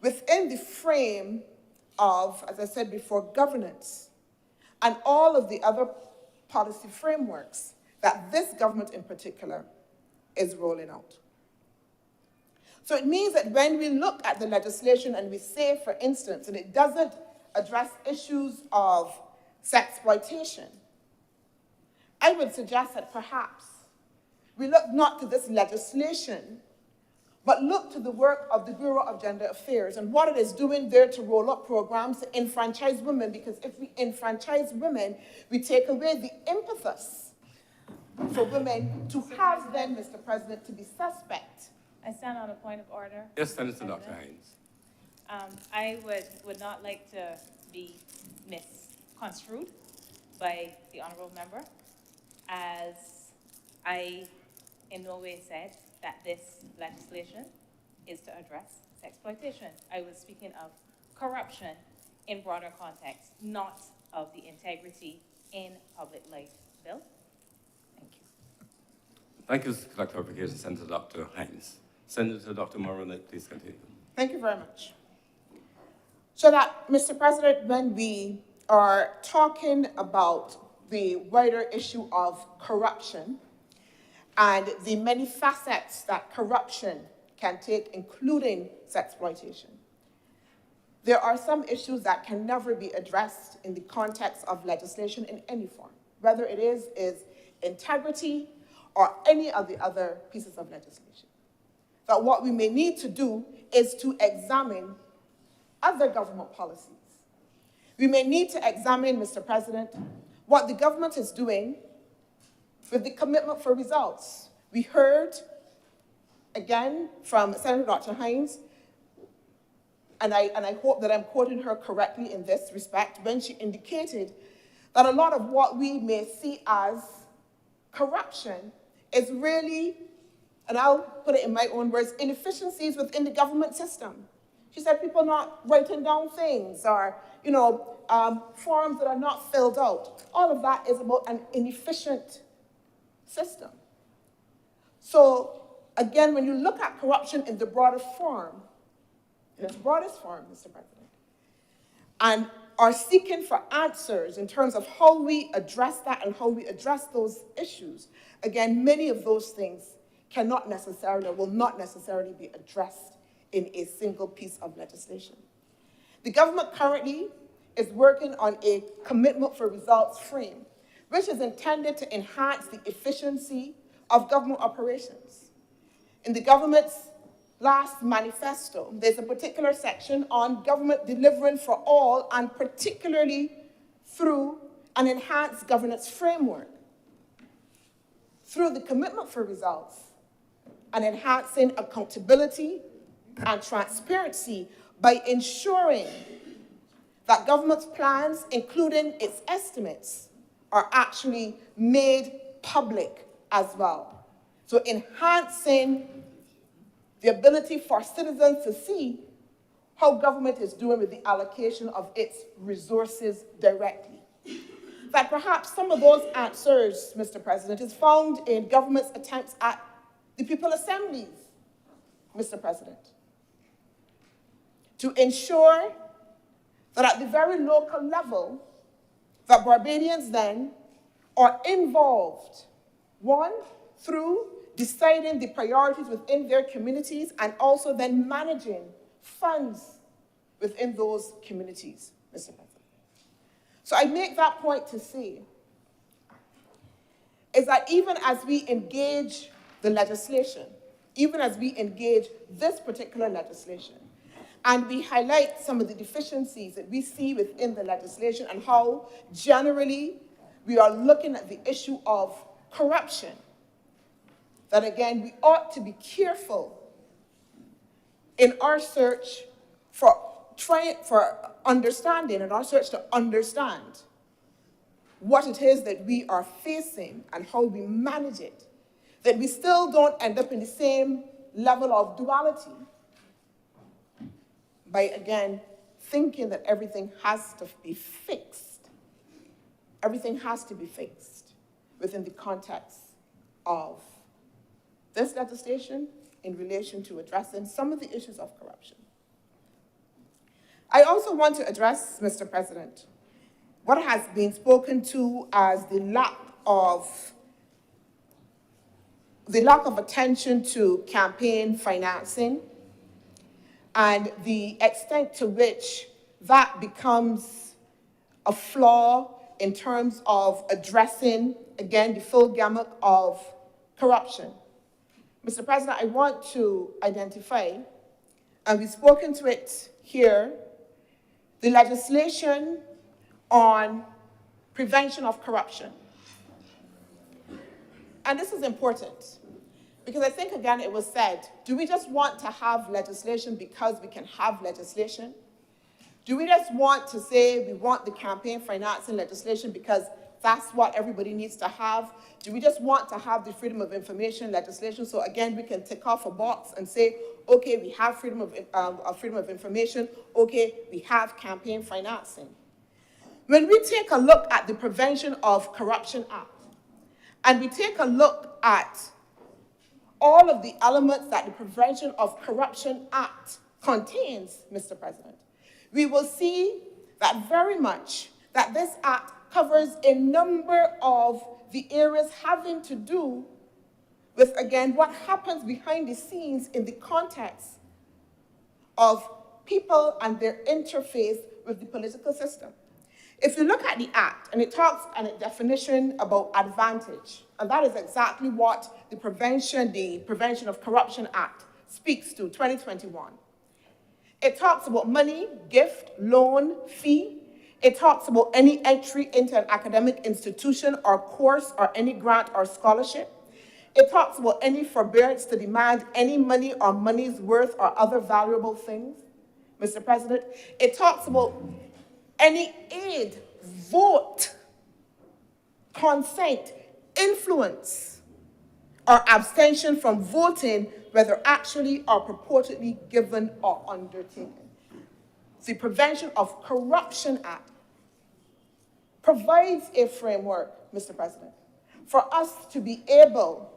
within the frame of, as I said before, governance and all of the other policy frameworks that this government in particular is rolling out. So it means that when we look at the legislation and we say, for instance, that it doesn't address issues of sexploitation, I would suggest that perhaps we look not to this legislation, but look to the work of the Bureau of Gender Affairs and what it is doing there to roll up programs to enfranchise women, because if we enfranchise women, we take away the impetus for women to have then, Mr. President, to be suspect. I stand on a point of order. Yes, Senator Dr. Hines. I would not like to be misconstrued by the honorable member, as I in no way said that this legislation is to address sexploitation. I was speaking of corruption in broader context, not of the Integrity in Public Life Bill. Thank you. Thank you for that clarification, Senator Dr. Hines. Senator Dr. Moroni, please continue. Thank you very much. So that, Mr. President, when we are talking about the wider issue of corruption and the many facets that corruption can take, including sexploitation, there are some issues that can never be addressed in the context of legislation in any form, whether it is integrity or any of the other pieces of legislation. That what we may need to do is to examine other government policies. We may need to examine, Mr. President, what the government is doing with the commitment for results. We heard, again, from Senator Dr. Hines, and I hope that I'm quoting her correctly in this respect, when she indicated that a lot of what we may see as corruption is really, and I'll put it in my own words, inefficiencies within the government system. She said people not writing down things or, forms that are not filled out. All of that is about an inefficient system. So, again, when you look at corruption in the broadest form, Mr. President, and are seeking for answers in terms of how we address that and how we address those issues, again, many of those things cannot necessarily or will not necessarily be addressed in a single piece of legislation. The government currently is working on a commitment for results frame, which is intended to enhance the efficiency of government operations. In the government's last manifesto, there's a particular section on government delivering for all, and particularly through an enhanced governance framework. Through the commitment for results and enhancing accountability and transparency by ensuring that government's plans, including its estimates, are actually made public as well. So enhancing the ability for citizens to see how government is doing with the allocation of its resources directly. That perhaps some of those answers, Mr. President, is found in government's attempts at the people assemblies, Mr. President, to ensure that at the very local level, that Barbadians then are involved, one, through deciding the priorities within their communities and also then managing funds within those communities, Mr. President. So I make that point to say is that even as we engage the legislation, even as we engage this particular legislation, and we highlight some of the deficiencies that we see within the legislation and how generally we are looking at the issue of corruption, that again, we ought to be careful in our search for understanding, in our search to understand what it is that we are facing and how we manage it, that we still don't end up in the same level of duality by, again, thinking that everything has to be fixed. Everything has to be fixed within the context of this legislation in relation to addressing some of the issues of corruption. I also want to address, Mr. President, what has been spoken to as the lack of attention to campaign financing and the extent to which that becomes a flaw in terms of addressing, again, the full gamut of corruption. Mr. President, I want to identify, and we've spoken to it here, the legislation on prevention of corruption. And this is important, because I think, again, it was said, do we just want to have legislation because we can have legislation? Do we just want to say we want the campaign financing legislation because that's what everybody needs to have? Do we just want to have the freedom of information legislation so, again, we can tick off a box and say, okay, we have freedom of information, okay, we have campaign financing? When we take a look at the Prevention of Corruption Act, and we take a look at all of the elements that the Prevention of Corruption Act contains, Mr. President, we will see that very much that this act covers a number of the areas having to do with, again, what happens behind the scenes in the context of people and their interface with the political system. If you look at the act, and it talks and a definition about advantage, and that is exactly what the Prevention of Corruption Act speaks to, 2021. It talks about money, gift, loan, fee. It talks about any entry into an academic institution or course or any grant or scholarship. It talks about any forbearance to demand any money or money's worth or other valuable things, Mr. President. It talks about any aid, vote, consent, influence, or abstention from voting, whether actually or purportedly given or undertaken. The Prevention of Corruption Act provides a framework, Mr. President, for us to be able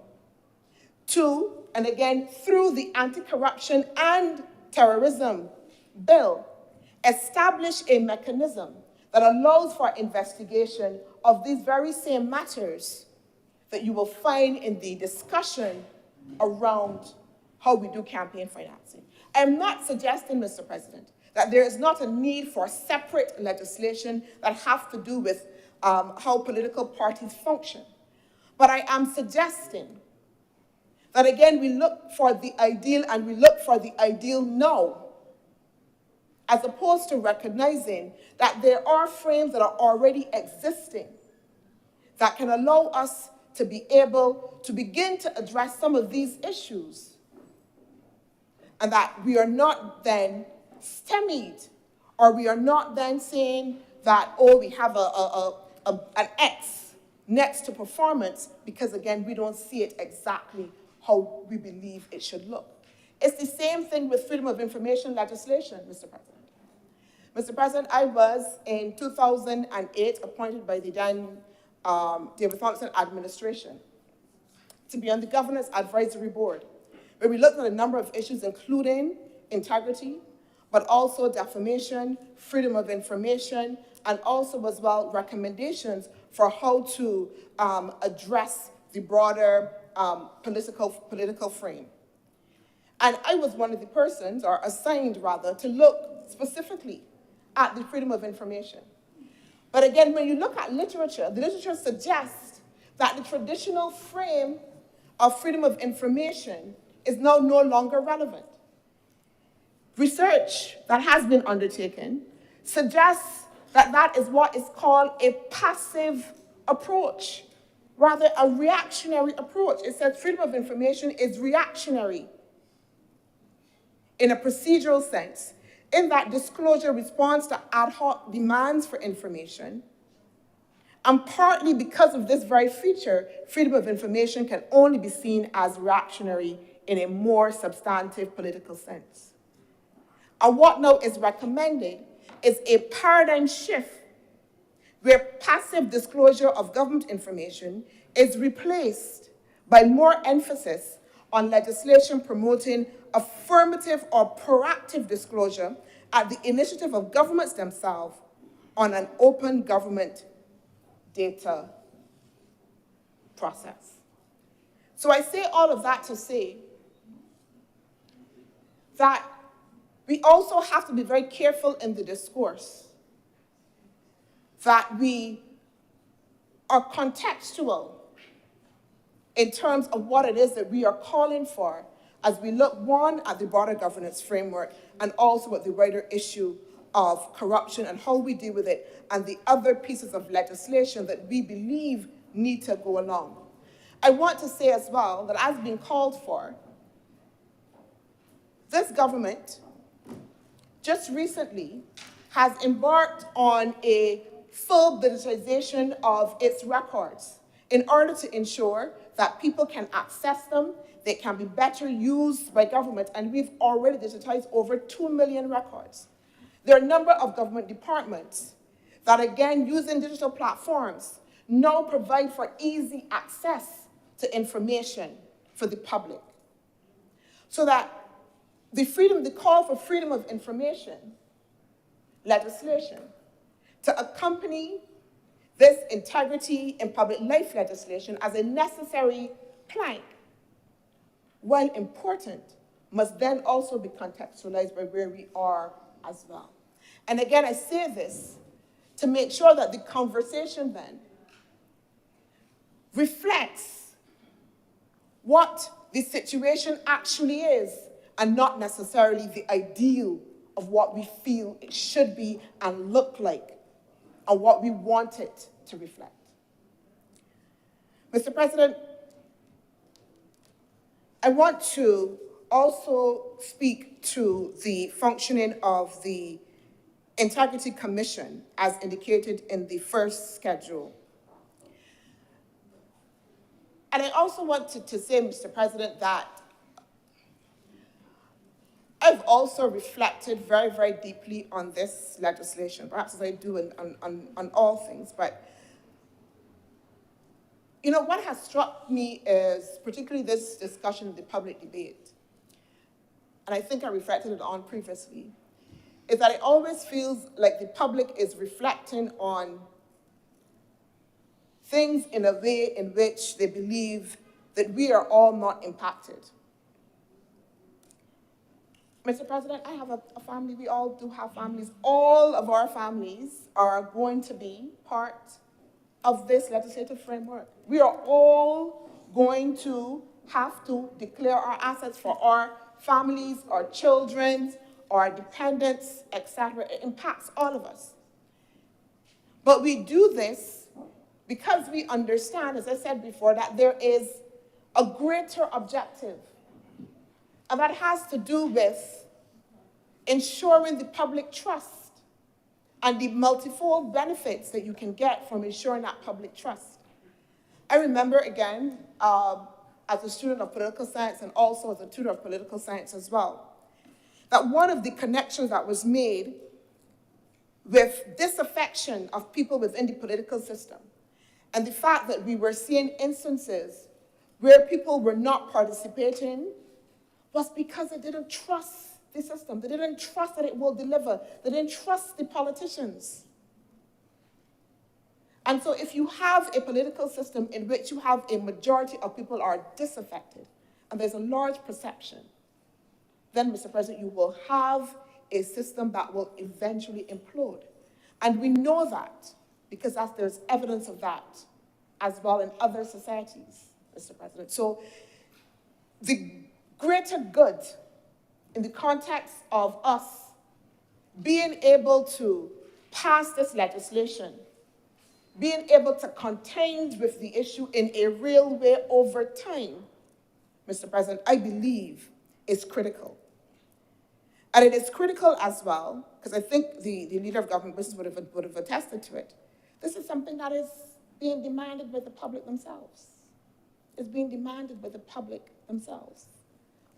to, and again, through the Anti-Corruption and Terrorism Bill, establish a mechanism that allows for investigation of these very same matters that you will find in the discussion around how we do campaign financing. I'm not suggesting, Mr. President, that there is not a need for separate legislation that has to do with how political parties function. But I am suggesting that, again, we look for the ideal, and we look for the ideal now, as opposed to recognizing that there are frames that are already existing that can allow us to be able to begin to address some of these issues, and that we are not then stymied, or we are not then saying that, oh, we have an X next to performance because, again, we don't see it exactly how we believe it should look. It's the same thing with freedom of information legislation, Mr. President. Mr. President, I was, in 2008, appointed by the then David Thompson administration to be on the Governance Advisory Board, where we looked at a number of issues, including integrity, but also defamation, freedom of information, and also, as well, recommendations for how to address the broader political frame. And I was one of the persons, or assigned rather, to look specifically at the freedom of information. But again, when you look at literature, the literature suggests that the traditional frame of freedom of information is now no longer relevant. Research that has been undertaken suggests that that is what is called a passive approach, rather a reactionary approach. It says freedom of information is reactionary in a procedural sense, in that disclosure responds to ad hoc demands for information, and partly because of this very feature, freedom of information can only be seen as reactionary in a more substantive political sense. And what now is recommended is a paradigm shift where passive disclosure of government information is replaced by more emphasis on legislation promoting affirmative or proactive disclosure at the initiative of governments themselves on an open government data process. So I say all of that to say that we also have to be very careful in the discourse, that we are contextual in terms of what it is that we are calling for as we look, one, at the broader governance framework and also at the wider issue of corruption and how we deal with it, and the other pieces of legislation that we believe need to go along. I want to say as well that as being called for, this government just recently has embarked on a full digitization of its records in order to ensure that people can access them, they can be better used by government, and we've already digitized over 2 million records. There are a number of government departments that, again, using digital platforms, now provide for easy access to information for the public. So that the call for freedom of information legislation to accompany this integrity in public life legislation as a necessary plank, while important, must then also be contextualized by where we are as well. And again, I say this to make sure that the conversation then reflects what the situation actually is and not necessarily the ideal of what we feel it should be and look like and what we want it to reflect. Mr. President, I want to also speak to the functioning of the Integrity Commission as indicated in the first schedule. And I also wanted to say, Mr. President, that I've also reflected very, very deeply on this legislation, perhaps as I do on all things, but you know, what has struck me is particularly this discussion in the public debate, and I think I reflected it on previously, is that it always feels like the public is reflecting on things in a way in which they believe that we are all not impacted. Mr. President, I have a family. We all do have families. All of our families are going to be part of this legislative framework. We are all going to have to declare our assets for our families, our children, our dependents, etc. It impacts all of us. But we do this because we understand, as I said before, that there is a greater objective. And that has to do with ensuring the public trust and the multifold benefits that you can get from ensuring that public trust. I remember, again, as a student of political science and also as a tutor of political science as well, that one of the connections that was made with disaffection of people within the political system and the fact that we were seeing instances where people were not participating was because they didn't trust the system. They didn't trust that it will deliver. They didn't trust the politicians. And so if you have a political system in which you have a majority of people are disaffected, and there's a large perception, then, Mr. President, you will have a system that will eventually implode. And we know that because there's evidence of that as well in other societies, Mr. President. So the greater good in the context of us being able to pass this legislation, being able to contend with the issue in a real way over time, Mr. President, I believe is critical. And it is critical as well, because I think the leader of government business would have attested to it. This is something that is being demanded by the public themselves. It's being demanded by the public themselves,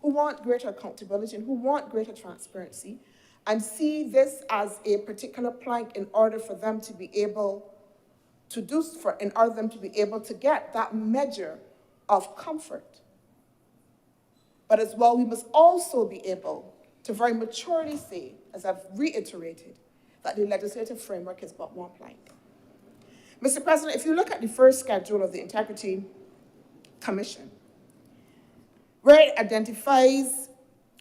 who want greater accountability and who want greater transparency, and see this as a particular plank in order for them to be able to get that measure of comfort. But as well, we must also be able to very maturely say, as I've reiterated, that the legislative framework is but one plank. Mr. President, if you look at the first schedule of the Integrity Commission, where it identifies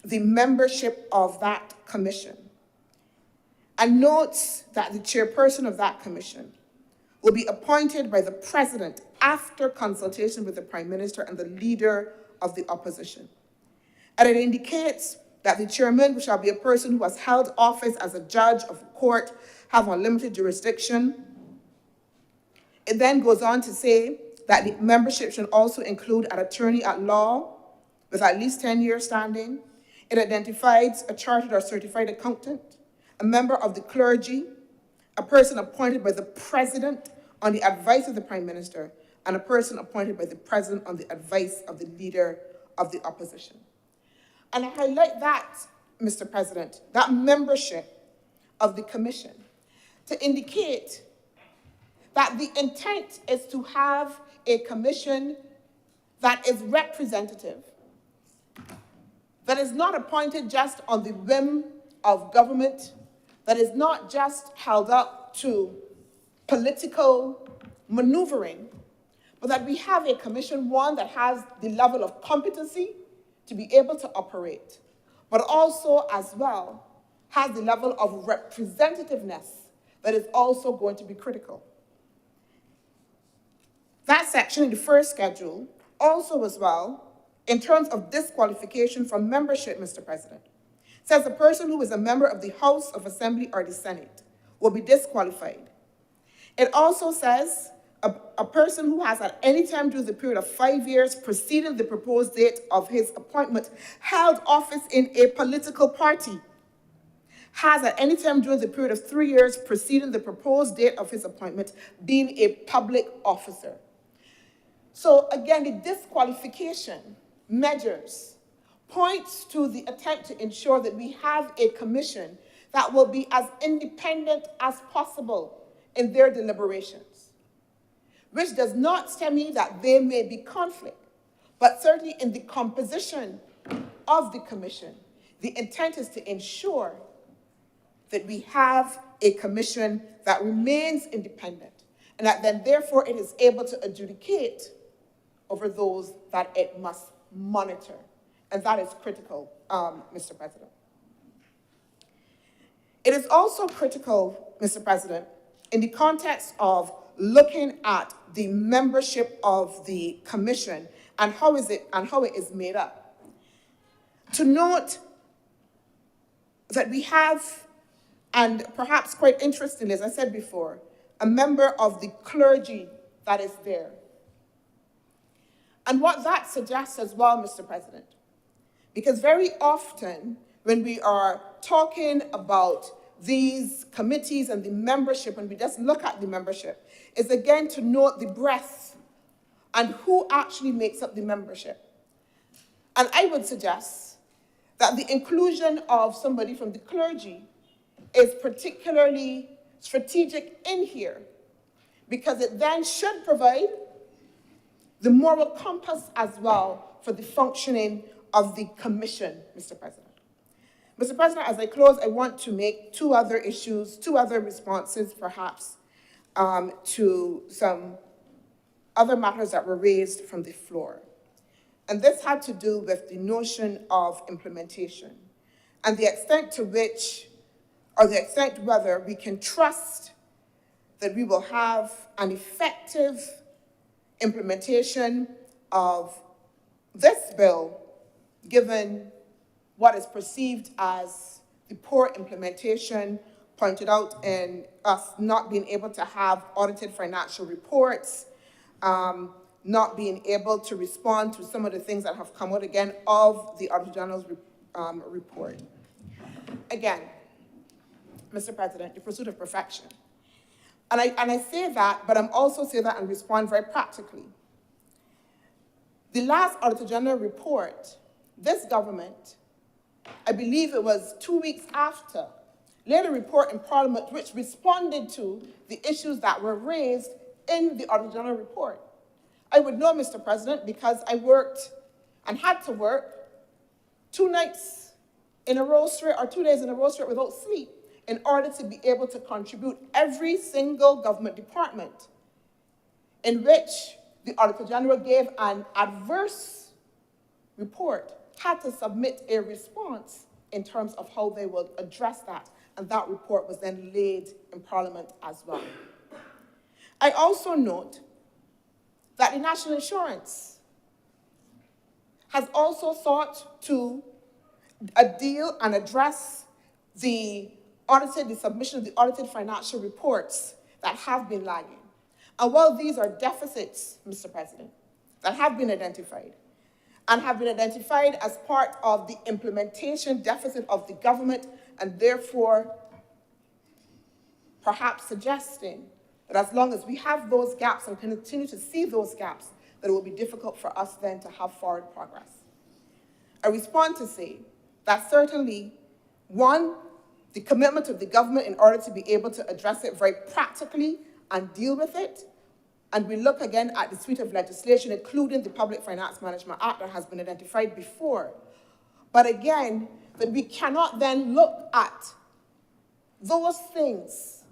the membership of that commission and notes that the chairperson of that commission will be appointed by the president after consultation with the Prime Minister and the Leader of the Opposition. And it indicates that the chairman shall be a person who has held office as a judge of a court, have unlimited jurisdiction. It then goes on to say that the membership should also include an attorney at law with at least 10 years standing. It identifies a chartered or certified accountant, a member of the clergy, a person appointed by the President on the advice of the Prime Minister, and a person appointed by the President on the advice of the Leader of the Opposition. And I highlight that, Mr. President, that membership of the Commission to indicate that the intent is to have a commission that is representative, that is not appointed just on the whim of government, that is not just held up to political maneuvering, but that we have a commission, one that has the level of competency to be able to operate, but also as well has the level of representativeness that is also going to be critical. That section in the first schedule also as well, in terms of disqualification from membership, Mr. President, says a person who is a member of the House of Assembly or the Senate will be disqualified. It also says a person who has at any time during the period of 5 years preceding the proposed date of his appointment held office in a political party has at any time during the period of 3 years preceding the proposed date of his appointment been a public officer. So again, the disqualification measures points to the attempt to ensure that we have a commission that will be as independent as possible in their deliberations, which does not tell me that there may be conflict, but certainly in the composition of the commission, the intent is to ensure that we have a commission that remains independent and that then therefore it is able to adjudicate over those that it must monitor. And that is critical, Mr. President. It is also critical, Mr. President, in the context of looking at the membership of the commission and how it is made up, to note that we have, and perhaps quite interestingly, as I said before, a member of the clergy that is there. And what that suggests as well, Mr. President, because very often when we are talking about these committees and the membership, and we just look at the membership, is again to note the breadth and who actually makes up the membership. And I would suggest that the inclusion of somebody from the clergy is particularly strategic in here, because it then should provide the moral compass as well for the functioning of the commission, Mr. President. Mr. President, as I close, I want to make two other responses perhaps to some other matters that were raised from the floor. And this had to do with the notion of implementation and the extent to which, or the extent whether we can trust that we will have an effective implementation of this bill, given what is perceived as the poor implementation pointed out in us not being able to have audited financial reports, not being able to respond to some of the things that have come out again of the Auditor General's report. Again, Mr. President, the pursuit of perfection. And I say that, but I'm also saying that and respond very practically. The last Auditor General report, this government, I believe it was 2 weeks after, laid a report in Parliament which responded to the issues that were raised in the Auditor General report. I would know, Mr. President, because I worked and had to work 2 nights in a row straight, or 2 days in a row straight without sleep, in order to be able to contribute every single government department in which the Auditor General gave an adverse report, had to submit a response in terms of how they would address that. And that report was then laid in Parliament as well. I also note that the National Insurance has also sought to deal and address the submission of the audited financial reports that have been lagging. And while these are deficits, Mr. President, that have been identified, and have been identified as part of the implementation deficit of the government, and therefore perhaps suggesting that as long as we have those gaps and continue to see those gaps, that it will be difficult for us then to have forward progress. I respond to say that certainly, one, the commitment of the government in order to be able to address it very practically and deal with it, and we look again at the suite of legislation, including the Public Finance Management Act that has been identified before. But again, that we cannot then look at those things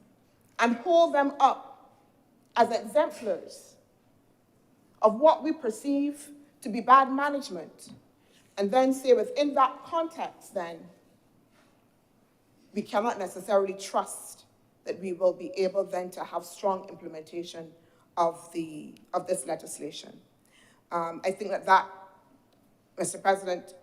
and hold them up as exemplars of what we perceive to be bad management, and then say within that context then, we cannot necessarily trust that we will be able then to have strong implementation of this legislation. I think that, Mr. President,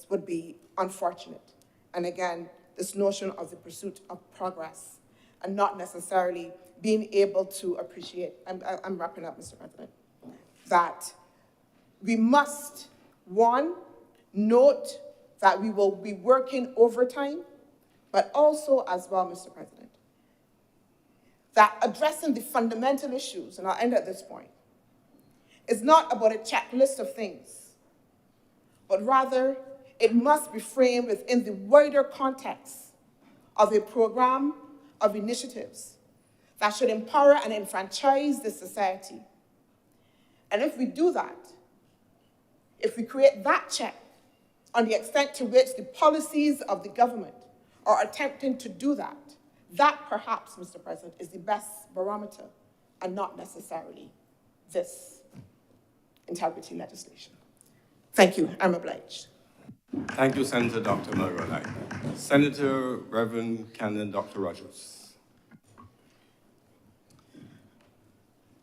would be unfortunate. And again, this notion of the pursuit of progress and not necessarily being able to appreciate, I'm wrapping up, Mr. President, that we must, one, note that we will be working overtime, but also as well, Mr. President, that addressing the fundamental issues, and I'll end at this point, is not about a checklist of things, but rather it must be framed within the wider context of a program of initiatives that should empower and enfranchise the society. And if we do that, if we create that check on the extent to which the policies of the government are attempting to do that, that perhaps, Mr. President, is the best barometer and not necessarily this integrity legislation. Thank you. I'm obliged. Thank you, Senator Dr. Mulroney. Senator Reverend Canon Dr. Rogers.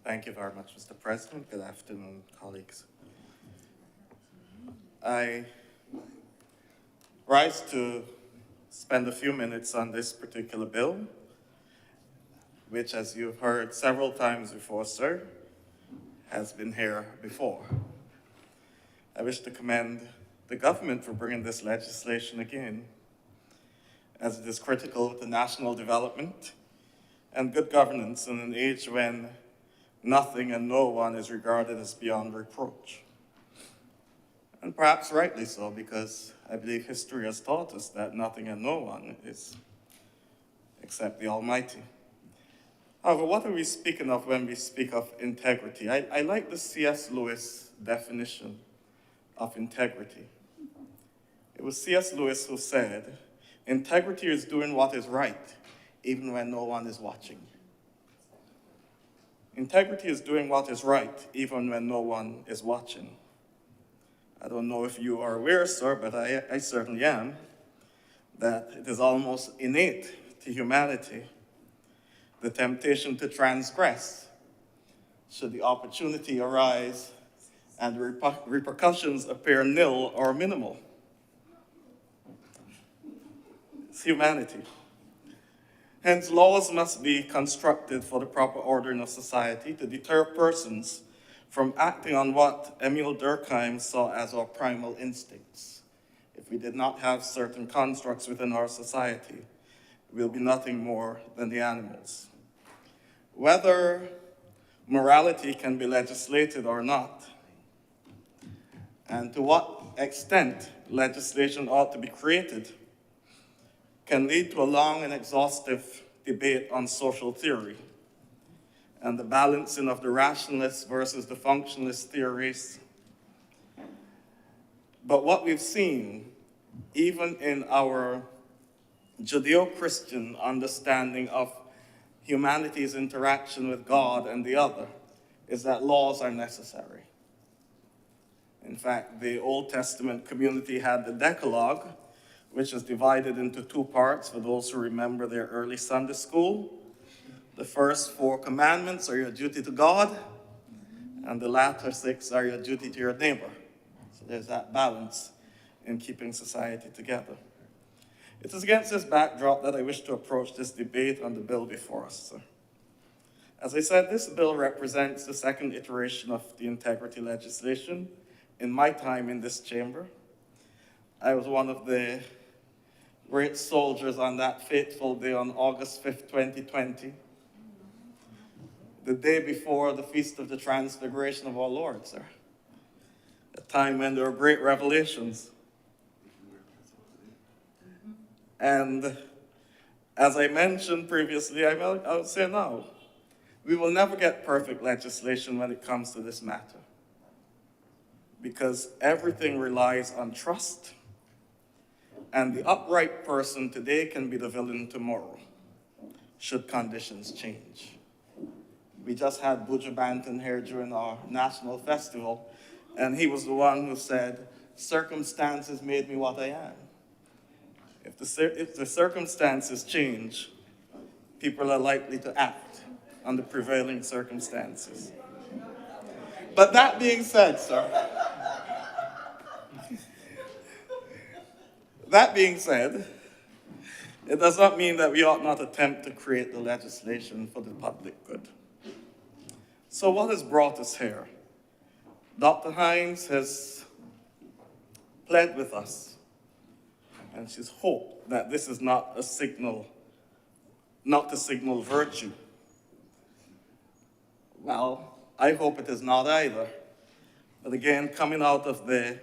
Thank you very much, Mr. President. Good afternoon, colleagues. I rise to spend a few minutes on this particular bill, which, as you've heard several times before, sir, has been here before. I wish to commend the government for bringing this legislation again, as it is critical to national development and good governance in an age when nothing and no one is regarded as beyond reproach. And perhaps rightly so, because I believe history has taught us that nothing and no one is except the Almighty. However, what are we speaking of when we speak of integrity? I like the C.S. Lewis definition of integrity. It was C.S. Lewis who said, integrity is doing what is right, even when no one is watching. Integrity is doing what is right, even when no one is watching. I don't know if you are aware, sir, but I certainly am, that it is almost innate to humanity, the temptation to transgress, should the opportunity arise and the repercussions appear nil or minimal. It's humanity. Hence, laws must be constructed for the proper ordering of society to deter persons from acting on what Emile Durkheim saw as our primal instincts. If we did not have certain constructs within our society, we'll be nothing more than the animals. Whether morality can be legislated or not, and to what extent legislation ought to be created, can lead to a long and exhaustive debate on social theory and the balancing of the rationalist versus the functionalist theories. But what we've seen, even in our Judeo-Christian understanding of humanity's interaction with God and the other, is that laws are necessary. In fact, the Old Testament community had the Decalogue, which is divided into two parts for those who remember their early Sunday school. The first 4 commandments are your duty to God, and the latter 6 are your duty to your neighbor. So there's that balance in keeping society together. It is against this backdrop that I wish to approach this debate on the bill before us, sir. As I said, this bill represents the second iteration of the integrity legislation in my time in this chamber. I was one of the great soldiers on that fateful day on August 5th, 2020, the day before the Feast of the Transfiguration of our Lord, sir. A time when there were great revelations. And as I mentioned previously, I will say now, we will never get perfect legislation when it comes to this matter, because everything relies on trust, and the upright person today can be the villain tomorrow, should conditions change. We just had Buju Banton here during our national festival, and he was the one who said, "Circumstances made me what I am." If the circumstances change, people are likely to act on the prevailing circumstances. But that being said, sir, that being said, it does not mean that we ought not attempt to create the legislation for the public good. So what has brought us here? Dr. Hines has pled with us, and she's hoped that this is not to signal virtue. Well, I hope it is not either. But again, coming out of the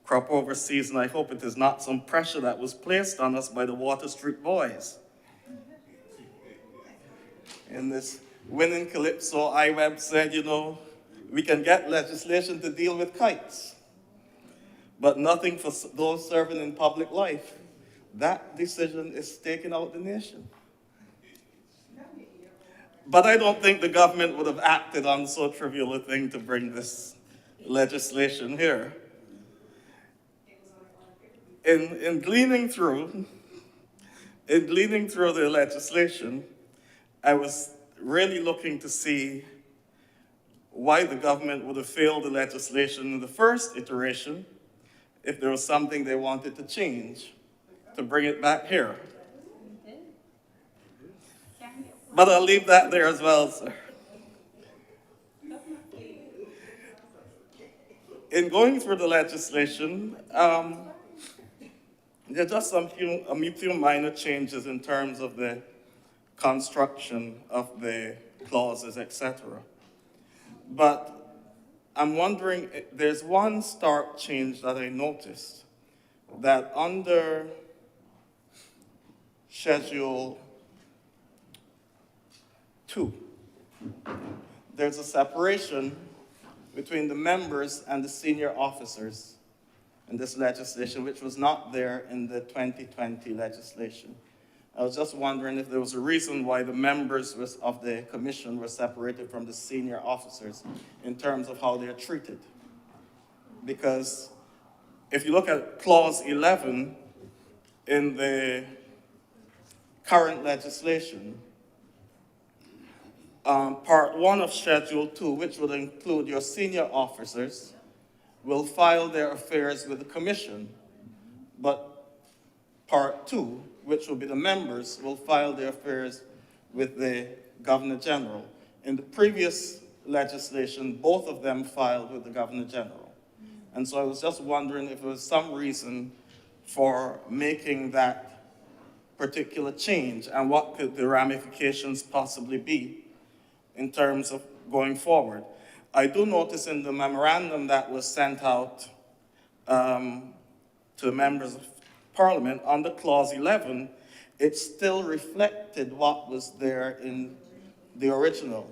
crop over season, I hope it is not some pressure that was placed on us by the Water Street Boys. In this Winning Calypso, IWeb said, we can get legislation to deal with kites, but nothing for those serving in public life. That decision is taking out the nation. But I don't think the government would have acted on so trivial a thing to bring this legislation here. In gleaning through the legislation, I was really looking to see why the government would have failed the legislation in the first iteration if there was something they wanted to change to bring it back here. But I'll leave that there as well, sir. In going through the legislation, there are just a few minor changes in terms of the construction of the clauses, etc. But I'm wondering, there's one stark change that I noticed, that under Schedule 2, there's a separation between the members and the senior officers in this legislation, which was not there in the 2020 legislation. I was just wondering if there was a reason why the members of the commission were separated from the senior officers in terms of how they're treated. Because if you look at Clause 11 in the current legislation, Part 1 of Schedule 2, which would include your senior officers, will file their affairs with the commission, but Part 2, which will be the members, will file their affairs with the Governor General. In the previous legislation, both of them filed with the Governor General. And so I was just wondering if there was some reason for making that particular change, and what could the ramifications possibly be in terms of going forward. I do notice in the memorandum that was sent out to members of Parliament under Clause 11, it still reflected what was there in the original.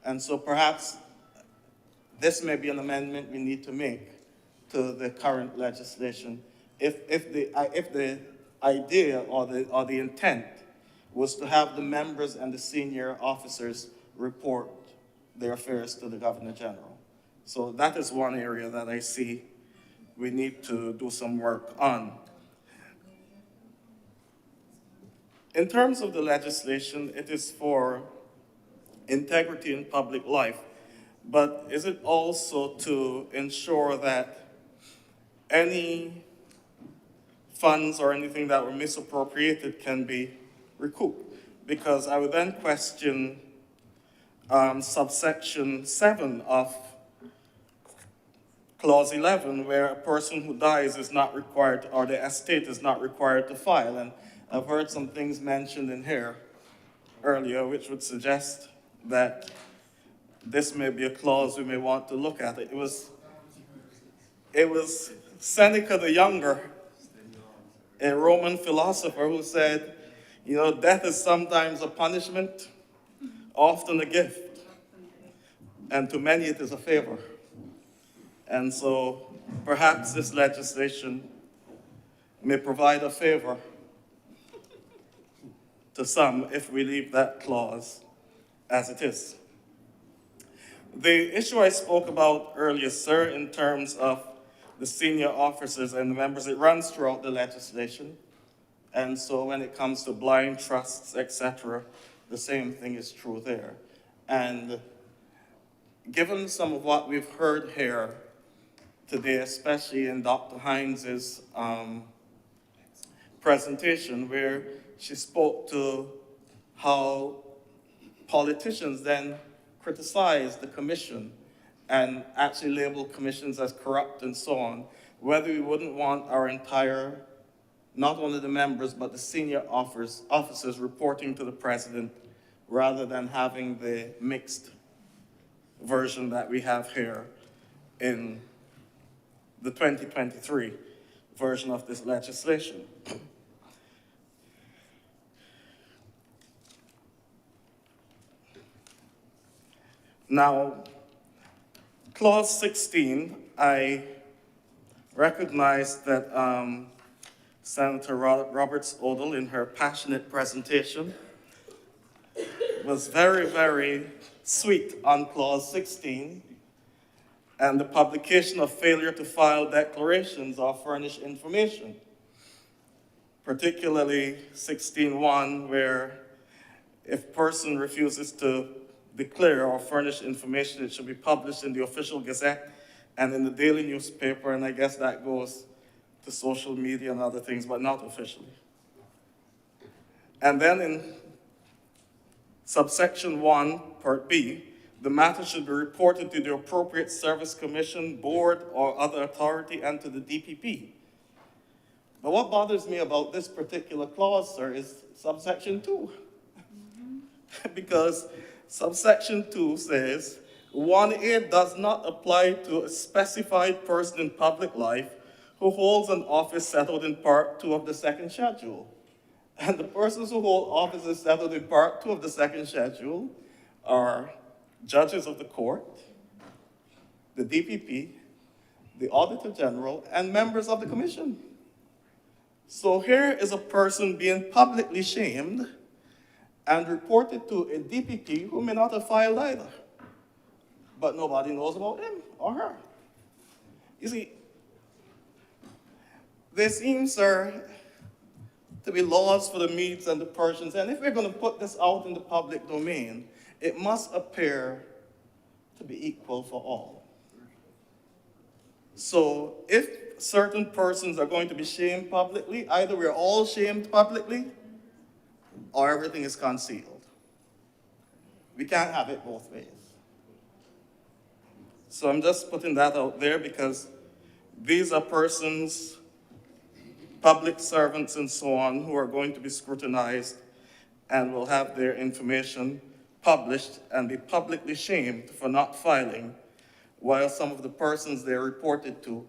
And so perhaps this may be an amendment we need to make to the current legislation if the idea or the intent was to have the members and the senior officers report their affairs to the Governor General. So that is one area that I see we need to do some work on. In terms of the legislation, it is for integrity in public life, but is it also to ensure that any funds or anything that were misappropriated can be recouped? Because I would then question subsection 7 of clause 11, where a person who dies is not required, or the estate is not required to file. And I've heard some things mentioned in here earlier, which would suggest that this may be a clause we may want to look at. It was Seneca the Younger, a Roman philosopher, who said, you know, death is sometimes a punishment, often a gift, and to many it is a favor. And so perhaps this legislation may provide a favor to some if we leave that clause as it is. The issue I spoke about earlier, sir, in terms of the senior officers and the members, it runs throughout the legislation. And so when it comes to blind trusts, etc., the same thing is true there. And given some of what we've heard here today, especially in Dr. Hines' presentation, where she spoke to how politicians then criticize the commission and actually label commissions as corrupt and so on, whether we wouldn't want our entire, not only the members, but the senior officers reporting to the president rather than having the mixed version that we have here in the 2023 version of this legislation. Now, clause 16, I recognize that Senator Roberts Odell, in her passionate presentation, was very, very sweet on clause 16 and the publication of failure to file declarations or furnish information, particularly 16.1, where if person refuses to declare or furnish information, it should be published in the official gazette and in the daily newspaper, and I guess that goes to social media and other things, but not officially. And then in subsection 1, part B, the matter should be reported to the appropriate service commission, board, or other authority, and to the DPP. But what bothers me about this particular clause, sir, is subsection 2. Because subsection 2 says, 1A does not apply to a specified person in public life who holds an office settled in Part 2 of the second schedule. And the persons who hold offices settled in Part 2 of the second schedule are judges of the court, the DPP, the Auditor General, and members of the commission. So here is a person being publicly shamed and reported to a DPP who may not have filed either. But nobody knows about him or her. You see, there seems, sir, to be laws for the Medes and the Persians, and if we're going to put this out in the public domain, it must appear to be equal for all. So if certain persons are going to be shamed publicly, either we're all shamed publicly or everything is concealed. We can't have it both ways. So I'm just putting that out there because these are persons, public servants and so on, who are going to be scrutinized and will have their information published and be publicly shamed for not filing, while some of the persons they're reported to,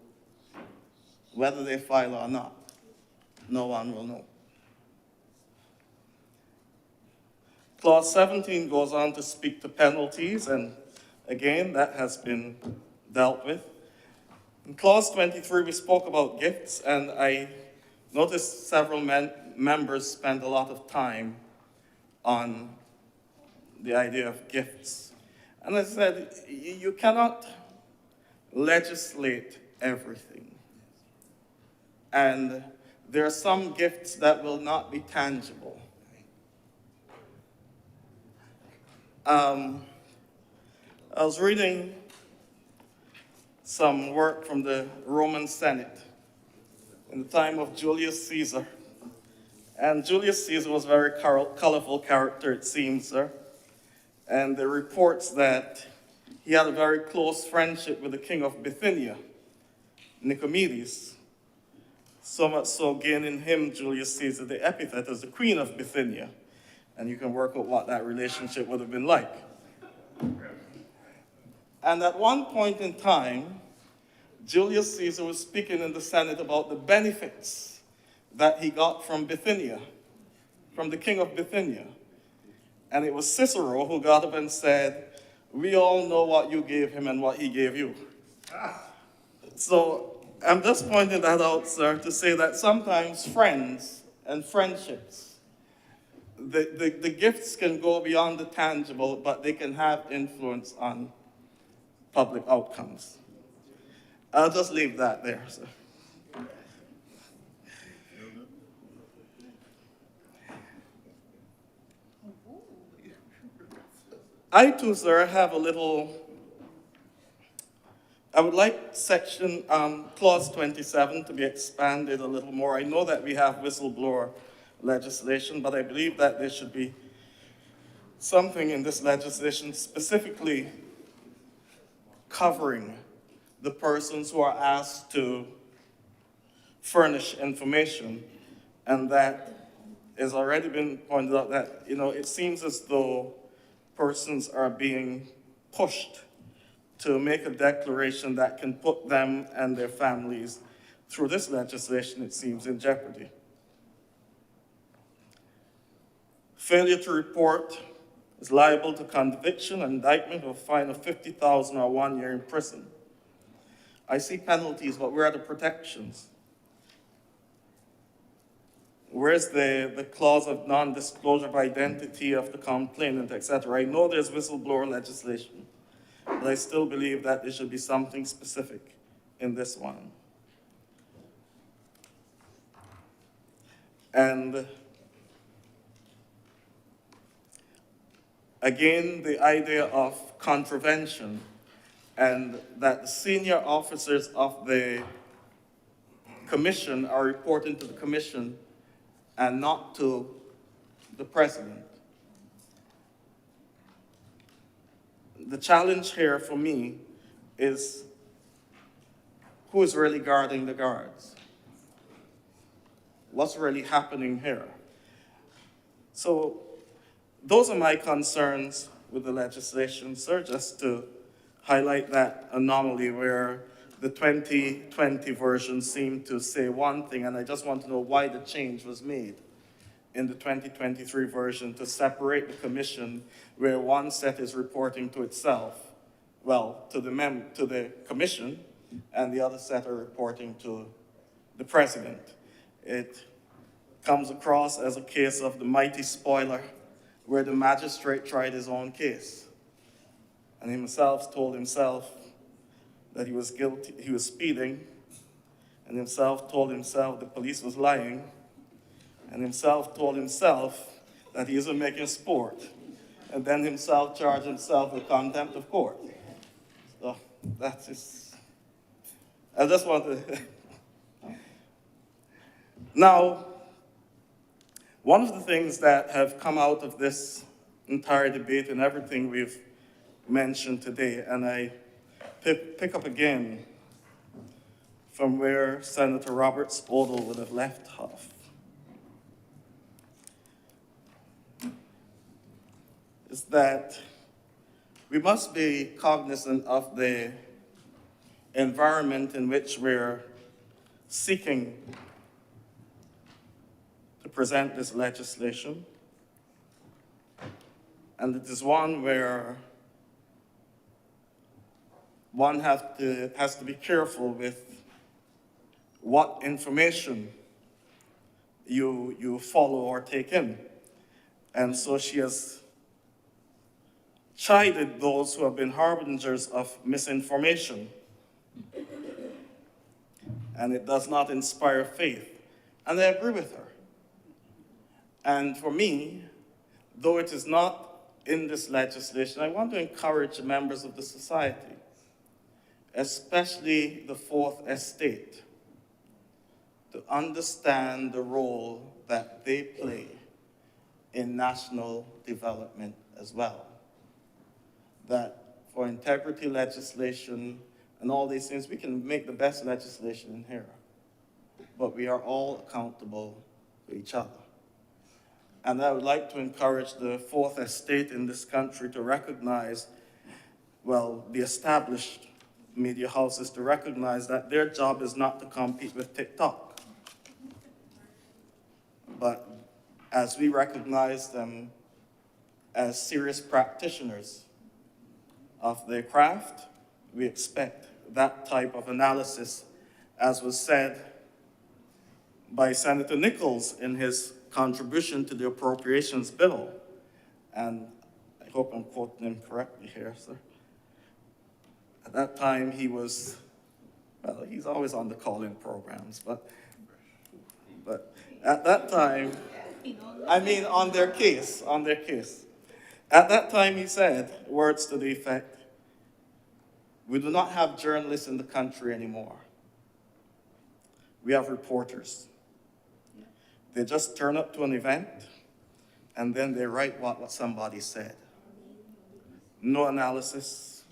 whether they file or not, no one will know. Clause 17 goes on to speak to penalties, and again, that has been dealt with. In clause 23, we spoke about gifts, and I noticed several members spend a lot of time on the idea of gifts. And I said, you cannot legislate everything. And there are some gifts that will not be tangible. A I was reading some work from the Roman Senate in the time of Julius Caesar. And Julius Caesar was a very colorful character, it seems, sir. And there are reports that he had a very close friendship with the king of Bithynia, Nicomedes. So much so gaining him, Julius Caesar, the epithet as the Queen of Bithynia. And you can work out what that relationship would have been like. And at one point in time, Julius Caesar was speaking in the Senate about the benefits that he got from Bithynia, from the king of Bithynia. And it was Cicero who got up and said, "We all know what you gave him and what he gave you." So I'm just pointing that out, sir, to say that sometimes friends and friendships, the gifts can go beyond the tangible, but they can have influence on public outcomes. I'll just leave that there, sir. I too, sir, have a little, I would like section, clause 27 to be expanded a little more. I know that we have whistleblower legislation, but I believe that there should be something in this legislation specifically covering the persons who are asked to furnish information, and that has already been pointed out that, it seems as though persons are being pushed to make a declaration that can put them and their families, through this legislation, it seems, in jeopardy. Failure to report is liable to conviction, indictment, or a fine of $50,000 or 1 year in prison. I see penalties, but where are the protections? Where's the clause of non-disclosure of identity of the complainant, etc.? I know there's whistleblower legislation, but I still believe that there should be something specific in this one. And again, the idea of contravention, and that the senior officers of the commission are reporting to the commission and not to the president. The challenge here for me is who is really guarding the guards? What's really happening here? So those are my concerns with the legislation, sir, just to highlight that anomaly where the 2020 version seemed to say one thing, and I just want to know why the change was made in the 2023 version to separate the commission, where one set is reporting to itself, well, to the commission, and the other set are reporting to the president. It comes across as a case of the mighty spoiler, where the magistrate tried his own case, and himself told himself that he was guilty, he was speeding, and himself told himself the police was lying, and himself told himself that he isn't making sport, and then himself charged himself with contempt of court. So that's just, I just want to. Now, one of the things that have come out of this entire debate and everything we've mentioned today, and I pick up again from where Senator Roberts Odle would have left off, is that we must be cognizant of the environment in which we're seeking to present this legislation. And it is one where one has to be careful with what information you follow or take in. And so she has chided those who have been harbingers of misinformation. And it does not inspire faith. And I agree with her. And for me, though it is not in this legislation, I want to encourage members of the society, especially the Fourth Estate, to understand the role that they play in national development as well. That for integrity legislation and all these things, we can make the best legislation in here, but we are all accountable to each other. And I would like to encourage the Fourth Estate in this country to recognize, well, the established media houses to recognize that their job is not to compete with TikTok. But as we recognize them as serious practitioners of their craft, we expect that type of analysis, as was said by Senator Nichols in his contribution to the appropriations bill. And I hope I'm quoting him correctly here, sir. At that time, he was, well, he's always on the call-in programs, but at that time, I mean, on their case. At that time, he said, words to the effect, we do not have journalists in the country anymore. We have reporters. They just turn up to an event, and then they write what somebody said. No analysis,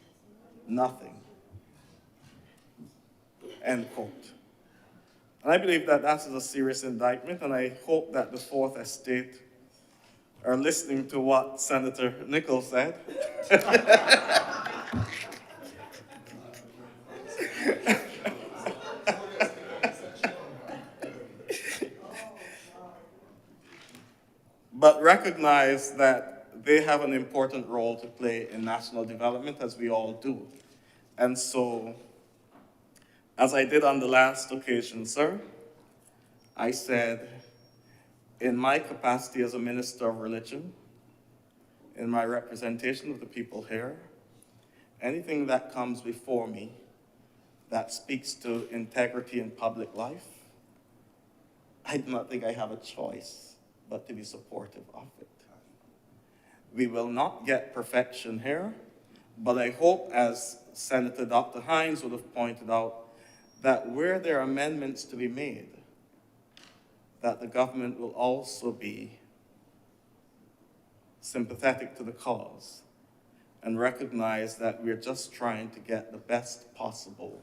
nothing. End quote. And I believe that that is a serious indictment, and I hope that the Fourth Estate are listening to what Senator Nichols said. But recognize that they have an important role to play in national development, as we all do. And so, as I did on the last occasion, sir, I said, in my capacity as a minister of religion, in my representation of the people here, anything that comes before me that speaks to integrity in public life, I do not think I have a choice but to be supportive of it. We will not get perfection here, but I hope, as Senator Dr. Hines would have pointed out, that where there are amendments to be made, that the government will also be sympathetic to the cause and recognize that we're just trying to get the best possible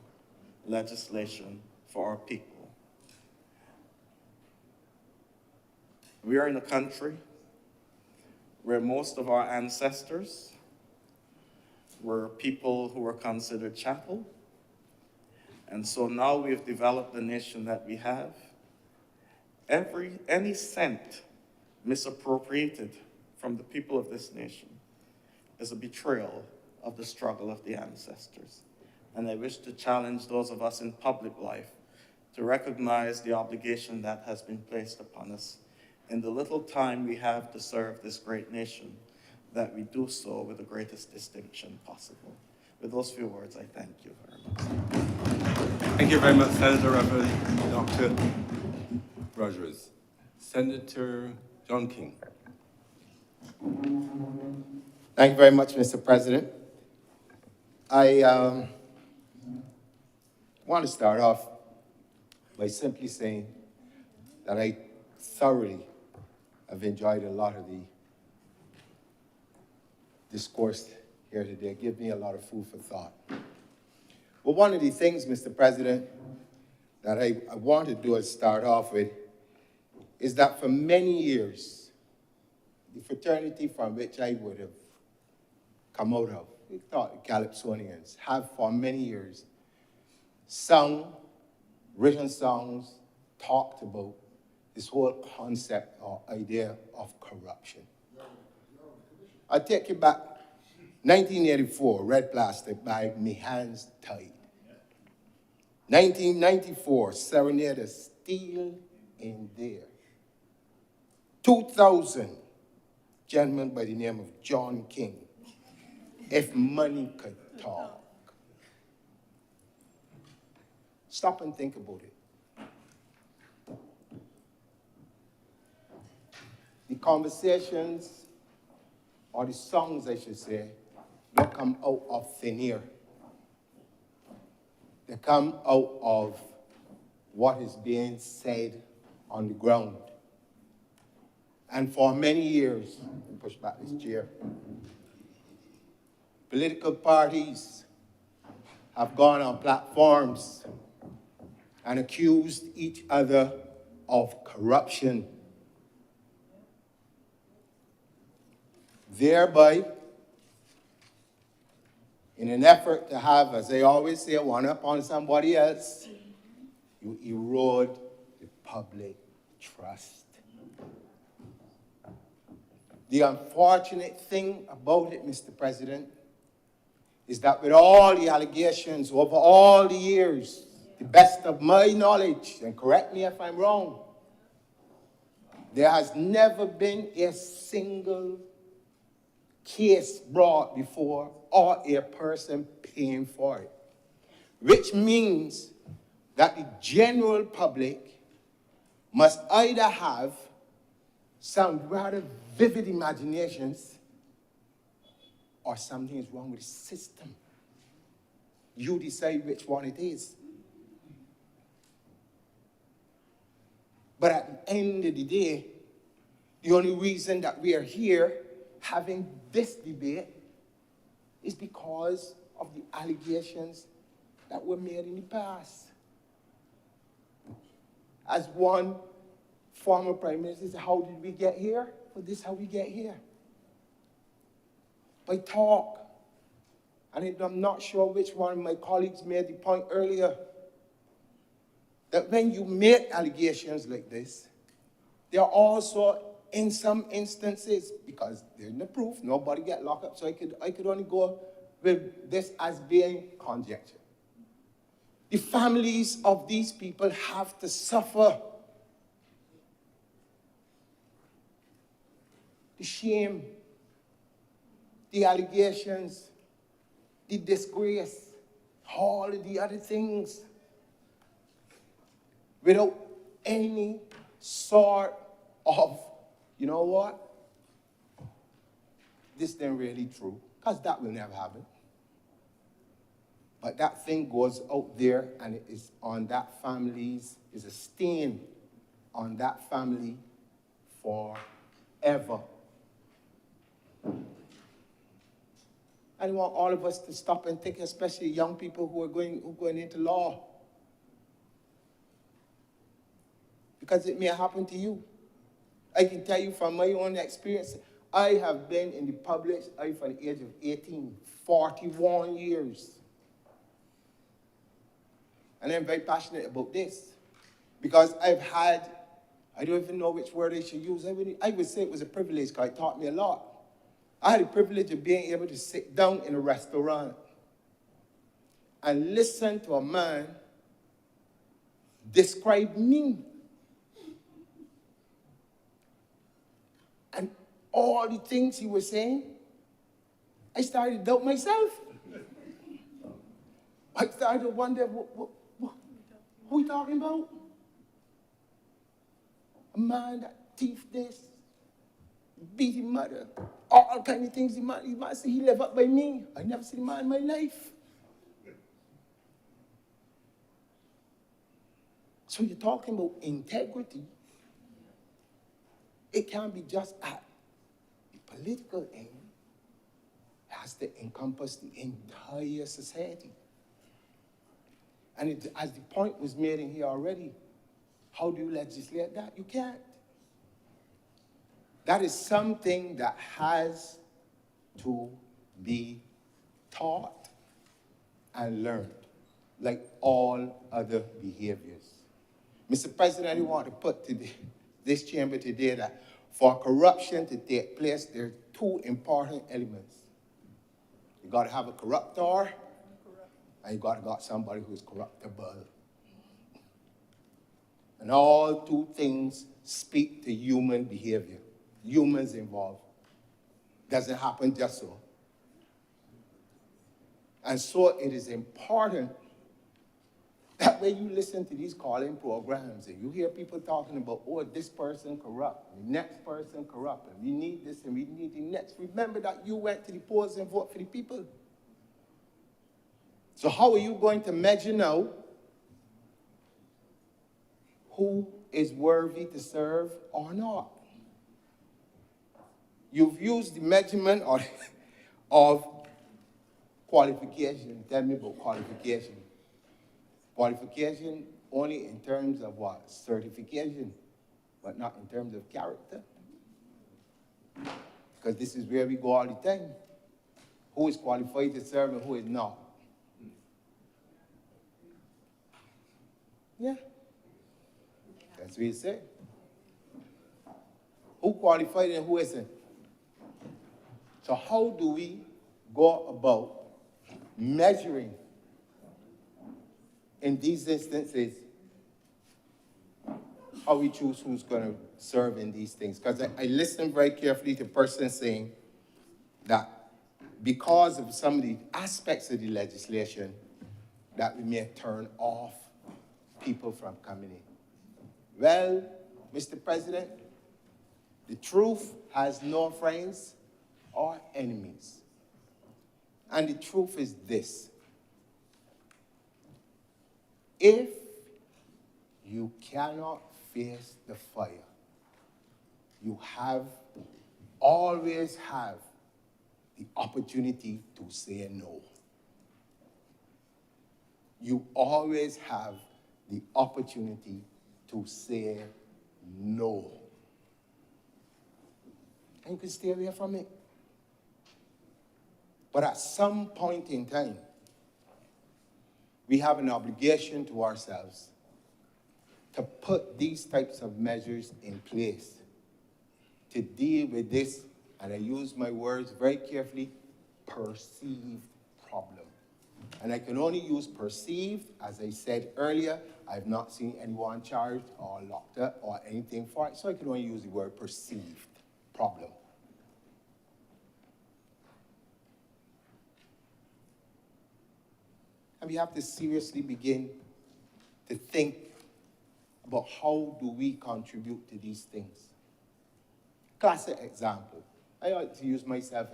legislation for our people. We are in a country where most of our ancestors were people who were considered chattel. And so now we've developed the nation that we have. Any cent misappropriated from the people of this nation is a betrayal of the struggle of the ancestors. And I wish to challenge those of us in public life to recognize the obligation that has been placed upon us in the little time we have to serve this great nation, that we do so with the greatest distinction possible. With those few words, I thank you very much. Thank you very much, Senator Reverend Dr. Rogers. Senator John King. Thank you very much, Mr. President. I want to start off by simply saying that I thoroughly have enjoyed a lot of the discourse here today. Give me a lot of food for thought. But one of the things, Mr. President, that I want to do is start off with is that for many years, the fraternity from which I would have come out of, we thought the Calypsonians, have for many years sung, written songs, talked about this whole concept or idea of corruption. I take you back, 1984, Red Plastic by Me Hands Tied. 1994, Serenade of Steel in There. 2000, gentleman by the name of John King, If Money Could Talk. Stop and think about it. The conversations or the songs, I should say, don't come out of thin air. They come out of what is being said on the ground. And for many years, let me push back this chair, political parties have gone on platforms and accused each other of corruption, thereby, in an effort to have, as they always say, one up on somebody else, you erode the public trust. The unfortunate thing about it, Mr. President, is that with all the allegations over all the years, the best of my knowledge, and correct me if I'm wrong, there has never been a single case brought before or a person paying for it, which means that the general public must either have some rather vivid imaginations or something is wrong with the system. You decide which one it is. But at the end of the day, the only reason that we are here having this debate is because of the allegations that were made in the past. As one former prime minister said, how did we get here? Well, this is how we get here. By talk. And I'm not sure which one of my colleagues made the point earlier, that when you make allegations like this, there are also, in some instances, because there's no proof, nobody get locked up, so I could only go with this as being conjecture. The families of these people have to suffer the shame, the allegations, the disgrace, all of the other things, without any sort of, you know what? This ain't really true, because that will never happen. But that thing goes out there, and it is on that family's, is a stain on that family forever. I want all of us to stop and think, especially young people who are going into law. Because it may happen to you. I can tell you from my own experience, I have been in the public eye from the age of 18, 41 years. And I'm very passionate about this. Because I've had, I don't even know which word I should use. I would say it was a privilege, because it taught me a lot. I had the privilege of being able to sit down in a restaurant and listen to a man describe me. And all the things he was saying, I started to doubt myself. I started to wonder, who are we talking about? A man that thief this, beat his mother, all kind of things. The man say he live up by me. I never seen a man in my life. So you're talking about integrity. It can't be just at the political end. It has to encompass the entire society. And as the point was made in here already, how do you legislate that? You can't. That is something that has to be taught and learned, like all other behaviors. Mr. President, I want to put to this chamber today that for corruption to take place, there are two important elements. You got to have a corruptor, and you got to got somebody who is corruptible. And all two things speak to human behavior. Humans involved. Doesn't happen just so. And so it is important That way you listen to these calling programs and you hear people talking about, oh, this person corrupt, the next person corrupt, and we need this and we need the next. Remember that you went to the polls and voted for the people. So how are you going to measure now who is worthy to serve or not? You've used the measurement of qualification. Tell me about qualification. Qualification only in terms of what? Certification, but not in terms of character. Because this is where we go all the time. Who is qualified to serve and who is not? Yeah. That's what he said. Who qualified and who isn't? So how do we go about measuring in these instances how we choose who's going to serve in these things? Because I listened very carefully to persons saying that because of some of the aspects of the legislation that we may turn off people from coming in. Well, Mr. President, the truth has no friends or enemies. And the truth is this: if you cannot face the fire, you always have the opportunity to say no. You always have the opportunity to say no. And you can stay away from it. But at some point in time, we have an obligation to ourselves to put these types of measures in place to deal with this, and I use my words very carefully, perceived problem. And I can only use perceived, as I said earlier. I've not seen anyone charged or locked up or anything for it, so I can only use the word perceived problem. And we have to seriously begin to think about how do we contribute to these things. Classic example. I like to use myself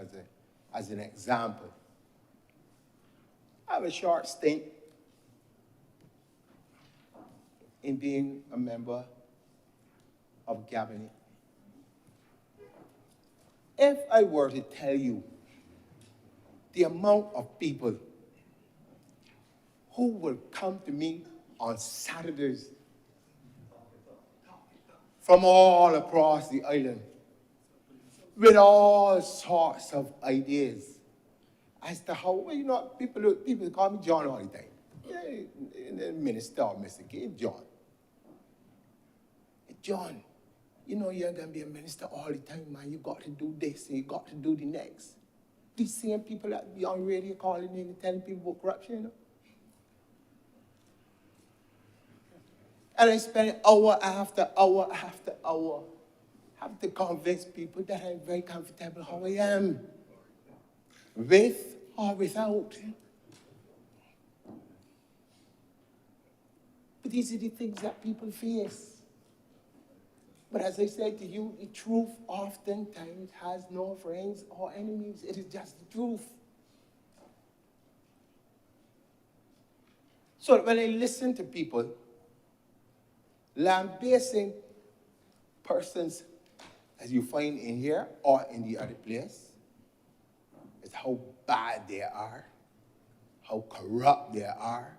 as an example. I have a short stint in being a member of cabinet. If I were to tell you the amount of people who will come to me on Saturdays from all across the island with all sorts of ideas as to how, well, you know, people call me John all the time. Yeah, Minister or Mr. K, John. John, you know you're going to be a minister all the time, man. You got to do this and you got to do the next. These same people that be on radio calling in and telling people about corruption, you know. And I spend hour after hour after hour having to convince people that I'm very comfortable how I am, with or without. But these are the things that people face. But as I said to you, the truth oftentimes has no friends or enemies. It is just the truth. So when I listen to people lambasting persons, as you find in here or in the other place, it's how bad they are, how corrupt they are,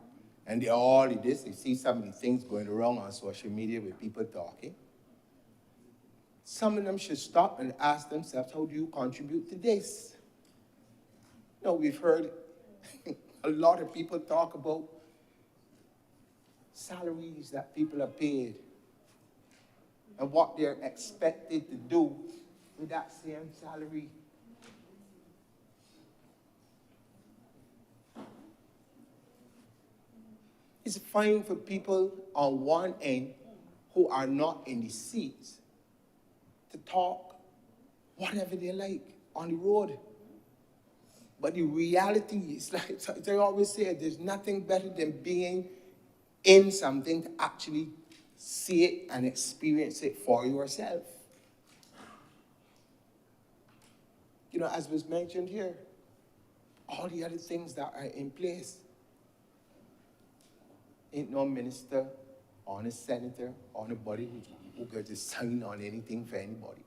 and they're all of this. You see some of the things going around on social media with people talking. Some of them should stop and ask themselves, how do you contribute to this? You know, we've heard a lot of people talk about salaries that people are paid and what they're expected to do with that same salary. It's fine for people on one end who are not in the seats to talk whatever they like on the road. But the reality is, like I always say, there's nothing better than being in something to actually see it and experience it for yourself. You know, as was mentioned here, all the other things that are in place. Ain't no minister or a senator or nobody who could just sign on anything for anybody.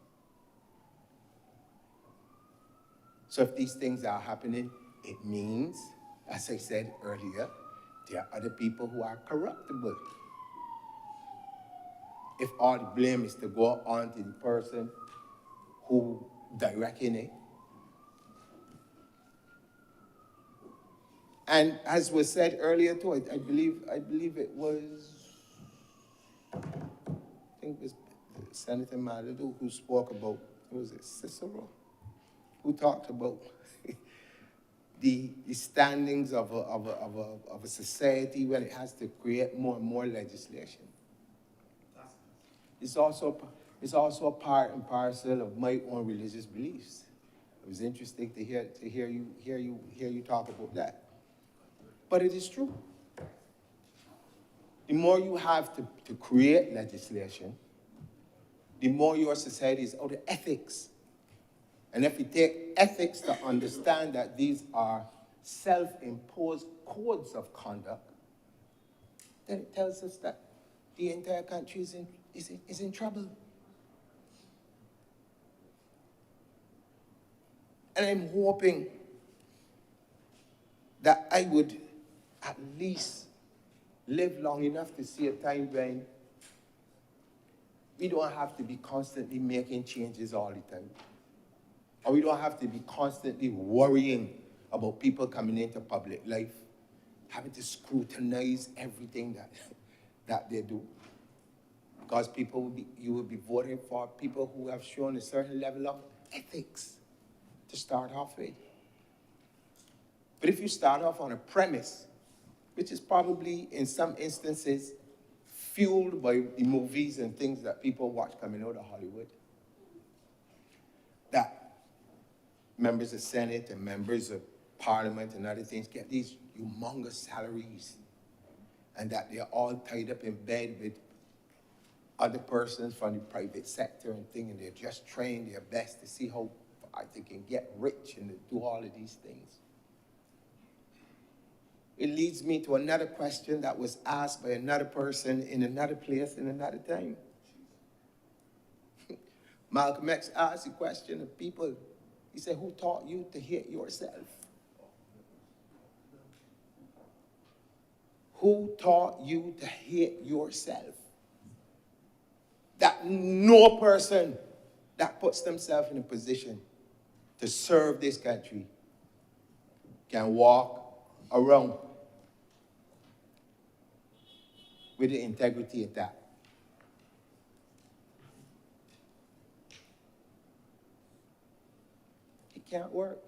So if these things are happening, it means, as I said earlier, there are other people who are corruptible. If all the blame is to go on to the person who directing it. And as was said earlier too, I believe it was, I think it was Senator Maladu who spoke about, was it Cicero? Who talked about the standings of a society when it has to create more and more legislation. It's also a part and parcel of my own religious beliefs. It was interesting to hear you talk about that. But it is true. The more you have to create legislation, the more your society is out of ethics. And if we take ethics to understand that these are self-imposed codes of conduct, then it tells us that the entire country is in trouble. And I'm hoping that I would at least live long enough to see a time when we don't have to be constantly making changes all the time. Or we don't have to be constantly worrying about people coming into public life, having to scrutinize everything that they do. Because you will be voting for people who have shown a certain level of ethics to start off with. But if you start off on a premise, which is probably in some instances fueled by the movies and things that people watch coming out of Hollywood, that members of Senate and members of Parliament and other things get these humongous salaries, and that they're all tied up in bed with other persons from the private sector and things, and they're just trying their best to see how far they can get rich and to do all of these things. It leads me to another question that was asked by another person in another place in another time. Malcolm X asked the question of people. He said, who taught you to hate yourself? Who taught you to hate yourself? That no person that puts themselves in a position to serve this country can walk around with the integrity of that. It can't work.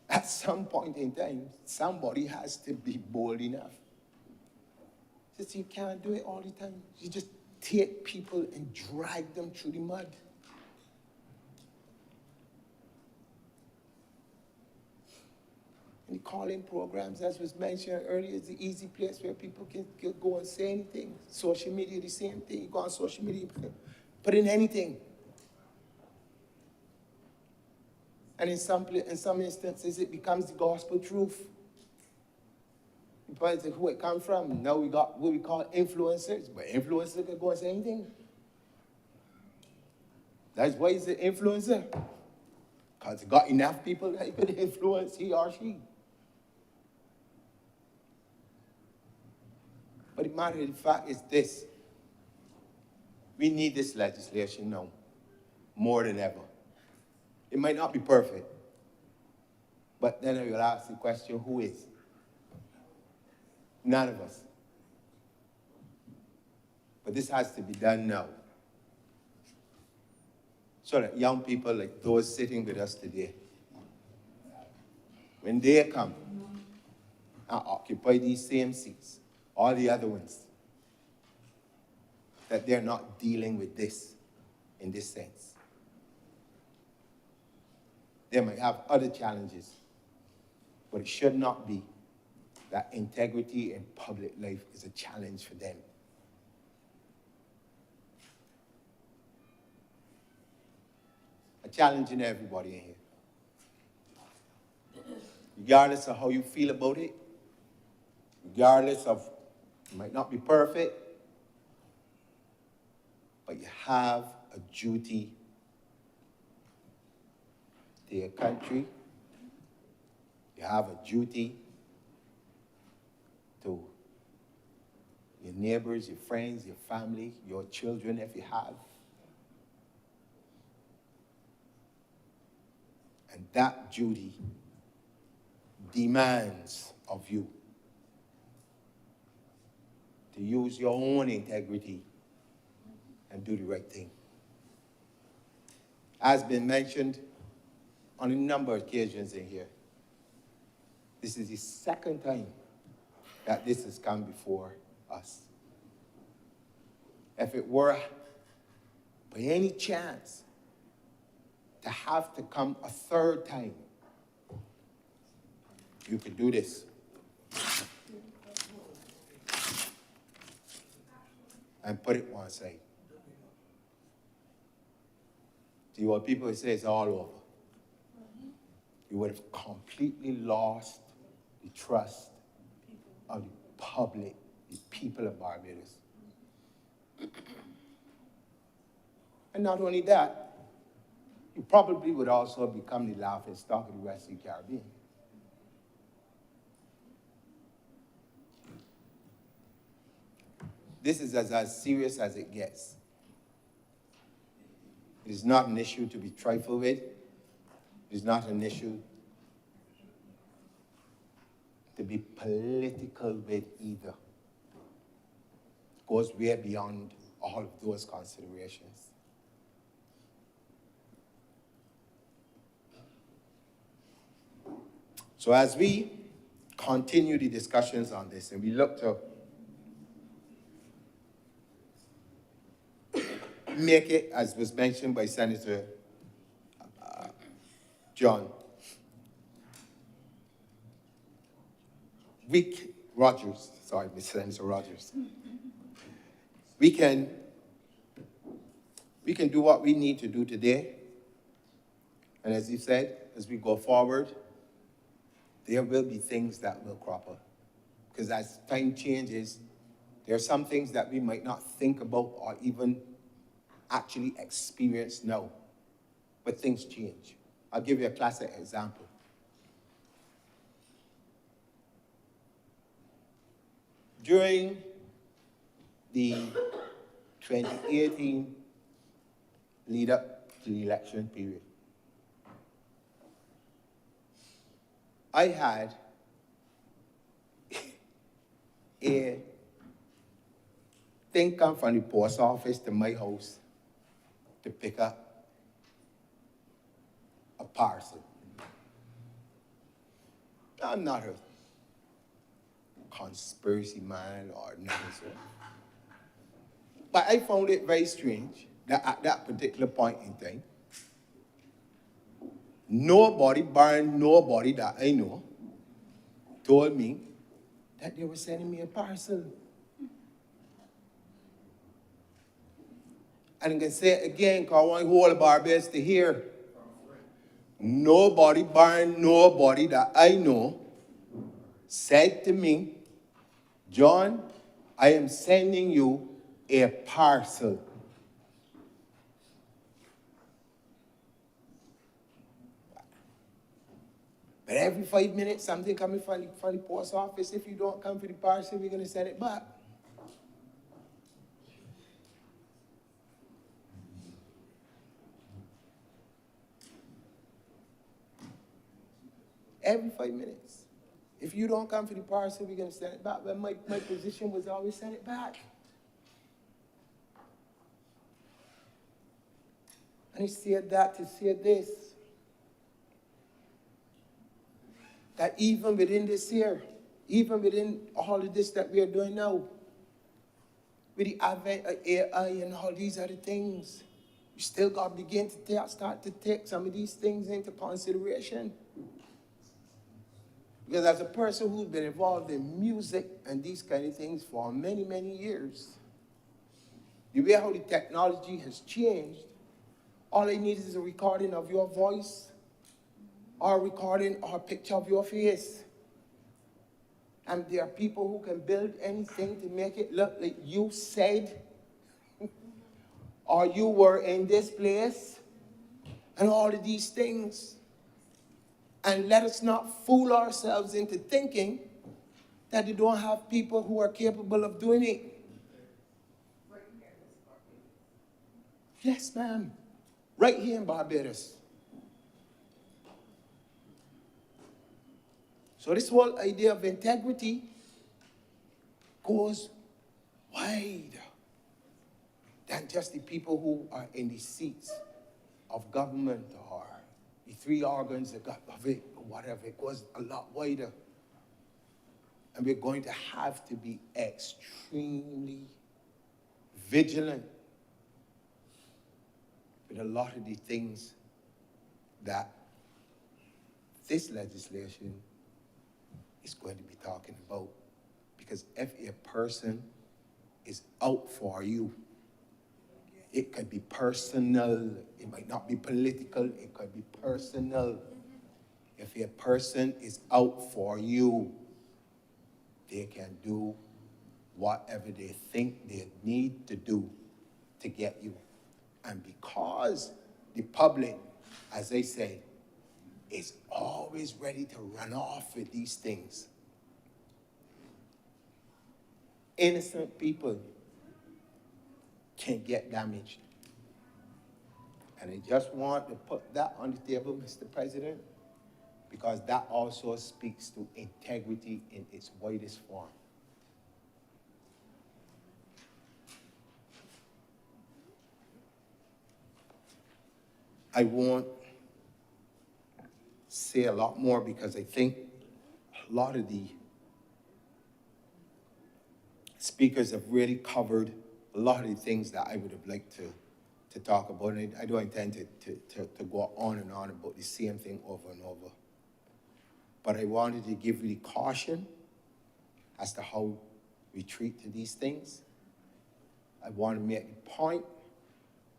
At some point in time, somebody has to be bold enough. Just you can't do it all the time. You just take people and drag them through the mud. And the call-in programs, as was mentioned earlier, is the easy place where people can go and say anything. Social media, the same thing. You go on social media, put in anything. And in some instances, it becomes the gospel truth. People say who it comes from. Now we got what we call influencers, but influencers can go and say anything. That's why he's an influencer. Because he got enough people that he could influence he or she. But the matter of the fact is this. We need this legislation now, more than ever. It might not be perfect, but then I will ask the question, who is? None of us. But this has to be done now. So that young people like those sitting with us today, when they come and occupy these same seats, all the other ones, that they're not dealing with this in this sense. They might have other challenges, but it should not be that integrity in public life is a challenge for them. A challenge in everybody in here. Regardless of how you feel about it, regardless of, it might not be perfect, but you have a duty to your country. You have a duty to your neighbors, your friends, your family, your children, if you have. And that duty demands of you to use your own integrity and do the right thing. As been mentioned on a number of occasions in here, this is the second time that this has come before us. If it were by any chance to have to come a third time, you could do this. And put it one side. See what people say, it's all over. You would have completely lost the trust of the public, the people of Barbados. And not only that, you probably would also become the laughing stock of the rest of the Caribbean. This is as serious as it gets. It is not an issue to be trifled with. It is not an issue to be political with either. It goes way beyond all of those considerations. So as we continue the discussions on this and we look to make it, as was mentioned by Senator John, Senator Rogers. We can do what we need to do today. And as you said, as we go forward, there will be things that will crop up. Because as time changes, there are some things that we might not think about or even actually experience now. But things change. I'll give you a classic example. During the 2018 lead up to the election period, I had a thing come from the post office to my house to pick up a parcel. I'm not a conspiracy man or nothing so. But I found it very strange that at that particular point in time, nobody, barring nobody that I know, told me that they were sending me a parcel. And I can say it again, because I want whole Barbados to hear. Nobody, barring nobody that I know, said to me, John, I am sending you a parcel. But every 5 minutes, something coming from the post office. If you don't come for the parcel, we're going to send it back. Every 5 minutes. If you don't come for the parcel, we're going to send it back. But my position was always send it back. And he said that to say this. That even within this year, even within all of this that we are doing now, with the advent of AI and all these other things, you still got to begin to start to take some of these things into consideration. Because as a person who's been involved in music and these kind of things for many, many years, the way how the technology has changed, all I need is a recording of your voice or a recording or a picture of your face. And there are people who can build anything to make it look like you said or you were in this place and all of these things. And let us not fool ourselves into thinking that they don't have people who are capable of doing it. Yes, ma'am. Right here in Barbados. So this whole idea of integrity goes wider than just the people who are in the seats of government or the three organs that got of it or whatever. It goes a lot wider. And we're going to have to be extremely vigilant with a lot of the things that this legislation is going to be talking about. Because if a person is out for you, it could be personal, it might not be political, it could be personal. If a person is out for you, they can do whatever they think they need to do to get you. And because the public, as I said, is always ready to run off with these things, innocent people can get damaged. And I just want to put that on the table, Mr. President, because that also speaks to integrity in its widest form. I won't say a lot more because I think a lot of the speakers have really covered a lot of the things that I would have liked to talk about. And I don't intend to go on and on about the same thing over and over. But I wanted to give you the caution as to how we treat to these things. I want to make the point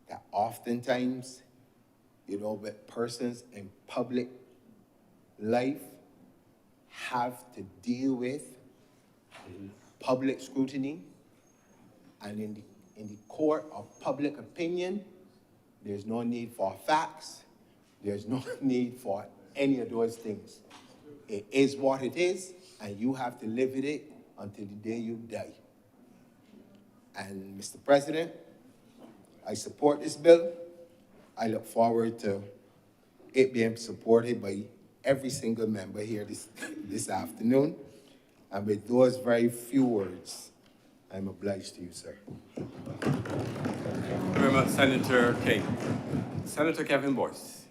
that oftentimes, with persons in public life have to deal with public scrutiny, and in the court of public opinion, there's no need for facts, there's no need for any of those things. It is what it is, and you have to live with it until the day you die. And Mr. President, I support this bill. I look forward to it being supported by every single member here this afternoon. And with those very few words, I'm obliged to you, sir. Thank you very much, Senator King. Senator Kevin Boyce.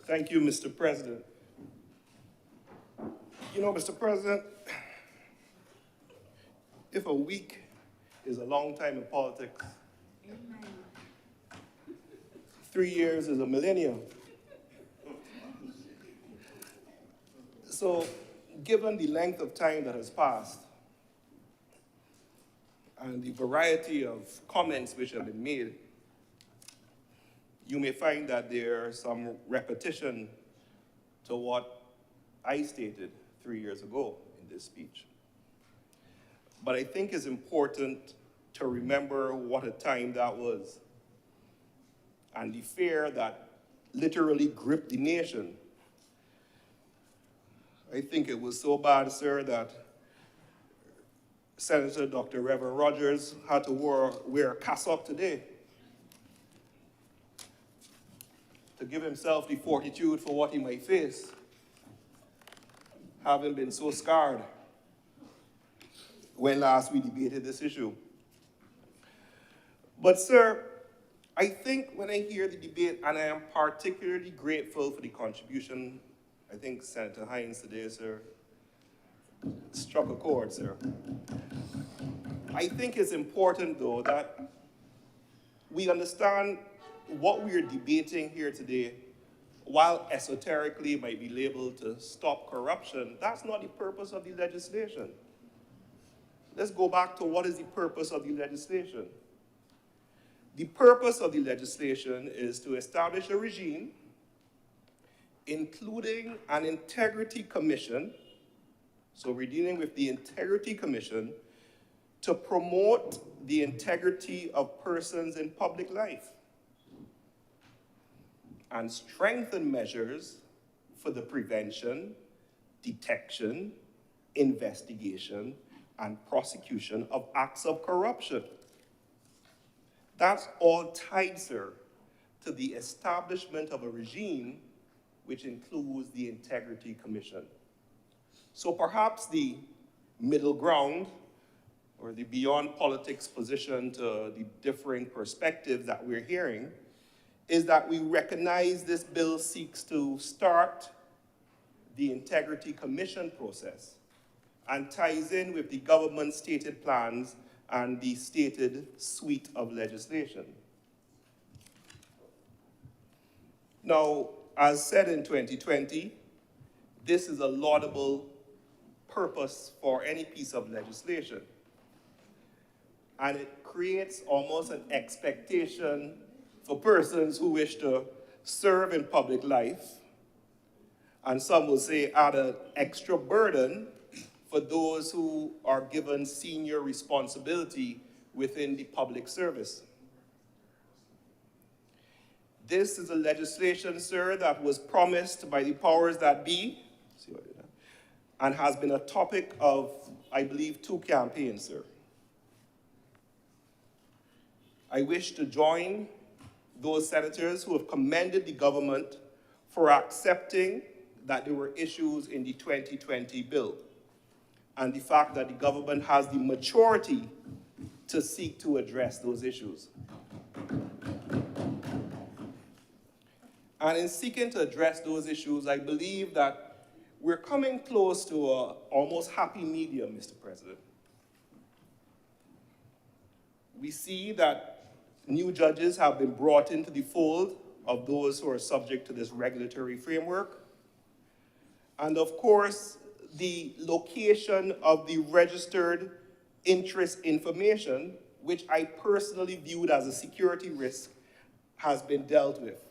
Thank you, Mr. President. Mr. President, if a week is a long time in politics, 3 years is a millennium. So, given the length of time that has passed and the variety of comments which have been made, you may find that there's some repetition to what I stated 3 years ago in this speech. But I think it's important to remember what a time that was and the fear that literally gripped the nation. I think it was so bad, sir, that Senator Dr. Reverend Rogers had to wear a cassock today to give himself the fortitude for what he might face, having been so scarred when last we debated this issue. But, sir, I think when I hear the debate, and I am particularly grateful for the contribution, I think Senator Hines today, sir, struck a chord, sir. I think it's important, though, that we understand what we are debating here today while esoterically it might be labeled to stop corruption, that's not the purpose of the legislation. Let's go back to what is the purpose of the legislation. The purpose of the legislation is to establish a regime, including an integrity commission. So we're dealing with the Integrity Commission to promote the integrity of persons in public life and strengthen measures for the prevention, detection, investigation, and prosecution of acts of corruption. That's all tied, sir, to the establishment of a regime which includes the Integrity Commission. So perhaps the middle ground or the beyond politics position to the differing perspectives that we're hearing is that we recognize this bill seeks to start the Integrity Commission process and ties in with the government's stated plans and the stated suite of legislation. Now, as said in 2020, this is a laudable purpose for any piece of legislation. And it creates almost an expectation for persons who wish to serve in public life, and some will say add an extra burden for those who are given senior responsibility within the public service. This is a legislation, sir, that was promised by the powers that be, and has been a topic of, I believe, 2 campaigns, sir. I wish to join those senators who have commended the government for accepting that there were issues in the 2020 bill, and the fact that the government has the maturity to seek to address those issues. And in seeking to address those issues, I believe that we're coming close to an almost happy medium, Mr. President. We see that new judges have been brought into the fold of those who are subject to this regulatory framework. And of course, the location of the registered interest information, which I personally viewed as a security risk, has been dealt with.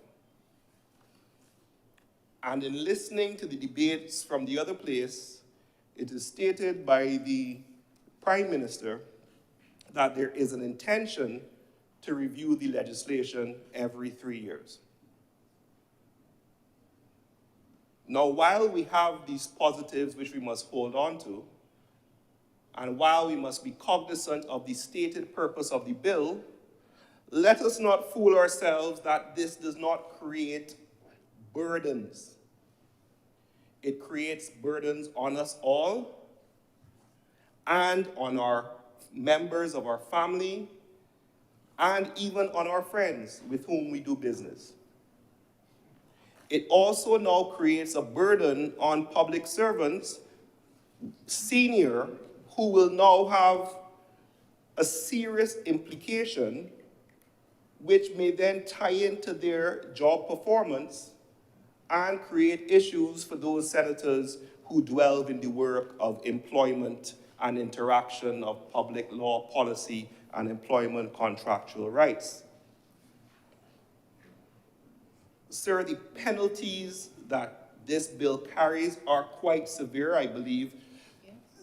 And in listening to the debates from the other place, it is stated by the Prime Minister that there is an intention to review the legislation every 3 years. Now, while we have these positives which we must hold on to, and while we must be cognizant of the stated purpose of the bill, let us not fool ourselves that this does not create burdens. It creates burdens on us all and on our members of our family and even on our friends with whom we do business. It also now creates a burden on public servants, senior, who will now have a serious implication which may then tie into their job performance and create issues for those senators who delve in the work of employment and interaction of public law policy and employment contractual rights. Sir, the penalties that this bill carries are quite severe. I believe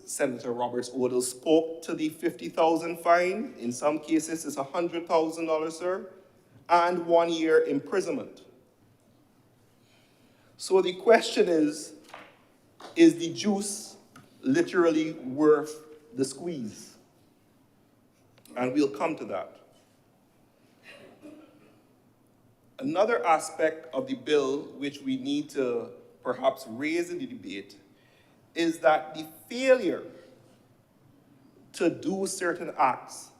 Senator Roberts Odell spoke to the $50,000 fine. In some cases, it's $100,000, sir, and 1 year imprisonment. So the question is the juice literally worth the squeeze? And we'll come to that. Another aspect of the bill which we need to perhaps raise in the debate is that the failure to do certain acts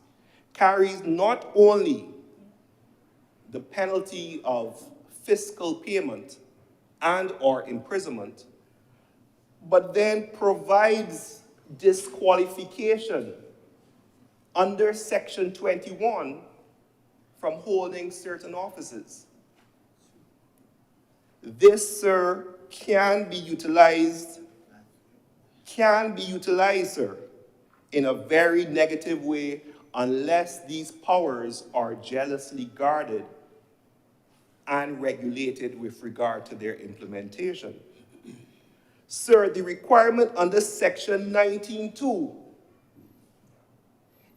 carries not only the penalty of fiscal payment and or imprisonment, but then provides disqualification under Section 21 from holding certain offices. This, sir, can be utilized, sir, in a very negative way unless these powers are jealously guarded and regulated with regard to their implementation. Sir, the requirement under Section 19(2)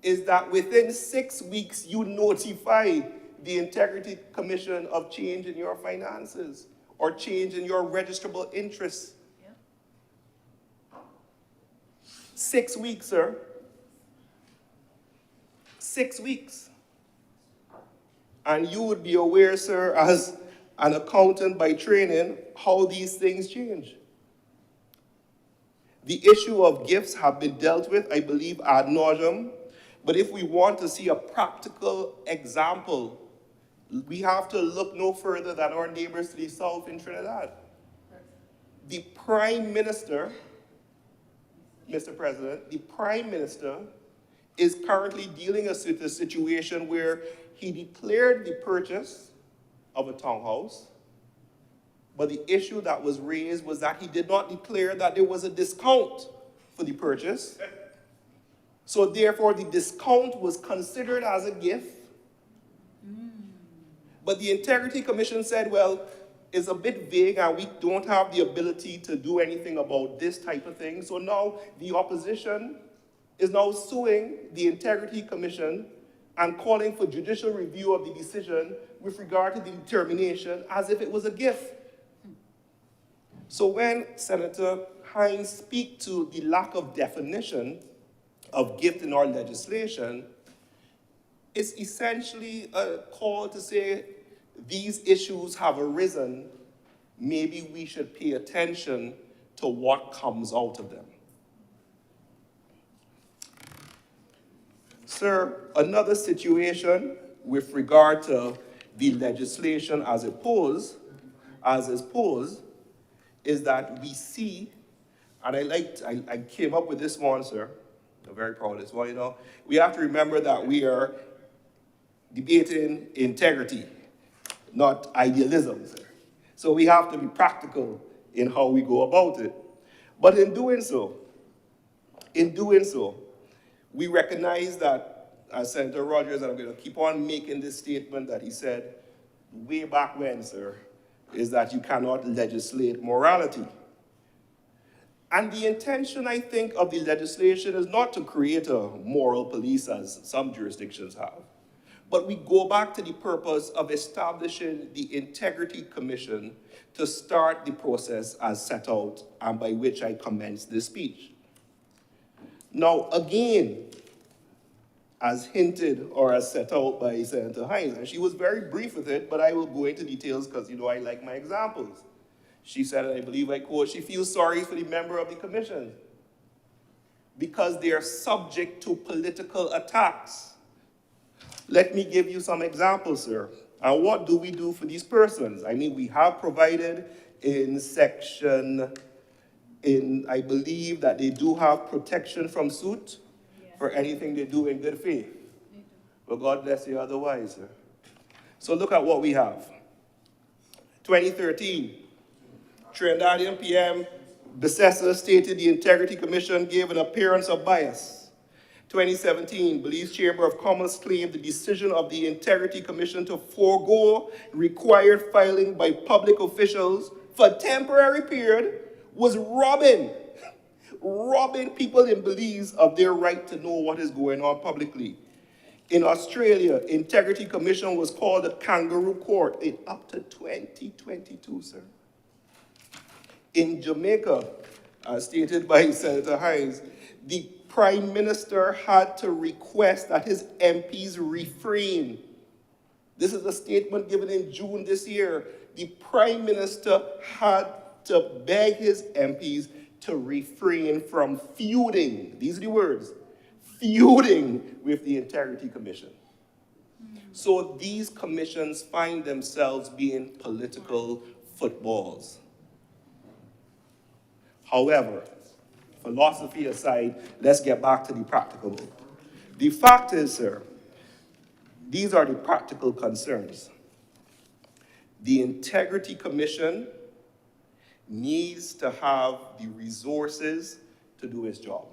is that within 6 weeks you notify the Integrity Commission of change in your finances or change in your registrable interests. 6 weeks, sir. 6 weeks. And you would be aware, sir, as an accountant by training, how these things change. The issue of gifts have been dealt with, I believe, ad nauseum. But if we want to see a practical example, we have to look no further than our neighbors to the south in Trinidad. The Prime Minister, Mr. President, the Prime Minister is currently dealing with a situation where he declared the purchase of a townhouse, but the issue that was raised was that he did not declare that there was a discount for the purchase. So therefore, the discount was considered as a gift. But the Integrity Commission said, well, it's a bit vague and we don't have the ability to do anything about this type of thing. So now the opposition is now suing the Integrity Commission and calling for judicial review of the decision with regard to the determination as if it was a gift. So when Senator Hines speaks to the lack of definition of gift in our legislation, it's essentially a call to say these issues have arisen, maybe we should pay attention to what comes out of them. Sir, another situation with regard to the legislation as is posed, is that we see, and I came up with this one, sir. I'm very proud of this one, you know. We have to remember that we are debating integrity, not idealism, sir. So we have to be practical in how we go about it. But in doing so, we recognize that, as Senator Rogers, and I'm going to keep on making this statement that he said way back when, sir, is that you cannot legislate morality. And the intention, I think, of the legislation is not to create a moral police, as some jurisdictions have, but we go back to the purpose of establishing the Integrity Commission to start the process as set out and by which I commenced this speech. Now, again, as hinted or as set out by Senator Hines, and she was very brief with it, but I will go into details because, you know, I like my examples. She said, and I believe I quote, she feels sorry for the member of the commission because they are subject to political attacks. Let me give you some examples, sir. And what do we do for these persons? I mean, we have provided in section, I believe that they do have protection from suit for anything they do in good faith. But God bless you otherwise, sir. So look at what we have. 2013, Trinidadian PM Besessa stated the Integrity Commission gave an appearance of bias. 2017, Belize Chamber of Commerce claimed the decision of the Integrity Commission to forego required filing by public officials for a temporary period was robbing people in Belize of their right to know what is going on publicly. In Australia, Integrity Commission was called a kangaroo court in up to 2022, sir. In Jamaica, as stated by Senator Hines, the Prime Minister had to request that his MPs refrain. This is a statement given in June this year. The Prime Minister had to beg his MPs to refrain from feuding, these are the words, feuding with the Integrity Commission. So these commissions find themselves being political footballs. However, philosophy aside, let's get back to the practical. The fact is, sir, these are the practical concerns. The Integrity Commission needs to have the resources to do its job.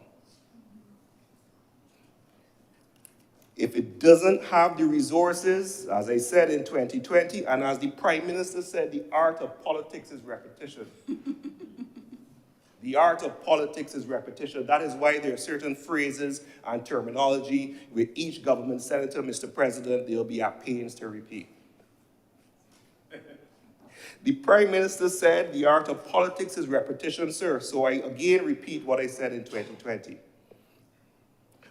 If it doesn't have the resources, as I said in 2020, and as the Prime Minister said, the art of politics is repetition. The art of politics is repetition. That is why there are certain phrases and terminology with each government senator, Mr. President, they'll be at pains to repeat. The Prime Minister said the art of politics is repetition, sir. So I again repeat what I said in 2020.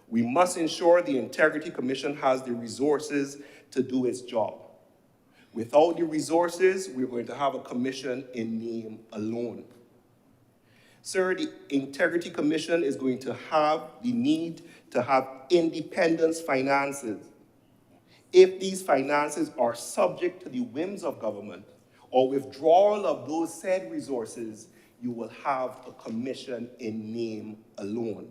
We must ensure the Integrity Commission has the resources to do its job. Without the resources, we're going to have a commission in name alone. Sir, the Integrity Commission is going to have the need to have independence finances. If these finances are subject to the whims of government or withdrawal of those said resources, you will have a commission in name alone.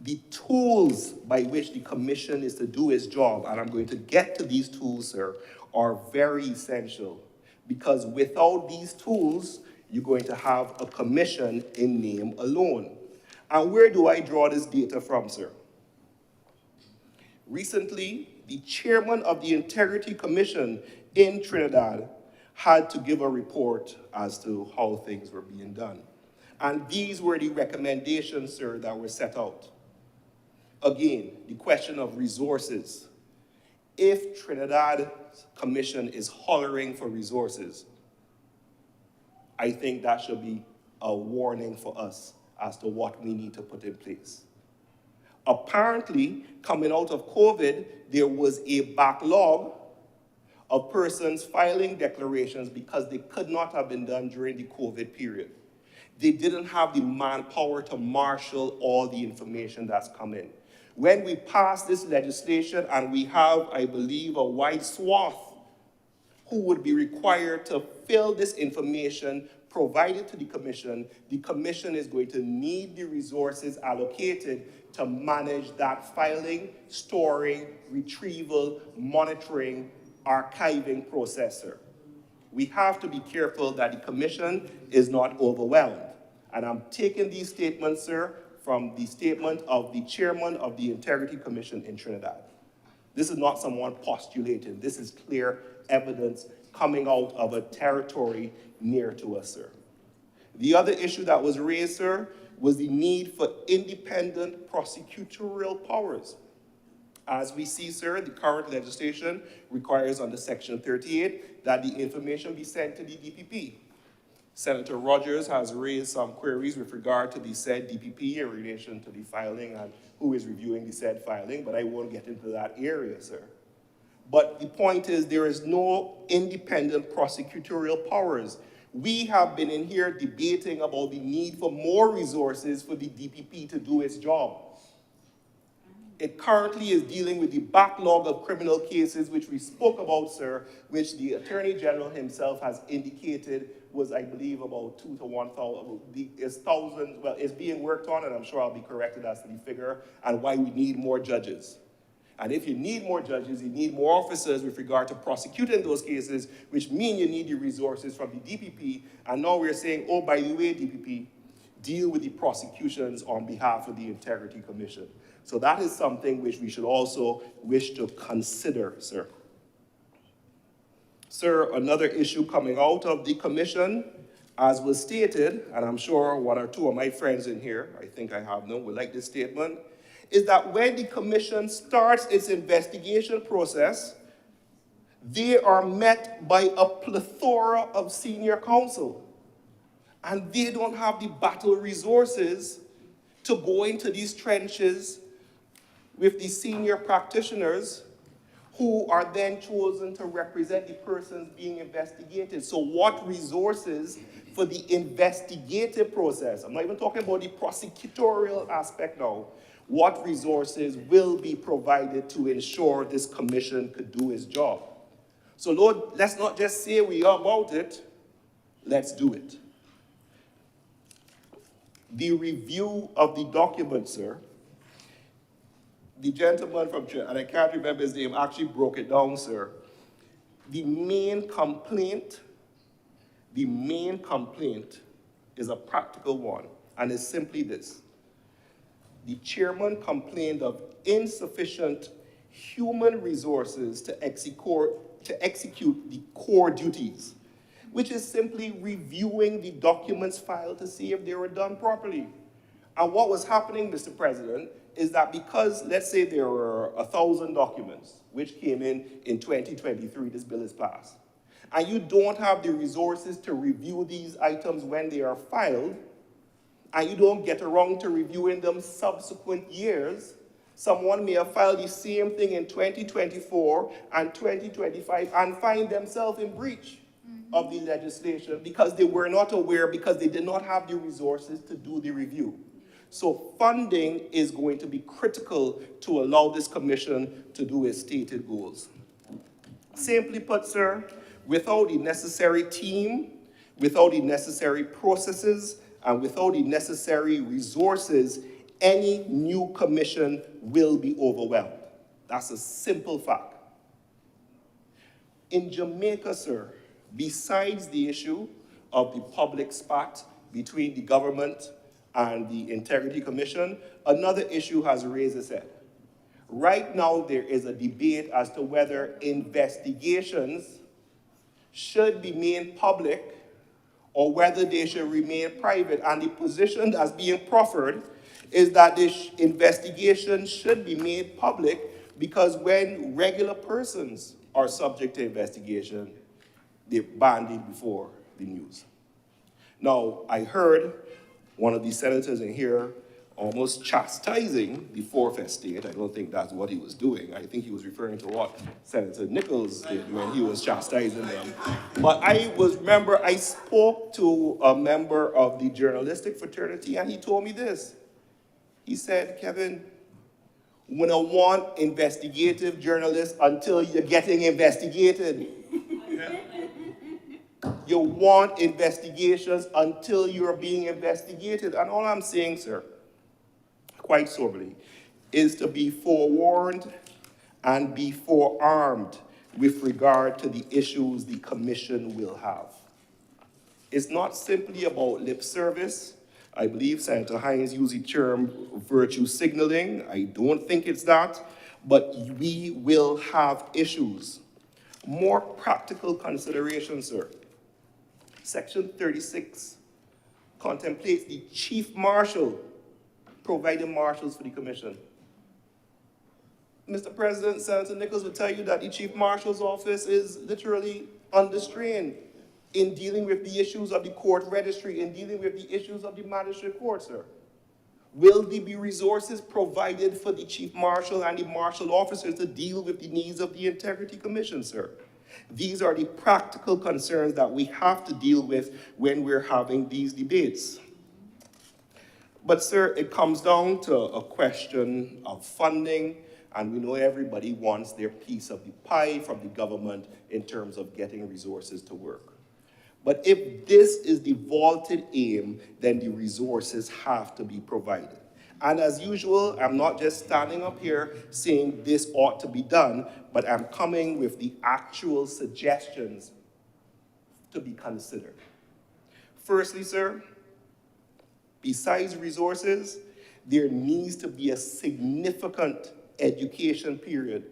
The tools by which the commission is to do its job, and I'm going to get to these tools, sir, are very essential, because without these tools, you're going to have a commission in name alone. And where do I draw this data from, sir? Recently, the chairman of the Integrity Commission in Trinidad had to give a report as to how things were being done. And these were the recommendations, sir, that were set out. Again, the question of resources. If Trinidad Commission is hollering for resources, I think that should be a warning for us as to what we need to put in place. Apparently, coming out of COVID, there was a backlog of persons filing declarations because they could not have been done during the COVID period. They didn't have the manpower to marshal all the information that's come in. When we pass this legislation and we have, I believe, a wide swath who would be required to fill this information provided to the commission is going to need the resources allocated to manage that filing, storing, retrieval, monitoring, archiving processor. We have to be careful that the commission is not overwhelmed. And I'm taking these statements, sir, from the statement of the chairman of the Integrity Commission in Trinidad. This is not someone postulating. This is clear evidence coming out of a territory near to us, sir. The other issue that was raised, sir, was the need for independent prosecutorial powers. As we see, sir, the current legislation requires under Section 38 that the information be sent to the DPP. Senator Rogers has raised some queries with regard to the said DPP in relation to the filing and who is reviewing the said filing, but I won't get into that area, sir. But the point is there is no independent prosecutorial powers. We have been in here debating about the need for more resources for the DPP to do its job. It currently is dealing with the backlog of criminal cases, which we spoke about, sir, which the Attorney General himself has indicated was, I believe, about 2 to 1,000. It's being worked on, and I'm sure I'll be corrected as to the figure, and why we need more judges. And if you need more judges, you need more officers with regard to prosecuting those cases, which means you need the resources from the DPP. And now we're saying, oh, by the way, DPP, deal with the prosecutions on behalf of the Integrity Commission. So that is something which we should also wish to consider, sir. Sir, another issue coming out of the commission, as was stated, and I'm sure 1 or 2 of my friends in here, I think I have them, will like this statement, is that when the commission starts its investigation process, they are met by a plethora of senior counsel. And they don't have the battle resources to go into these trenches with the senior practitioners who are then chosen to represent the persons being investigated. So what resources for the investigative process, I'm not even talking about the prosecutorial aspect now, what resources will be provided to ensure this commission could do its job? So Lord, let's not just say we are about it, let's do it. The review of the document, sir, the gentleman from, and I can't remember his name, actually broke it down, sir. The main complaint The main complaint is a practical one, and it's simply this. The chairman complained of insufficient human resources to execute the core duties, which is simply reviewing the documents filed to see if they were done properly. And what was happening, Mr. President, is that because, let's say there were 1,000 documents which came in 2023, this bill is passed, and you don't have the resources to review these items when they are filed, and you don't get around to reviewing them subsequent years, someone may have filed the same thing in 2024 and 2025 and find themselves in breach of the legislation because they were not aware, because they did not have the resources to do the review. So funding is going to be critical to allow this commission to do its stated goals. Simply put, sir, without the necessary team, without the necessary processes, and without the necessary resources, any new commission will be overwhelmed. That's a simple fact. In Jamaica, sir, besides the issue of the public spat between the government and the Integrity Commission, another issue has raised its head. Right now, there is a debate as to whether investigations should be made public or whether they should remain private. And the position that's being proffered is that this investigation should be made public because when regular persons are subject to investigation, they're bandied before the news. Now, I heard one of the senators in here almost chastising the Fourth Estate. I don't think that's what he was doing. I think he was referring to what Senator Nichols did when he was chastising them. But I spoke to a member of the journalistic fraternity, and he told me this. He said, Kevin, we don't want investigative journalists until you're getting investigated. You want investigations until you're being investigated. And all I'm saying, sir, quite soberly, is to be forewarned and be forearmed with regard to the issues the commission will have. It's not simply about lip service. I believe Senator Hines used the term virtue signaling. I don't think it's that, but we will have issues. More practical considerations, sir. Section 36 contemplates the chief marshal providing marshals for the commission. Mr. President, Senator Nichols will tell you that the chief marshal's office is literally understrained in dealing with the issues of the court registry, in dealing with the issues of the magistrate court, sir. Will there be resources provided for the chief marshal and the marshal officers to deal with the needs of the Integrity Commission, sir? These are the practical concerns that we have to deal with when we're having these debates. But, sir, it comes down to a question of funding, and we know everybody wants their piece of the pie from the government in terms of getting resources to work. But if this is the vaulted aim, then the resources have to be provided. And as usual, I'm not just standing up here saying this ought to be done, but I'm coming with the actual suggestions to be considered. Firstly, sir, besides resources, there needs to be a significant education period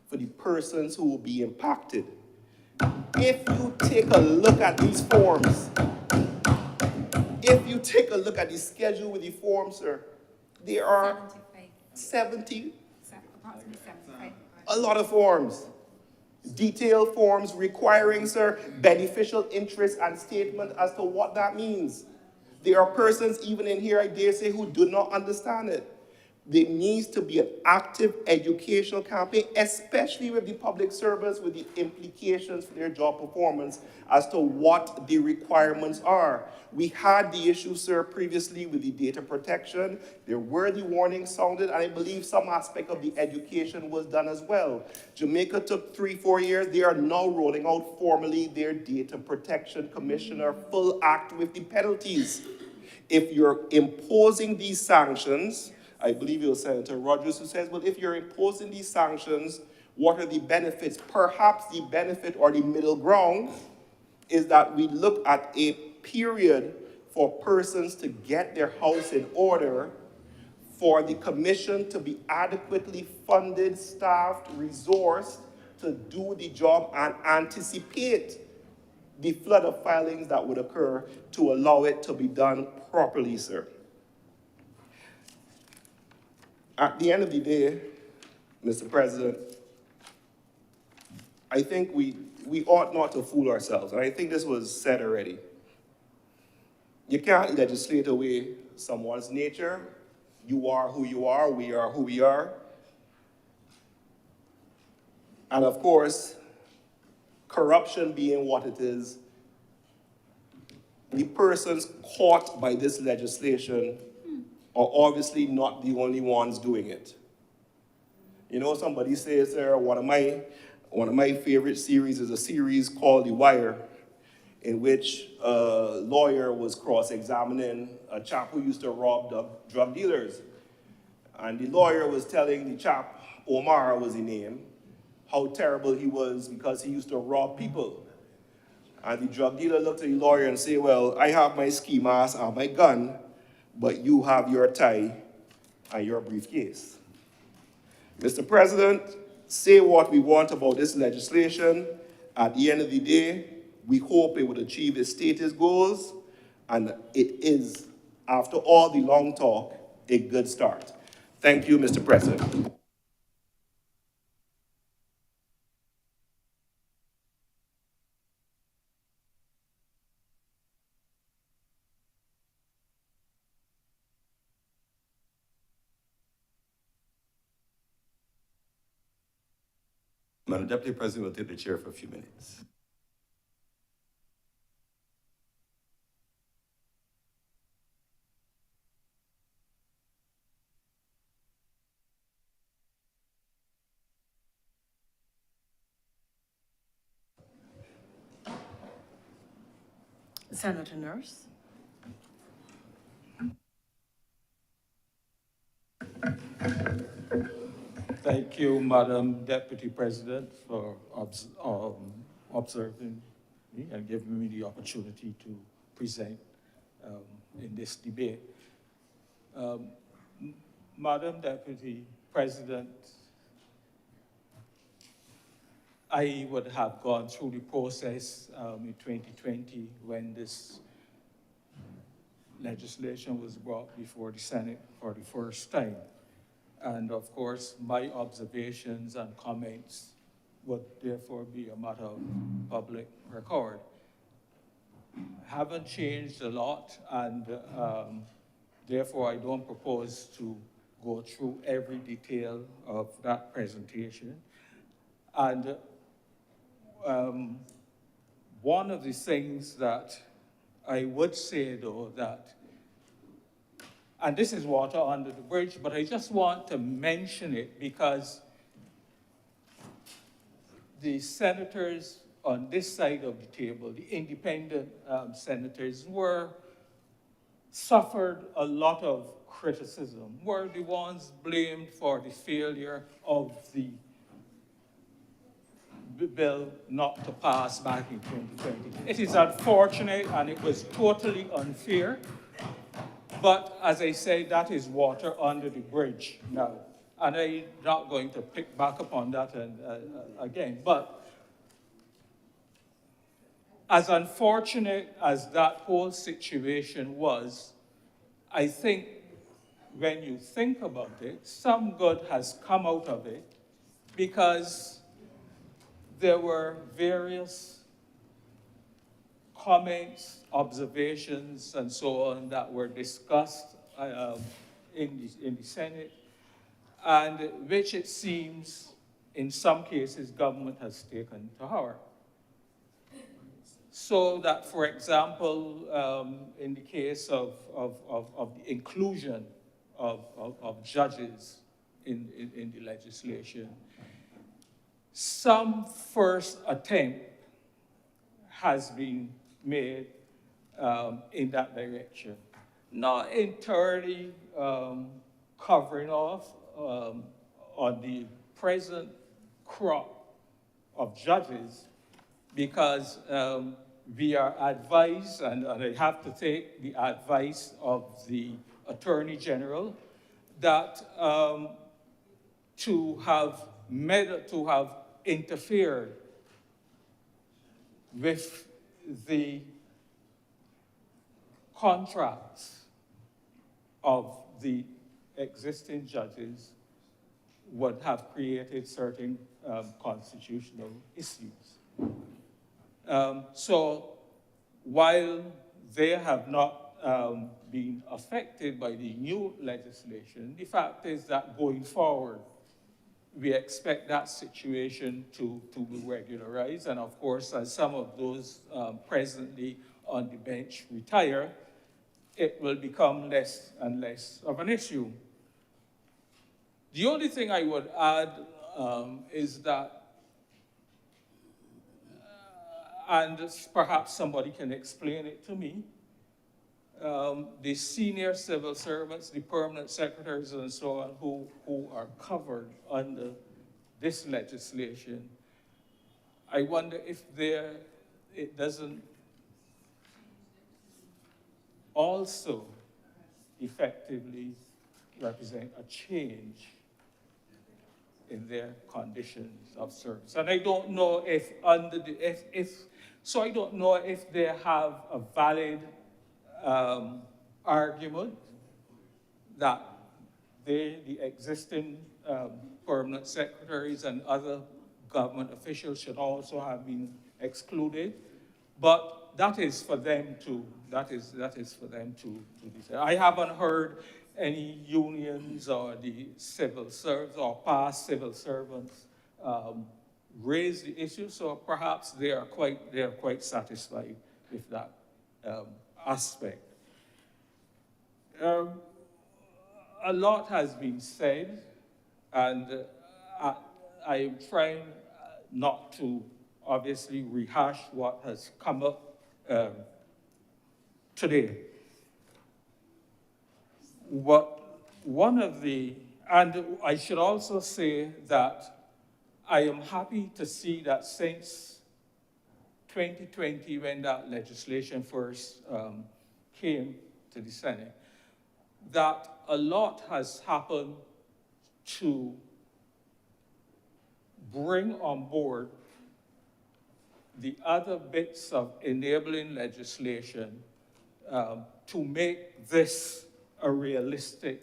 for the persons who will be impacted. If you take a look at these forms, if you take a look at the schedule with the forms, sir, there are 70, a lot of forms. Detailed forms requiring, sir, beneficial interest and statement as to what that means. There are persons even in here, I dare say, who do not understand it. There needs to be an active educational campaign, especially with the public servants, with the implications for their job performance as to what the requirements are. We had the issue, sir, previously with the data protection. There were the warnings sounded, and I believe some aspect of the education was done as well. Jamaica took 3-4 years. They are now rolling out formally their Data Protection Commissioner full act with the penalties. If you're imposing these sanctions, I believe it was Senator Rogers who says, well, if you're imposing these sanctions, what are the benefits? Perhaps the benefit or the middle ground is that we look at a period for persons to get their house in order, for the commission to be adequately funded, staffed, resourced to do the job and anticipate the flood of filings that would occur to allow it to be done properly, sir. At the end of the day, Mr. President, I think we ought not to fool ourselves, and I think this was said already. You can't legislate away someone's nature. You are who you are, we are who we are. And of course, corruption being what it is, the persons caught by this legislation are obviously not the only ones doing it. You know, somebody says there, one of my favorite series is a series called The Wire, in which a lawyer was cross-examining a chap who used to rob drug dealers. And the lawyer was telling the chap, Omar was the name, how terrible he was because he used to rob people. And the drug dealer looked at the lawyer and said, well, I have my ski mask and my gun, but you have your tie and your briefcase. Mr. President, say what we want about this legislation. At the end of the day, we hope it would achieve its stated goals, and it is, after all the long talk, a good start. Thank you, Mr. President. Madam Deputy President will take the chair for a few minutes. Senator Nurse. Thank you, Madam Deputy President, for observing me and giving me the opportunity to present in this debate. Madam Deputy President, I would have gone through the process in 2020 when this legislation was brought before the Senate for the first time. And of course, my observations and comments would therefore be a matter of public record. Haven't changed a lot, and therefore I don't propose to go through every detail of that presentation. And one of the things that I would say, though, that, and this is water under the bridge, but I just want to mention it because the senators on this side of the table, the independent senators, suffered a lot of criticism, were the ones blamed for the failure of the bill not to pass back in 2020. It is unfortunate and it was totally unfair. But as I say, that is water under the bridge now. And I'm not going to pick back up on that again. But as unfortunate as that whole situation was, I think when you think about it, some good has come out of it because there were various comments, observations, and so on that were discussed in the Senate, and which it seems in some cases government has taken to heart. So that, for example, in the case of the inclusion of judges in the legislation, some first attempt has been made in that direction. Not entirely covering off on the present crop of judges, because we are advised, and I have to take the advice of the Attorney General, that to have interfered with the contracts of the existing judges would have created certain constitutional issues. So while they have not been affected by the new legislation, the fact is that going forward, we expect that situation to be regularized. And of course, as some of those presently on the bench retire, it will become less and less of an issue. The only thing I would add is that, and perhaps somebody can explain it to me, the senior civil servants, the permanent secretaries and so on, who are covered under this legislation, I wonder if it doesn't also effectively represent a change in their conditions of service. And I don't know if so I don't know if they have a valid argument that the existing permanent secretaries and other government officials should also have been excluded, but that is for them to decide. I haven't heard any unions or the civil servants or past civil servants raise the issue, so perhaps they are quite satisfied with that aspect. A lot has been said, and I am trying not to obviously rehash what has come up today. And I should also say that I am happy to see that since 2020, when that legislation first came to the Senate, that a lot has happened to bring on board the other bits of enabling legislation to make this a realistic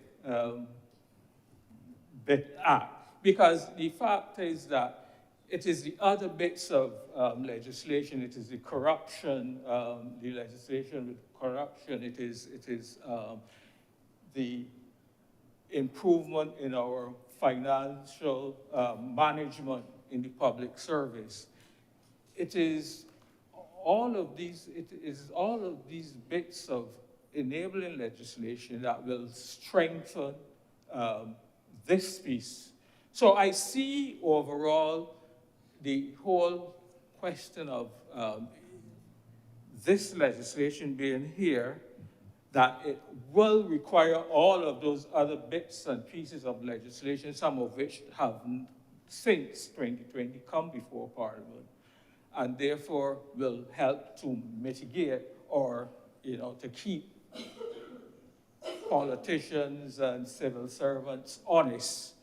bit act. Because the fact is that it is the other bits of legislation, it is the corruption, the legislation with corruption, it is the improvement in our financial management in the public service. It is all of these bits of enabling legislation that will strengthen this piece. So I see overall the whole question of this legislation being here, that it will require all of those other bits and pieces of legislation, some of which have since 2020 come before Parliament, and therefore will help to mitigate or, to keep politicians and civil servants honest,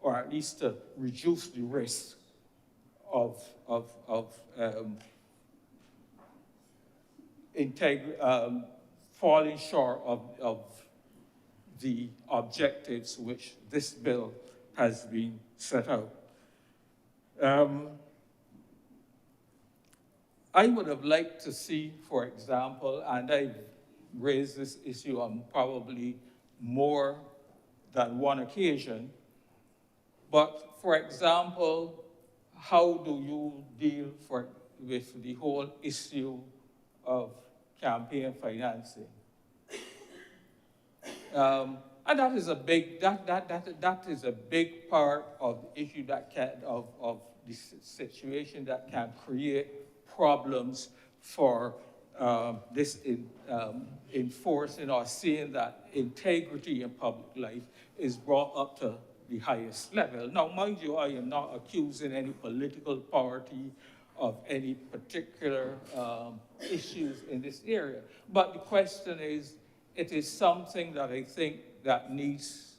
or at least to reduce the risk of falling short of the objectives which this bill has been set out. I would have liked to see, for example, and I've raised this issue on probably more than one occasion, but for example, how do you deal with the whole issue of campaign financing? And that is a big part of the issue of the situation that can create problems for this enforcing or seeing that integrity in public life is brought up to the highest level. Now, mind you, I am not accusing any political party of any particular issues in this area. But the question is, it is something that I think that needs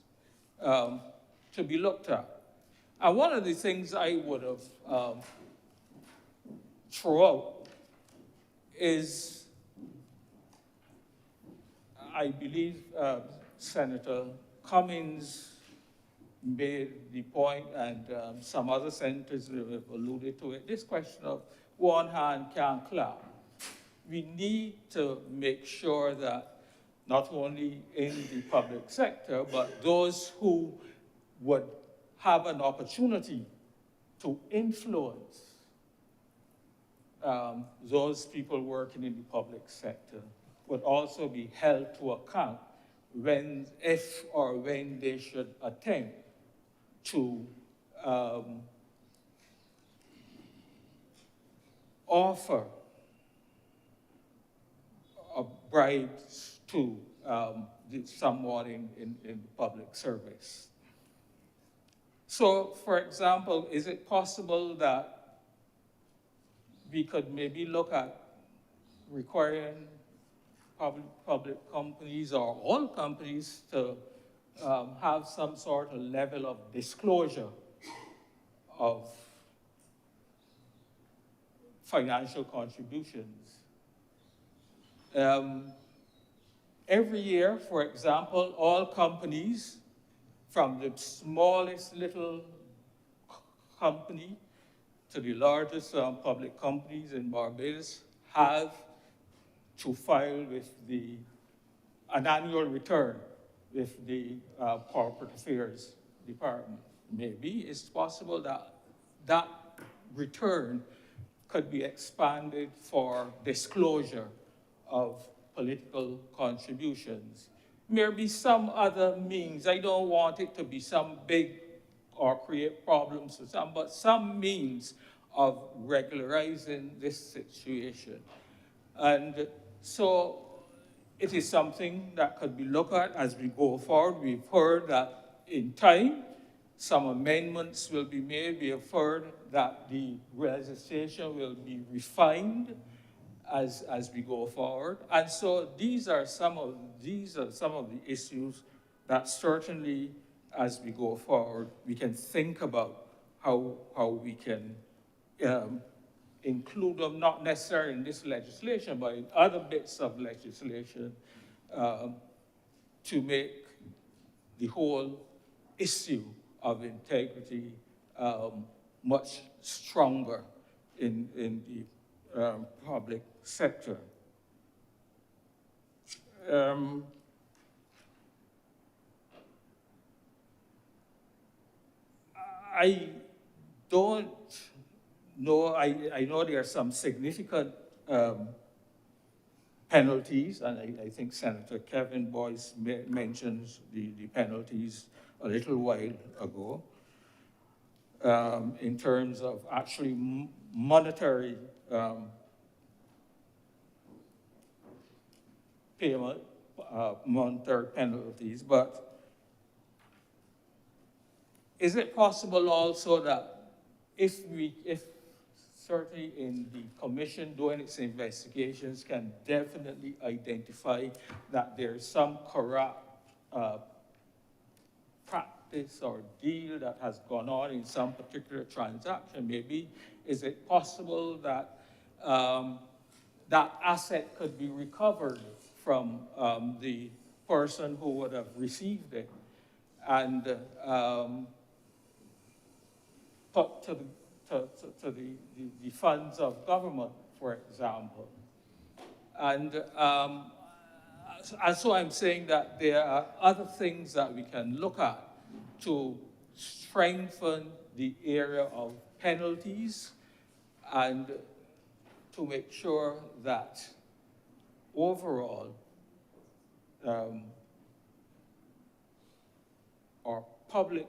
to be looked at. And one of the things I would have thrown out is, I believe Senator Cummings made the point, and some other senators have alluded to it, this question of one hand can't clap. We need to make sure that not only in the public sector, but those who would have an opportunity to influence those people working in the public sector would also be held to account when, if or when they should attempt to offer a bribe to someone in public service. So, for example, is it possible that we could maybe look at requiring public companies or all companies to have some sort of level of disclosure of financial contributions? Every year, for example, all companies, from the smallest little company to the largest public companies in Barbados, have to file with an annual return with the Corporate Affairs Department. Maybe it's possible that that return could be expanded for disclosure of political contributions. Maybe some other means. I don't want it to be some big or create problems for some, but some means of regularizing this situation. And so it is something that could be looked at as we go forward. We've heard that in time, some amendments will be made. We have heard that the legislation will be refined as we go forward. And so these are some of the issues that certainly, as we go forward, we can think about how we can include them, not necessarily in this legislation, but in other bits of legislation to make the whole issue of integrity much stronger in the public sector. I don't know, I know there are some significant penalties, and I think Senator Kevin Boyce mentions the penalties a little while ago, in terms of actually monetary payment, monetary penalties, but is it possible also that if certainly in the commission doing its investigations can definitely identify that there's some corrupt practice or deal that has gone on in some particular transaction, maybe is it possible that that asset could be recovered from the person who would have received it and put to the funds of government, for example. And so I'm saying that there are other things that we can look at to strengthen the area of penalties and to make sure that overall our public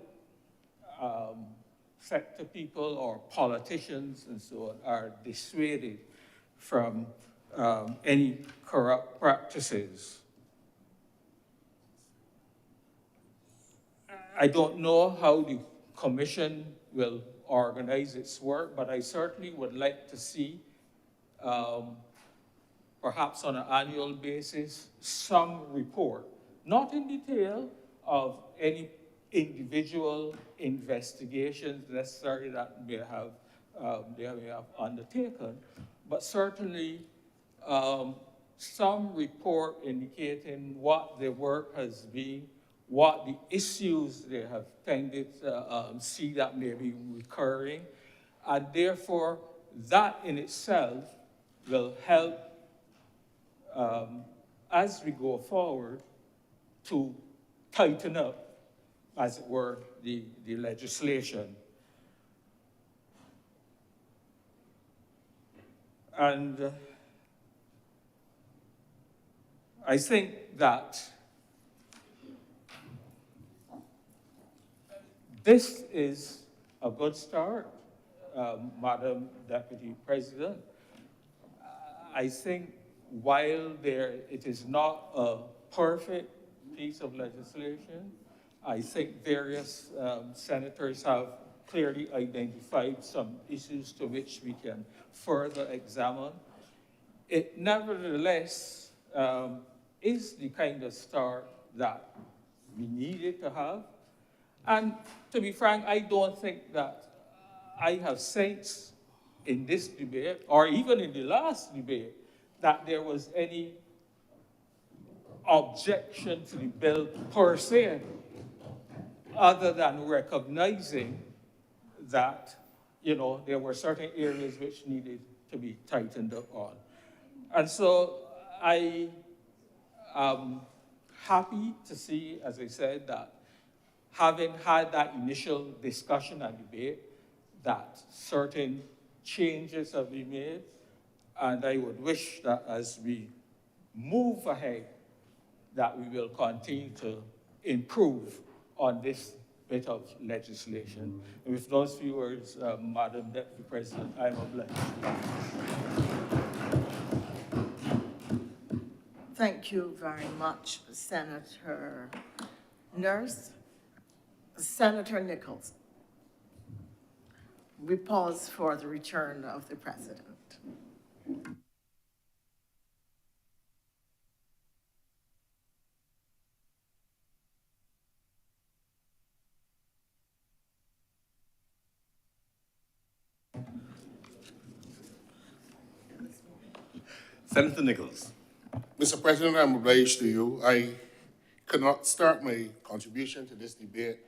sector people or politicians and so on are dissuaded from any corrupt practices. I don't know how the commission will organize its work, but I certainly would like to see, perhaps on an annual basis, some report, not in detail of any individual investigations necessarily that they may have undertaken, but certainly some report indicating what their work has been, what the issues they have tended to see that may be recurring, and therefore that in itself will help as we go forward to tighten up, as it were, the legislation. And I think that this is a good start, Madam Deputy President. I think while it is not a perfect piece of legislation, I think various senators have clearly identified some issues to which we can further examine. It nevertheless is the kind of start that we needed to have. And to be frank, I don't think that I have sensed in this debate, or even in the last debate, that there was any objection to the bill per se, other than recognizing that, there were certain areas which needed to be tightened up on. And so I am happy to see, as I said, that having had that initial discussion and debate, that certain changes have been made, and I would wish that as we move ahead, that we will continue to improve on this bit of legislation. And with those few words, Madam Deputy President, I am obliged. Thank you very much, Senator Nurse. Senator Nichols. We pause for the return of the President. Senator Nichols. Mr. President, I'm obliged to you. I could not start my contribution to this debate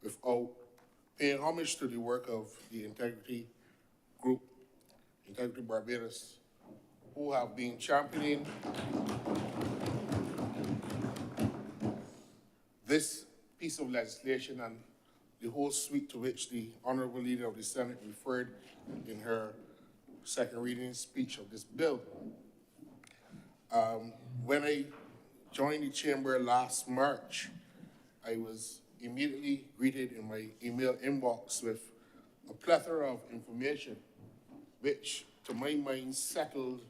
without paying homage to the work of the Integrity Group, Integrity Barbados, who have been championing this piece of legislation and the whole suite to which the Honorable Leader of the Senate referred in her second reading speech of this bill. When I joined the chamber last March, I was immediately greeted in my email inbox with a plethora of information, which to my mind settled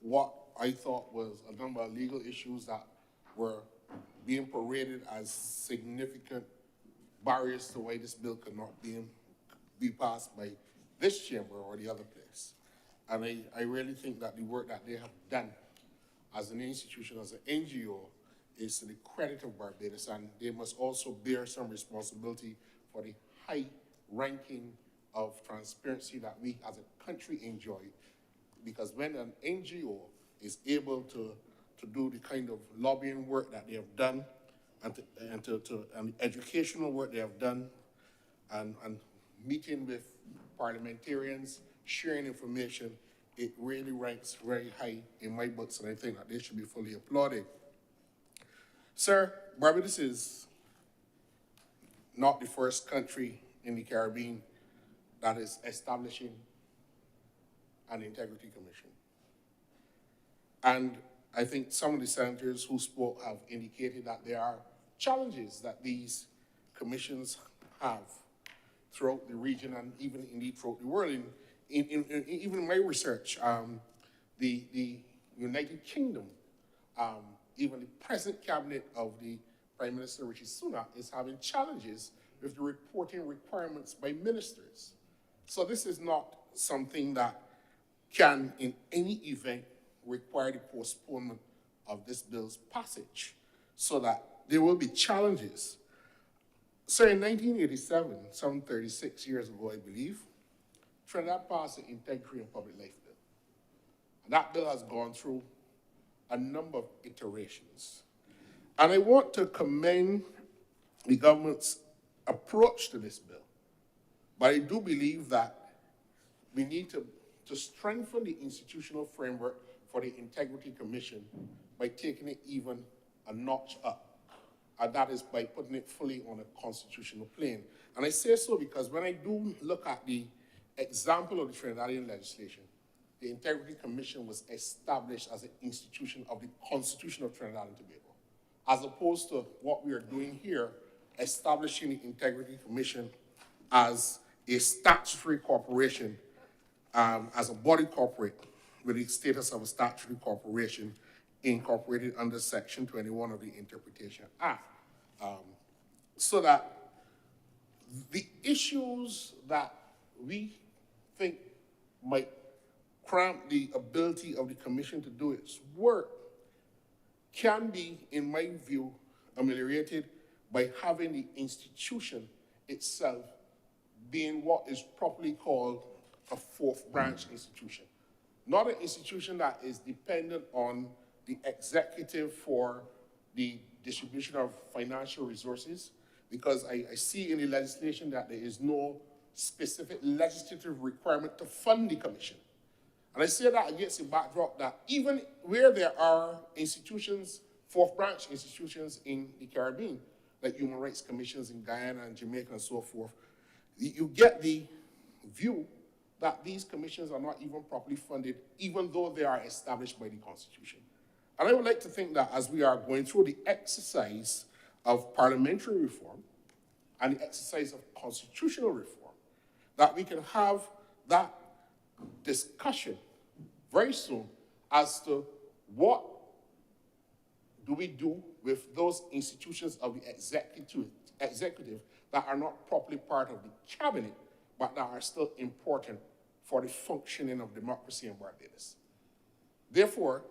what I thought was a number of legal issues that were being paraded as significant barriers to why this bill could not be passed by this chamber or the other place. And I really think that the work that they have done as an institution, as an NGO, is to the credit of Barbados, and they must also bear some responsibility for the high ranking of transparency that we as a country enjoy. Because when an NGO is able to do the kind of lobbying work that they have done, and the educational work they have done, and meeting with parliamentarians, sharing information, it really ranks very high in my books, and I think that they should be fully applauded. Sir, Barbados is not the first country in the Caribbean that is establishing an integrity commission. And I think some of the senators who spoke have indicated that there are challenges that these commissions have throughout the region and even indeed throughout the world. Even in my research, the United Kingdom, even the present cabinet of the Prime Minister, Rishi Sunak, is having challenges with the reporting requirements by ministers. So this is not something that can, in any event, require the postponement of this bill's passage, so that there will be challenges. So in 1987, some 36 years ago, I believe, Trinidad passed the Integrity and Public Life Bill. And that bill has gone through a number of iterations. And I want to commend the government's approach to this bill. But I do believe that we need to strengthen the institutional framework for the Integrity Commission by taking it even a notch up. And that is by putting it fully on a constitutional plane. And I say so because when I do look at the example of the Trinidadian legislation, the Integrity Commission was established as an institution of the Constitution of Trinidad and Tobago, as opposed to what we are doing here, establishing the Integrity Commission as a statutory corporation, as a body corporate with the status of a statutory corporation incorporated under Section 21 of the Interpretation Act. So that the issues that we think might cramp the ability of the Commission to do its work can be, in my view, ameliorated by having the institution itself being what is properly called a fourth branch institution. Not an institution that is dependent on the executive for the distribution of financial resources, because I see in the legislation that there is no specific legislative requirement to fund the commission. And I say that against the backdrop that even where there are institutions, fourth branch institutions in the Caribbean, like human rights commissions in Guyana and Jamaica and so forth, you get the view that these commissions are not even properly funded, even though they are established by the Constitution. And I would like to think that as we are going through the exercise of parliamentary reform and the exercise of constitutional reform, that we can have that discussion very soon as to what do we do with those institutions of the executive that are not properly part of the cabinet, but that are still important for the functioning of democracy in Barbados. Therefore,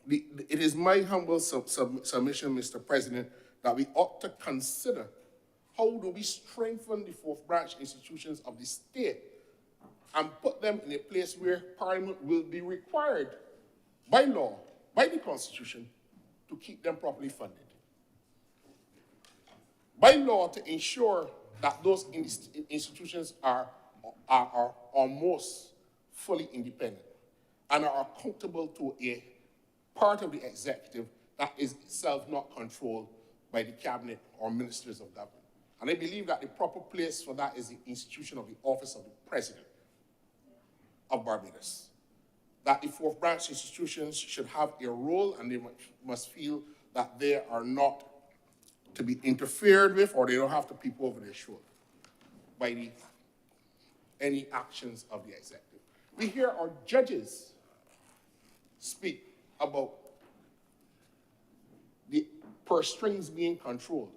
it is my humble submission, Mr. President, that we ought to consider how do we strengthen the fourth branch institutions of the state and put them in a place where Parliament will be required by law, by the Constitution, to keep them properly funded. By law, to ensure that those institutions are almost fully independent and are accountable to a part of the executive that is itself not controlled by the cabinet or ministers of government. And I believe that the proper place for that is the institution of the office of the president of Barbados. That the fourth branch institutions should have a role, and they must feel that they are not to be interfered with, or they don't have to peep over their shoulder by any actions of the executive. We hear our judges speak about the purse strings being controlled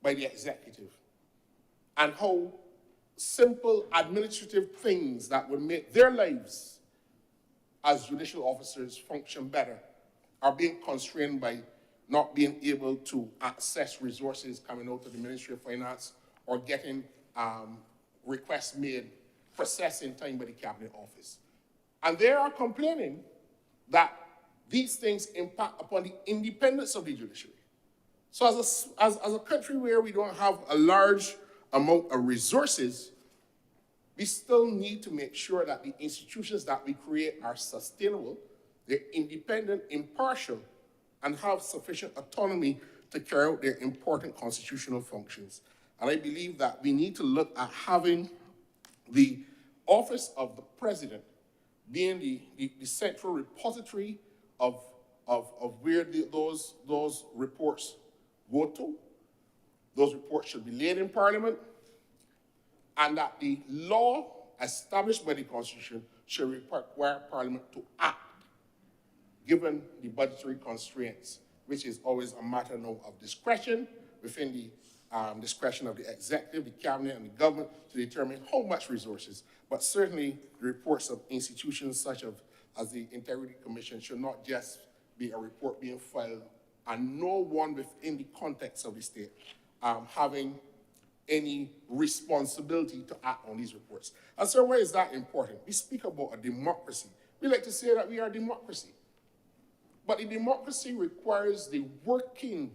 by the executive and how simple administrative things that would make their lives as judicial officers function better are being constrained by not being able to access resources coming out of the Ministry of Finance or getting requests made, processed in time by the Cabinet Office. And they are complaining that these things impact upon the independence of the judiciary. So as a country where we don't have a large amount of resources, we still need to make sure that the institutions that we create are sustainable, they're independent, impartial, and have sufficient autonomy to carry out their important constitutional functions. And I believe that we need to look at having the office of the president being the central repository of where those reports go to. Those reports should be laid in Parliament, and that the law established by the Constitution should require Parliament to act, given the budgetary constraints, which is always a matter now of discretion within the discretion of the executive, the cabinet, and the government to determine how much resources. But certainly, the reports of institutions such as the Integrity Commission should not just be a report being filed and no one within the context of the state having any responsibility to act on these reports. And so why is that important? We speak about a democracy. We like to say that we are a democracy. But the democracy requires the working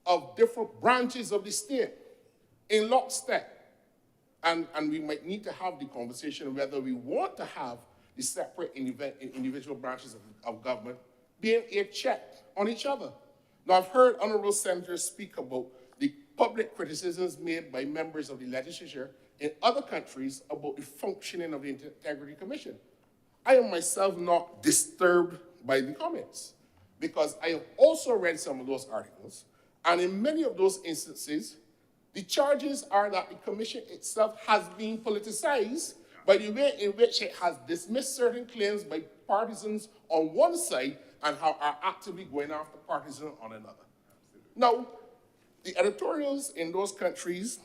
of different branches of the state in lockstep. And we might need to have the conversation whether we want to have the separate individual branches of government being a check on each other. Now, I've heard honorable senators speak about the public criticisms made by members of the legislature in other countries about the functioning of the Integrity Commission. I am myself not disturbed by the comments because I have also read some of those articles, and in many of those instances, the charges are that the commission itself has been politicized by the way in which it has dismissed certain claims by partisans on one side and how are actively going after partisans on another. Now, the editorials in those countries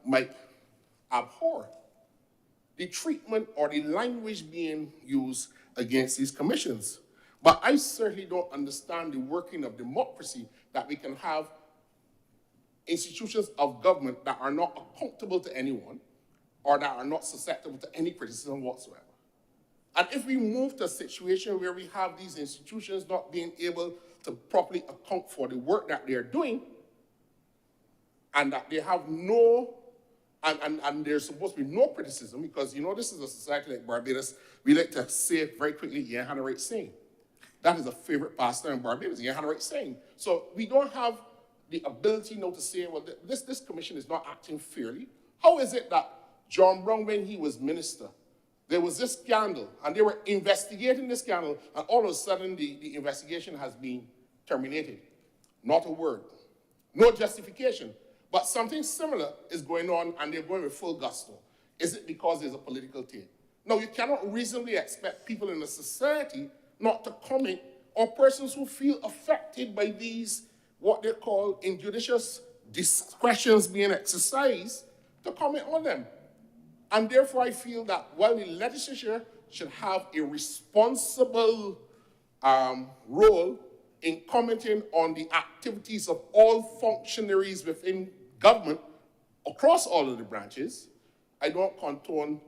might abhor the treatment or the language being used against these commissions. But I certainly don't understand the working of democracy that we can have institutions of government that are not accountable to anyone or that are not susceptible to any criticism whatsoever. And if we move to a situation where we have these institutions not being able to properly account for the work that they're doing, and that they have no, and there's supposed to be no criticism, because, you know, this is a society like Barbados, we like to say it very quickly, you ain't had a right saying. That is a favorite pastime in Barbados, you ain't had a right saying. So we don't have the ability now to say, well, this commission is not acting fairly. How is it that John Brown, when he was minister, there was this scandal, and they were investigating this scandal, and all of a sudden the investigation has been terminated? Not a word. No justification. But something similar is going on, and they're going with full gusto. Is it because there's a political taint? No, you cannot reasonably expect people in a society not to comment, or persons who feel affected by these, what they call injudicious discretions being exercised, to comment on them. And therefore, I feel that while the legislature should have a responsible role in commenting on the activities of all functionaries within government across all of the branches, I don't condone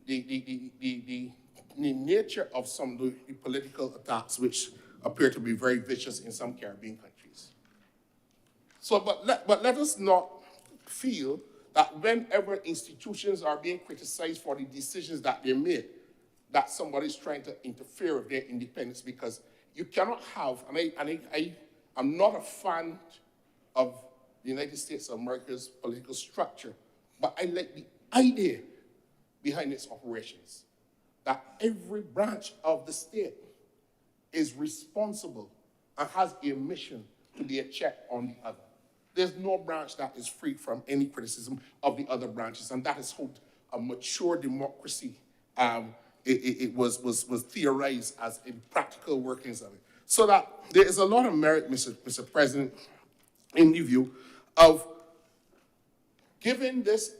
the nature of some of the political attacks which appear to be very vicious in some Caribbean countries. So, but let us not feel that whenever institutions are being criticized for the decisions that they made, that somebody's trying to interfere with their independence, because you cannot have, I'm not a fan of the United States of America's political structure, but I like the idea behind its operations, that every branch of the state is responsible and has a mission to be a check on the other. There's no branch that is free from any criticism of the other branches, and that is how a mature democracy it was theorized as in practical workings of it. So that there is a lot of merit, Mr. President, in the view of giving this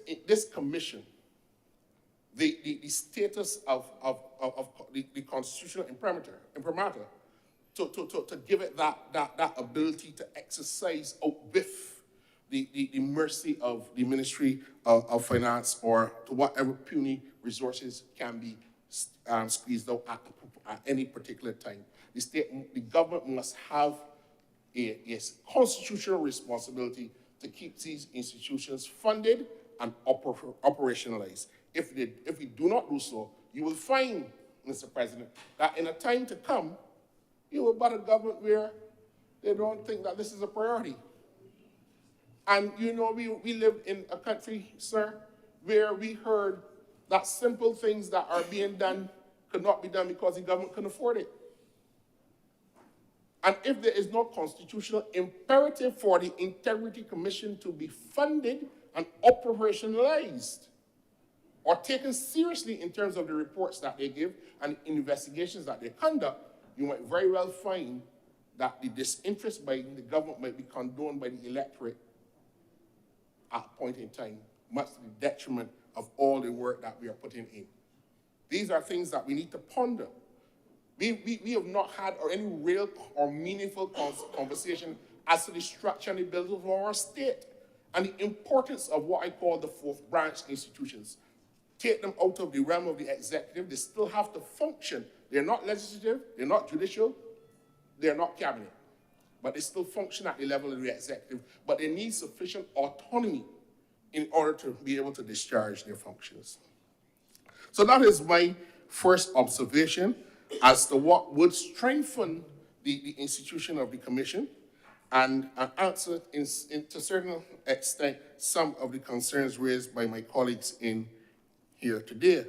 commission the status of the constitutional imprimatur, to give it that ability to exercise out with the mercy of the Ministry of Finance, or to whatever puny resources can be squeezed out at any particular time. The government must have a constitutional responsibility to keep these institutions funded and operationalized. If we do not do so, you will find, Mr. President, that in a time to come, you will have a government where they don't think that this is a priority. And you know, we live in a country, sir, where we heard that simple things that are being done could not be done because the government couldn't afford it. And if there is no constitutional imperative for the Integrity Commission to be funded and operationalized, or taken seriously in terms of the reports that they give and investigations that they conduct, you might very well find that the disinterest by the government might be condoned by the electorate at a point in time, much to the detriment of all the work that we are putting in. These are things that we need to ponder. We have not had any real or meaningful conversation as to the structure and the build of our state and the importance of what I call the fourth branch institutions. Take them out of the realm of the executive, they still have to function. They're not legislative, they're not judicial, they're not cabinet, but they still function at the level of the executive, but they need sufficient autonomy in order to be able to discharge their functions. So that is my first observation as to what would strengthen the institution of the commission and answer to a certain extent some of the concerns raised by my colleagues in here today.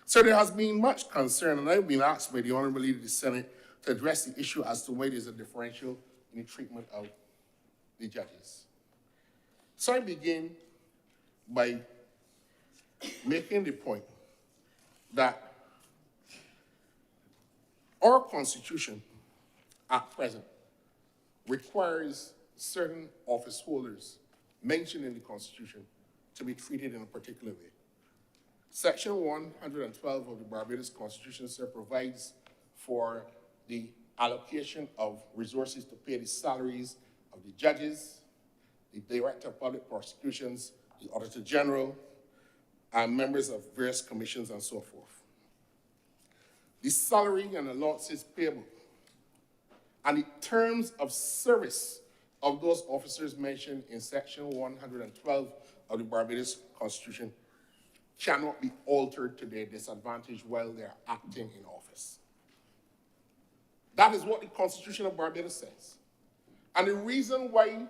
So there has been much concern, and I've been asked by the Honorable Leader of the Senate to address the issue as to why there's a differential in the treatment of the judges. So I begin by making the point that our Constitution at present requires certain office holders mentioned in the Constitution to be treated in a particular way. Section 112 of the Barbados Constitution, sir, provides for the allocation of resources to pay the salaries of the judges, the Director of Public Prosecutions, the Auditor General, and members of various commissions and so forth. The salary and allowances payable and the terms of service of those officers mentioned in Section 112 of the Barbados Constitution cannot be altered to their disadvantage while they're acting in office. That is what the Constitution of Barbados says. And the reason why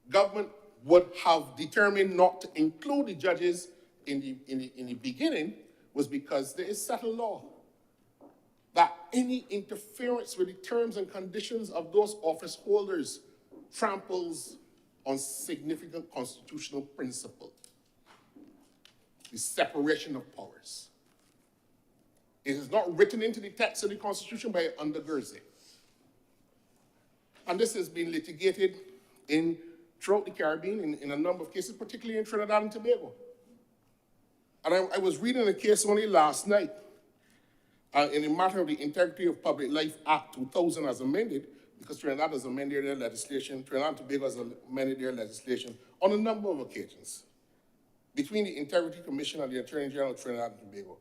government would have determined not to include the judges in the beginning was because there is settled law that any interference with the terms and conditions of those office holders tramples on significant constitutional principle, the separation of powers. It is not written into the text of the Constitution by Undergirdse. And this has been litigated throughout the Caribbean in a number of cases, particularly in Trinidad and Tobago. And I was reading a case only last night in the matter of the Integrity of Public Life Act 2000 as amended, because Trinidad has amended their legislation, Trinidad and Tobago has amended their legislation on a number of occasions between the Integrity Commission and the Attorney General of Trinidad and Tobago.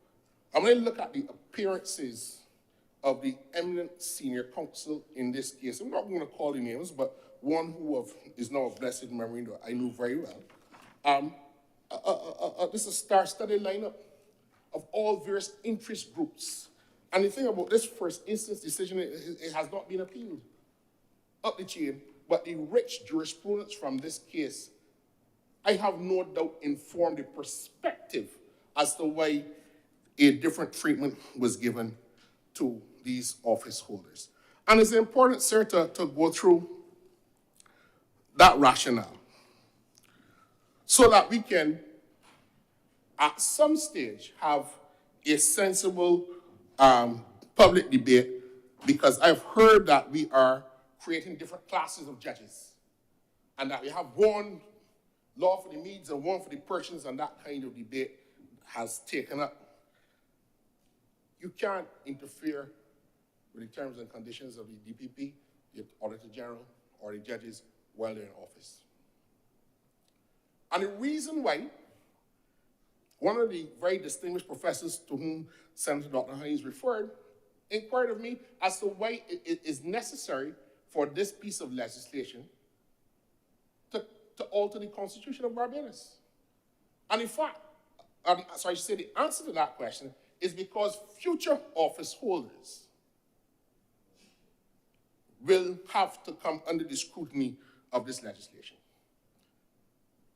I'm going to look at the appearances of the eminent senior counsel in this case. I'm not going to call the names, but one who is now of blessed memory that I knew very well. This is a star-studded lineup of all various interest groups. And the thing about this first instance decision, it has not been appealed up the chain, but the rich jurisprudence from this case, I have no doubt informed the perspective as to why a different treatment was given to these office holders. And it's important, sir, to go through that rationale so that we can, at some stage, have a sensible public debate, because I've heard that we are creating different classes of judges and that we have one law for the Medes and one for the Persians, and that kind of debate has taken up. You can't interfere with the terms and conditions of the DPP, the Auditor General, or the judges while they're in office. And the reason why, one of the very distinguished professors to whom Senator Dr. Hines referred, inquired of me as to why it is necessary for this piece of legislation to alter the Constitution of Barbados. And in fact, so I should say the answer to that question is because future office holders will have to come under the scrutiny of this legislation.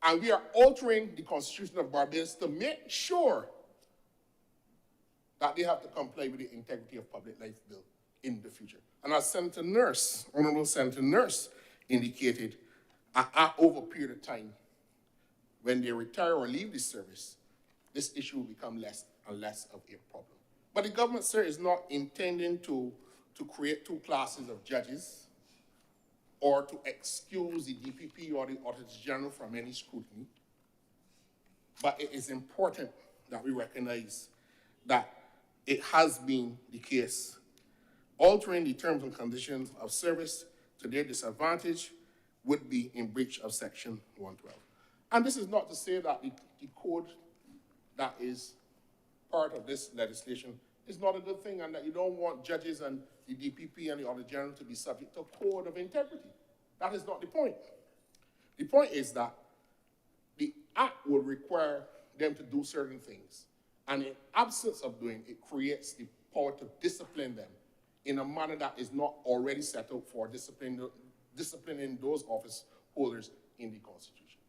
And we are altering the Constitution of Barbados to make sure that they have to comply with the Integrity of Public Life Bill in the future. And as Senator Nurse, Honorable Senator Nurse indicated, over a period of time, when they retire or leave the service, this issue will become less and less of a problem. But the government, sir, is not intending to create two classes of judges or to excuse the DPP or the Auditor General from any scrutiny. But it is important that we recognize that it has been the case. Altering the terms and conditions of service to their disadvantage would be in breach of Section 112. And this is not to say that the code that is part of this legislation is not a good thing and that you don't want judges and the DPP and the Auditor General to be subject to a code of integrity. That is not the point. The point is that the Act would require them to do certain things. And in absence of doing, it creates the power to discipline them in a manner that is not already set out for disciplining those office holders in the Constitution.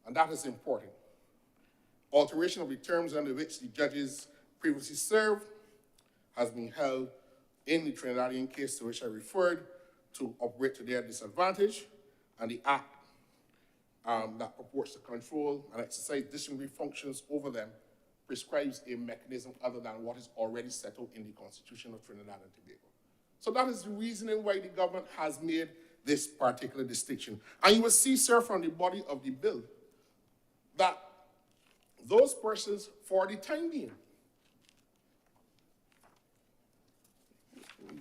And that is important. Alteration of the terms under which the judges previously served has been held in the Trinidadian case to which I referred to operate to their disadvantage, and the Act that purports to control and exercise disciplinary functions over them prescribes a mechanism other than what is already settled in the Constitution of Trinidad and Tobago. So that is the reasoning why the government has made this particular distinction. And you will see, sir, from the body of the bill, that those persons, for the time being,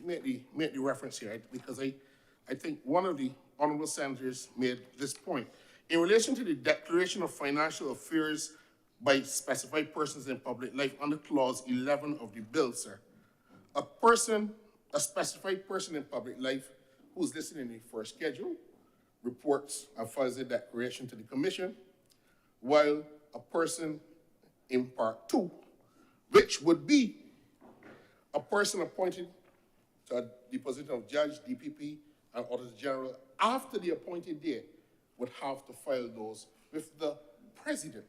make the reference here, because I think one of the honorable senators made this point. In relation to the declaration of financial affairs by specified persons in public life under Clause 11 of the bill, sir, a specified person in public life who is listed in the first schedule reports and files a declaration to the Commission, while a person in Part 2, which would be a person appointed to the position of judge, DPP, and Auditor General after the appointed date, would have to file those with the President,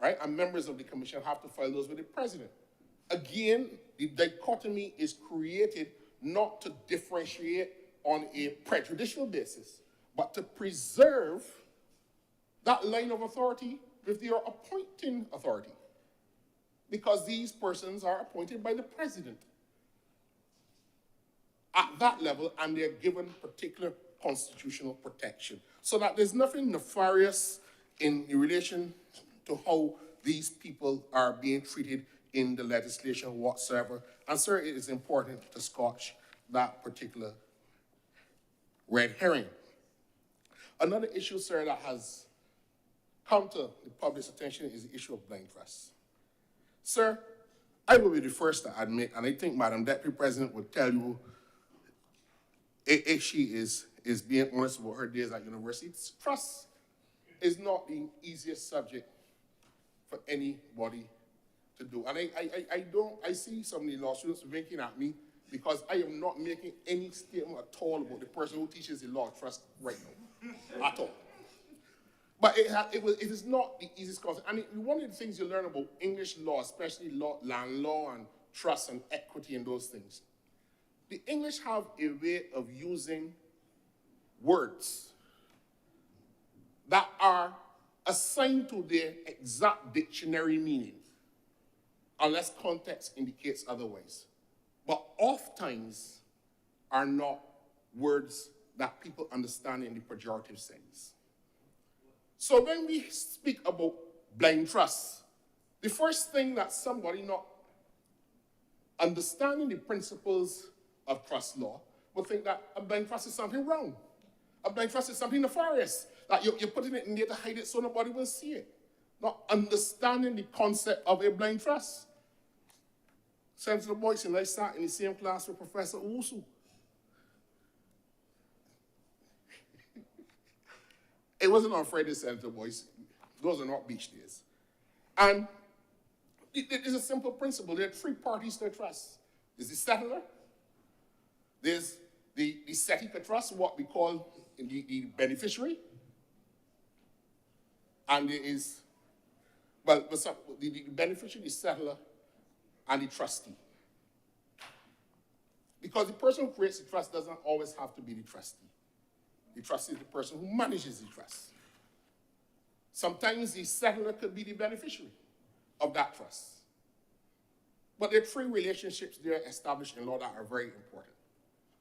right? And members of the Commission have to file those with the President. Again, the dichotomy is created not to differentiate on a prejudicial basis, but to preserve that line of authority with their appointing authority, because these persons are appointed by the President at that level, and they're given particular constitutional protection. So that there's nothing nefarious in relation to how these people are being treated in the legislation whatsoever. And sir, it is important to scotch that particular red herring. Another issue, sir, that has come to the public's attention is the issue of blind trust. Sir, I will be the first to admit, and I think Madam Deputy President would tell you, if she is being honest about her days at university, trust is not the easiest subject for anybody to do. And I see some of the law students winking at me because I am not making any statement at all about the person who teaches the law of trust right now, at all. But it is not the easiest concept. And one of the things you learn about English law, especially land law and trust and equity and those things, the English have a way of using words that are assigned to their exact dictionary meaning, unless context indicates otherwise. But oftentimes are not words that people understand in the pejorative sense. So when we speak about blind trust, the first thing that somebody not understanding the principles of trust law will think that a blind trust is something wrong. A blind trust is something nefarious. That you're putting it in there to hide it so nobody will see it. Not understanding the concept of a blind trust. Senator Boyce and I sat in the same class with Professor Owusu. It wasn't on Friday, Senator Boyce. Those are not beach days. And it is a simple principle. There are three parties to a trust. There's the settler, there's the setica trust, what we call the beneficiary, and there is, the beneficiary, the settler, and the trustee. Because the person who creates the trust doesn't always have to be the trustee. The trustee is the person who manages the trust. Sometimes the settler could be the beneficiary of that trust. But there are three relationships there established in law that are very important.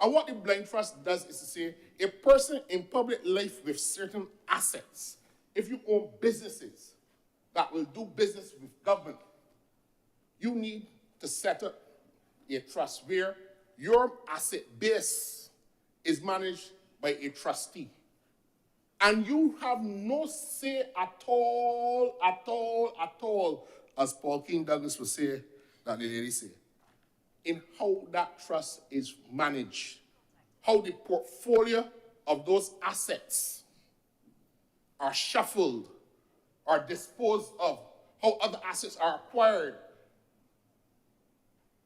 And what the blind trust does is to say, a person in public life with certain assets, if you own businesses that will do business with government, you need to set up a trust where your asset base is managed by a trustee. And you have no say at all, as Paul King Douglas would say, that the lady say, in how that trust is managed, how the portfolio of those assets are shuffled, are disposed of, how other assets are acquired.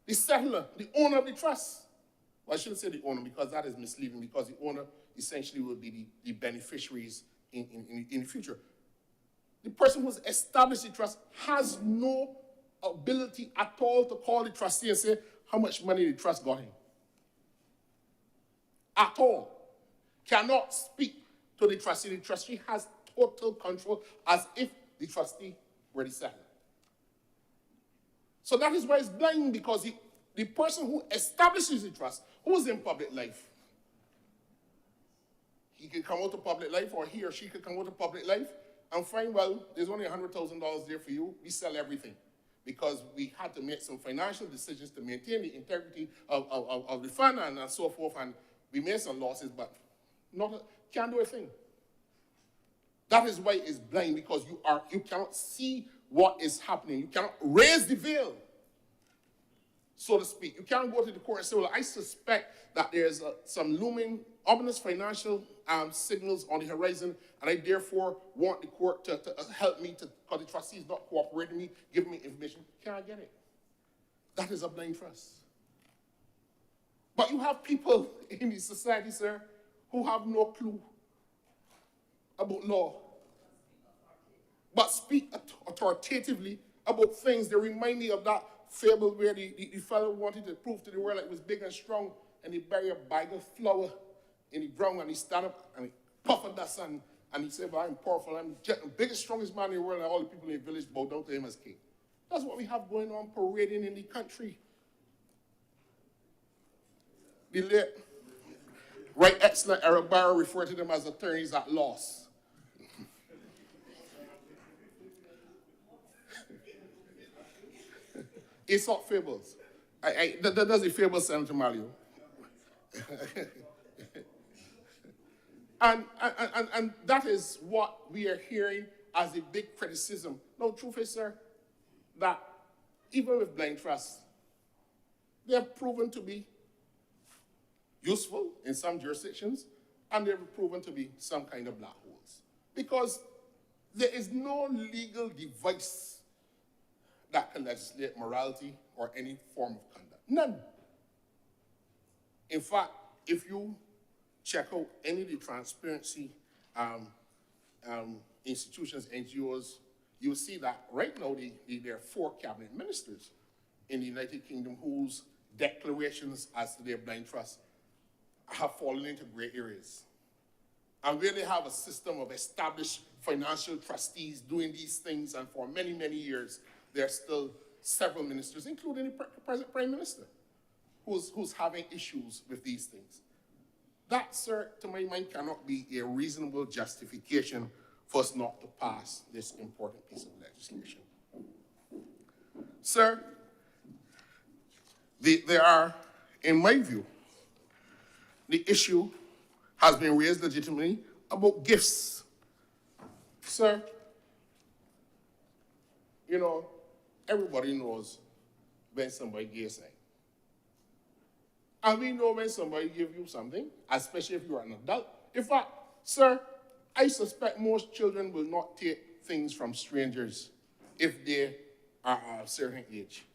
The settler, the owner of the trust, well, I shouldn't say the owner because that is misleading, because the owner essentially will be the beneficiaries in the future. The person who's established the trust has no ability at all to call the trustee and say how much money the trust got him. At all. Cannot speak to the trustee. The trustee has total control as if the trustee were the settler. So that is why it's blind, because the person who establishes the trust, who is in public life, he can come out to public life, or he or she could come out to public life and find, well, there's only $100,000 there for you. We sell everything because we had to make some financial decisions to maintain the integrity of the fund and so forth. And we made some losses, but can't do a thing. That is why it's blind, because you cannot see what is happening. You cannot raise the veil, so to speak. You can't go to the court and say, well, I suspect that there's some looming ominous financial signals on the horizon, and I therefore want the court to help me, because the trustee is not cooperating with me, giving me information. Can't get it. That is a blind trust. But you have people in the society, sir, who have no clue about law, but speak authoritatively about things. They remind me of that fable where the fellow wanted to prove to the world that he was big and strong, and he buried a bag of flour in the ground, and he stand up and he puff at that sun, and he said, well, I'm powerful, I'm the biggest, strongest man in the world, and all the people in the village bow down to him as king. That's what we have going on parading in the country. The late Right Excellent Eric Barrow referred to them as attorneys at loss. Aesop fables. That's a fable, Senator Malio. And that is what we are hearing as a big criticism. No, truth is, sir, that even with blind trust, they have proven to be useful in some jurisdictions, and they've proven to be some kind of black holes. Because there is no legal device that can legislate morality or any form of conduct. None. In fact, if you check out any of the transparency institutions, NGOs, you'll see that right now there are 4 cabinet ministers in the United Kingdom whose declarations as to their blind trust have fallen into gray areas. And where they have a system of established financial trustees doing these things, and for many, many years, there are still several ministers, including the present Prime Minister, who's having issues with these things. That, sir, to my mind, cannot be a reasonable justification for us not to pass this important piece of legislation. Sir, there are, in my view, the issue has been raised legitimately about gifts. Sir, you know, everybody knows when somebody gives something. And we know when somebody gives you something, especially if you're an adult. In fact, sir, I suspect most children will not take things from strangers if they are of a certain age.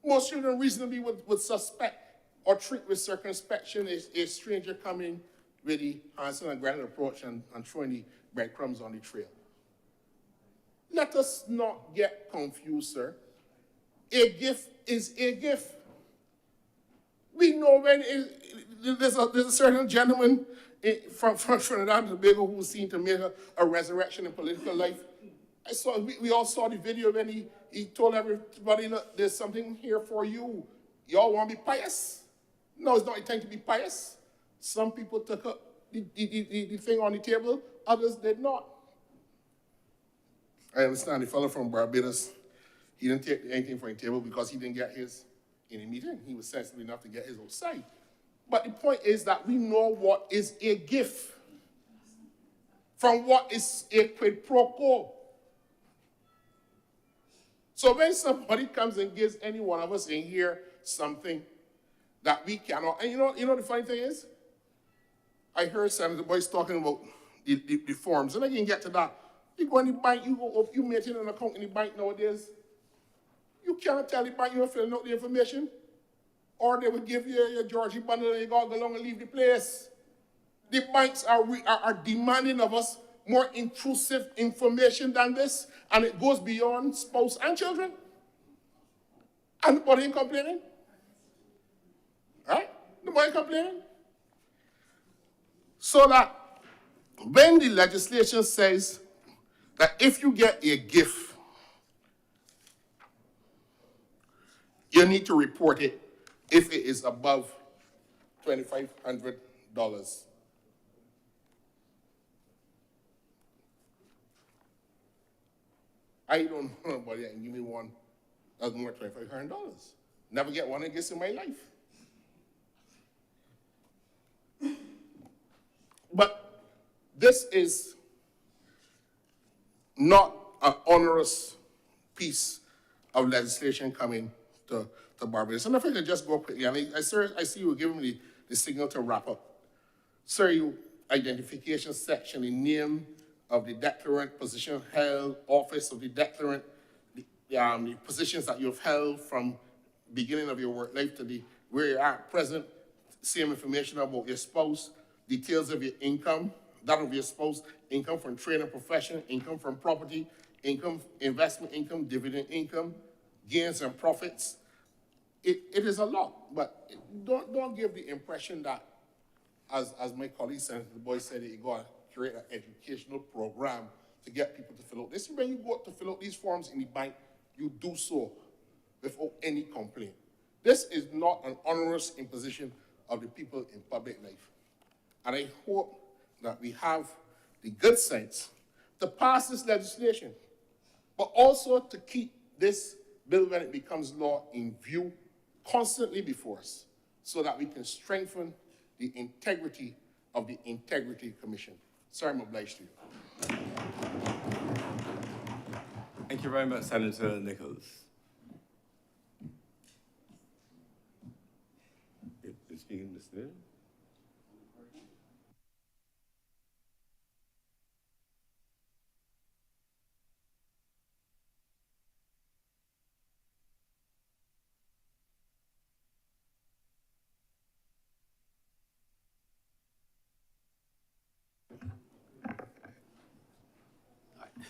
Most children reasonably would suspect or treat with circumspection a stranger coming with the Hansel and Gretel approach and throwing the breadcrumbs on the trail. Let us not get confused, sir. A gift is a gift. We know when there's a certain gentleman from Trinidad and Tobago who seemed to make a resurrection in political life. We all saw the video when he told everybody, look, there's something here for you. y'all want to be pious? No, it's not a time to be pious. Some people took up the thing on the table, others did not. I understand the fellow from Barbados, he didn't take anything from the table because he didn't get his in a meeting. He was sensible enough to get his outside. But the point is that we know what is a gift from what is a quid pro quo. So when somebody comes and gives any one of us in here something that we cannot, and you know the funny thing is, I heard Senator Boyce talking about the forms, and I can get to that. You go in the bank, you maintain an account in the bank nowadays, you cannot tell the bank you're filling out the information, or they will give you your Georgie bundle and you got to go along and leave the place. The banks are demanding of us more intrusive information than this, and it goes beyond spouse and children. And nobody ain't complaining. Right? Nobody ain't complaining. So that when the legislation says that if you get a gift, you need to report it if it is above $2,500. I don't know nobody that can give me one that's more than $2,500. Never get one of this in my life. But this is not an onerous piece of legislation coming to Barbados. And if I could just go quickly, and I see you giving me the signal to wrap up. Sir, your identification section, the name of the declarant, position held, office of the declarant, the positions that you've held from beginning of your work life to where you're at present, same information about your spouse, details of your income, that of your spouse, income from trade and profession, income from property, income, investment income, dividend income, gains and profits. It is a lot, but don't give the impression that, as my colleague Senator Boyce said, you got to create an educational program to get people to fill out. This is when you go to fill out these forms in the bank, you do so without any complaint. This is not an onerous imposition of the people in public life. And I hope that we have the good sense to pass this legislation, but also to keep this bill, when it becomes law, in view constantly before us, so that we can strengthen the integrity of the Integrity Commission. Sir, I'm obliged to you. Thank you very much, Senator Nichols. You're speaking, Mr. Mayor?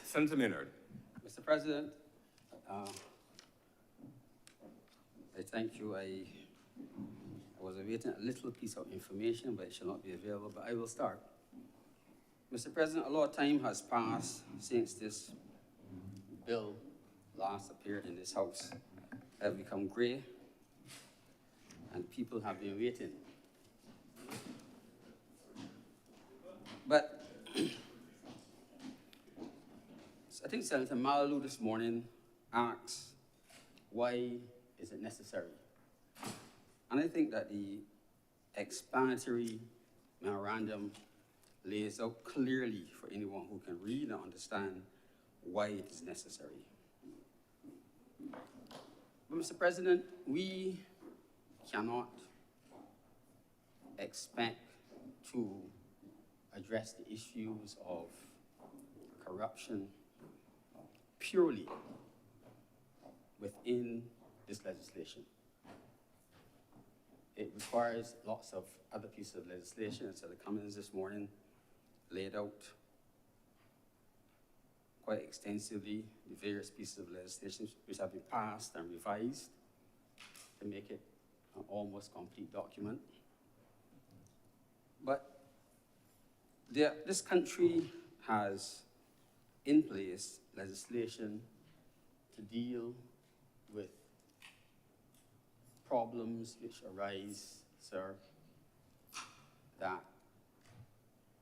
Senator Maynard. Mr. President, I thank you. I was awaiting a little piece of information, but it shall not be available, but I will start. Mr. President, a lot of time has passed since this bill last appeared in this House. It has become gray, and people have been waiting. But I think Senator Malalu this morning asked, why is it necessary? And I think that the explanatory memorandum lays out clearly for anyone who can read and understand why it is necessary. But Mr. President, we cannot expect to address the issues of corruption purely within this legislation. It requires lots of other pieces of legislation, and Senator Cummins this morning laid out quite extensively the various pieces of legislation which have been passed and revised to make it an almost complete document. But this country has in place legislation to deal with problems which arise, sir, that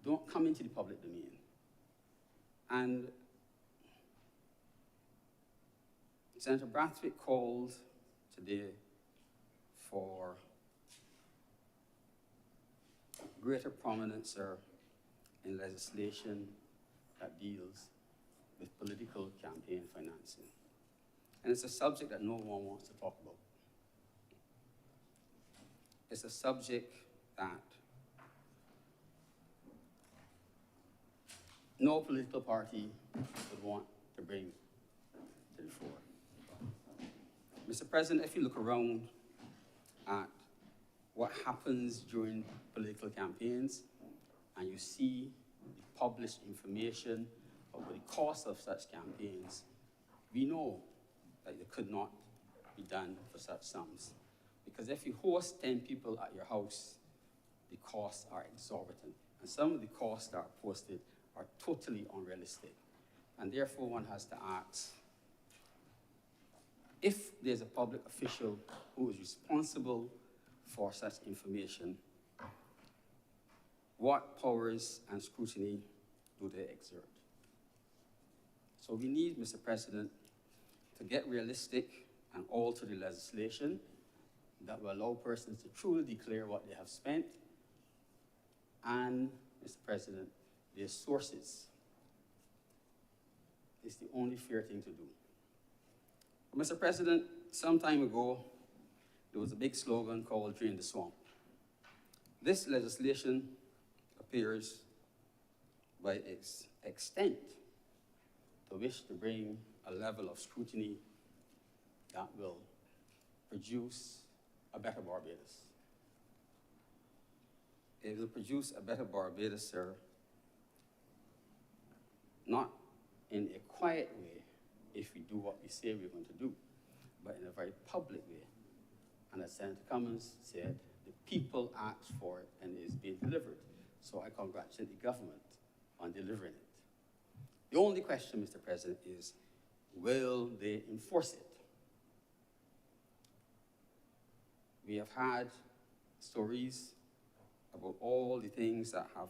don't come into the public domain. And Senator Brathwaite called today for greater prominence, sir, in legislation that deals with political campaign financing. And it's a subject that no one wants to talk about. It's a subject that no political party would want to bring to the fore. Mr. President, if you look around at what happens during political campaigns and you see the published information about the cost of such campaigns, we know that it could not be done for such sums. Because if you host 10 people at your house, the costs are exorbitant. And some of the costs that are posted are totally unrealistic. And therefore, one has to ask, if there's a public official who is responsible for such information, what powers and scrutiny do they exert? So we need, Mr. President, to get realistic and alter the legislation that will allow persons to truly declare what they have spent, and, Mr. President, their sources. It's the only fair thing to do. But Mr. President, some time ago, there was a big slogan called Drain the Swamp. This legislation appears, by its extent, to wish to bring a level of scrutiny that will produce a better Barbados. It will produce a better Barbados, sir, not in a quiet way if we do what we say we're going to do, but in a very public way. And as Senator Cummins said, the people asked for it and it is being delivered. So I congratulate the government on delivering it. The only question, Mr. President, is will they enforce it? We have had stories about all the things that have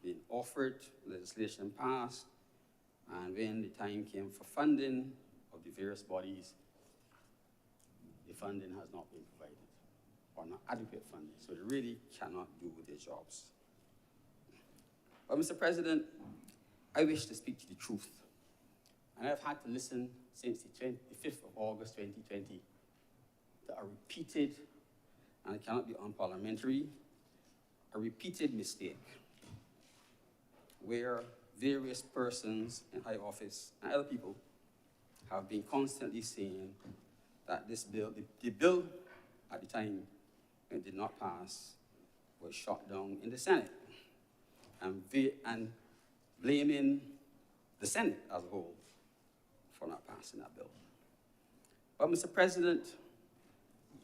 been offered, legislation passed, and when the time came for funding of the various bodies, the funding has not been provided, or not adequate funding, so they really cannot do their jobs. But Mr. President, I wish to speak to the truth, and I've had to listen since the 5th of August 2020 to a repeated, and it cannot be unparliamentary, a repeated mistake where various persons in high office and other people have been constantly saying that this bill, the bill at the time when it did not pass, was shot down in the Senate, and blaming the Senate as a whole for not passing that bill. But Mr. President,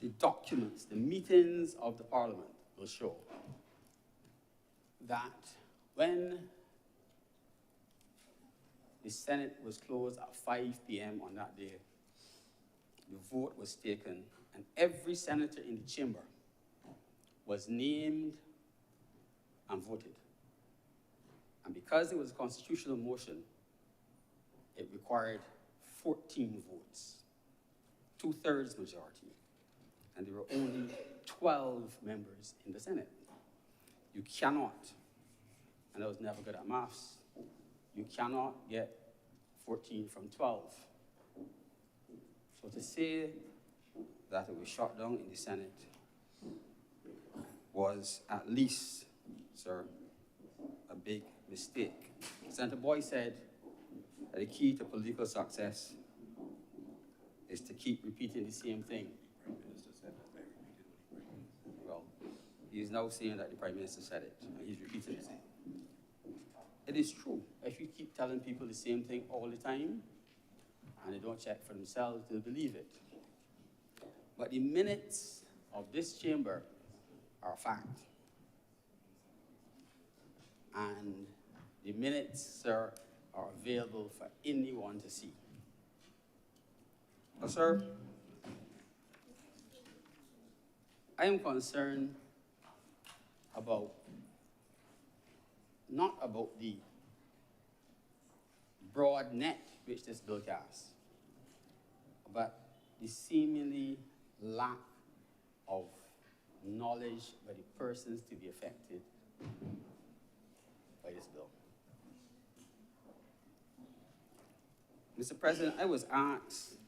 the documents, the meetings of the Parliament will show that when the Senate was closed at 5 p.m. on that day, the vote was taken, and every senator in the chamber was named and voted. And because it was a constitutional motion, it required 14 votes, 2/3 majority, and there were only 12 members in the Senate. You cannot, and I was never good at maths, you cannot get 14 from 12. So to say that it was shot down in the Senate was at least, sir, a big mistake. Senator Boyd said that the key to political success is to keep repeating the same thing. Well, he's now saying that the Prime Minister said it, and he's repeating it. It is true. If you keep telling people the same thing all the time, and they don't check for themselves, they'll believe it. But the minutes of this chamber are a fact. And the minutes, sir, are available for anyone to see. But, sir, I am concerned about, not about the broad net which this bill casts, but the seemingly lack of knowledge by the persons to be affected by this bill. Mr. President, I was asked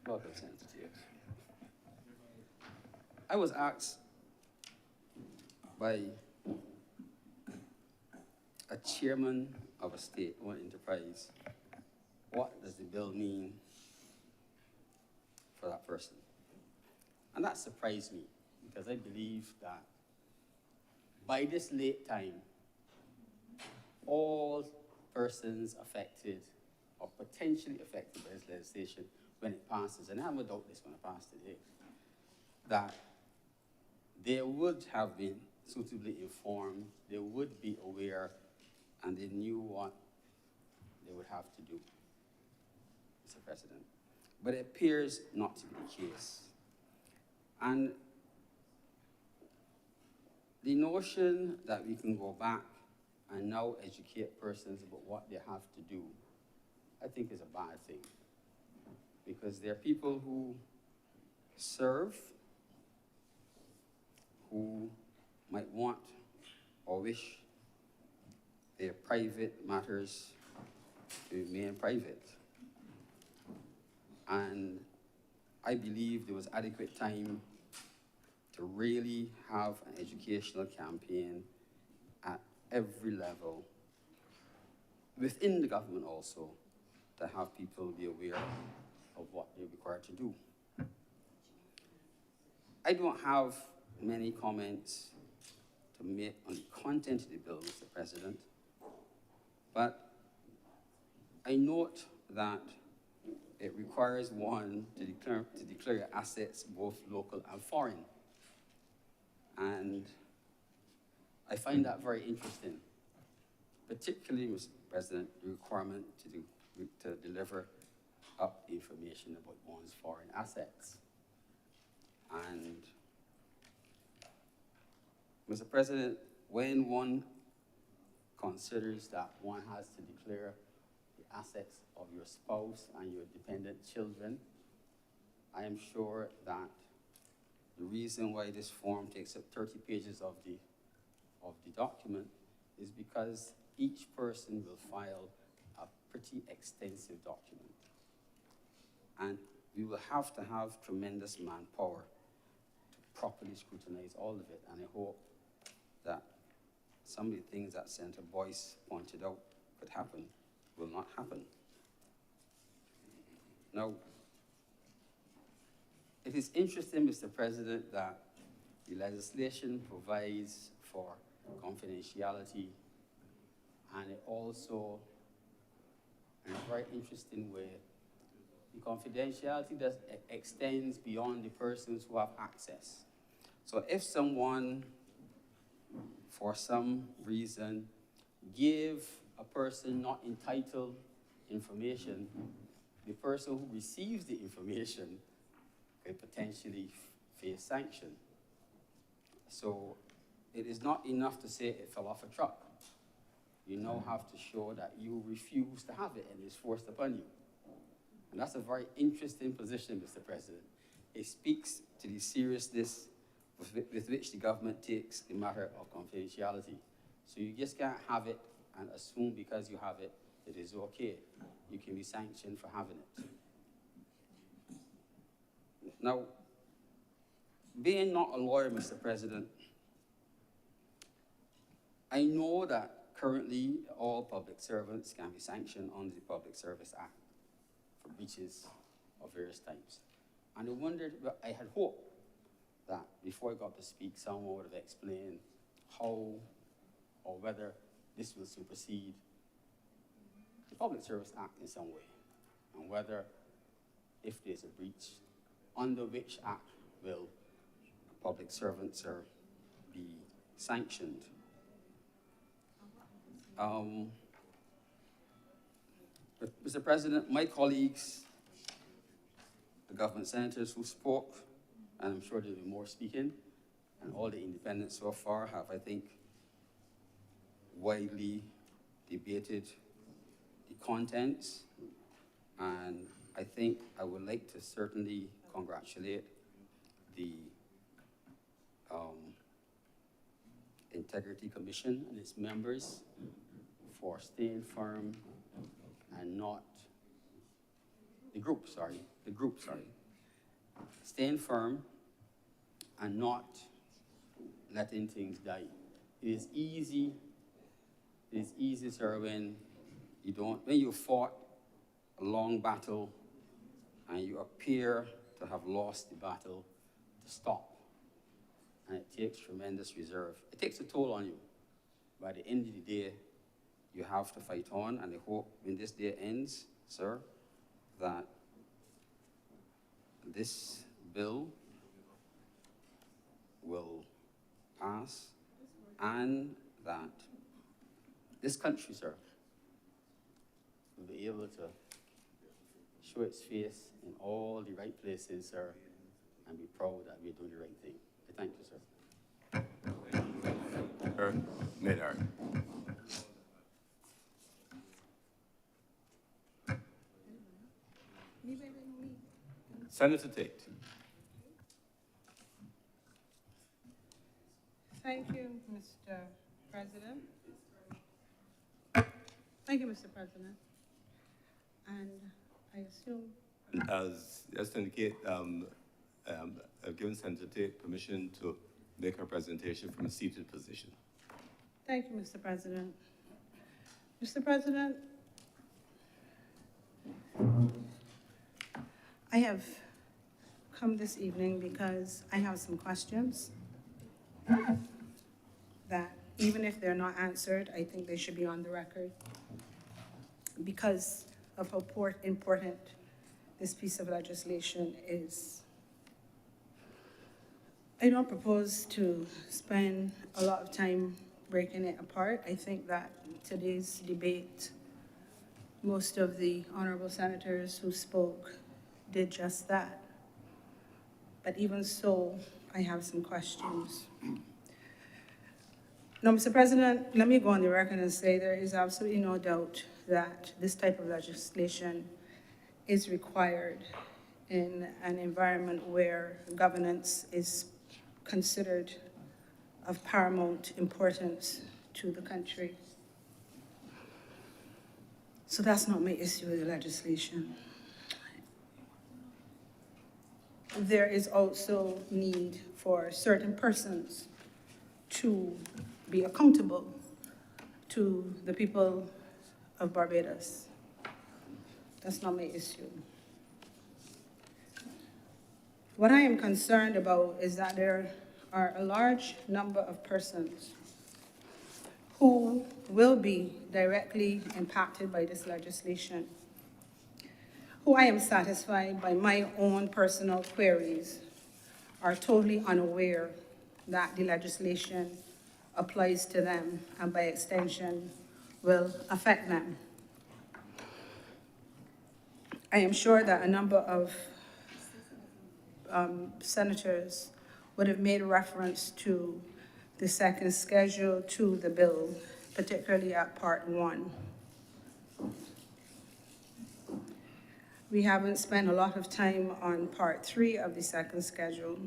welcome, Senator Tears. I was asked by a chairman of a state-owned enterprise, what does the bill mean for that person? And that surprised me, because I believe that by this late time, all persons affected or potentially affected by this legislation when it passes, and I have no doubt it's going to pass today, that they would have been suitably informed, they would be aware, and they knew what they would have to do, Mr. President. But it appears not to be the case. And the notion that we can go back and now educate persons about what they have to do, I think is a bad thing. Because there are people who serve, who might want or wish their private matters to remain private. And I believe there was adequate time to really have an educational campaign at every level, within the government also, to have people be aware of what they're required to do. I don't have many comments to make on the content of the bill, Mr. President, but I note that it requires one to declare assets, both local and foreign. And I find that very interesting, particularly, Mr. President, the requirement to deliver up information about one's foreign assets. And Mr. President, when one considers that one has to declare the assets of your spouse and your dependent children, I am sure that the reason why this form takes up 30 pages of the document is because each person will file a pretty extensive document. And we will have to have tremendous manpower to properly scrutinize all of it. And I hope that some of the things that Senator Boyce pointed out could happen will not happen. Now, it is interesting, Mr. President, that the legislation provides for confidentiality, and it also, in a very interesting way, the confidentiality extends beyond the persons who have access. So if someone, for some reason, give a person not entitled information, the person who receives the information could potentially face sanction. So it is not enough to say it fell off a truck. You now have to show that you refuse to have it and it's forced upon you. And that's a very interesting position, Mr. President. It speaks to the seriousness with which the government takes the matter of confidentiality. So you just can't have it and assume because you have it, it is okay. You can be sanctioned for having it. Now, being not a lawyer, Mr. President, I know that currently all public servants can be sanctioned under the Public Service Act for breaches of various types. And I wondered, I had hoped that before I got to speak, someone would have explained how or whether this will supersede the Public Service Act in some way, and whether, if there's a breach, under which act will public servants be sanctioned. But Mr. President, my colleagues, the government senators who spoke, and I'm sure there'll be more speaking, and all the independents so far have, I think, widely debated the contents, and I think I would like to certainly congratulate the Integrity Commission and its members for staying firm and not, the group, sorry, staying firm and not letting things die. It is easy, sir, when you fought a long battle and you appear to have lost the battle, to stop. And it takes tremendous reserve. It takes a toll on you. By the end of the day, you have to fight on, and I hope when this day ends, sir, that this bill will pass and that this country, sir, will be able to show its face in all the right places, sir, and be proud that we're doing the right thing. I thank you, sir. Maynard. Senator Tate. Thank you, Mr. President. Thank you, Mr. President. And I assume... As just indicate, I've given Senator Tate permission to make her presentation from a seated position. Thank you, Mr. President. Mr. President, I have come this evening because I have some questions that, even if they're not answered, I think they should be on the record because of how important this piece of legislation is. I don't propose to spend a lot of time breaking it apart. I think that today's debate, most of the honorable senators who spoke did just that. But even so, I have some questions. Now, Mr. President, let me go on the record and say there is absolutely no doubt that this type of legislation is required in an environment where governance is considered of paramount importance to the country. So that's not my issue with the legislation. There is also need for certain persons to be accountable to the people of Barbados. That's not my issue. What I am concerned about is that there are a large number of persons who will be directly impacted by this legislation, who I am satisfied by my own personal queries are totally unaware that the legislation applies to them and by extension will affect them. I am sure that a number of senators would have made reference to the second schedule to the bill, particularly at part 1. We haven't spent a lot of time on part 3 of the second schedule,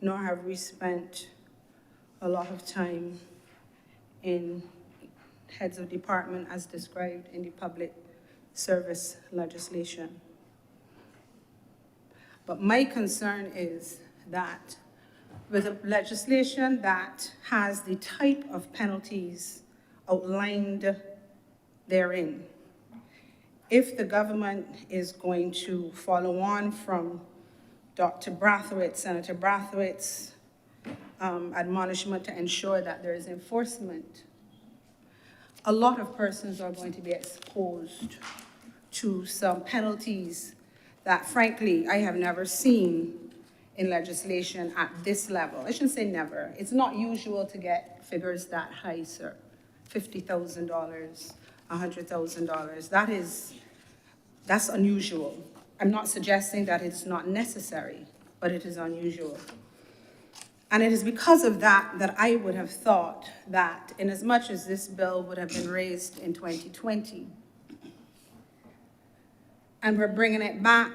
nor have we spent a lot of time in heads of department as described in the public service legislation. But my concern is that with a legislation that has the type of penalties outlined therein, if the government is going to follow on from Dr. Brathwaite, Senator a lot of persons are going to be exposed to some penalties that frankly I have never seen in legislation at this level. I shouldn't say never. It's not usual to get figures that high, sir. $50,000, $100,000. That's unusual. I'm not suggesting that it's not necessary, but it is unusual. And it is because of that that I would have thought that in as much as this bill would have been raised in 2020, and we're bringing it back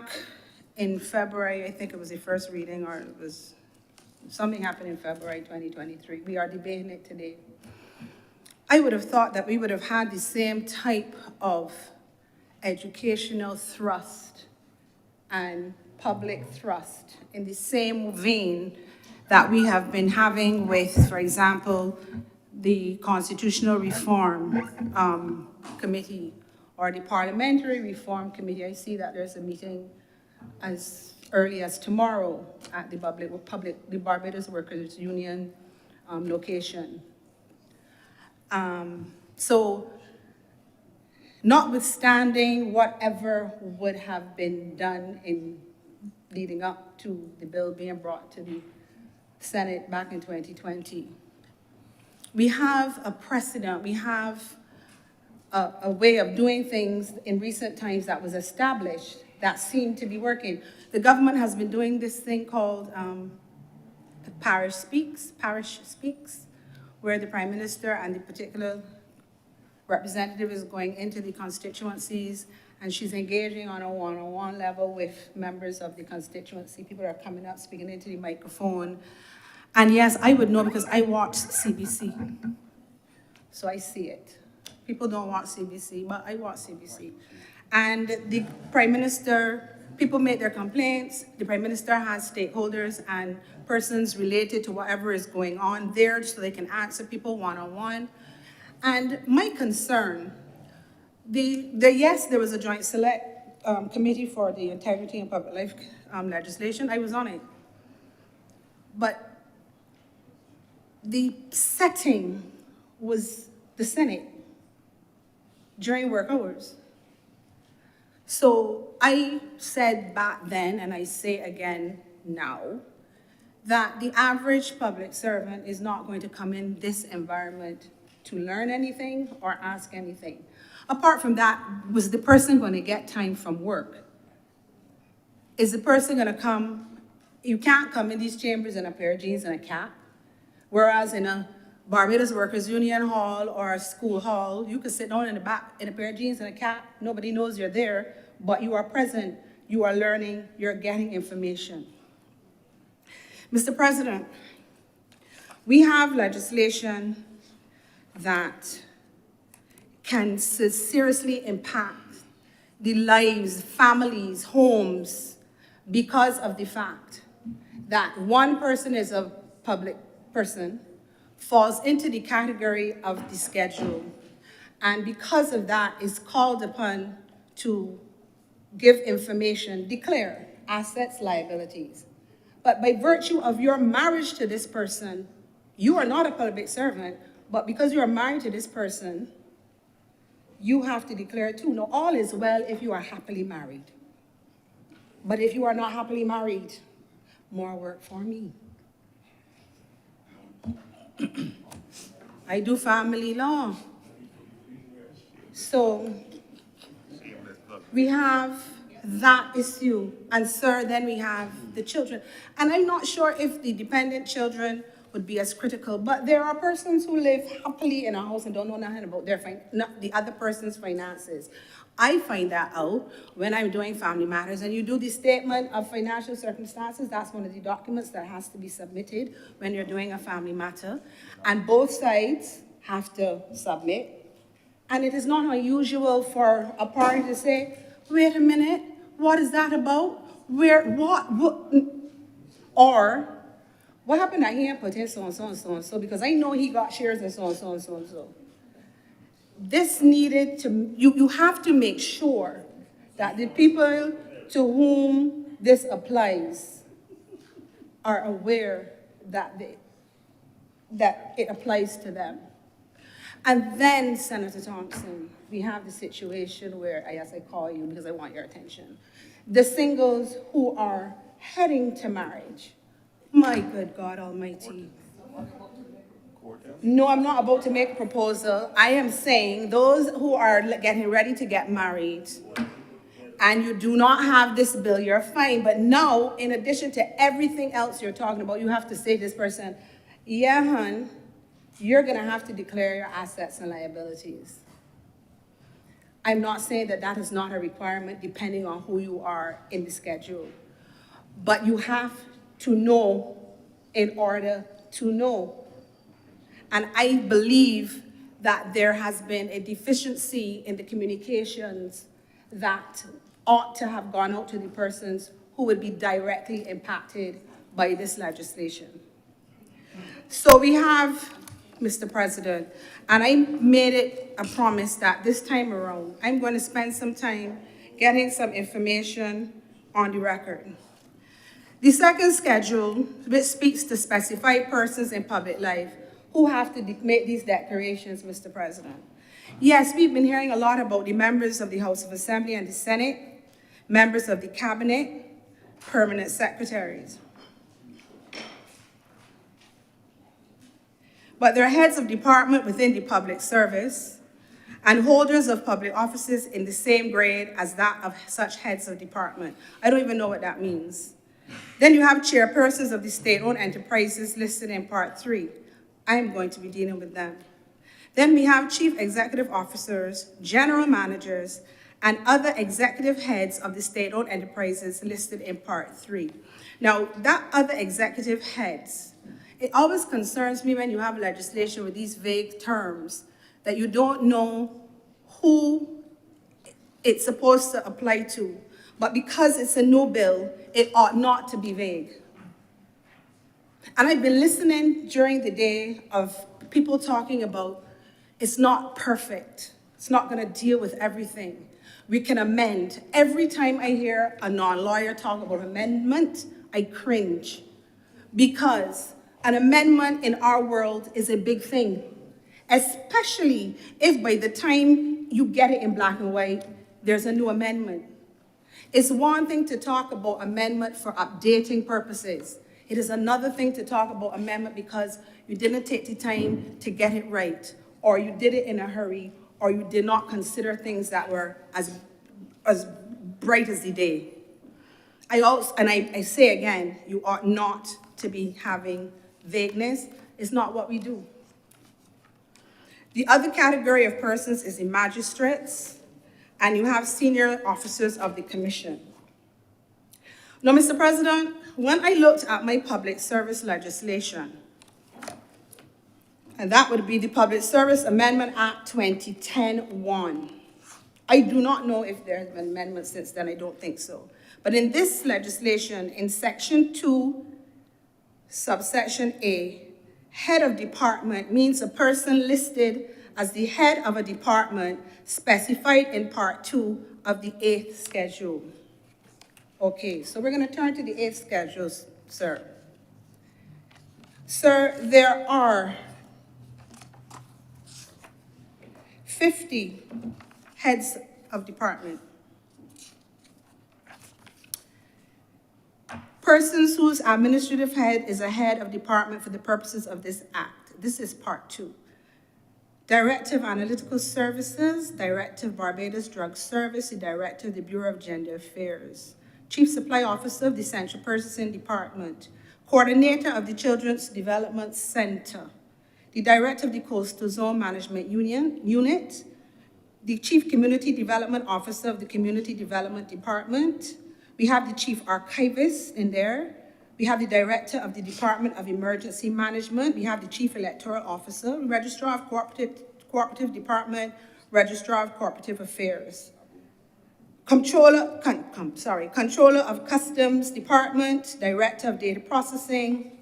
in February, I think it was the first reading, or it was, something happened in February 2023. We are debating it today. I would have thought that we would have had the same type of educational thrust and public thrust in the same vein that we have been having with, for example, the Constitutional Reform Committee or the Parliamentary Reform Committee. I see that there's a meeting as early as tomorrow at the Barbados Workers Union location. So notwithstanding whatever would have been done in leading up to the bill being brought to the Senate back in 2020, we have a precedent, we have a way of doing things in recent times that was established that seemed to be working. The government has been doing this thing called Parish Speaks, where the Prime Minister and the particular representative is going into the constituencies and she's engaging on a one-on-one level with members of the constituency. People are coming up, speaking into the microphone. And yes, I would know because I watch CBC, so I see it. People don't watch CBC, but I watch CBC. And the Prime Minister, people make their complaints. The Prime Minister has stakeholders and persons related to whatever is going on there so they can answer people one-on-one. And my concern, yes, there was a joint select committee for the integrity and public life legislation. I was on it. But the setting was the Senate during work hours. So I said back then, and I say again now, that the average public servant is not going to come in this environment to learn anything or ask anything. Apart from that, was the person going to get time from work? Is the person going to come? You can't come in these chambers in a pair of jeans and a cap. Whereas in a Barbados Workers Union hall or a school hall, you could sit down in the back in a pair of jeans and a cap. Nobody knows you're there, but you are present, you are learning, you're getting information. Mr. President, we have legislation that can seriously impact the lives, families, homes, because of the fact that one person is a public person, falls into the category of the schedule, and because of that is called upon to give information, declare assets, liabilities. But by virtue of your marriage to this person, you are not a public servant, but because you are married to this person, you have to declare too. Now, all is well if you are happily married. But if you are not happily married, more work for me. I do family law. So we have that issue. And sir, then we have the children. And I'm not sure if the dependent children would be as critical, but there are persons who live happily in a house and don't know nothing about the other person's finances. I find that out when I'm doing family matters, and you do the statement of financial circumstances. That's one of the documents that has to be submitted when you're doing a family matter, and both sides have to submit. And it is not unusual for a party to say, wait a minute, what is that about? What? Or, what happened that he ain't put in so and so and so and so, because I know he got shares in so and so and so and so. This needed to, you have to make sure that the people to whom this applies are aware that it applies to them. And then, Senator Thompson, we have the situation where, yes, I call you because I want your attention. The singles who are heading to marriage. My good God Almighty. No, I'm not about to make a proposal. I am saying those who are getting ready to get married and you do not have this bill, you're fine. But now, in addition to everything else you're talking about, you have to say to this person, yeah, hun, you're gonna have to declare your assets and liabilities. I'm not saying that that is not a requirement depending on who you are in the schedule. But you have to know in order to know. And I believe that there has been a deficiency in the communications that ought to have gone out to the persons who would be directly impacted by this legislation. So we have, Mr. President, and I made it a promise that this time around, I'm going to spend some time getting some information on the record. The second schedule, which speaks to specified persons in public life who have to make these declarations, Mr. President. Yes, we've been hearing a lot about the members of the House of Assembly and the Senate, members of the Cabinet, permanent secretaries. But they're heads of department within the public service and holders of public offices in the same grade as that of such heads of department. I don't even know what that means. Then you have chairpersons of the state-owned enterprises listed in Part 3. I'm going to be dealing with them. Then we have chief executive officers, general managers, and other executive heads of the state-owned enterprises listed in Part 3. Now, that other executive heads, it always concerns me when you have legislation with these vague terms that you don't know who it's supposed to apply to. But because it's a new bill, it ought not to be vague. And I've been listening during the day of people talking about it's not perfect. It's not going to deal with everything. We can amend. Every time I hear a non-lawyer talk about amendment, I cringe. Because an amendment in our world is a big thing, especially if by the time you get it in black and white, there's a new amendment. It's one thing to talk about amendment for updating purposes. It is another thing to talk about amendment because you didn't take the time to get it right, or you did it in a hurry, or you did not consider things that were as bright as the day. I say again, you ought not to be having vagueness. It's not what we do. The other category of persons is the magistrates, and you have senior officers of the commission. Now, Mr. President, when I looked at my public service legislation, and that would be the Public Service Amendment Act 2010-1. I do not know if there has been amendments since then, I don't think so. But in this legislation, in Section 2, subsection A, head of department means a person listed as the head of a department specified in Part 2 of the 8th schedule. Okay, so we're going to turn to the 8th schedule, sir. Sir, there are 50 heads of department. Persons whose administrative head is a head of department for the purposes of this act. This is Part 2. Director of Analytical Services, Director of Barbados Drug Service, the Director of the Bureau of Gender Affairs, Chief Supply Officer of the Central Purchasing Department, Coordinator of the Children's Development Center, the Director of the Coastal Zone Management Unit, the Chief Community Development Officer of the Community Development Department. We have the Chief Archivist in there. We have the Director of the Department of Emergency Management. We have the Chief Electoral Officer, Registrar of Cooperative Department, Registrar of Cooperative Affairs. Controller of Customs Department, Director of Data Processing.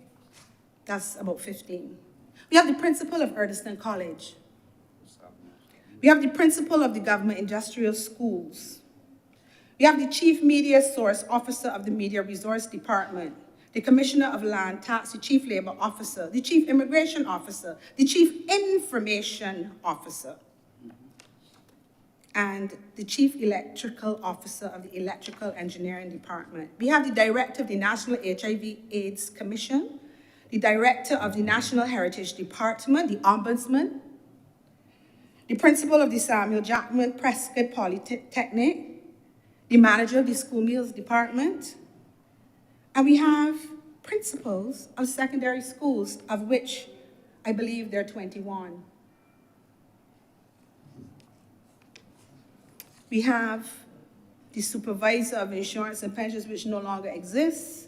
That's about 15. We have the Principal of Erdeston College. We have the Principal of the Government Industrial Schools. We have the Chief Media Source Officer of the Media Resource Department, the Commissioner of Land Tax, the Chief Labor Officer, the Chief Immigration Officer, the Chief Information Officer, and the Chief Electrical Officer of the Electrical Engineering Department. We have the Director of the National HIV/AIDS Commission, the Director of the National Heritage Department, the Ombudsman, the Principal of the Samuel Jackman Prescott Polytechnic, the Manager of the School Meals Department, and we have principals of secondary schools, of which I believe there are 21. We have the Supervisor of Insurance and Pensions, which no longer exists,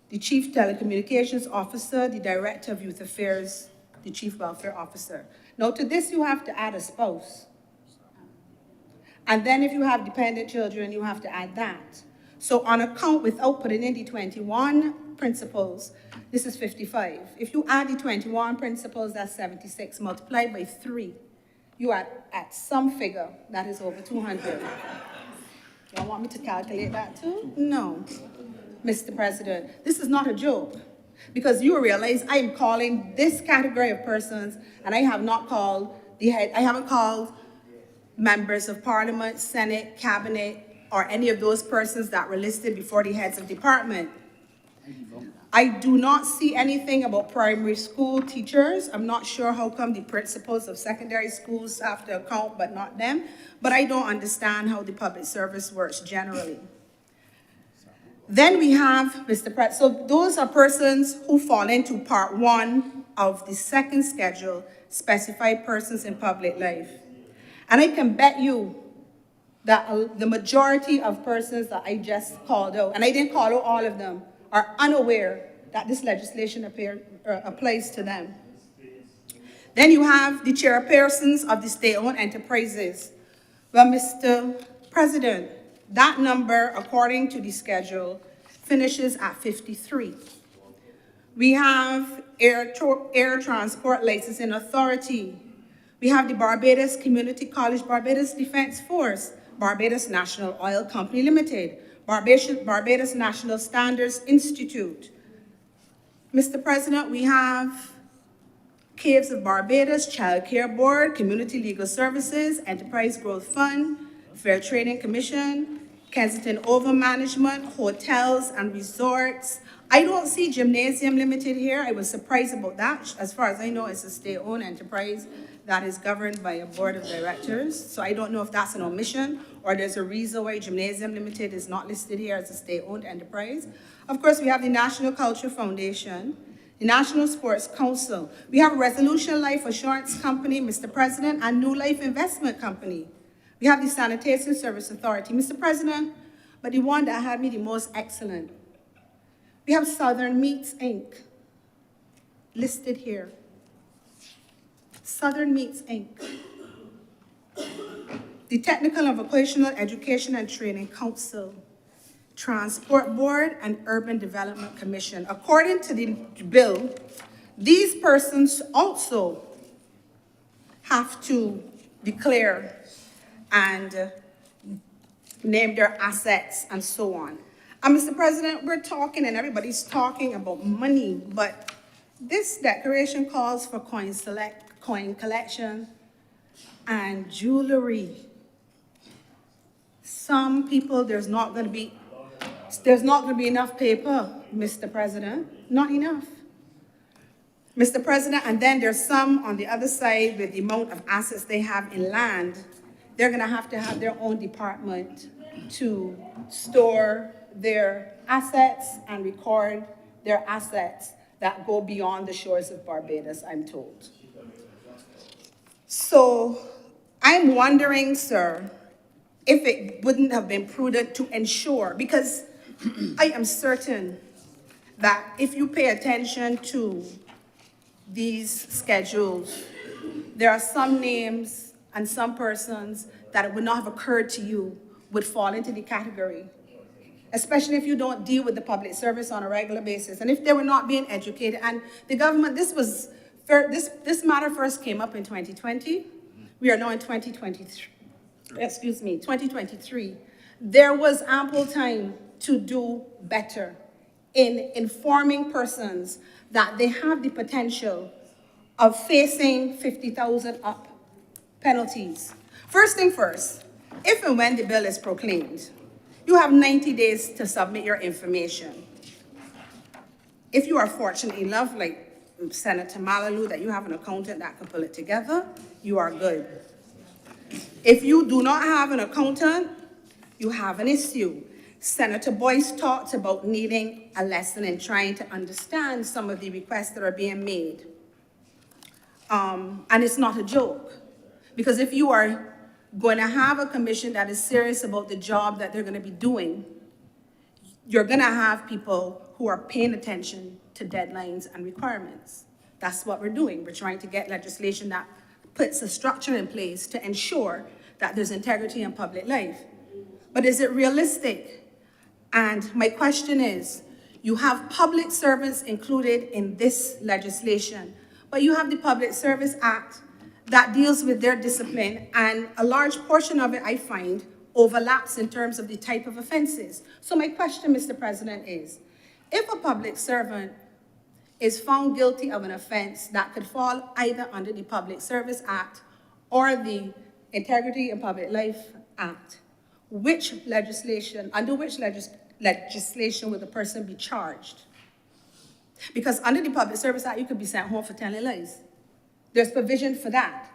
the Chief Telecommunications Officer, the Director of Youth Affairs, the Chief Welfare Officer. Now, to this, you have to add a spouse. And then if you have dependent children, you have to add that. So on a count, without putting in the 21 principals, this is 55. If you add the 21 principals, that's 76, multiplied by 3. You are at some figure that is over 200. Y'all want me to calculate that too? No, Mr. President, this is not a joke, because you realize I am calling this category of persons, and I have not called I haven't called members of Parliament, Senate, Cabinet, or any of those persons that were listed before the heads of department. I do not see anything about primary school teachers. I'm not sure how come the principals of secondary schools have to account, but not them. But I don't understand how the public service works generally. Then we have Mr. President. So those are persons who fall into part 1 of the second schedule, specified persons in public life. And I can bet you that the majority of persons that I just called out, and I didn't call out all of them, are unaware that this legislation applies to them. Then you have the chairpersons of the state-owned enterprises. Well, Mr. President, that number, according to the schedule, finishes at 53. We have Air Transport Licensing Authority. We have the Barbados Community College Barbados Defense Force, Barbados National Oil Company Limited, Barbados National Standards Institute. Mr. President, we have Caves of Barbados, Child Care Board, Community Legal Services, Enterprise Growth Fund, Fair Trading Commission, Kensington Oval Management, Hotels and Resorts. I don't see Gymnasium Limited here. I was surprised about that. As far as I know, it's a state-owned enterprise that is governed by a board of directors. So I don't know if that's an omission or there's a reason why Gymnasium Limited is not listed here as a state-owned enterprise. Of course, we have the National Culture Foundation, the National Sports Council. We have Resolution Life Assurance Company, Mr. President, and New Life Investment Company. We have the Sanitation Service Authority, Mr. President, but the one that had me the most excellent. We have Southern Meats, Inc., listed here. Southern Meats, Inc. The Technical and Vocational Education and Training Council, Transport Board, and Urban Development Commission. According to the bill, these persons also have to declare and name their assets and so on. And Mr. President, we're talking and everybody's talking about money, but this declaration calls for coin collection and jewelry. Some people, there's not going to be enough paper, Mr. President, not enough. Mr. President, and then there's some on the other side with the amount of assets they have in land. They're going to have their own department to store their assets and record their assets that go beyond the shores of Barbados, I'm told. So I'm wondering, sir, if it wouldn't have been prudent to ensure, because I am certain that if you pay attention to these schedules, there are some names and some persons that it would not have occurred to you would fall into the category, especially if you don't deal with the public service on a regular basis, and if they were not being educated. And the government, this matter first came up in 2020. We are now in 2023. There was ample time to do better in informing persons that they have the potential of facing 50,000 up penalties. First thing first, if and when the bill is proclaimed, you have 90 days to submit your information. If you are fortunate enough, like Senator Malalu, that you have an accountant that can pull it together, you are good. If you do not have an accountant, you have an issue. Senator Boyce talked about needing a lesson in trying to understand some of the requests that are being made. And it's not a joke, because if you are going to have a commission that is serious about the job that they're going to be doing, you're going to have people who are paying attention to deadlines and requirements. That's what we're doing. We're trying to get legislation that puts a structure in place to ensure that there's integrity in public life. But is it realistic? And my question is, you have public servants included in this legislation, but you have the Public Service Act that deals with their discipline, and a large portion of it, I find, overlaps in terms of the type of offenses. So my question, Mr. President, is, if a public servant is found guilty of an offense that could fall either under the Public Service Act or the Integrity in Public Life Act, which legislation, under which legislation would the person be charged? Because under the Public Service Act, you could be sent home for telling lies. There's provision for that.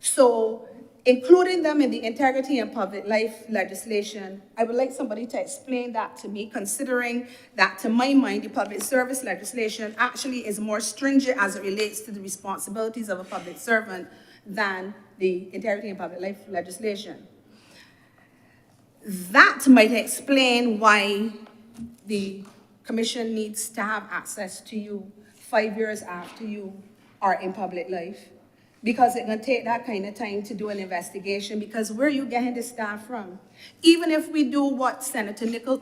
So including them in the Integrity in Public Life legislation, I would like somebody to explain that to me, considering that, to my mind, the public service legislation actually is more stringent as it relates to the responsibilities of a public servant than the Integrity in Public Life legislation. That might explain why the commission needs to have access to you 5 years after you are in public life, because it's going to take that kind of time to do an investigation, because where are you getting the staff from? Even if we do what Senator Nichols,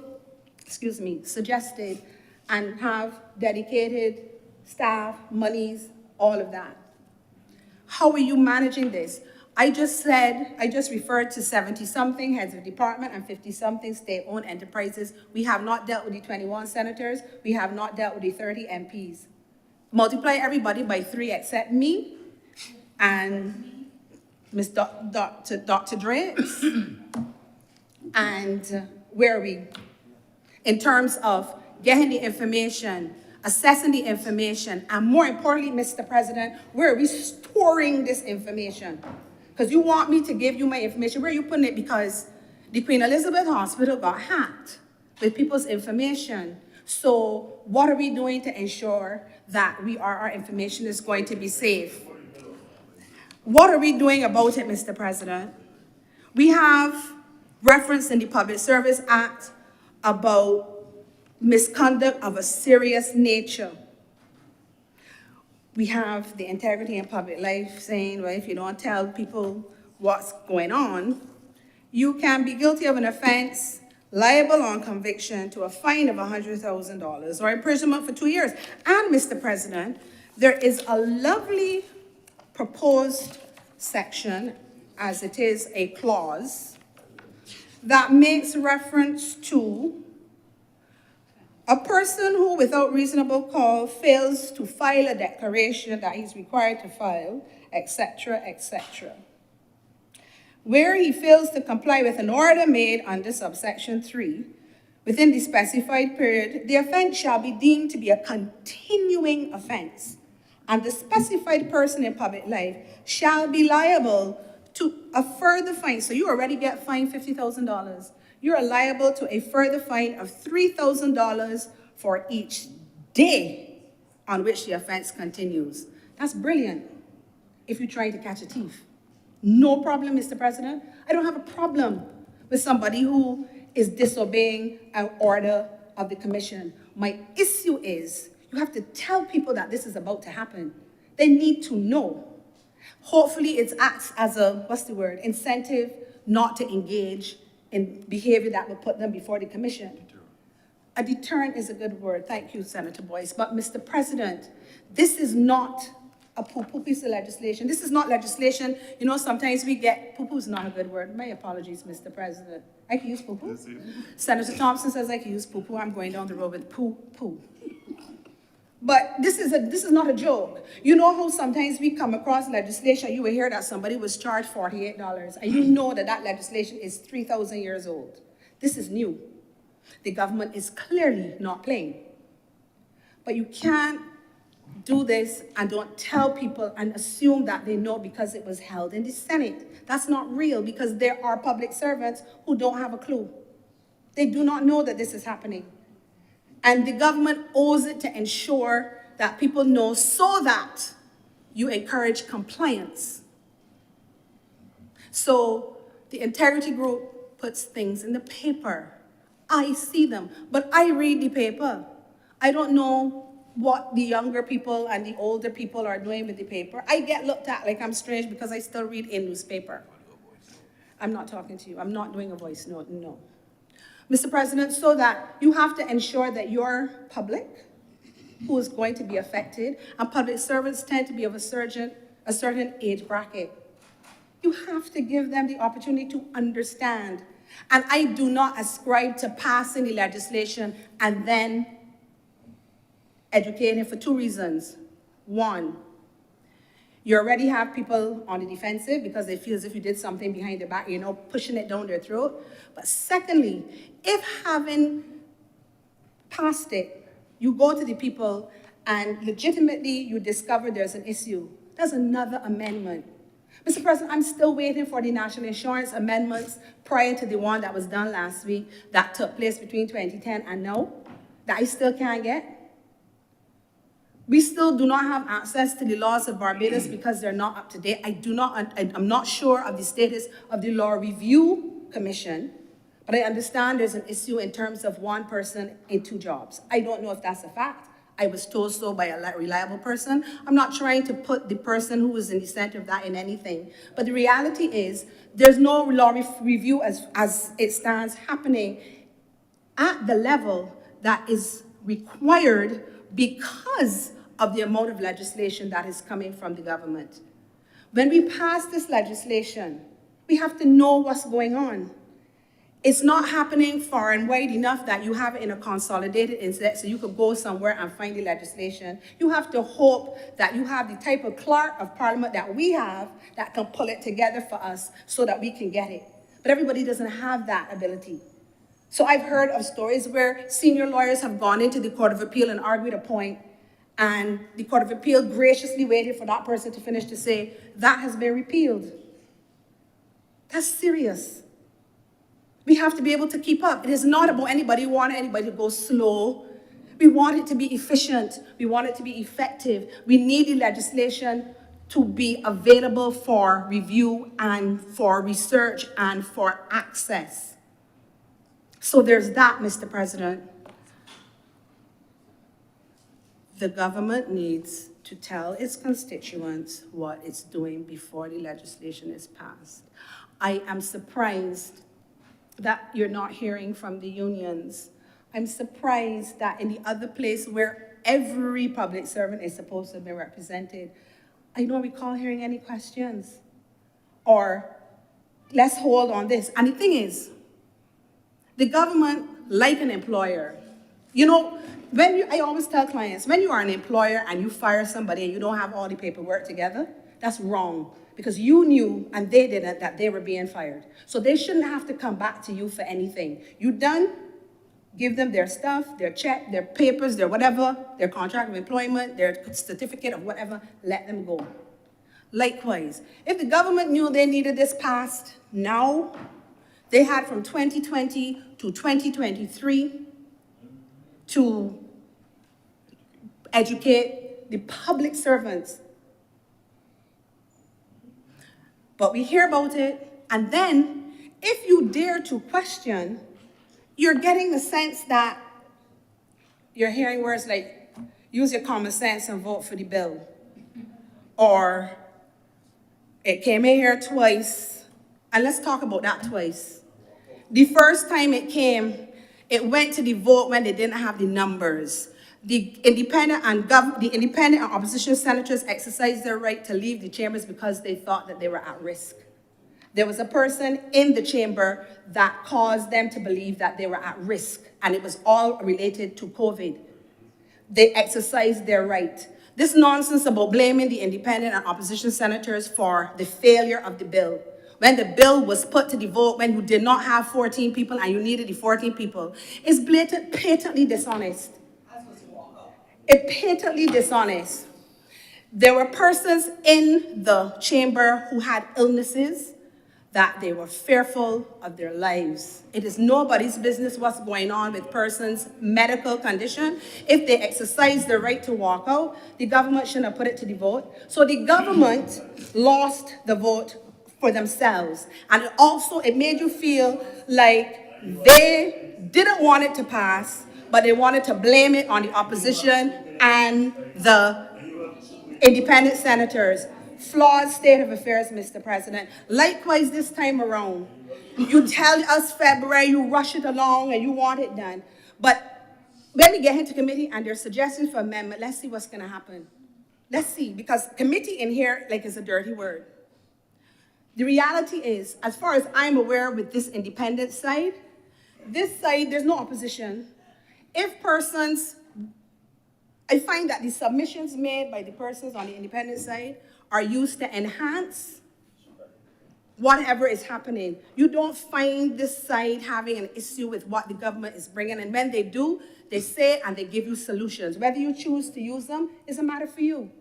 suggested, and have dedicated staff, monies, all of that, how are you managing this? I just referred to 70-something heads of department and 50-something state-owned enterprises. We have not dealt with the 21 senators. We have not dealt with the 30 MPs. Multiply everybody by 3 except me and Dr. Driggs. And where are we? In terms of getting the information, assessing the information, and more importantly, Mr. President, where are we storing this information? Because you want me to give you my information. Where are you putting it? Because the Queen Elizabeth Hospital got hacked with people's information. So what are we doing to ensure that our information is going to be safe? What are we doing about it, Mr. President? We have reference in the Public Service Act about misconduct of a serious nature. We have the Integrity in Public Life saying, well, if you don't tell people what's going on, you can be guilty of an offense, liable on conviction to a fine of $100,000 or imprisonment for 2 years. And, Mr. President, there is a lovely proposed section, as it is a clause, that makes reference to a person who, without reasonable cause, fails to file a declaration that he's required to file, etc., etc. Where he fails to comply with an order made under subsection 3, within the specified period, the offense shall be deemed to be a continuing offense, and the specified person in public life shall be liable to a further fine. So you already get fined $50,000. You are liable to a further fine of $3,000 for each day on which the offense continues. That's brilliant if you're trying to catch a thief. No problem, Mr. President. I don't have a problem with somebody who is disobeying an order of the commission. My issue is you have to tell people that this is about to happen. They need to know. Hopefully it acts as a, incentive not to engage in behavior that will put them before the commission. A deterrent is a good word. Thank you, Senator Boyce. But, Mr. President, this is not a poo-poo piece of legislation. This is not legislation. You know, sometimes we get, poo-poo is not a good word. My apologies, Mr. President. I can use poo-poo. Senator Thompson says I can use poo-poo. I'm going down the road with poo-poo. But this is not a joke. You know how sometimes we come across legislation, you will hear that somebody was charged $48, and you know that that legislation is 3,000 years old. This is new. The government is clearly not playing. But you can't do this and don't tell people and assume that they know because it was held in the Senate. That's not real, because there are public servants who don't have a clue. They do not know that this is happening. And the government owes it to ensure that people know so that you encourage compliance. So the integrity group puts things in the paper. I see them, but I read the paper. I don't know what the younger people and the older people are doing with the paper. I get looked at like I'm strange because I still read a newspaper. I'm not talking to you. I'm not doing a voice note, no. Mr. President, so that you have to ensure that your public who is going to be affected, and public servants tend to be of a certain age bracket. You have to give them the opportunity to understand. And I do not ascribe to passing the legislation and then educating for two reasons. One, you already have people on the defensive because they feel as if you did something behind their back, pushing it down their throat. But secondly, if having passed it, you go to the people and legitimately you discover there's an issue, there's another amendment. Mr. President, I'm still waiting for the national insurance amendments prior to the one that was done last week that took place between 2010 and now, that I still can't get. We still do not have access to the laws of Barbados because they're not up to date. I'm not sure of the status of the Law Review Commission, but I understand there's an issue in terms of one person in two jobs. I don't know if that's a fact. I was told so by a reliable person. I'm not trying to put the person who is in the center of that in anything. But the reality is there's no law review as it stands happening at the level that is required because of the amount of legislation that is coming from the government. When we pass this legislation, we have to know what's going on. It's not happening far and wide enough that you have it in a consolidated index so you could go somewhere and find the legislation. You have to hope that you have the type of clerk of parliament that we have that can pull it together for us so that we can get it. But everybody doesn't have that ability. So I've heard of stories where senior lawyers have gone into the Court of Appeal and argued a point, and the Court of Appeal graciously waited for that person to finish to say, that has been repealed. That's serious. We have to be able to keep up. It is not about anybody wanting anybody to go slow. We want it to be efficient. We want it to be effective. We need the legislation to be available for review and for research and for access. So there's that, Mr. President. The government needs to tell its constituents what it's doing before the legislation is passed. I am surprised that you're not hearing from the unions. I'm surprised that in the other place where every public servant is supposed to be represented, I don't recall hearing any questions. Or, let's hold on this. And the thing is, the government, like an employer, I always tell clients, when you are an employer and you fire somebody and you don't have all the paperwork together, that's wrong. Because you knew, and they didn't, that they were being fired. So they shouldn't have to come back to you for anything. You done, give them their stuff, their check, their papers, their whatever, their contract of employment, their certificate of whatever, let them go. Likewise, if the government knew they needed this passed now, they had from 2020 to 2023 to educate the public servants. But we hear about it, and then if you dare to question, you're getting the sense that you're hearing words like, use your common sense and vote for the bill. Or, it came in here twice, and let's talk about that twice. The first time it came, it went to the vote when they didn't have the numbers. The independent and opposition senators exercised their right to leave the chambers because they thought that they were at risk. There was a person in the chamber that caused them to believe that they were at risk, and it was all related to COVID. They exercised their right. This nonsense about blaming the independent and opposition senators for the failure of the bill. When the bill was put to the vote, when you did not have 14 people and you needed the 14 people, is patently dishonest. It's patently dishonest. There were persons in the chamber who had illnesses that they were fearful of their lives. It is nobody's business what's going on with persons' medical condition. If they exercise their right to walk out, the government shouldn't have put it to the vote. So the government lost the vote for themselves. And it made you feel like they didn't want it to pass, but they wanted to blame it on the opposition and the independent senators. Flawed state of affairs, Mr. President. Likewise, this time around, you tell us February, you rush it along and you want it done. But when we get into committee and there's suggestions for amendment, let's see what's gonna happen. Let's see, because committee in here, like, is a dirty word. The reality is, as far as I'm aware with this independent side, there's no opposition. I find that the submissions made by the persons on the independent side are used to enhance whatever is happening. You don't find this side having an issue with what the government is bringing, and when they do, they say and they give you solutions. Whether you choose to use them is a matter for you.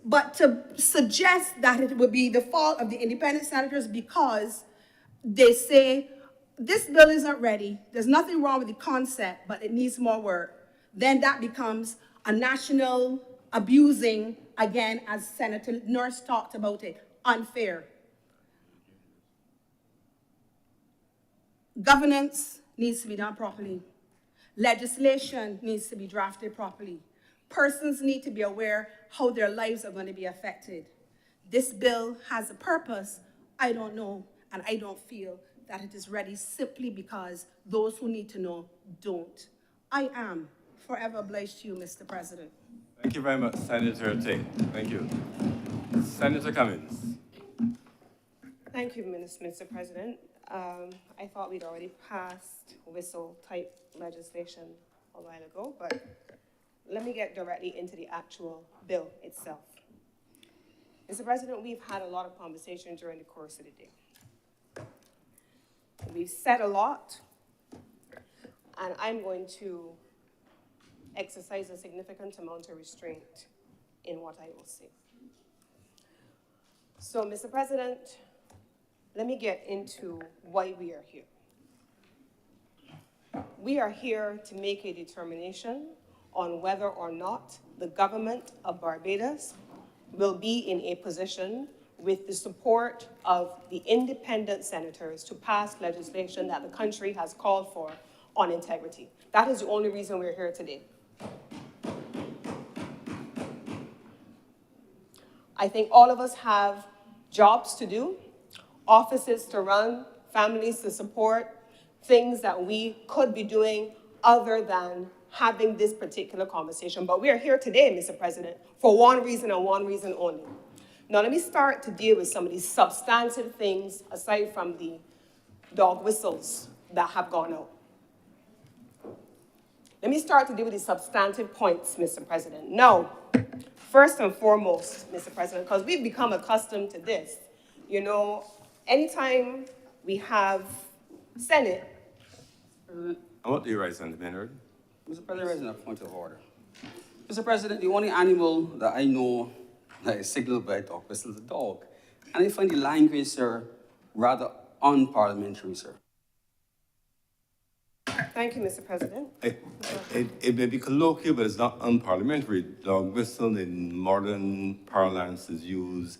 But to suggest that it would be the fault of the independent senators because they say, this bill isn't ready, there's nothing wrong with the concept, but it needs more work, then that becomes a national abusing, again, as Senator Nurse talked about it, unfair. Governance needs to be done properly. Legislation needs to be drafted properly. Persons need to be aware how their lives are going to be affected. This bill has a purpose. I don't know, and I don't feel that it is ready simply because those who need to know don't. I am forever obliged to you, Mr. President. Thank you very much, Senator Tate. Thank you. Senator Cummins. Thank you, Mr. President. I thought we'd already passed whistle-type legislation a while ago, but let me get directly into the actual bill itself. Mr. President, we've had a lot of conversation during the course of the day. We've said a lot, and I'm going to exercise a significant amount of restraint in what I will say. So, Mr. President, let me get into why we are here. We are here to make a determination on whether or not the government of Barbados will be in a position with the support of the independent senators to pass legislation that the country has called for on integrity. That is the only reason we're here today. I think all of us have jobs to do, offices to run, families to support, things that we could be doing other than having this particular conversation. But we are here today, Mr. President, for one reason and one reason only. Now, let me start to deal with some of these substantive things aside from the dog whistles that have gone out. Let me start to deal with the substantive points, Mr. President. Now, first and foremost, Mr. President, because we've become accustomed to this, you know, anytime we have Senate. I want you to raise Senator Maynard. Mr. President, raising a point of order. Mr. President, the only animal that I know that is signaled by a dog whistle is a dog. And I find the language, sir, rather unparliamentary, sir. Thank you, Mr. President. It may be colloquial, but it's not unparliamentary. Dog whistle in modern parlance is used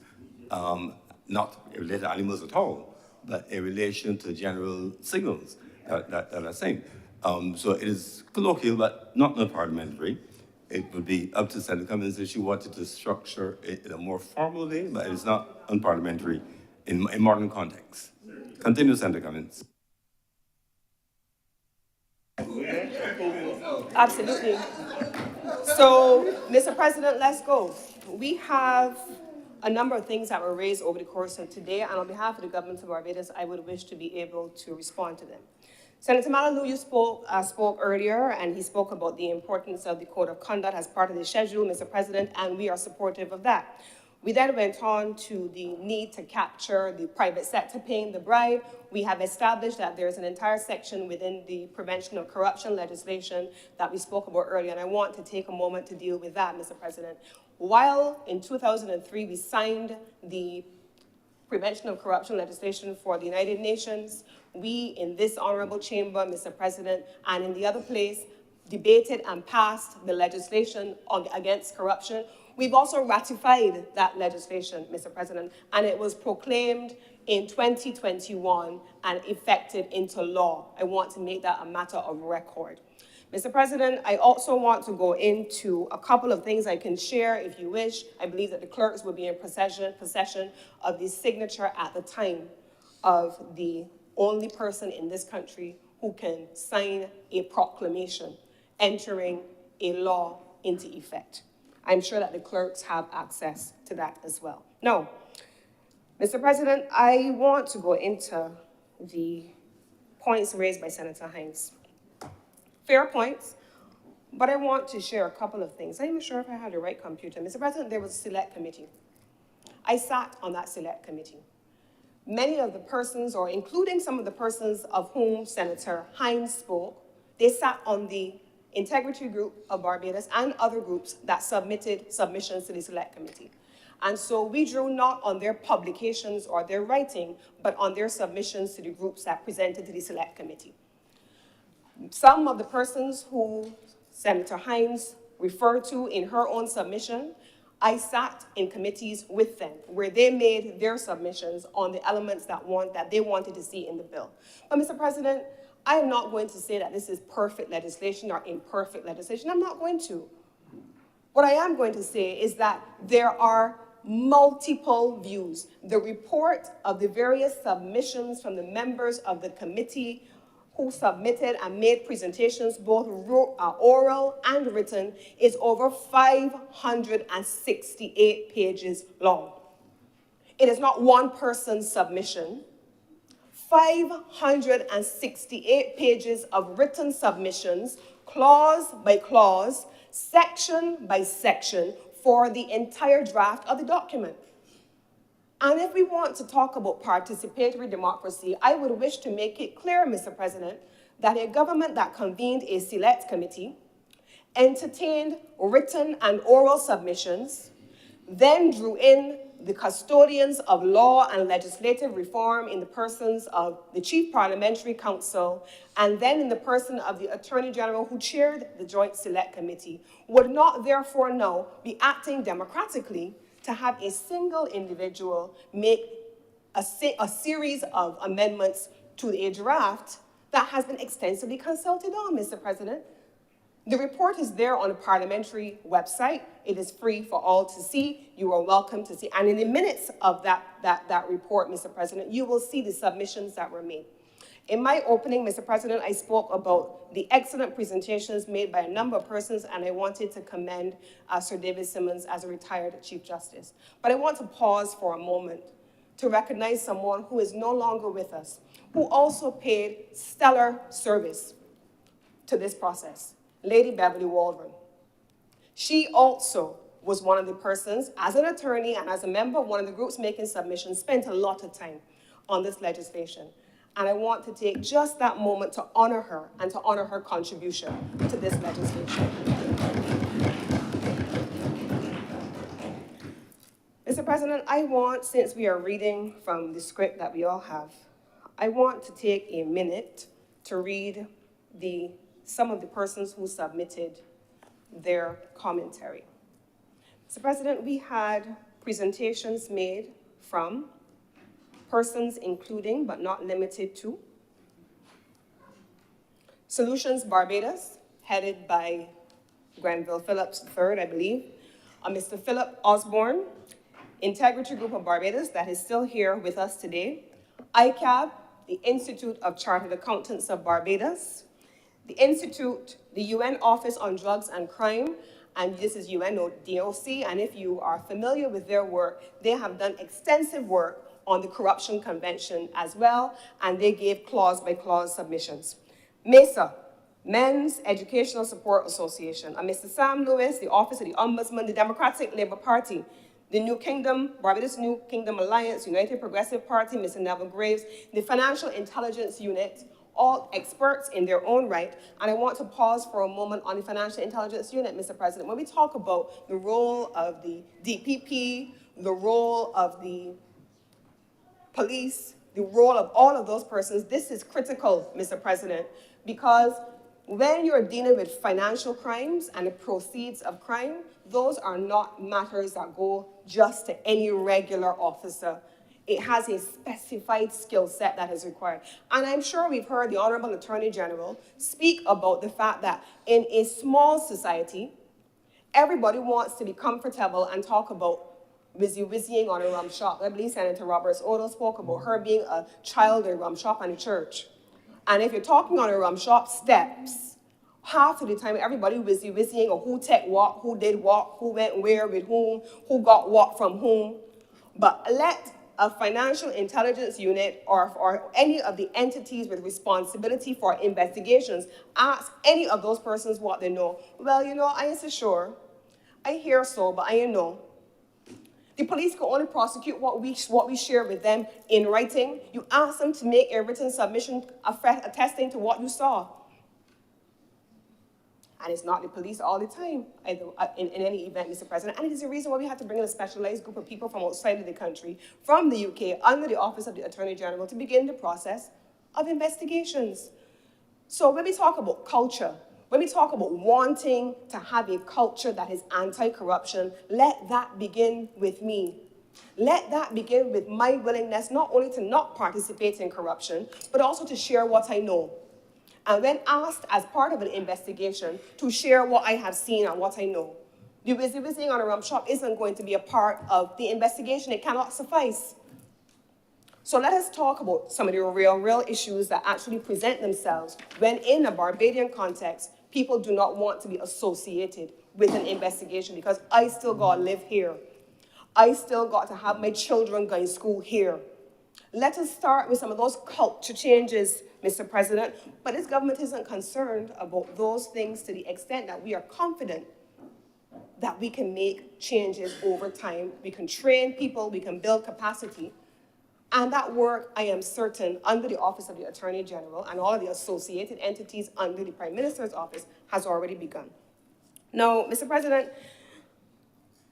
not related to animals at all, but in relation to general signals that are saying. So it is colloquial, but not unparliamentary. It would be up to Senator Cummins if she wanted to structure it in a more formal way, but it is not unparliamentary in modern context. Continue, Senator Cummins. Absolutely. So, Mr. President, let's go. We have a number of things that were raised over the course of today, and on behalf of the government of Barbados, I would wish to be able to respond to them. Senator Malalou, you spoke earlier, and he spoke about the importance of the Code of Conduct as part of the schedule, Mr. President, and we are supportive of that. We then went on to the need to capture the private sector paying the bribe. We have established that there's an entire section within the prevention of corruption legislation that we spoke about earlier, and I want to take a moment to deal with that, Mr. President. While in 2003 we signed the prevention of corruption legislation for the United Nations, we in this honorable chamber, Mr. President, and in the other place, debated and passed the legislation against corruption. We've also ratified that legislation, Mr. President, and it was proclaimed in 2021 and effected into law. I want to make that a matter of record. Mr. President, I also want to go into a couple of things I can share if you wish. I believe that the clerks will be in possession of the signature at the time of the only person in this country who can sign a proclamation entering a law into effect. I'm sure that the clerks have access to that as well. Now, Mr. President, I want to go into the points raised by Senator Hines. Fair points, but I want to share a couple of things. I'm not sure if I have the right computer. Mr. President, there was a select committee. I sat on that select committee. Many of the persons, or including some of the persons of whom Senator Hines spoke, they sat on the Integrity Group of Barbados and other groups that submitted submissions to the Select Committee. And so we drew not on their publications or their writing, but on their submissions to the groups that presented to the Select Committee. Some of the persons who Senator Hines referred to in her own submission, I sat in committees with them where they made their submissions on the elements that they wanted to see in the bill. But Mr. President, I am not going to say that this is perfect legislation or imperfect legislation. I'm not going to. What I am going to say is that there are multiple views. The report of the various submissions from the members of the committee who submitted and made presentations, both oral and written, is over 568 pages long. It is not one person's submission. 568 pages of written submissions, clause by clause, section by section, for the entire draft of the document. And if we want to talk about participatory democracy, I would wish to make it clear, Mr. President, that a government that convened a select committee, entertained written and oral submissions, then drew in the custodians of law and legislative reform in the persons of the Chief Parliamentary Counsel, and then in the person of the Attorney General who chaired the Joint Select Committee, would not therefore now be acting democratically to have a single individual make a series of amendments to a draft that has been extensively consulted on, Mr. President. The report is there on the parliamentary website. It is free for all to see. You are welcome to see. And in the minutes of that report, Mr. President, you will see the submissions that were made. In my opening, Mr. President, I spoke about the excellent presentations made by a number of persons, and I wanted to commend Sir David Simmons as a retired Chief Justice. But I want to pause for a moment to recognize someone who is no longer with us, who also paid stellar service to this process. Lady Beverly Waldron. She also was one of the persons, as an attorney and as a member of one of the groups making submissions, spent a lot of time on this legislation. And I want to take just that moment to honor her and to honor her contribution to this legislation. Mr. President, I want, since we are reading from the script that we all have, I want to take a minute to read some of the persons who submitted their commentary. Mr. President, we had presentations made from persons including, but not limited to, Solutions Barbados, headed by Granville Phillips III, I believe, Mr. Philip Osborne, Integrity Group of Barbados, that is still here with us today, ICAB, the Institute of Chartered Accountants of Barbados, the Institute, the UN Office on Drugs and Crime, and this is UNODC, and if you are familiar with their work, they have done extensive work on the Corruption Convention as well, and they gave clause-by-clause submissions. MESA, Men's Educational Support Association, and Mr. Sam Lewis, the Office of the Ombudsman, the Democratic Labour Party, the New Kingdom, Barbados New Kingdom Alliance, United Progressive Party, Mr. Neville Graves, the Financial Intelligence Unit, all experts in their own right. And I want to pause for a moment on the Financial Intelligence Unit, Mr. President. When we talk about the role of the DPP, the role of the police, the role of all of those persons, this is critical, Mr. President, because when you're dealing with financial crimes and the proceeds of crime, those are not matters that go just to any regular officer. It has a specified skill set that is required. And I'm sure we've heard the Honorable Attorney General speak about the fact that in a small society, everybody wants to be comfortable and talk about wizzying on a rum shop. I believe Senator Roberts Odo spoke about her being a child in a rum shop and a church. And if you're talking on a rum shop steps, half of the time everybody wizzying or who take what, who did what, who went where with whom, who got what from whom. But let a financial intelligence unit or any of the entities with responsibility for investigations ask any of those persons what they know. Well, you know, I ain't so sure. I hear so, but I ain't know. The police can only prosecute what we share with them in writing. You ask them to make a written submission attesting to what you saw. And it's not the police all the time, either, in any event, Mr. President. And it is the reason why we had to bring in a specialized group of people from outside of the country, from the UK, under the Office of the Attorney General, to begin the process of investigations. So when we talk about culture, when we talk about wanting to have a culture that is anti-corruption, let that begin with me. Let that begin with my willingness not only to not participate in corruption, but also to share what I know. And when asked as part of an investigation to share what I have seen and what I know, the wizzying on a rum shop isn't going to be a part of the investigation. It cannot suffice. So let us talk about some of the real issues that actually present themselves when in a Barbadian context, people do not want to be associated with an investigation because I still got to live here. I still got to have my children going to school here. Let us start with some of those culture changes, Mr. President, but this government isn't concerned about those things to the extent that we are confident that we can make changes over time. We can train people, we can build capacity, and that work, I am certain, under the Office of the Attorney General and all of the associated entities under the Prime Minister's office has already begun. Now, Mr. President,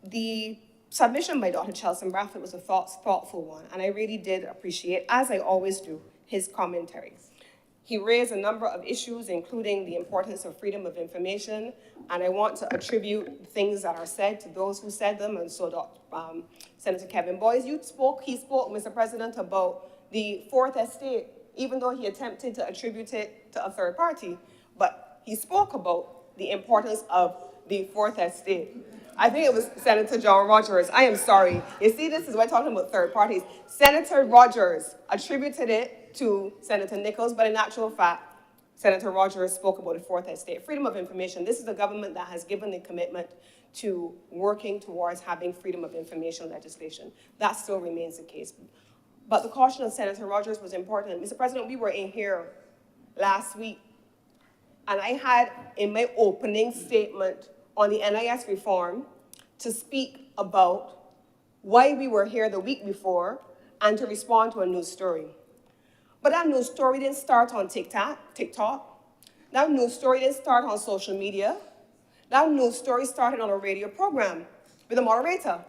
the submission by Dr. Chelson Bradford was a thoughtful one, and I really did appreciate, as I always do, his commentaries. He raised a number of issues, including the importance of freedom of information, and I want to attribute things that are said to those who said them, and so Senator Kevin Boyce, he spoke, Mr. President, about the Fourth Estate, even though he attempted to attribute it to a third party, but he spoke about the importance of the Fourth Estate. I think it was Senator John Rogers. I am sorry. You see, this is why we're talking about third parties. Senator Rogers attributed it to Senator Nichols, but in actual fact, Senator Rogers spoke about the Fourth Estate. Freedom of information. This is a government that has given the commitment to working towards having freedom of information legislation. That still remains the case. But the caution of Senator Rogers was important. Mr. President, we were in here last week, and I had in my opening statement on the NIS reform to speak about why we were here the week before and to respond to a news story. But that news story didn't start on TikTok. That news story didn't start on social media. That news story started on a radio program with a moderator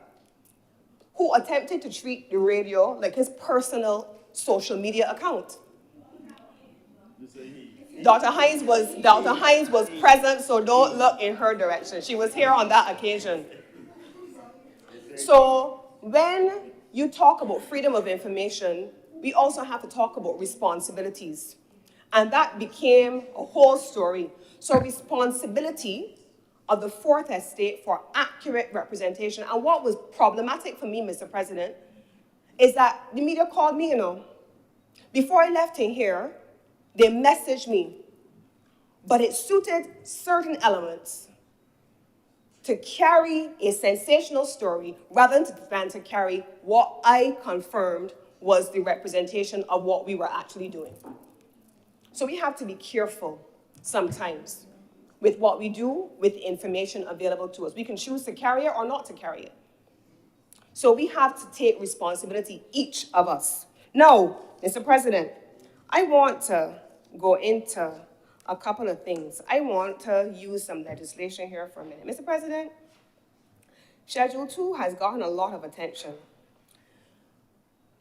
who attempted to treat the radio like his personal social media account. Dr. Hines was present, so don't look in her direction. She was here on that occasion. So when you talk about freedom of information, we also have to talk about responsibilities. And that became a whole story. So responsibility of the Fourth Estate for accurate representation. And what was problematic for me, Mr. President, is that the media called me, Before I left in here, they messaged me but it suited certain elements to carry a sensational story rather than to carry what I confirmed was the representation of what we were actually doing. So we have to be careful sometimes with what we do with the information available to us. We can choose to carry it or not to carry it. So we have to take responsibility, each of us. Now, Mr. President, I want to go into a couple of things. I want to use some legislation here for a minute. Mr. President, Schedule 2 has gotten a lot of attention.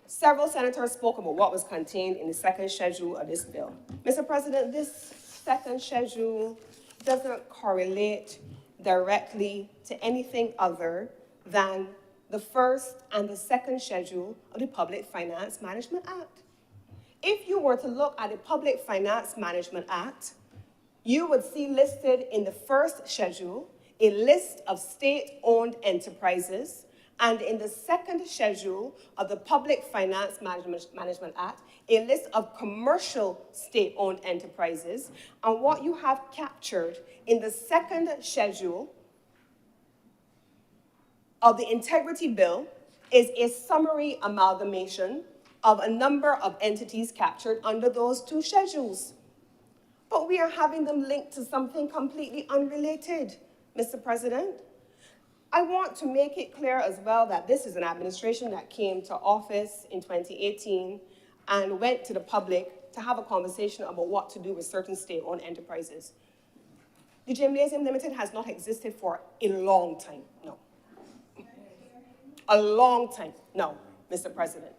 Several senators spoke about what was contained in the second schedule of this bill. Mr. President, this second schedule doesn't correlate directly to anything other than the first and the second schedule of the Public Finance Management Act. If you were to look at the Public Finance Management Act, you would see listed in the first schedule a list of state-owned enterprises, and in the second schedule of the Public Finance Management Act, a list of commercial state-owned enterprises. And what you have captured in the second schedule of the Integrity Bill is a summary amalgamation of a number of entities captured under those two schedules. But we are having them linked to something completely unrelated, Mr. President. I want to make it clear as well that this is an administration that came to office in 2018 and went to the public to have a conversation about what to do with certain state-owned enterprises. The Gymnasium Limited has not existed for a long time, no. A long time, no, Mr. President.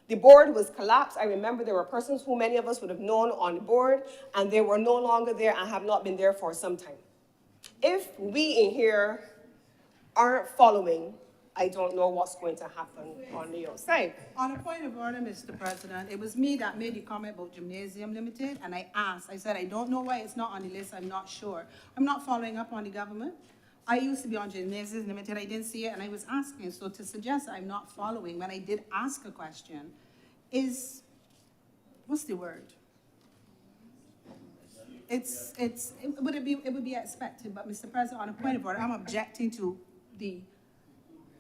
The board was collapsed. I remember there were persons who many of us would have known on the board, and they were no longer there and have not been there for some time. If we in here aren't following, I don't know what's going to happen on the outside. On a point of order, Mr. President, it was me that made the comment about Gymnasium Limited, and I said, I don't know why it's not on the list, I'm not sure. I'm not following up on the government. I used to be on Gymnasium Limited, I didn't see it, and I was asking, so to suggest I'm not following when I did ask a question is, what's the word? It would be expected, but Mr. President, on a point of order, I'm objecting to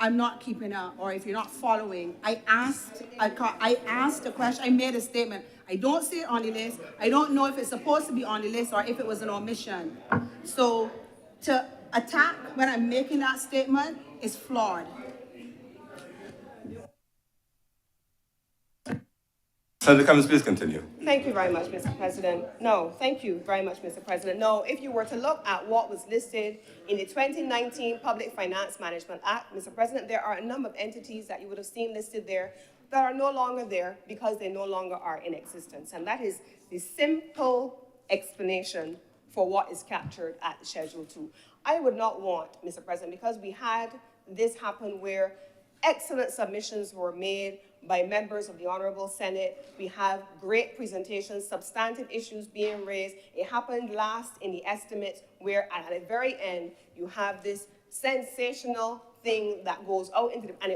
I'm not keeping up, or if you're not following. I asked a question, I made a statement. I don't see it on the list. I don't know if it's supposed to be on the list or if it was an omission. So to attack when I'm making that statement is flawed. Senator Cummings, please continue. Thank you very much, Mr. President. No, thank you very much, Mr. President. No, if you were to look at what was listed in the 2019 Public Finance Management Act, Mr. President, there are a number of entities that you would have seen listed there that are no longer there because they no longer are in existence. And that is the simple explanation for what is captured at Schedule 2. I would not want, Mr. President, because we had this happen where excellent submissions were made by members of the Honorable Senate. We have great presentations, substantive issues being raised. It happened last in the estimates where at the very end, you have this sensational thing that goes out into and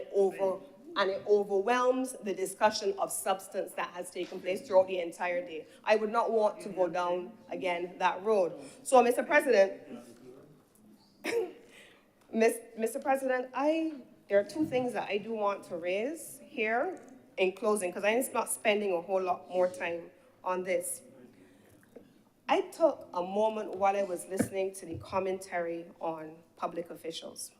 it overwhelms the discussion of substance that has taken place throughout the entire day. I would not want to go down again that road. So, Mr. President, Mr. President, there are two things that I do want to raise here in closing, because I'm not spending a whole lot more time on this. I took a moment while I was listening to the commentary on public officials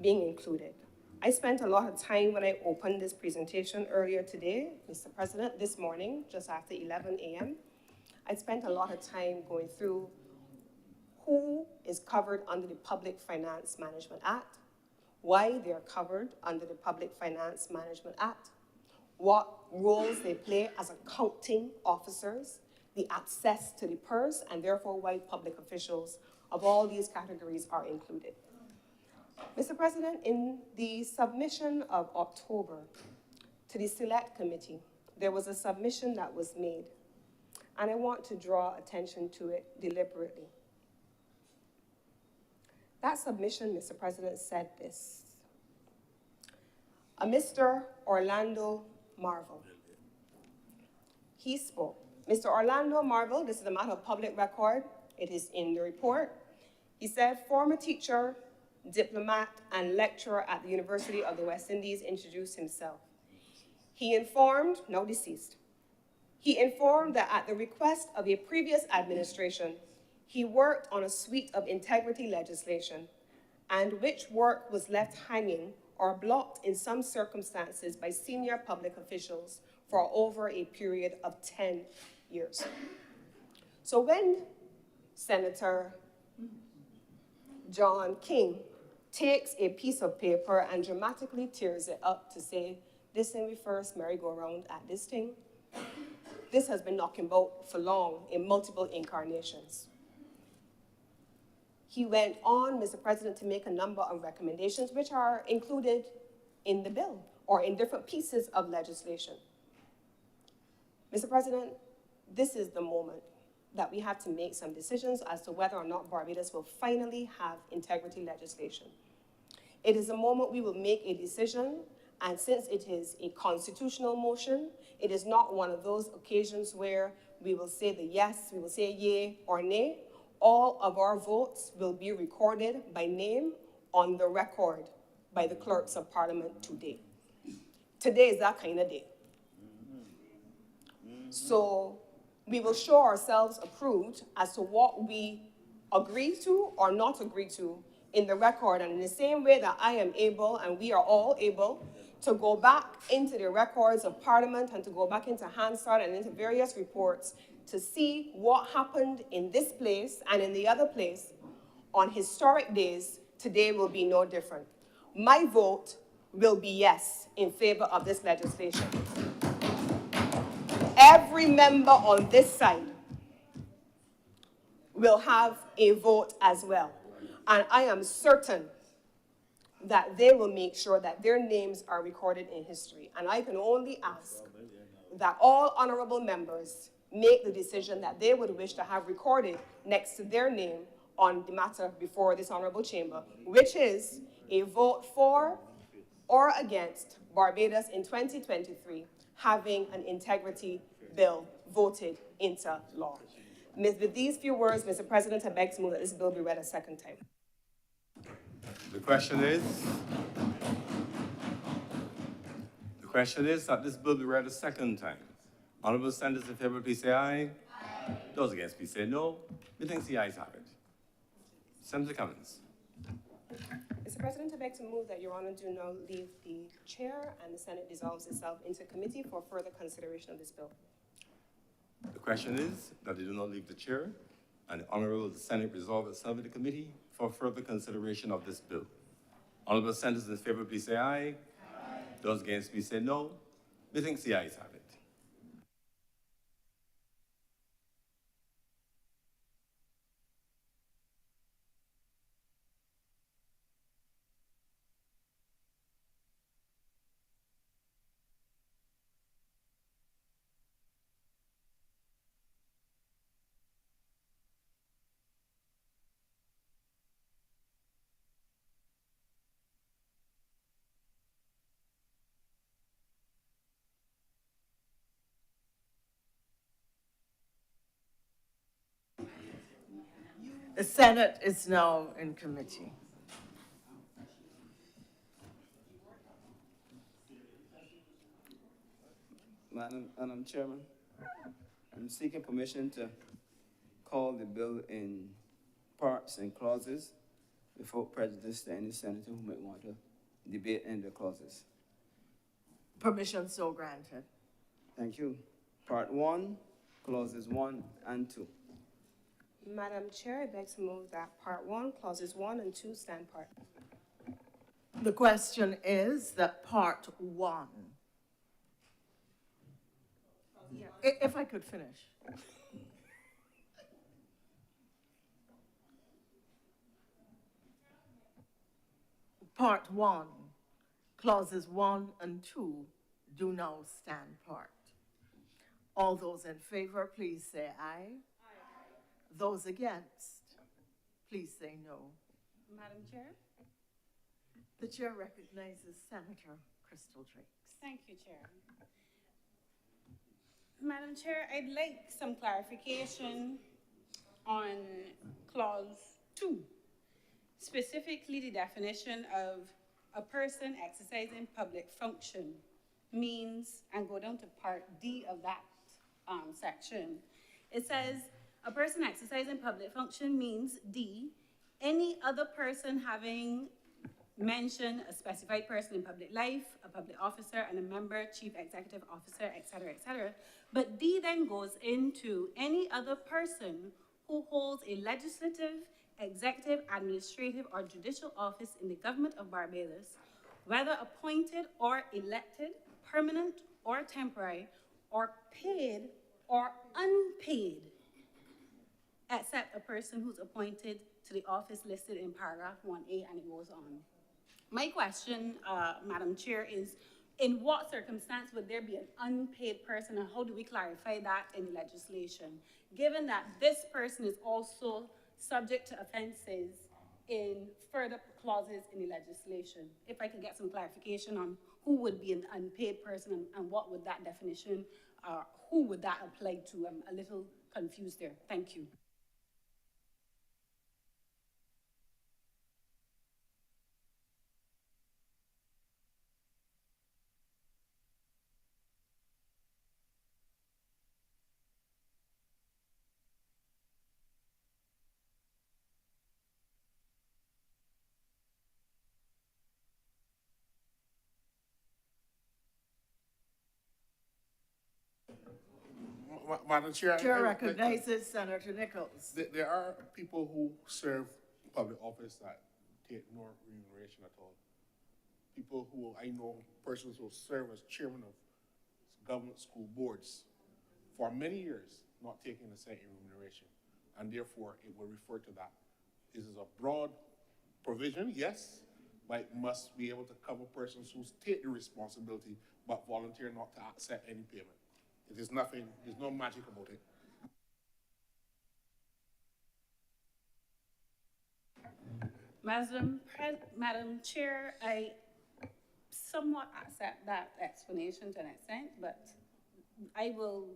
being included. I spent a lot of time when I opened this presentation earlier today, Mr. President, this morning, just after 11 a.m. I spent a lot of time going through who is covered under the Public Finance Management Act, why they're covered under the Public Finance Management Act, what roles they play as accounting officers, the access to the purse, and therefore why public officials of all these categories are included. Mr. President, in the submission of October to the Select Committee, there was a submission that was made, and I want to draw attention to it deliberately. That submission, Mr. President, said this. A Mr. Orlando Marvel. He spoke Mr. Orlando Marvel, this is a matter of public record, it is in the report. He said, former teacher, diplomat, and lecturer at the University of the West Indies introduced himself. He informed, now deceased, he informed that at the request of a previous administration, he worked on a suite of integrity legislation, and which work was left hanging or blocked in some circumstances by senior public officials for over a period of 10 years. So when Senator John King takes a piece of paper and dramatically tears it up to say, this thing we first merry-go-round at this thing, this has been knocking about for long in multiple incarnations. He went on, Mr. President, to make a number of recommendations which are included in the bill or in different pieces of legislation. Mr. President, this is the moment that we have to make some decisions as to whether or not Barbados will finally have integrity legislation. It is a moment we will make a decision, and since it is a constitutional motion, it is not one of those occasions where we will say the yes, we will say yea or nay. All of our votes will be recorded by name on the record by the clerks of Parliament today. Today is that kind of day. So we will show ourselves approved as to what we agree to or not agree to in the record. And in the same way that I am able, and we are all able, to go back into the records of Parliament and to go back into Hansard and into various reports to see what happened in this place and in the other place on historic days, today will be no different. My vote will be yes in favor of this legislation. Every member on this side will have a vote as well. And I am certain that they will make sure that their names are recorded in history. And I can only ask that all honorable members make the decision that they would wish to have recorded next to their name on the matter before this honorable chamber, which is a vote for or against Barbados in 2023 having an integrity bill voted into law. With these few words, Mr. President, I beg to move that this bill be read a second time. The question is that this bill be read a second time. Honorable senators in favor, please say aye. Aye. Those against, please say no. Methinks the ayes have it. Senator Cummins. Mr. President, I beg to move that Your Honor do now leave the chair and the Senate dissolves itself into committee for further consideration of this bill. The question is that they do not leave the chair and the Honorable Senate resolve itself in the committee for further consideration of this bill. Honorable senators in favor, please say aye. Aye. Those against, please say no. Methinks the ayes have it. The Senate is now in committee. Madam Chairman, I'm seeking permission to call the bill in parts and clauses without prejudice to any senator who might want to debate any of the clauses. Permission so granted. Thank you. Part 1, clauses 1 and 2. Madam Chair, I beg to move that Part 1, Clauses 1 and 2 stand part. The question is that Part 1. If I could finish. Part 1, Clauses 1 and 2 do now stand part. All those in favor, please say aye. Those against, please say no. Madam Chair? The chair recognizes Senator Crystal Drakes. Thank you, Chair. Madam Chair, I'd like some clarification on clause 2, specifically the definition of a person exercising public function means, and go down to part D of that section. It says, a person exercising public function means D, any other person having mentioned a specified person in public life, a public officer, and a member, chief executive officer, et cetera, But D then goes into any other person who holds a legislative, executive, administrative, or judicial office in the government of Barbados, whether appointed or elected, permanent or temporary, or paid or unpaid, except a person who's appointed to the office listed in paragraph 1A, and it goes on. My question, Madam Chair, is in what circumstance would there be an unpaid person, and how do we clarify that in the legislation? Given that this person is also subject to offenses in further clauses in the legislation. If I could get some clarification on who would be an unpaid person and what would that definition, who would that apply to? I'm a little confused there. Thank you. Madam Chair. Chair recognizes Senator Nichols. There are people who serve public office that take no remuneration at all. People who, I know, persons who serve as chairman of government school boards for many years, not taking a cent in remuneration. And therefore, it will refer to that. This is a broad provision, yes, but it must be able to cover persons who take the responsibility but volunteer not to accept any payment. It is nothing, there's no magic about it. Madam Chair, I somewhat accept that explanation to an extent, but I will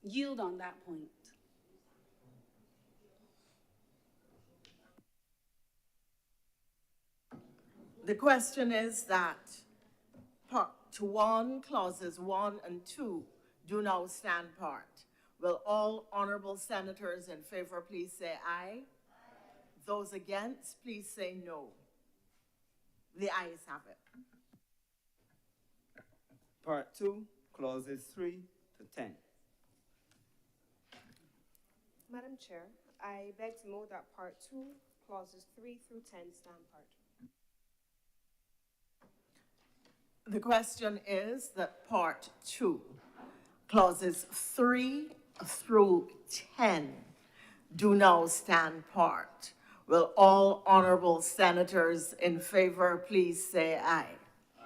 yield on that point. The question is that Part 1, clauses 1 and 2 do now stand part. Will all honorable senators in favor please say aye? Those against, please say no. The ayes have it. Part 2, clauses 3 to 10. Madam Chair, I beg to move that part 2, clauses 3 through 10 stand part. The question is that Part 2, clauses 3 through 10 do now stand part. Will all honorable senators in favor please say aye? Aye.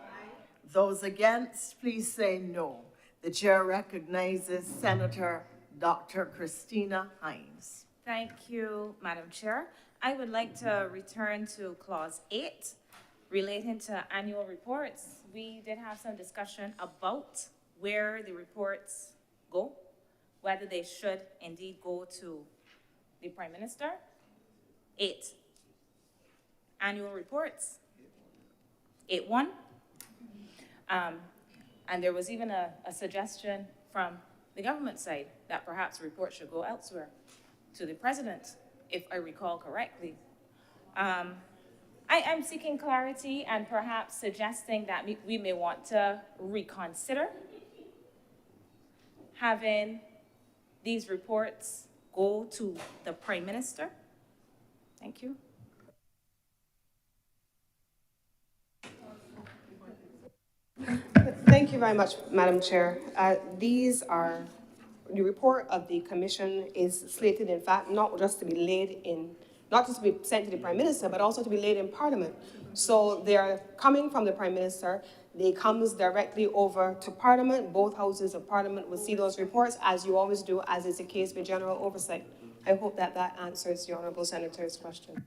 Those against, please say no. The chair recognizes Senator Dr. Christina Hines. Thank you, Madam Chair. I would like to return to clause 8 relating to annual reports. We did have some discussion about where the reports go, whether they should indeed go to the Prime Minister. 8, annual reports. 8.1. And there was even a suggestion from the government side that perhaps reports should go elsewhere, to the President, if I recall correctly. I'm seeking clarity and perhaps suggesting that we may want to reconsider having these reports go to the Prime Minister. Thank you. Thank you very much, Madam Chair. The report of the commission is slated, in fact, not just to be sent to the Prime Minister, but also to be laid in Parliament. So they are coming from the Prime Minister. They comes directly over to Parliament. Both houses of Parliament will see those reports, as you always do, as is the case with general oversight. I hope that that answers the honourable senator's question.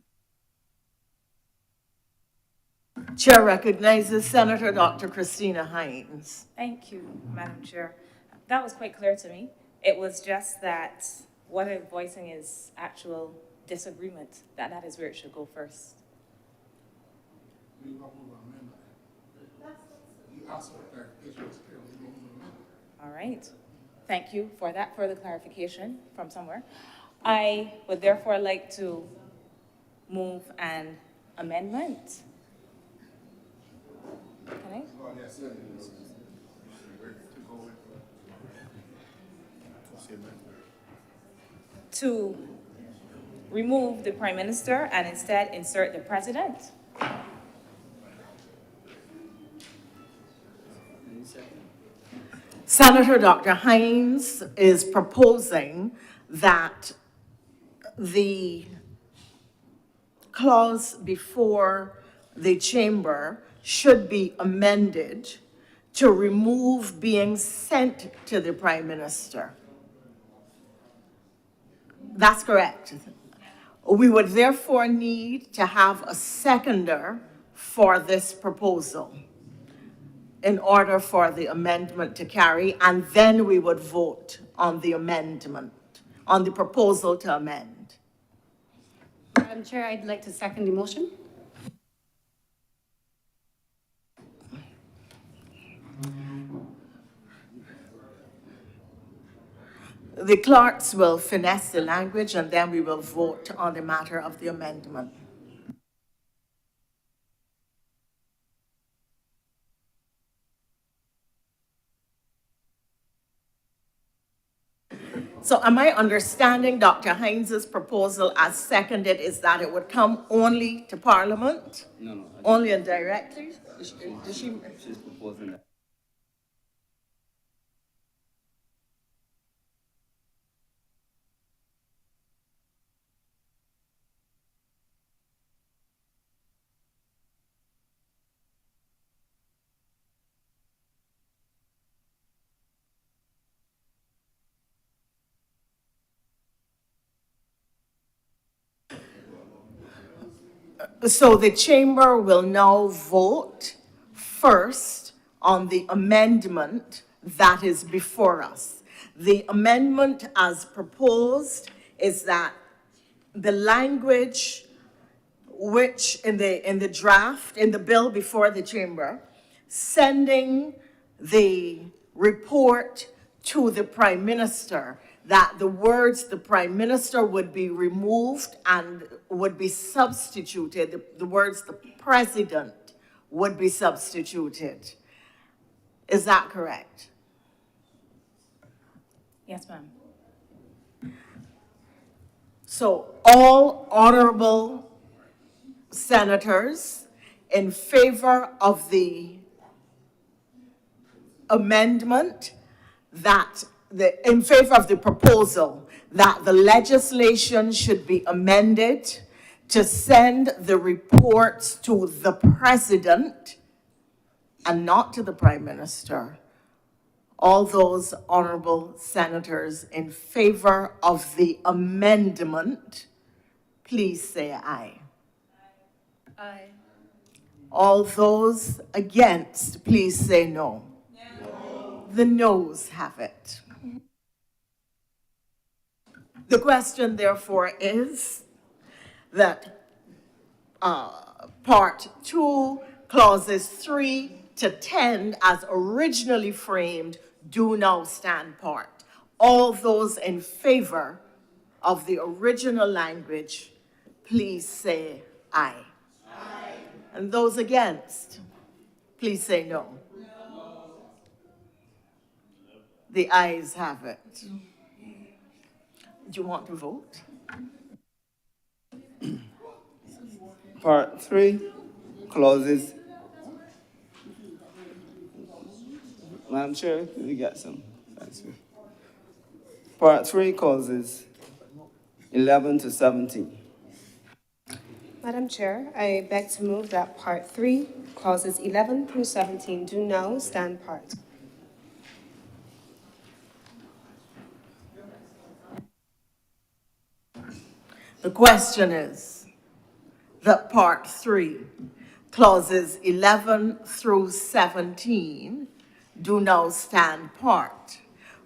Chair recognizes Senator Dr. Christina Hines. Thank you, Madam Chair. that was quite clear to me. It was just that what I'm voicing is actual disagreement, that is where it should go first. All right. Thank you for that further clarification from somewhere. I would therefore like to move an amendment. Can I? To remove the Prime Minister and instead insert the President. Senator Dr. Hines is proposing that the clause before the chamber should be amended to remove being sent to the Prime Minister. That's correct. We would therefore need to have a seconder for this proposal in order for the amendment to carry, and then we would vote on the amendment, on the proposal to amend. Madam Chair, I'd like to second the motion. The clerks will finesse the language, and then we will vote on the matter of the amendment. So am I understanding Dr. Hines' proposal as seconded is that it would come only to Parliament? No. Only and directly? Does she? She's proposing that. So the chamber will now vote first on the amendment that is before us. The amendment as proposed is that the language which in the draft, in the bill before the chamber, sending the report to the Prime Minister, that the words the Prime Minister would be removed and would be substituted, the words the President would be substituted. Is that correct? Yes, ma'am. So all honorable senators in favor of the amendment in favor of the proposal that the legislation should be amended to send the reports to the President and not to the Prime Minister. All those honorable senators in favor of the amendment, please say aye. Aye. All those against, please say no. The noes have it. The question, therefore, is that Part 2, clauses 3 to 10, as originally framed, do now stand part. All those in favor of the original language, please say aye. Aye. And those against, please say no. The ayes have it. Do you want to vote? Part 3, clauses. Madam Chair, can we get some? Thanks. Part 3, clauses 11 to 17. Madam Chair, I beg to move that Part 3, clauses 11 through 17 do now stand part. The question is that Part 3, clauses 11 through 17 do now stand part.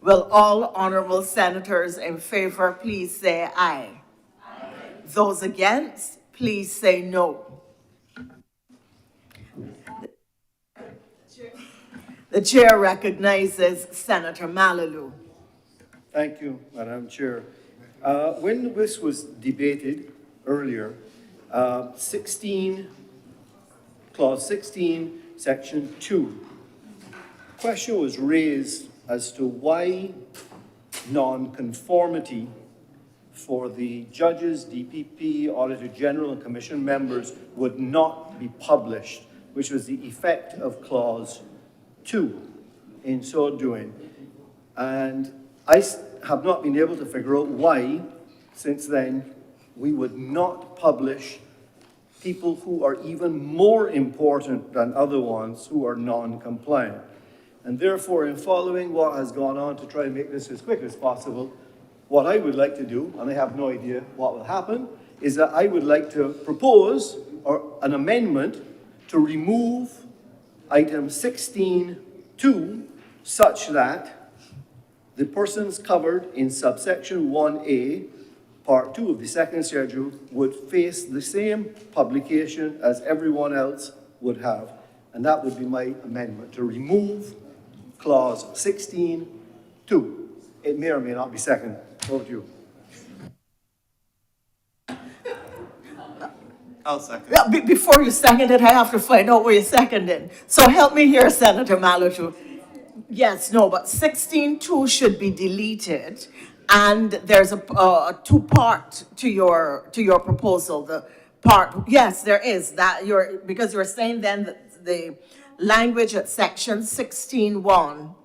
Will all honorable senators in favor please say aye? Aye. Those against, please say no. The chair recognizes Senator Malalu. Thank you, Madam Chair. When this was debated earlier, Clause 16, Section 2, question was raised as to why non-conformity for the judges, DPP, Auditor General, and Commission members would not be published, which was the effect of Clause 2 in so doing. And I have not been able to figure out why, since then, we would not publish people who are even more important than other ones who are non-compliant. And therefore, in following what has gone on to try and make this as quick as possible, what I would like to do, and I have no idea what will happen, is that I would like to propose an amendment to remove item 16.2 such that the persons covered in subsection 1A, part 2 of the second schedule, would face the same publication as everyone else would have. And that would be my amendment, to remove clause 16.2. It may or may not be second. Over to you. I'll second. Yeah, before you second it, I have to find out where you seconded. So help me here, Senator Malalu. Yes, no, but 16.2 should be deleted. And there's a two-part to your proposal. The part, yes, there is that because you're saying then that the language at section 16.1.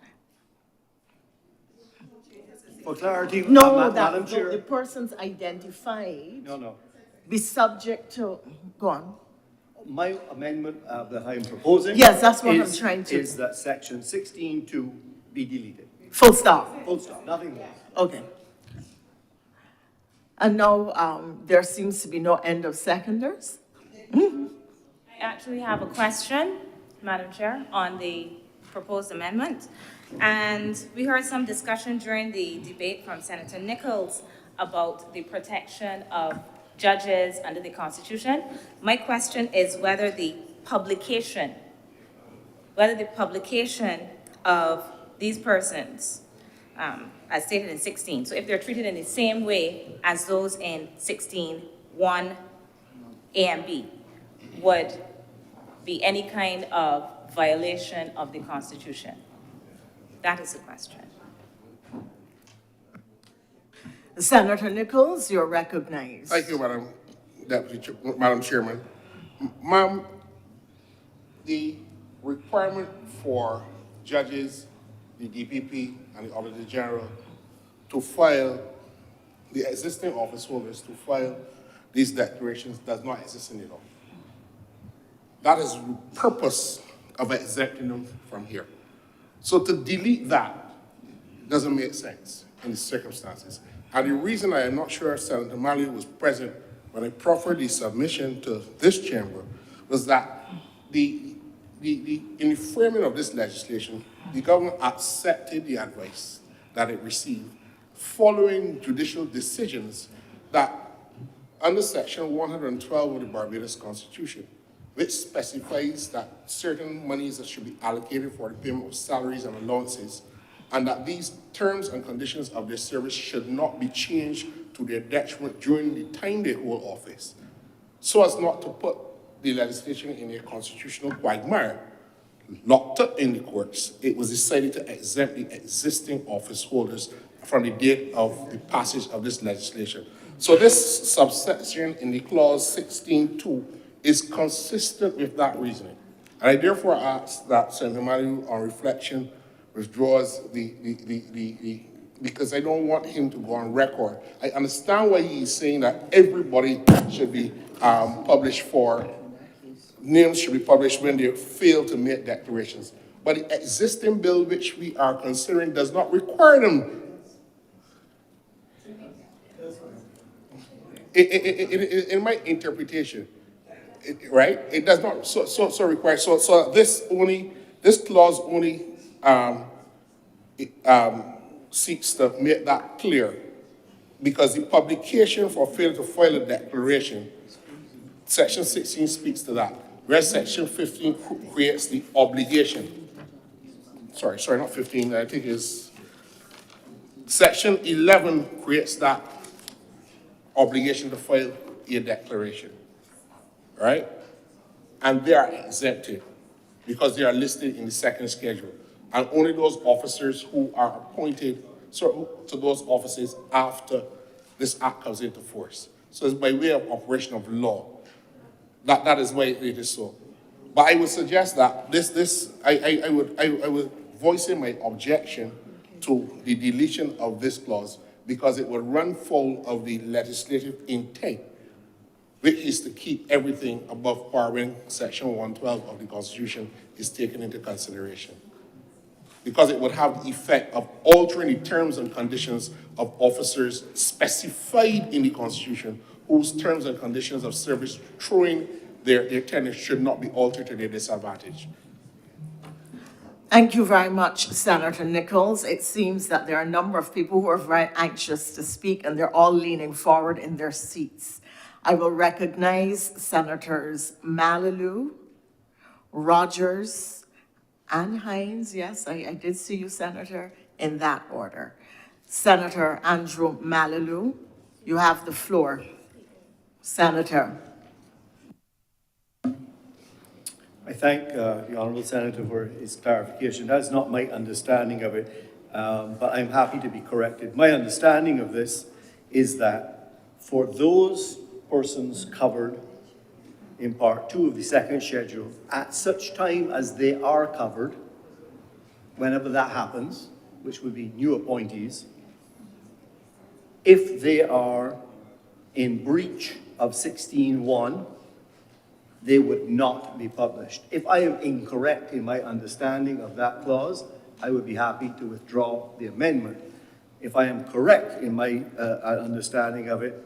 For clarity, No, Madam Chair. the persons identified No. be subject to, go on. My amendment that I am proposing. Yes, that's what I'm trying to. Is that section 16.2 be deleted. Full stop. Full stop, nothing more. Okay. And now there seems to be no end of seconders. I actually have a question, Madam Chair, on the proposed amendment. And we heard some discussion during the debate from Senator Nichols about the protection of judges under the Constitution. My question is whether the publication of these persons, as stated in 16, so if they're treated in the same way as those in 16(1) A and B, would be any kind of violation of the Constitution? That is the question. Senator Nichols, you're recognized. Thank you, Madam Chairman. Ma'am, the requirement for judges, the DPP, and the Auditor General to file, the existing office holders to file these declarations does not exist in the law. That is the purpose of exempting them from here. So to delete that doesn't make sense in the circumstances. And the reason I am not sure Senator Malalu was present when I proffered the submission to this chamber was that in the framing of this legislation, the government accepted the advice that it received following judicial decisions that under Section 112 of the Barbados Constitution, which specifies that certain monies that should be allocated for the payment of salaries and allowances, and that these terms and conditions of their service should not be changed to their detriment during the time they hold office, so as not to put the legislation in a constitutional quagmire. Locked up in the courts, it was decided to exempt the existing office holders from the date of the passage of this legislation. So this subsection in the clause 16.2 is consistent with that reasoning. And I therefore ask that Senator Malalu, on reflection, withdraws because I don't want him to go on record. I understand why he's saying that everybody should be published names should be published when they fail to make declarations. But the existing bill which we are considering does not require them. In my interpretation, right? It does not so require. So this clause only seeks to make that clear, because the publication for failure to file a declaration, Section 16 speaks to that, whereas Section 15 creates the obligation. Sorry, not 15, I think is, Section 11 creates that obligation to file a declaration, right? And they are exempted because they are listed in the second schedule. And only those officers who are appointed to those offices after this act comes into force. So it's by way of operation of law. That is why it is so. But I would suggest that I would voice in my objection to the deletion of this clause because it would run foul of the legislative intent, which is to keep everything above par when Section 112 of the Constitution is taken into consideration. Because it would have the effect of altering the terms and conditions of officers specified in the Constitution, whose terms and conditions of service during their tenure should not be altered to their disadvantage. Thank you very much, Senator Nichols. It seems that there are a number of people who are very anxious to speak, and they're all leaning forward in their seats. I will recognize Senators Mallalieu, Rogers, and Hines. Yes, I did see you, Senator, in that order. Senator Andrew Mallalieu, you have the floor. Senator. I thank the Honourable Senator for his clarification. That's not my understanding of it, but I'm happy to be corrected. My understanding of this is that for those persons covered in Part 2 of the second schedule, at such time as they are covered, whenever that happens, which would be new appointees, if they are in breach of 16(1), they would not be published. If I am incorrect in my understanding of that clause, I would be happy to withdraw the amendment. If I am correct in my understanding of it,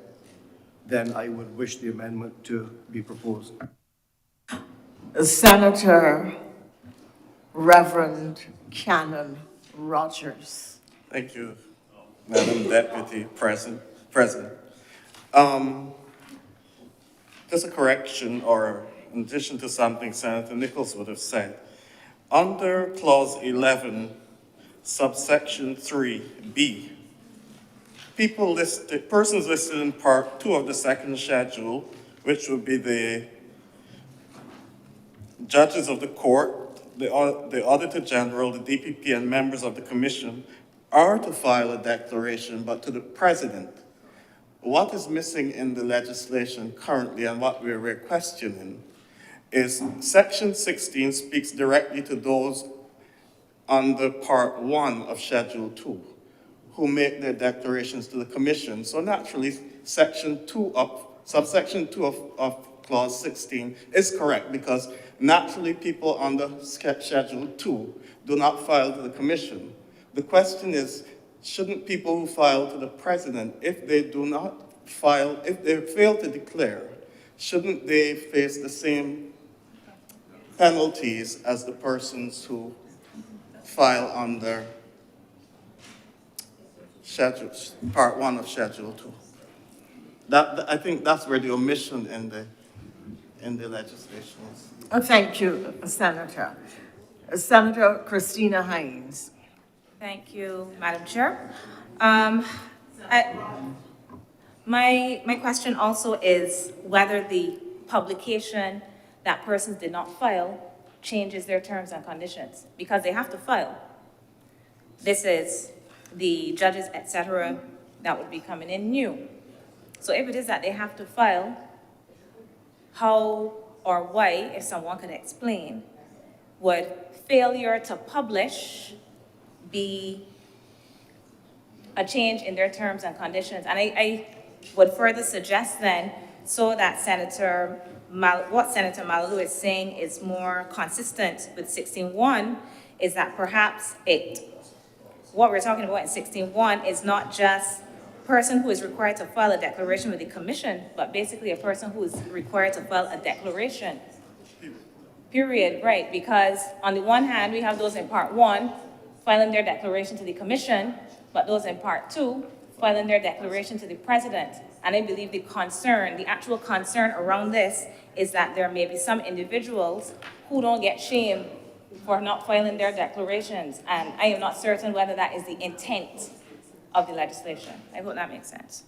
then I would wish the amendment to be proposed. Senator Reverend Cannon Rogers. Thank you, Madam Deputy President. Just a correction, or in addition to something Senator Nichols would have said. Under Clause 11, subsection 3B, persons listed in Part 2 of the second schedule, which would be the judges of the court, the Auditor General, the DPP, and members of the Commission, are to file a declaration, but to the President. What is missing in the legislation currently, and what we're questioning, is Section 16 speaks directly to those under Part 1 of Schedule 2, who make their declarations to the Commission. So naturally, subsection 2 of Clause 16 is correct, because naturally people under Schedule 2 do not file to the Commission. The question is, shouldn't people who file to the President, if they do not file, if they fail to declare, shouldn't they face the same penalties as the persons who file under Part 1 of Schedule 2? I think that's where the omission in the legislation is. Thank you, Senator. Senator Christina Hines. Thank you, Madam Chair. My question also is whether the publication that persons did not file changes their terms and conditions, because they have to file. This is the judges, etc., that would be coming in new. So if it is that they have to file, how or why, if someone could explain, would failure to publish be a change in their terms and conditions? And I would further suggest then, so that what Senator Mallalieu is saying is more consistent with 16(1), is that perhaps what we're talking about in 16(1) is not just a person who is required to file a declaration with the Commission, but basically a person who is required to file a declaration. Period, right? Because on the one hand, we have those in Part 1 filing their declaration to the Commission, but those in Part 2 filing their declaration to the president. And I believe the concern, the actual concern around this is that there may be some individuals who don't get shamed for not filing their declarations. And I am not certain whether that is the intent of the legislation. I hope that makes sense.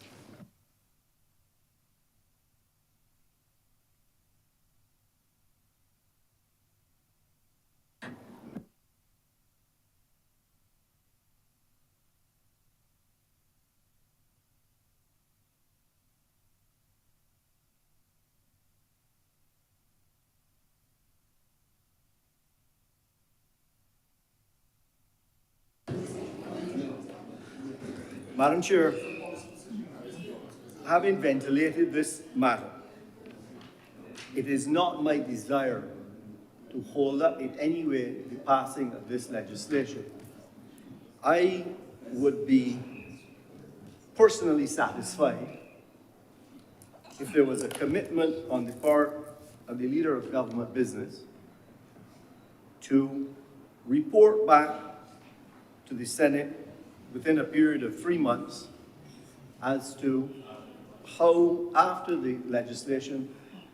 Madam Chair, having ventilated this matter, it is not my desire to hold up in any way the passing of this legislation. I would be personally satisfied if there was a commitment on the part of the Leader of Government Business to report back to the Senate within a period of 3 months as to how, after the legislation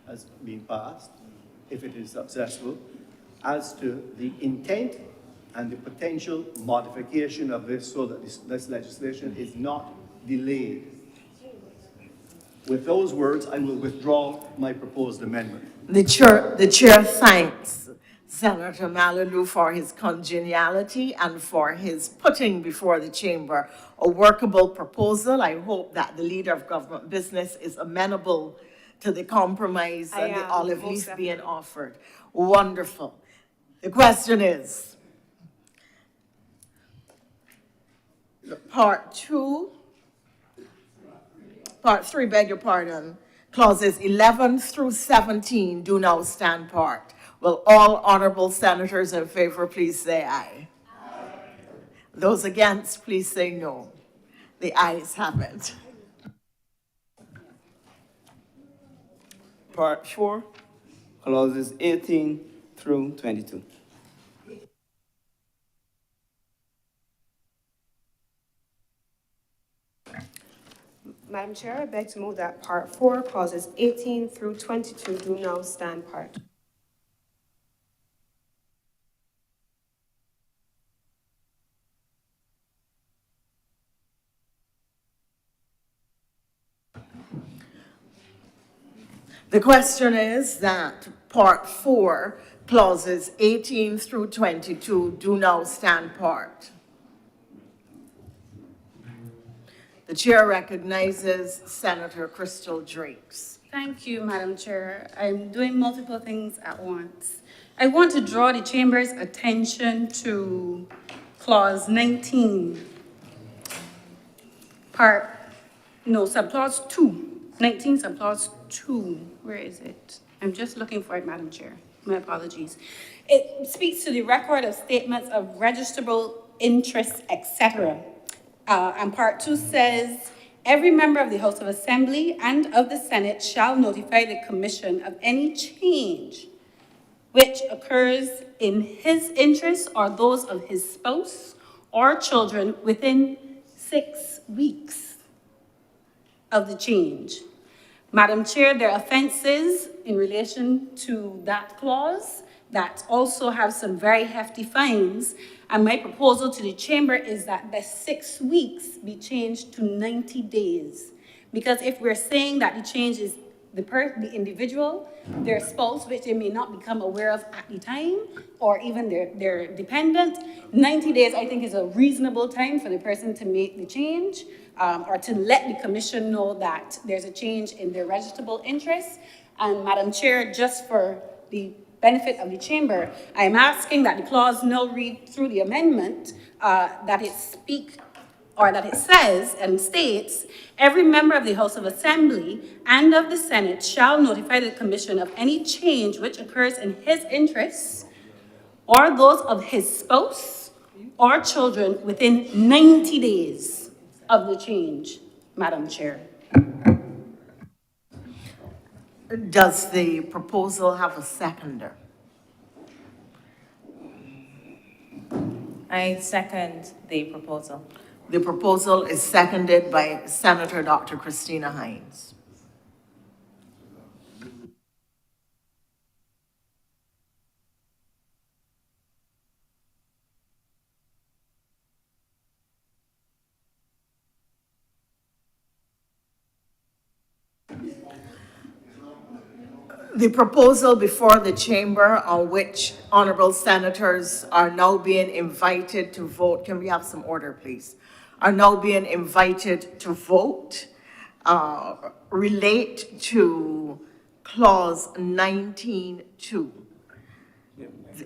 has been passed, if it is successful, as to the intent and the potential modification of this so that this legislation is not delayed. With those words, I will withdraw my proposed amendment. The chair thanks Senator Malalou for his congeniality and for his putting before the chamber a workable proposal. I hope that the Leader of Government Business is amenable to the compromise and the olive leaf being offered. Wonderful. The question is, Part 3, beg your pardon, clauses 11 through 17 do now stand part. Will all honorable senators in favor please say aye? Aye. Those against, please say no. The ayes have it. Part 4, clauses 18 through 22. Madam Chair, I beg to move that Part 4, clauses 18 through 22 do now stand part. The question is that Part 4, clauses 18 through 22 do now stand part. The chair recognizes Senator Crystal Drakes. Thank you, Madam Chair. I'm doing multiple things at once. I want to draw the Chamber's attention to Clause 19, subclause 2. 19, subclause 2. Where is it? I'm just looking for it, Madam Chair. My apologies. It speaks to the record of statements of registrable interests, etc. And Part 2 says, every member of the House of Assembly and of the Senate shall notify the Commission of any change which occurs in his interests or those of his spouse or children within 6 weeks of the change. Madam Chair, there are offenses in relation to that clause that also have some very hefty fines. And my proposal to the chamber is that the 6 weeks be changed to 90 days. Because if we're saying that the change is the individual, their spouse, which they may not become aware of at the time, or even their dependent, 90 days I think is a reasonable time for the person to make the change, or to let the commission know that there's a change in their registrable interests. And Madam Chair, just for the benefit of the chamber, I am asking that the clause now read through the amendment, that it says and states, every member of the House of Assembly and of the Senate shall notify the Commission of any change which occurs in his interests or those of his spouse or children within 90 days of the change, Madam Chair. Does the proposal have a seconder? I second the proposal. The proposal is seconded by Senator Dr. Christina Hines. The proposal before the chamber on which honorable senators are now being invited to vote, can we have some order, please? Are now being invited to vote, relate to clause 19(2).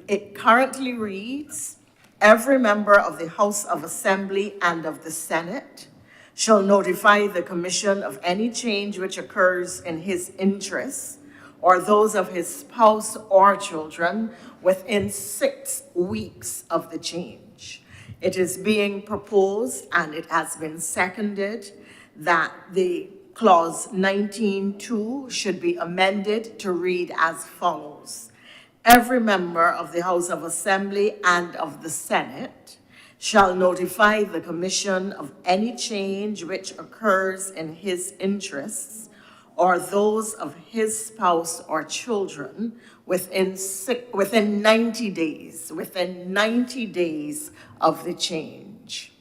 It currently reads, every member of the House of Assembly and of the Senate shall notify the commission of any change which occurs in his interests or those of his spouse or children within 6 weeks of the change. It is being proposed, and it has been seconded, that the clause 19(2) should be amended to read as follows. Every member of the House of Assembly and of the Senate shall notify the commission of any change which occurs in his interests or those of his spouse or children within 90 days of the change.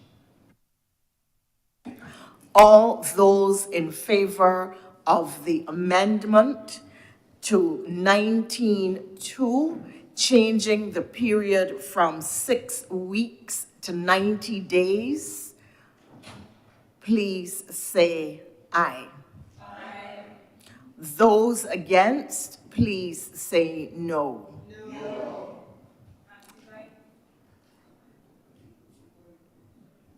All those in favor of the amendment to 19(2), changing the period from 6 weeks to 90 days, please say aye. Those against, please say no.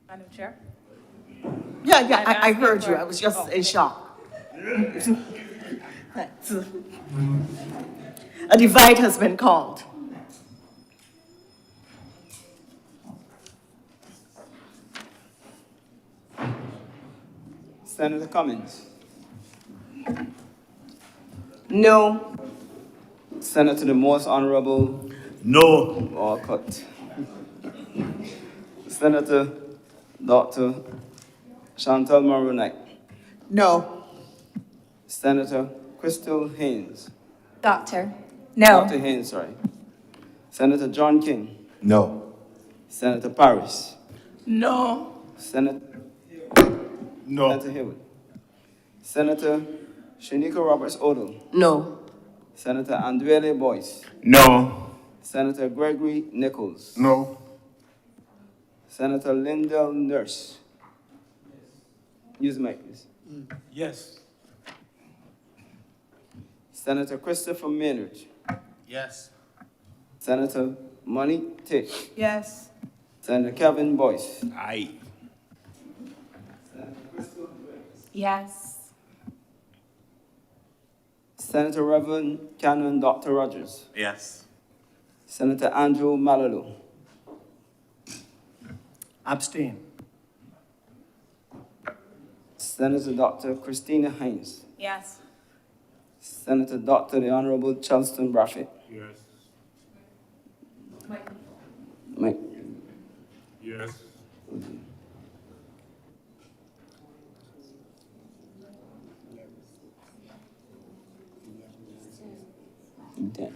Madam Chair? Yeah, I heard you. I was just in shock. A divide has been called. Senator Cummings. No. Senator the Most Honorable No. Walcott. Senator Dr. Chantal Maronite. No. Senator Crystal Haynes. Doctor? No. Dr. Haynes, sorry. Senator John King. No. Senator Paris. No. Senator No. Senator Haywood. Senator Shanika Roberts Odom. No. Senator Andrele Boyce. No. Senator Gregory Nichols. No. Senator Lyndall Nurse. Use the mic, please. Yes. Senator Christopher Maynard. Yes. Senator Monique Tick. Yes. Senator Kevin Boyce. Aye. Yes. Senator Reverend Canon Dr. Rogers. Yes. Senator Andrew Malalo. Abstain. Senator Dr. Christina Hines. Yes. Senator Dr. the Honorable Charleston Braffett. Yes. Mike. Yes. Dan.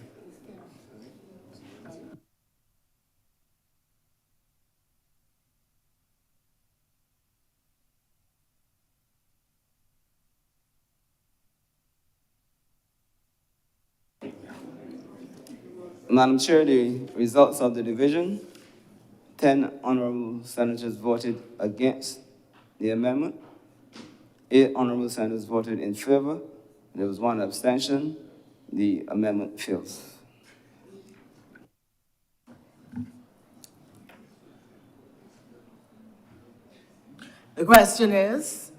Madam Chair, the results of the division, 10 honorable senators voted against the amendment. 8 honorable senators voted in favor. There was 1 abstention. The amendment fails. The question is,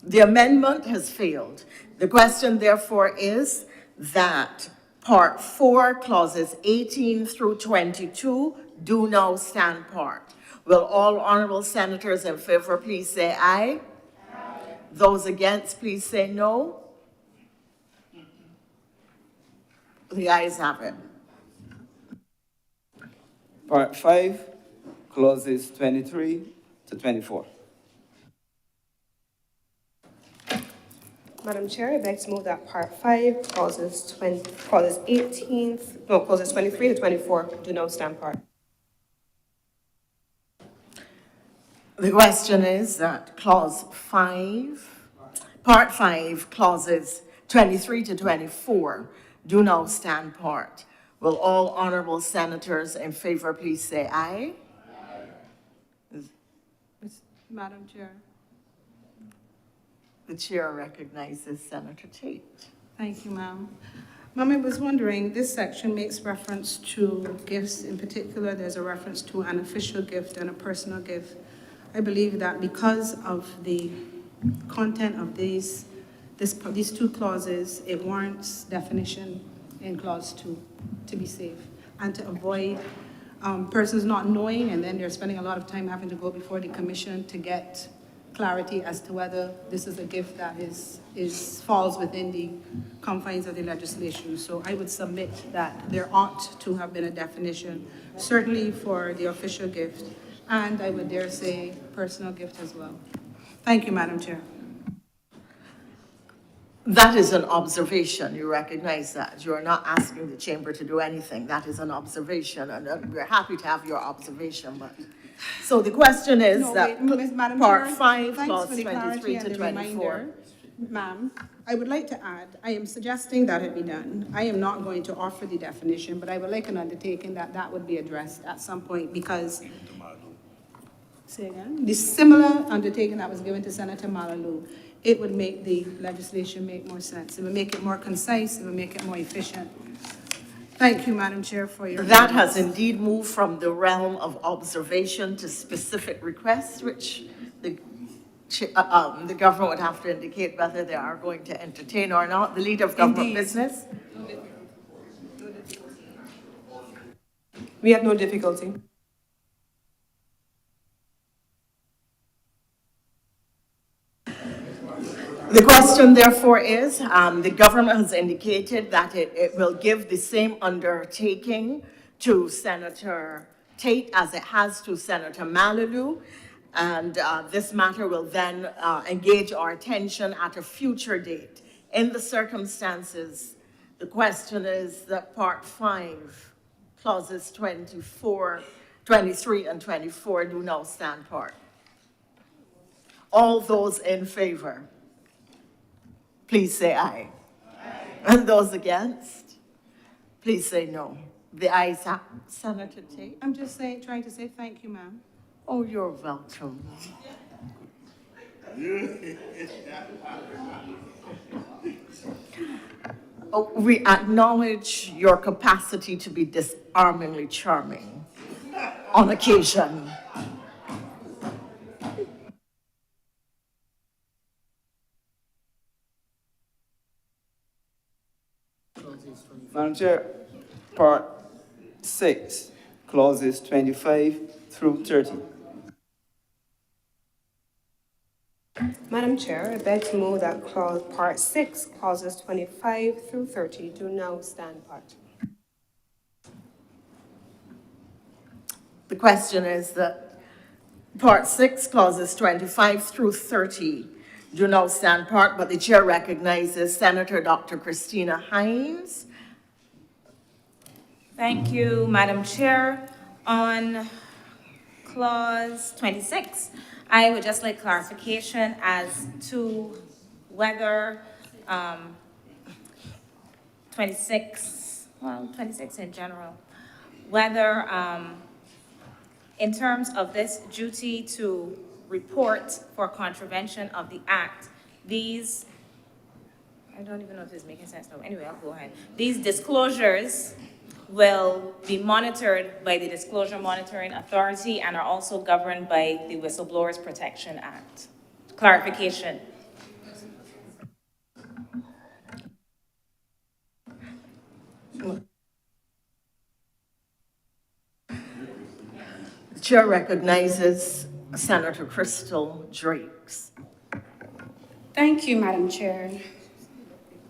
the amendment has failed. The question therefore is that Part 4, clauses 18 through 22 do now stand part. Will all honorable senators in favor please say aye? Aye. Those against, please say no. The ayes have it. Part 5, clauses 23 to 24. Madam Chair, I beg to move that Part 5, clauses 23 to 24 do now stand part. The question is that Clause 5, Part 5, clauses 23 to 24 do now stand part. Will all honorable senators in favor please say aye? Madam Chair. The chair recognizes Senator Tate. Thank you, ma'am. Ma'am, I was wondering, this section makes reference to gifts. In particular, there's a reference to an official gift and a personal gift. I believe that because of the content of these two clauses, it warrants definition in clause 2 to be safe and to avoid persons not knowing, and then they're spending a lot of time having to go before the commission to get clarity as to whether this is a gift that falls within the confines of the legislation. So I would submit that there ought to have been a definition, certainly for the official gift, and I would dare say personal gift as well. Thank you, Madam Chair. That is an observation. You recognize that. You are not asking the chamber to do anything. That is an observation, and we're happy to have your observation. But so the question is Madam Part Chair, 5, thanks clause for the 23 clarity to and the 24. reminder. Ma'am, I would like to add, I am suggesting that it be done. I am not going to offer the definition, but I would like an undertaking that that would be addressed at some point because, say again, the similar undertaking that was given to Senator Malalu, it would make the legislation make more sense. It would make it more concise. It would make it more efficient. Thank you, Madam Chair, for your. That has indeed moved from the realm of observation to specific requests, which the government would have to indicate whether they are going to entertain or not. The leader of government business. We have no difficulty. The question, therefore, is the government has indicated that it will give the same undertaking to Senator Tate as it has to Senator Malalu, and this matter will then engage our attention at a future date. In the circumstances, the question is that Part 5, clauses 24, 23, and 24 do now stand part. All those in favor, please say aye. And those against, please say no. The ayes have. Senator Tate? I'm just trying to say thank you, ma'am. Oh, you're welcome. Oh, we acknowledge your capacity to be disarmingly charming on occasion. Madam Chair, Part 6, clauses 25 through 30. Madam Chair, I beg to move that Part 6, clauses 25 through 30 do now stand part. The question is that Part 6, clauses 25 through 30 do now stand part, but the chair recognizes Senator Dr. Christina Hines. Thank you, Madam Chair. On clause 26, I would just like clarification as to whether 26 in general, whether in terms of this duty to report for contravention of the act, these, I don't even know if this is making sense now. Anyway, I'll go ahead. These disclosures will be monitored by the Disclosure Monitoring Authority and are also governed by the Whistleblowers Protection Act. Clarification. The chair recognizes Senator Crystal Drakes. Thank you, Madam Chair.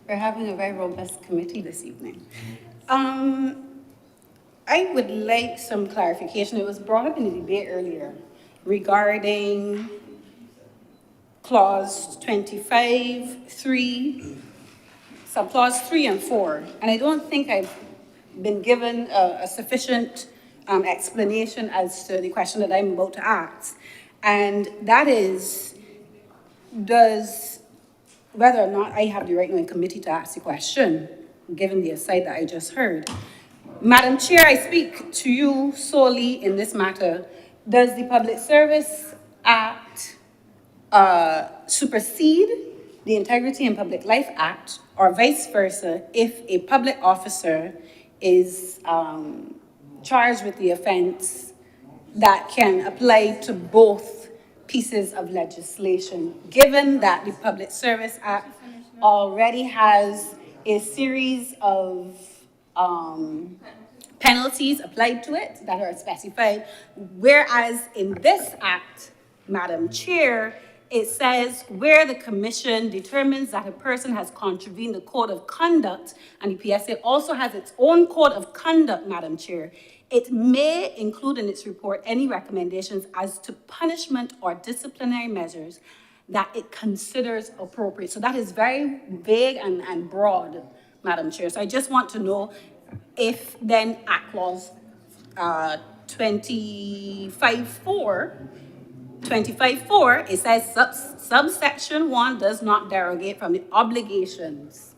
We're having a very robust committee this evening. I would like some clarification. It was brought up in the debate earlier regarding clause 25(3), subclause 3 and 4. And I don't think I've been given a sufficient explanation as to the question that I'm about to ask. And that is, whether or not I have the right now in committee to ask the question, given the aside that I just heard. Madam Chair, I speak to you solely in this matter. Does the Public Service Act supersede the Integrity and Public Life Act, or vice versa, if a public officer is charged with the offense that can apply to both pieces of legislation, given that the Public Service Act already has a series of penalties applied to it that are specified, whereas in this act, Madam Chair, it says where the commission determines that a person has contravened the code of conduct, and the PSA also has its own code of conduct, Madam Chair, it may include in its report any recommendations as to punishment or disciplinary measures that it considers appropriate. So that is very vague and broad, Madam Chair. So I just want to know if then Act Clause 25(4), it says subsection 1 does not derogate from the obligations,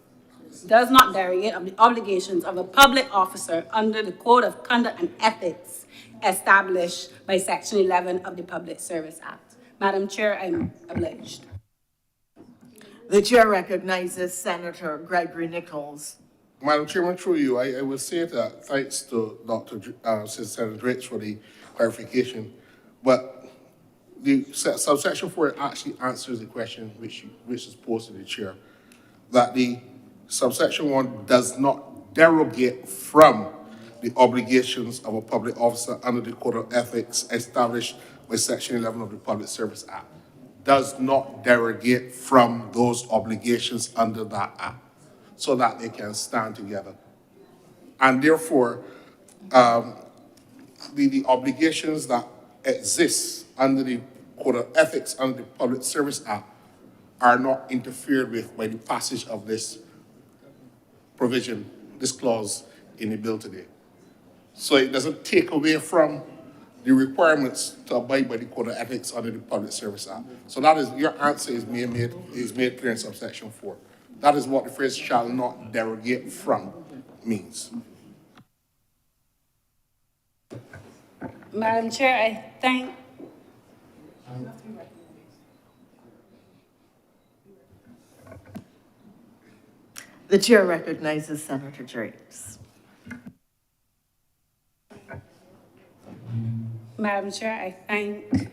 of the obligations of a public officer under the Code of Conduct and Ethics established by Section 11 of the Public Service Act. Madam Chair, I'm obliged. The chair recognizes Senator Gregory Nichols. Madam Chairman, through you, I will say that thanks to Senator Dritch for the clarification, but the subsection 4 actually answers the question which is posed to the chair, that the subsection 1 does not derogate from the obligations of a public officer under the Code of Ethics established by Section 11 of the Public Service Act. Does not derogate from those obligations under that act, so that they can stand together. And therefore, the obligations that exist under the Code of Ethics, under the Public Service Act, are not interfered with by the passage of this provision, this clause in the bill today. So it doesn't take away from the requirements to abide by the Code of Ethics under the Public Service Act. So that is, your answer is made clear in subsection 4. That is what the phrase shall not derogate from means. Madam Chair, I thank. The chair recognizes Senator Drapes. Madam Chair, I thank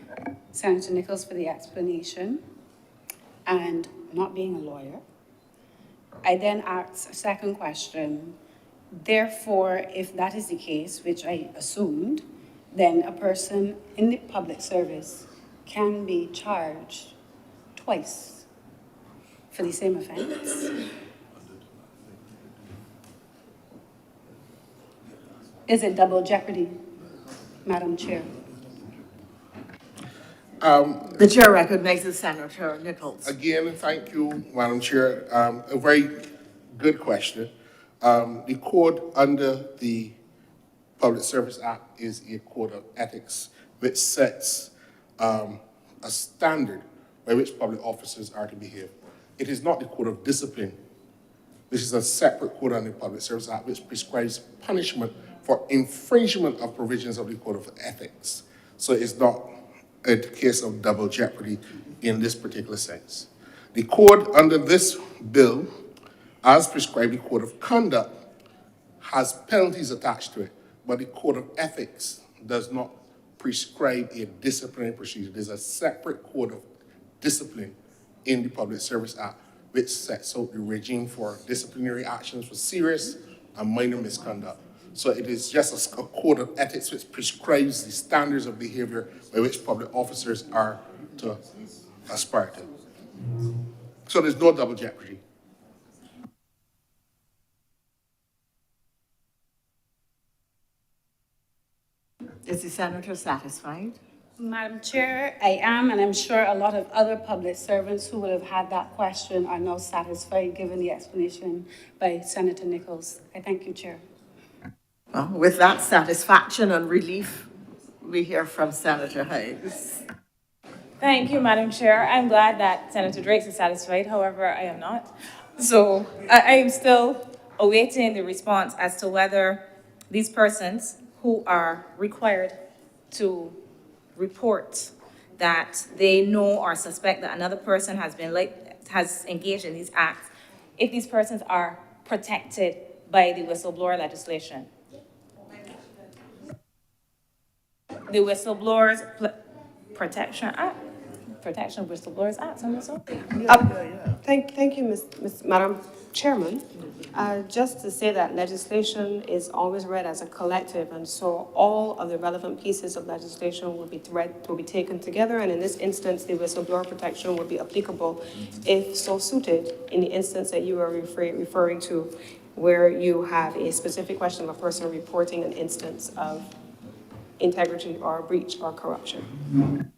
Senator Nichols for the explanation, and not being a lawyer, I then ask a second question. Therefore, if that is the case, which I assumed, then a person in the public service can be charged twice for the same offense. Is it double jeopardy, Madam Chair? The chair recognizes Senator Nichols. Again, thank you, Madam Chair. A very good question. The code under the Public Service Act is a code of ethics which sets a standard by which public officers are to behave. It is not the code of discipline, which is a separate code under the Public Service Act which prescribes punishment for infringement of provisions of the Code of Ethics. So it's not a case of double jeopardy in this particular sense. The code under this bill, as prescribed, the Code of Conduct, has penalties attached to it, but the Code of Ethics does not prescribe a disciplinary procedure. There's a separate code of discipline in the Public Service Act which sets out the regime for disciplinary actions for serious and minor misconduct. So it is just a code of ethics which prescribes the standards of behavior by which public officers are to aspire to. So there's no double jeopardy. Is the senator satisfied? Madam Chair, I am, and I'm sure a lot of other public servants who would have had that question are now satisfied given the explanation by Senator Nichols. I thank you, Chair. Well, with that satisfaction and relief, we hear from Senator Higgs. Thank you, Madam Chair. I'm glad that Senator Drake is satisfied, however, I am not. So I am still awaiting the response as to whether these persons who are required to report that they know or suspect that another person has engaged in these acts, if these persons are protected by the whistleblower legislation. The Whistleblowers Protection Act, Protection of Whistleblowers Act, something so? Thank you, Madam Chairman. Just to say that legislation is always read as a collective, and so all of the relevant pieces of legislation will be taken together, and in this instance, the whistleblower protection will be applicable if so suited in the instance that you are referring to, where you have a specific question of a person reporting an instance of integrity or breach or corruption.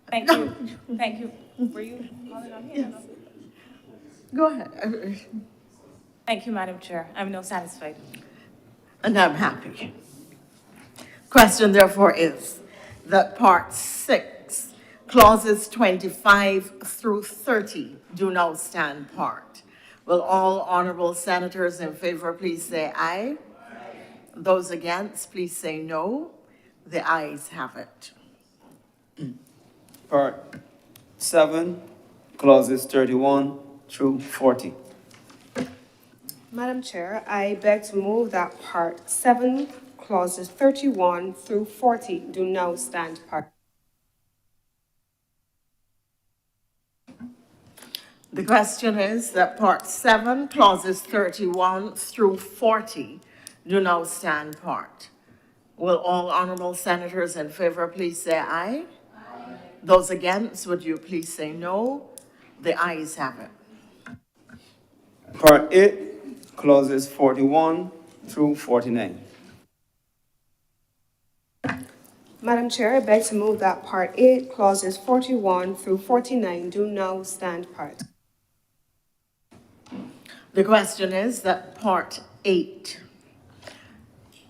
Thank you. Thank you. Were you calling on me? Yes. Go ahead. Thank you, Madam Chair. I'm now satisfied. And I'm happy. Question therefore is that Part 6, clauses 25 through 30 do now stand part. Will all honorable senators in favor please say aye? Those against, please say no. The ayes have it. Part 7, clauses 31 through 40. Madam Chair, I beg to move that Part 7, clauses 31 through 40 do now stand part. The question is that Part 7, clauses 31 through 40 do now stand part. Will all honorable senators in favor please say aye? Aye. Those against, would you please say no? The ayes have it. Part 8, clauses 41 through 49. Madam Chair, I beg to move that Part 8, clauses 41 through 49 do now stand part. The question is that Part 8,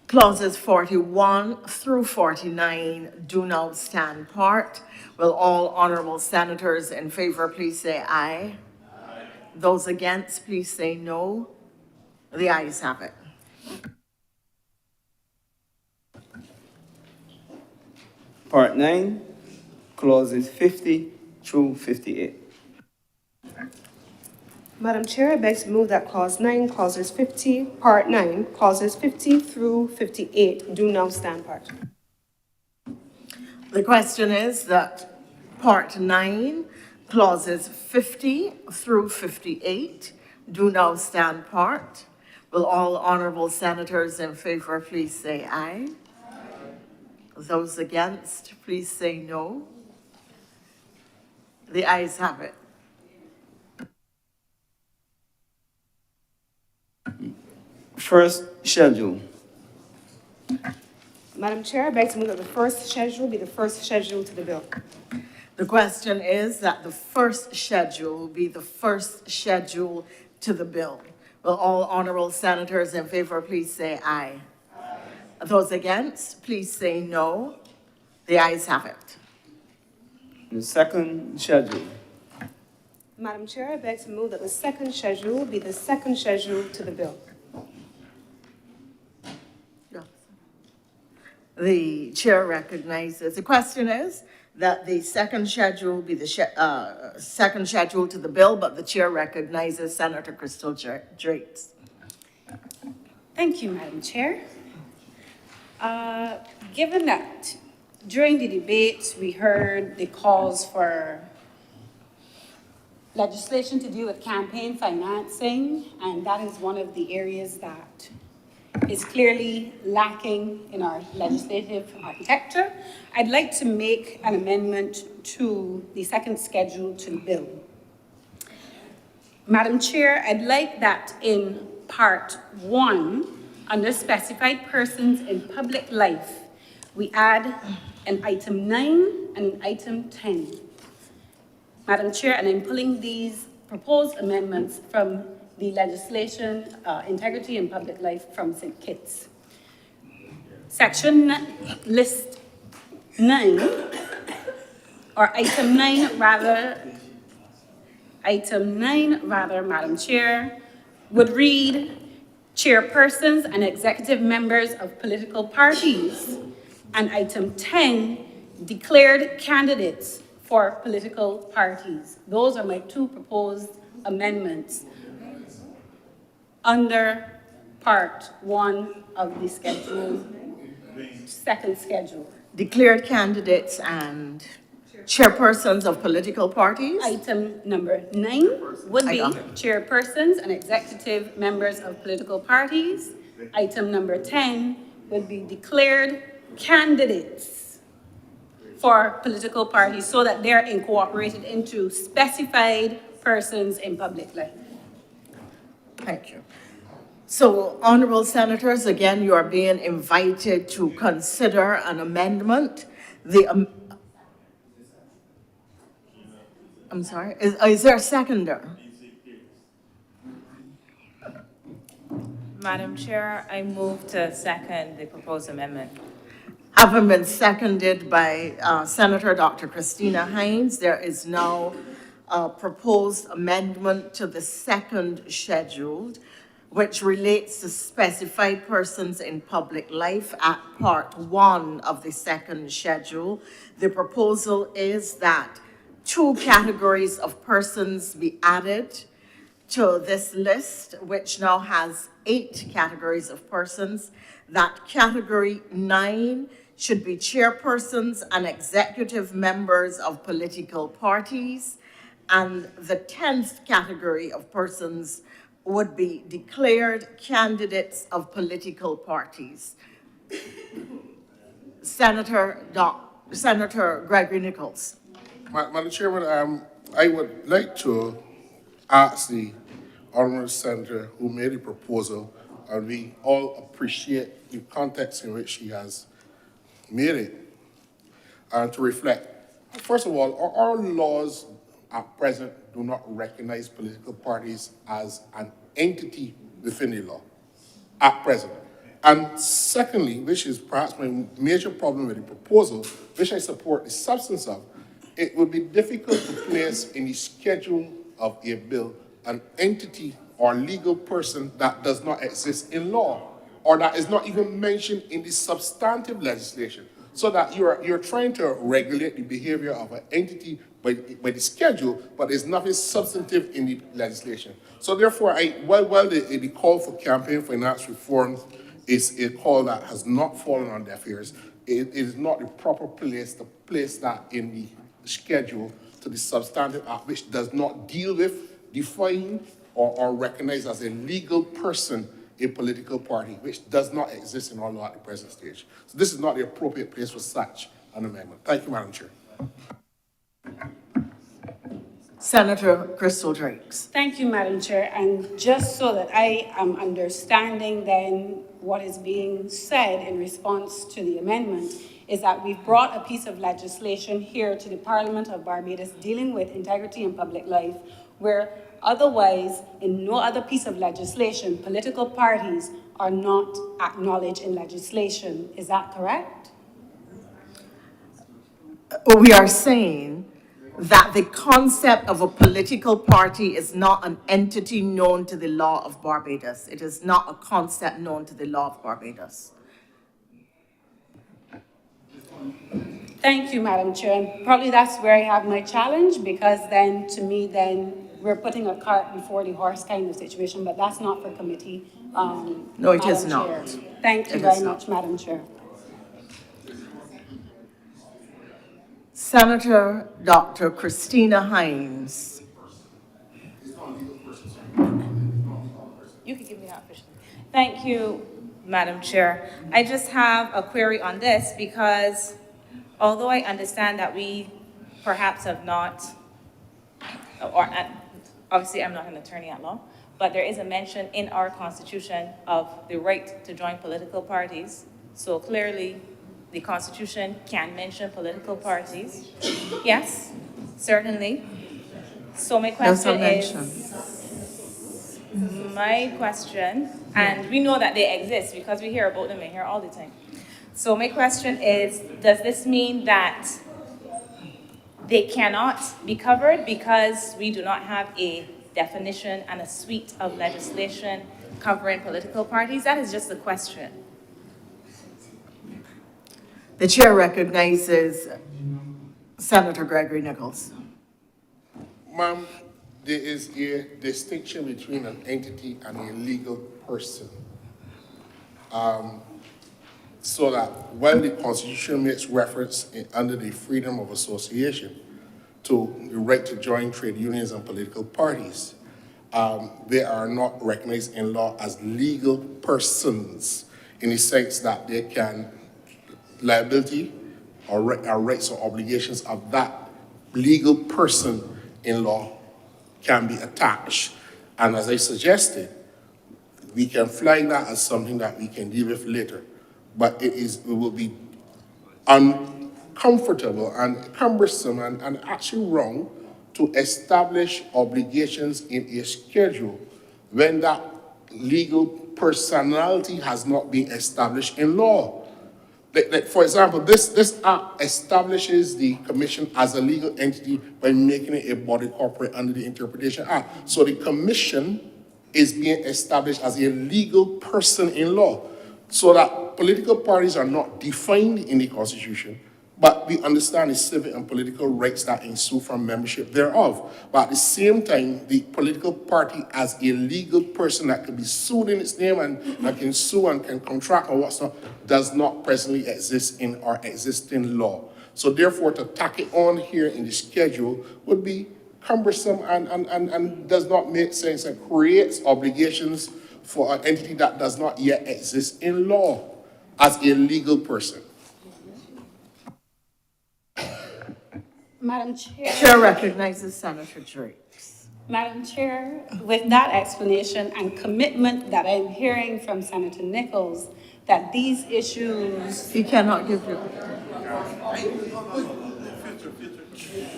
clauses 41 through 49 do now stand part. Will all honorable senators in favor please say aye? Aye. Those against, please say no. The ayes have it. Part 9, clauses 50 through 58. Madam Chair, I beg to move that Clause 9, clauses 50, Part 9, clauses 50 through 58 do now stand part. The question is that Part 9, clauses 50 through 58 do now stand part. Will all honorable senators in favor please say aye? Aye. Those against, please say no. The ayes have it. First schedule. Madam Chair, I beg to move that the first schedule be the first schedule to the bill. The question is that the first schedule be the first schedule to the bill. Will all honorable senators in favor please say aye? Aye. Those against, please say no. The ayes have it. The second schedule. Madam Chair, I beg to move that the second schedule be the second schedule to the bill. The chair recognizes. The question is that the second schedule be the second schedule to the bill, but the chair recognizes Senator Crystal Drake. Thank you, Madam Chair. Given that during the debate, we heard the calls for legislation to do with campaign financing, and that is one of the areas that is clearly lacking in our legislative architecture. I'd like to make an amendment to the second schedule to the bill. Madam Chair, I'd like that in Part 1, under specified persons in public life, we add an item 9 and an item 10. Madam Chair, and I'm pulling these proposed amendments from the legislation, Integrity in Public Life from St. Kitts. List 9, or item 9 rather, Madam Chair, would read, chairpersons and executive members of political parties, and item 10, declared candidates for political parties. Those are my two proposed amendments under Part 1 of the schedule, second schedule. Declared candidates and chairpersons of political parties. Item number 9 would be chairpersons and executive members of political parties. Item number 10 would be declared candidates for political parties so that they're incorporated into specified persons in public life. Thank you. So, honorable senators, again, you are being invited to consider an amendment. I'm sorry, is there a seconder? Madam Chair, I move to second the proposed amendment. Having been seconded by Senator Dr. Christina Hines, there is now a proposed amendment to the second scheduled, which relates to specified persons in public life at Part 1 of the second schedule. The proposal is that 2 categories of persons be added to this list, which now has 8 categories of persons. That category 9 should be chairpersons and executive members of political parties. And the 10th category of persons would be declared candidates of political parties. Senator Gregory Nichols. Madam Chairman, I would like to ask the honourable senator who made the proposal, and we all appreciate the context in which she has made it, and to reflect. First of all, our laws at present do not recognize political parties as an entity within the law, at present. And secondly, which is perhaps my major problem with the proposal, which I support the substance of, it would be difficult to place in the schedule of a bill an entity or legal person that does not exist in law, or that is not even mentioned in the substantive legislation, so that you're trying to regulate the behavior of an entity by the schedule, but there's nothing substantive in the legislation. So therefore, while the call for campaign finance reform is a call that has not fallen on deaf ears, it is not the proper place to place that in the schedule to the substantive act, which does not deal with, define, or recognize as a legal person a political party, which does not exist in our law at the present stage. So this is not the appropriate place for such an amendment. Thank you, Madam Chair. Senator Crystal Drakes. Thank you, Madam Chair. And just so that I am understanding then what is being said in response to the amendment, is that we've brought a piece of legislation here to the Parliament of Barbados dealing with integrity in public life, where otherwise, in no other piece of legislation, political parties are not acknowledged in legislation. Is that correct? We are saying that the concept of a political party is not an entity known to the law of Barbados. It is not a concept known to the law of Barbados. Thank you, Madam Chair. And probably that's where I have my challenge, because then, to me, then we're putting a cart before the horse kind of situation, but that's not for committee. No, it is not. Chair. Thank you very much, Madam Chair. Senator Dr. Christina Hines. You can give me that officially. Thank you, Madam Chair. I just have a query on this because although I understand that we perhaps have not, or obviously I'm not an attorney at law, but there is a mention in our Constitution of the right to join political parties. So clearly, the Constitution can mention political parties. Yes, certainly. So my There's a question is, and we know that they exist because we hear about them in here all the time. So my question is, does this mean that they cannot be covered because we do not have a definition and a suite of legislation covering political parties? That is just a question. The chair recognizes Senator Gregory Nichols. Ma'am, there is a distinction between an entity and a legal person. So that while the Constitution makes reference under the freedom of association to the right to join trade unions and political parties, they are not recognized in law as legal persons in the sense that they can liability or rights or obligations of that legal person in law can be attached. And as I suggested, we can flag that as something that we can deal with later. But it will be uncomfortable and cumbersome and actually wrong to establish obligations in a schedule when that legal personality has not been established in law. For example, this act establishes the commission as a legal entity by making it a body corporate under the Interpretation Act. So the commission is being established as a legal person in law, so that political parties are not defined in the Constitution, but we understand the civic and political rights that ensue from membership thereof. But at the same time, the political party as a legal person that can be sued in its name and can sue and can contract or what's not, does not presently exist in our existing law. So therefore, to tack it on here in the schedule would be cumbersome and does not make sense and creates obligations for an entity that does not yet exist in law as a legal person. Madam Chair. Chair recognizes Senator Drake. Madam Chair, with that explanation and commitment that I'm hearing from Senator Nichols, that these issues... He cannot give you...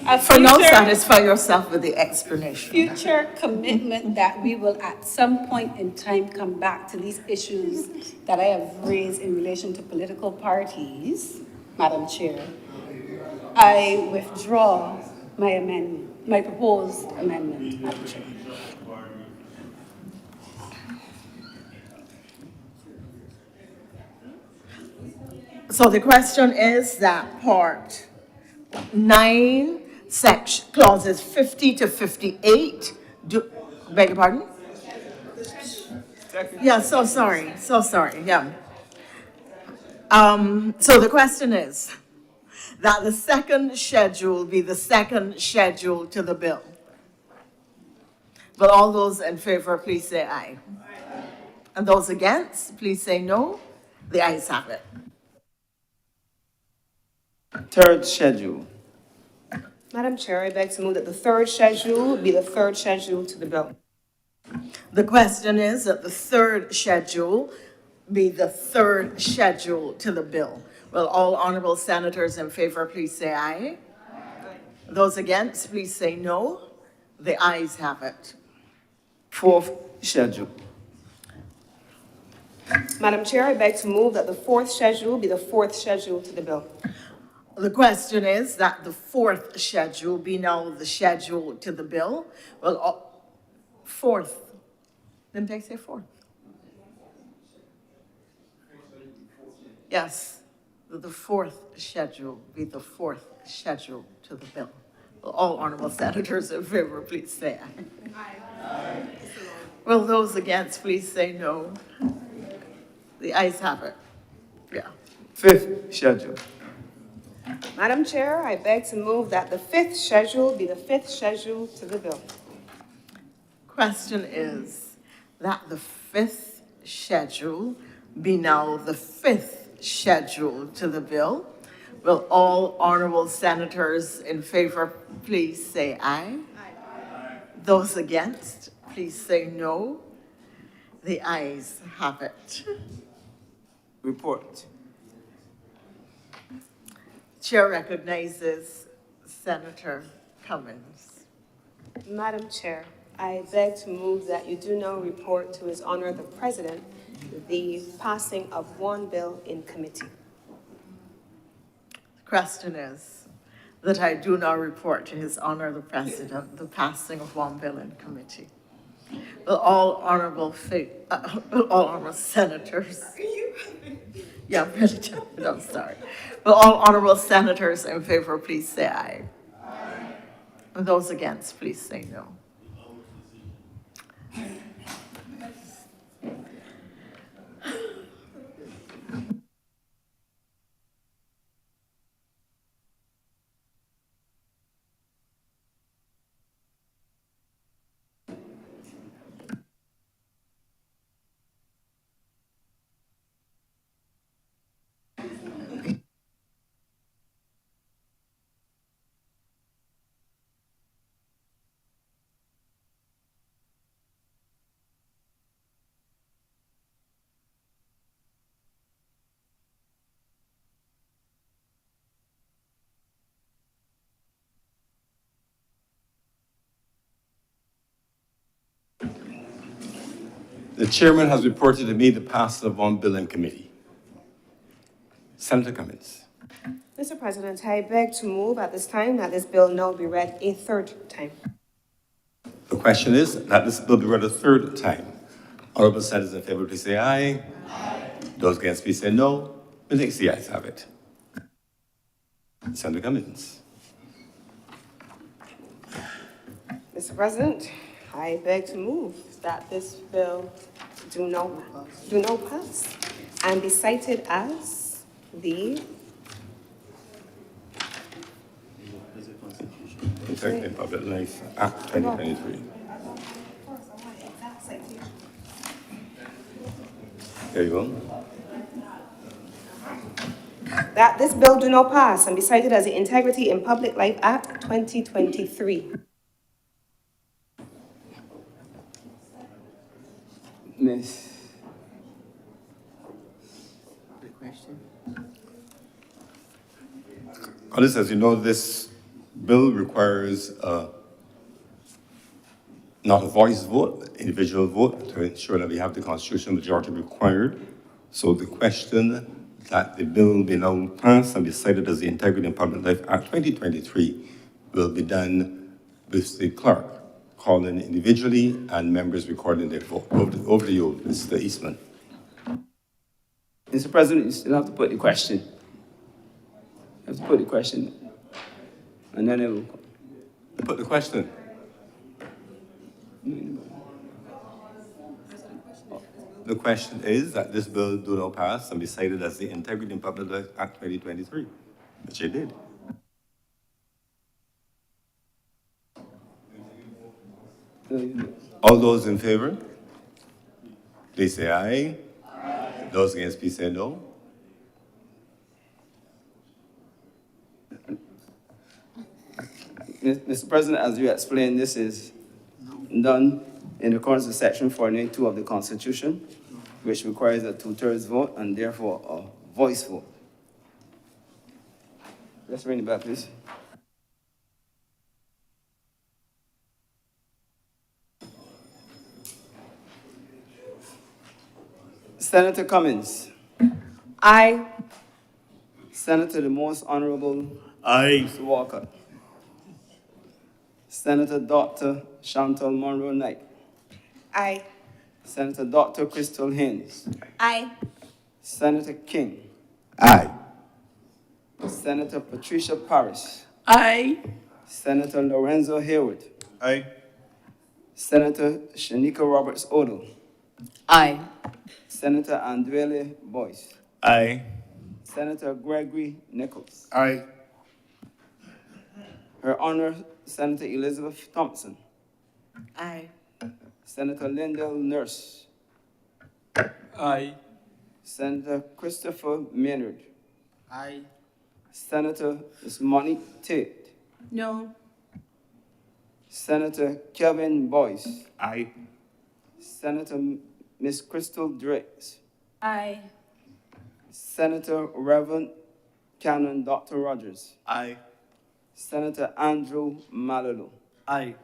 A For now, future- satisfy yourself with the explanation. Future commitment that we will at some point in time come back to these issues that I have raised in relation to political parties, Madam Chair. I withdraw my amendment, my proposed amendment, Madam Chair. So the question is that Part 9, clauses 50 to 58, beg your pardon? Yeah, so sorry, yeah. So the question is that the second schedule be the second schedule to the bill. Will all those in favor please say aye? And those against, please say no. The ayes have it. Third schedule. Madam Chair, I beg to move that the third schedule be the third schedule to the bill. The question is that the third schedule be the third schedule to the bill. Will all honorable senators in favor please say aye? Those against, please say no. The ayes have it. Fourth schedule. Madam Chair, I beg to move that the fourth schedule be the fourth schedule to the bill. The question is that the fourth schedule be now the schedule to the bill. Well, fourth. Didn't I say fourth? Yes, the fourth schedule be the fourth schedule to the bill. Will all honorable senators in favor please say aye? Aye. Will those against please say no? The ayes have it. Yeah. Fifth schedule. Madam Chair, I beg to move that the fifth schedule be the fifth schedule to the bill. Question is that the fifth schedule be now the fifth schedule to the bill. Will all honorable senators in favor please say aye? Aye. Those against, please say no. The ayes have it. Report. Chair recognizes Senator Cummins. Madam Chair, I beg to move that you do now report to His Honor the President the passing of one bill in committee. The question is that I do now report to His Honor the President the passing of one bill in committee. Will all honorable senators, yeah, I'm ready to, no, sorry. Will all honorable senators in favor please say aye? Aye. And those against, please say no. The chairman has reported to me the passing of one bill in committee. Senator Cummins. Mr. President, I beg to move at this time that this bill now be read a third time. The question is that this bill be read a third time. Honorable senators in favor, please say aye. Aye. Those against, please say no. The next the ayes have it. Senator Cummins. Mr. President, I beg to move that this bill do now pass and be cited as the Integrity in Public Life Act 2023. There you go. That this bill do not pass and be cited as the Integrity in Public Life Act 2023. Miss. The question? Colleagues, as you know, this bill requires not a voice vote, individual vote, to ensure that we have the constitutional majority required. So the question that the bill be now passed and be cited as the Integrity in Public Life Act 2023 will be done with the clerk calling individually and members recording their vote. Over to you, Mr. Eastman. Mr. President, you still have to put the question. You have to put the question. And then it will. Put the question. The question is that this bill do not pass and be cited as the Integrity in Public Life Act 2023, which it did. All those in favor, please say aye. Aye. Those against, please say no. Mr. President, as you explained, this is done in accordance with Section 492 of the Constitution, which requires a 2/3 vote and therefore a voice vote. Let's bring it back, please. Senator Cummins. Aye. Senator the Most Honorable Aye. Mr. Walker. Senator Dr. Chantal Monroe Knight. Aye. Senator Dr. Crystal Haynes. Aye. Senator King. Aye. Senator Patricia Parrish. Aye. Senator Lorenzo Hayward. Aye. Senator Shanika Roberts Odle. Aye. Senator Andrele Boyce. Aye. Senator Gregory Nichols. Aye. Her Honor, Senator Elizabeth Thompson. Aye. Senator Lyndall Nurse. Aye. Senator Christopher Maynard. Aye. Senator Ms. Monique Tate. No. Senator Kevin Boyce. Aye. Senator Miss Crystal Driggs. Aye. Senator Reverend Canon Dr. Rogers. Aye. Senator Andrew Malolo. Aye.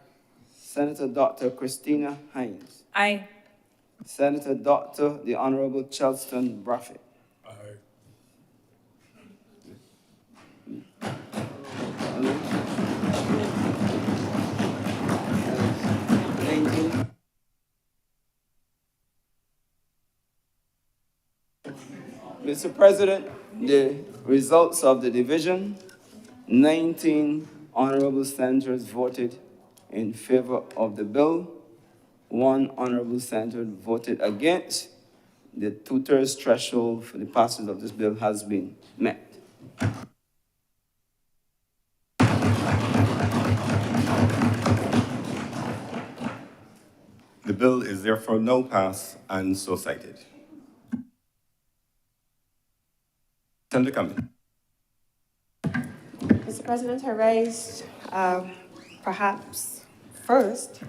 Senator Dr. Christina Hines. Aye. Senator Dr. the Honorable Chelston Braffett. Aye. Mr. President, the results of the division, 19 honorable senators voted in favor of the bill. 1 honorable senator voted against. The two-thirds threshold for the passage of this bill has been met. The bill is therefore now passed and so cited. Senator Cummings. Mr. President, I raised perhaps first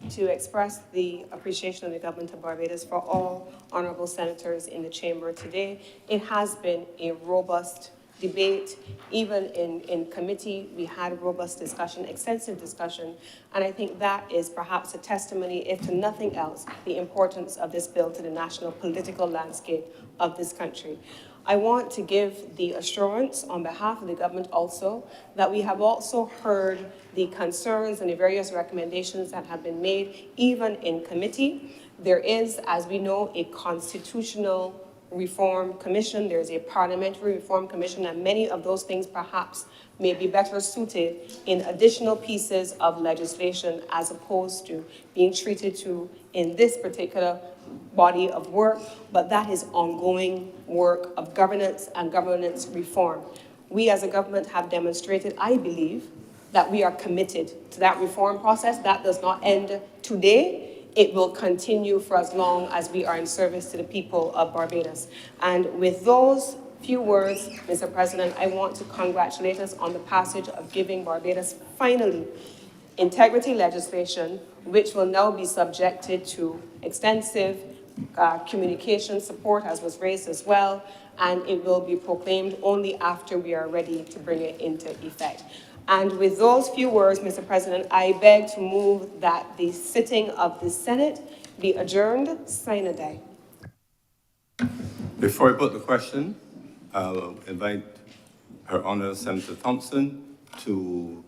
to express the appreciation of the government of Barbados for all honorable senators in the chamber today. It has been a robust debate. Even in committee, we had robust discussion, extensive discussion, and I think that is perhaps a testimony, if to nothing else, the importance of this bill to the national political landscape of this country. I want to give the assurance on behalf of the government also that we have also heard the concerns and the various recommendations that have been made, even in committee. There is, as we know, a constitutional reform commission, there's a parliamentary reform commission, and many of those things perhaps may be better suited in additional pieces of legislation as opposed to being treated to in this particular body of work, but that is ongoing work of governance and governance reform. We as a government have demonstrated, I believe, that we are committed to that reform process. That does not end today. It will continue for as long as we are in service to the people of Barbados. And with those few words, Mr. President, I want to congratulate us on the passage of giving Barbados, finally, integrity legislation, which will now be subjected to extensive communication support, as was raised as well, and it will be proclaimed only after we are ready to bring it into effect. And with those few words, Mr. President, I beg to move that the sitting of the Senate be adjourned sine die. Before I put the question, I'll invite Her Honor Senator Thompson to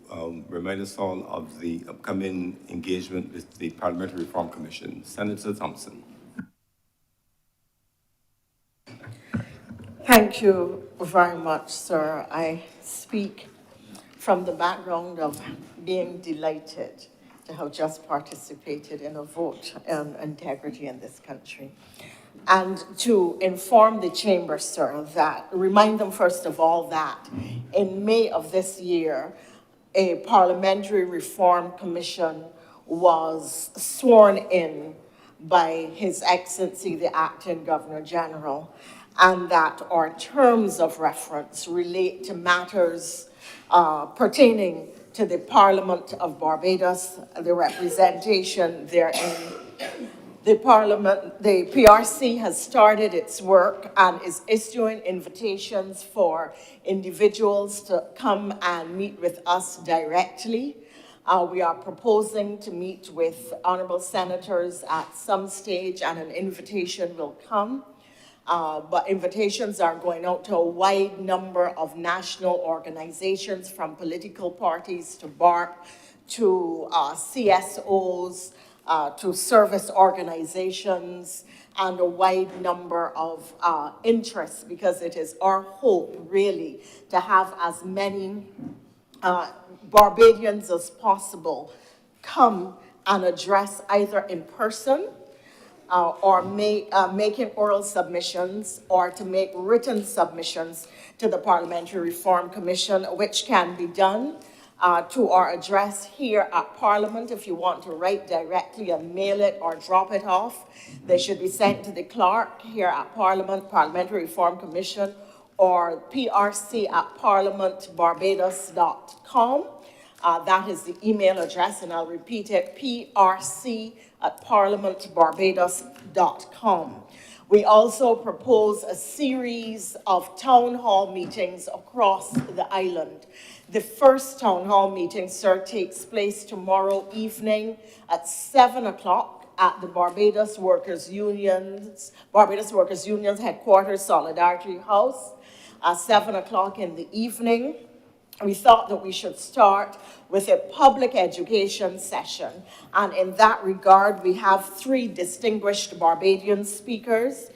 remind us all of the upcoming engagement with the Parliamentary Reform Commission. Senator Thompson. Thank you very much, sir. I speak from the background of being delighted to have just participated in a vote on integrity in this country. And to inform the chamber, sir, that, remind them first of all that in May of this year, a Parliamentary Reform Commission was sworn in by His Excellency, the Acting Governor General, and that our terms of reference relate to matters pertaining to the Parliament of Barbados, the representation therein. The PRC has started its work and is issuing invitations for individuals to come and meet with us directly. We are proposing to meet with honorable senators at some stage, and an invitation will come. But invitations are going out to a wide number of national organizations, from political parties to BARP to CSOs, to service organizations, and a wide number of interests, because it is our hope, really, to have as many Barbadians as possible come and address either in person or making oral submissions, or to make written submissions to the Parliamentary Reform Commission, which can be done to our address here at Parliament. If you want to write directly and mail it or drop it off, they should be sent to the clerk here at Parliament, Parliamentary Reform Commission, or prc@parliamentbarbados.com. That is the email address, and I'll repeat it, prc@parliamentbarbados.com. We also propose a series of town hall meetings across the island. The first town hall meeting, sir, takes place tomorrow evening at 7 o'clock at the Barbados Workers Union's headquarters, Solidarity House, at 7 o'clock in the evening. We thought that we should start with a public education session. And in that regard, we have 3 distinguished Barbadian speakers.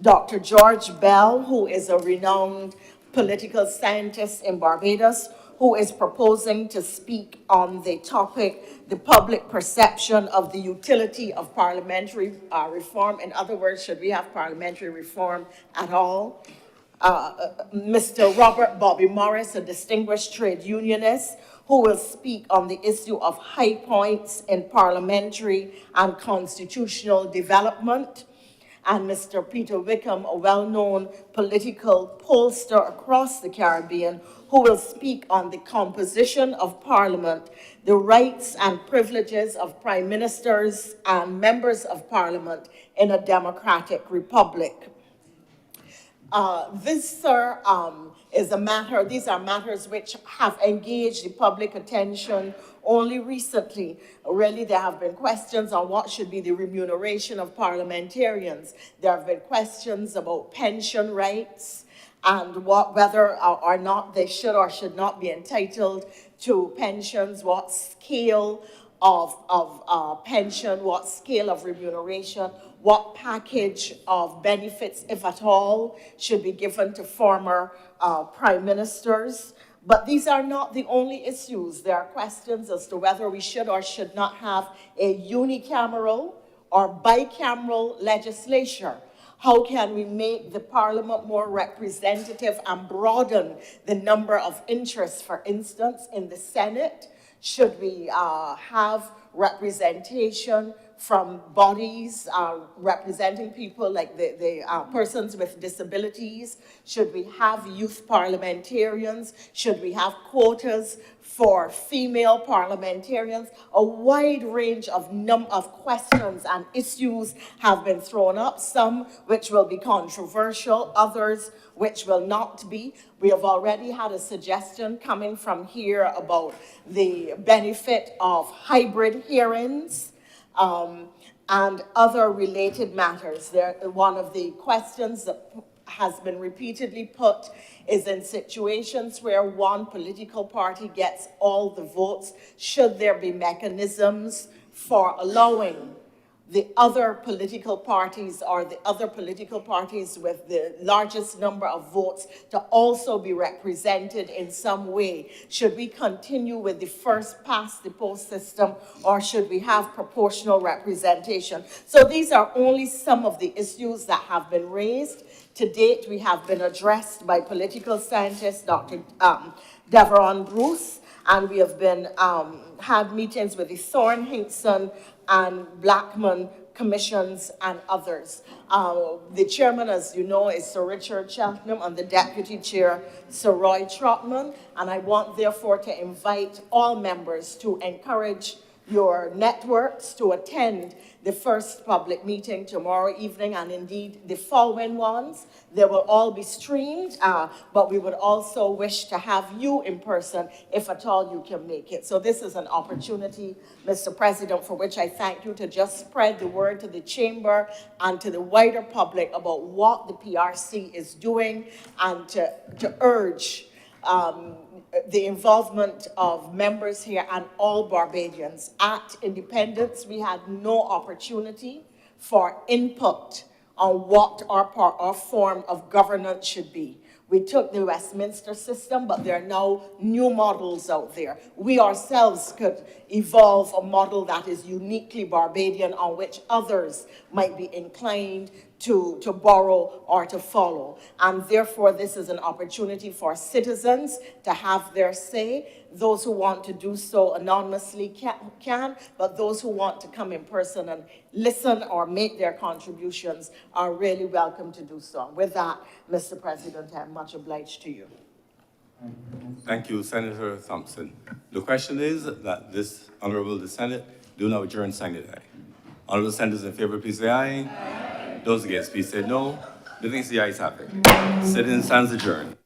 Dr. George Bell, who is a renowned political scientist in Barbados, who is proposing to speak on the topic, the public perception of the utility of parliamentary reform. In other words, should we have parliamentary reform at all? Mr. Robert Bobby Morris, a distinguished trade unionist, who will speak on the issue of high points in parliamentary and constitutional development. And Mr. Peter Wickham, a well-known political pollster across the Caribbean, who will speak on the composition of Parliament, the rights and privileges of prime ministers and members of Parliament in a democratic republic. This, sir, these are matters which have engaged the public attention only recently. Really, there have been questions on what should be the remuneration of parliamentarians. There have been questions about pension rights and whether or not they should or should not be entitled to pensions, what scale of pension, what scale of remuneration, what package of benefits, if at all, should be given to former prime ministers. But these are not the only issues. There are questions as to whether we should or should not have a unicameral or bicameral legislature. How can we make the parliament more representative and broaden the number of interests? For instance, in the Senate, should we have representation from bodies representing people like the persons with disabilities? Should we have youth parliamentarians? Should we have quotas for female parliamentarians? A wide range of questions and issues have been thrown up, some which will be controversial, others which will not be. We have already had a suggestion coming from here about the benefit of hybrid hearings, and other related matters. One of the questions that has been repeatedly put is in situations where one political party gets all the votes, should there be mechanisms for allowing the other political parties or the other political parties with the largest number of votes to also be represented in some way? Should we continue with the first past the post system, or should we have proportional representation? So these are only some of the issues that have been raised. To date, we have been addressed by political scientist Dr. Deveron Bruce, and we have been had meetings with the Thorne Hinkson and Blackman commissions and others. The chairman, as you know, is Sir Richard Cheltenham, and the deputy chair, Sir Roy Trotman. And I want, therefore, to invite all members to encourage your networks to attend the first public meeting tomorrow evening, and indeed the following ones. They will all be streamed, but we would also wish to have you in person if at all you can make it. So this is an opportunity, Mr. President, for which I thank you, to just spread the word to the chamber and to the wider public about what the PRC is doing, and to urge the involvement of members here and all Barbadians. At independence, we had no opportunity for input on what our form of governance should be. We took the Westminster system, but there are now new models out there. We ourselves could evolve a model that is uniquely Barbadian, on which others might be inclined to borrow or to follow. And therefore, this is an opportunity for citizens to have their say. Those who want to do so anonymously can, but those who want to come in person and listen or make their contributions are really welcome to do so. With that, Mr. President, I'm much obliged to you. Thank you, Senator Thompson. The question is that this honorable the Senate do now adjourn sign it aye. Honorable senators in favor, please say aye. Those against, please say no. The things the ayes have it. Sitting stands adjourned.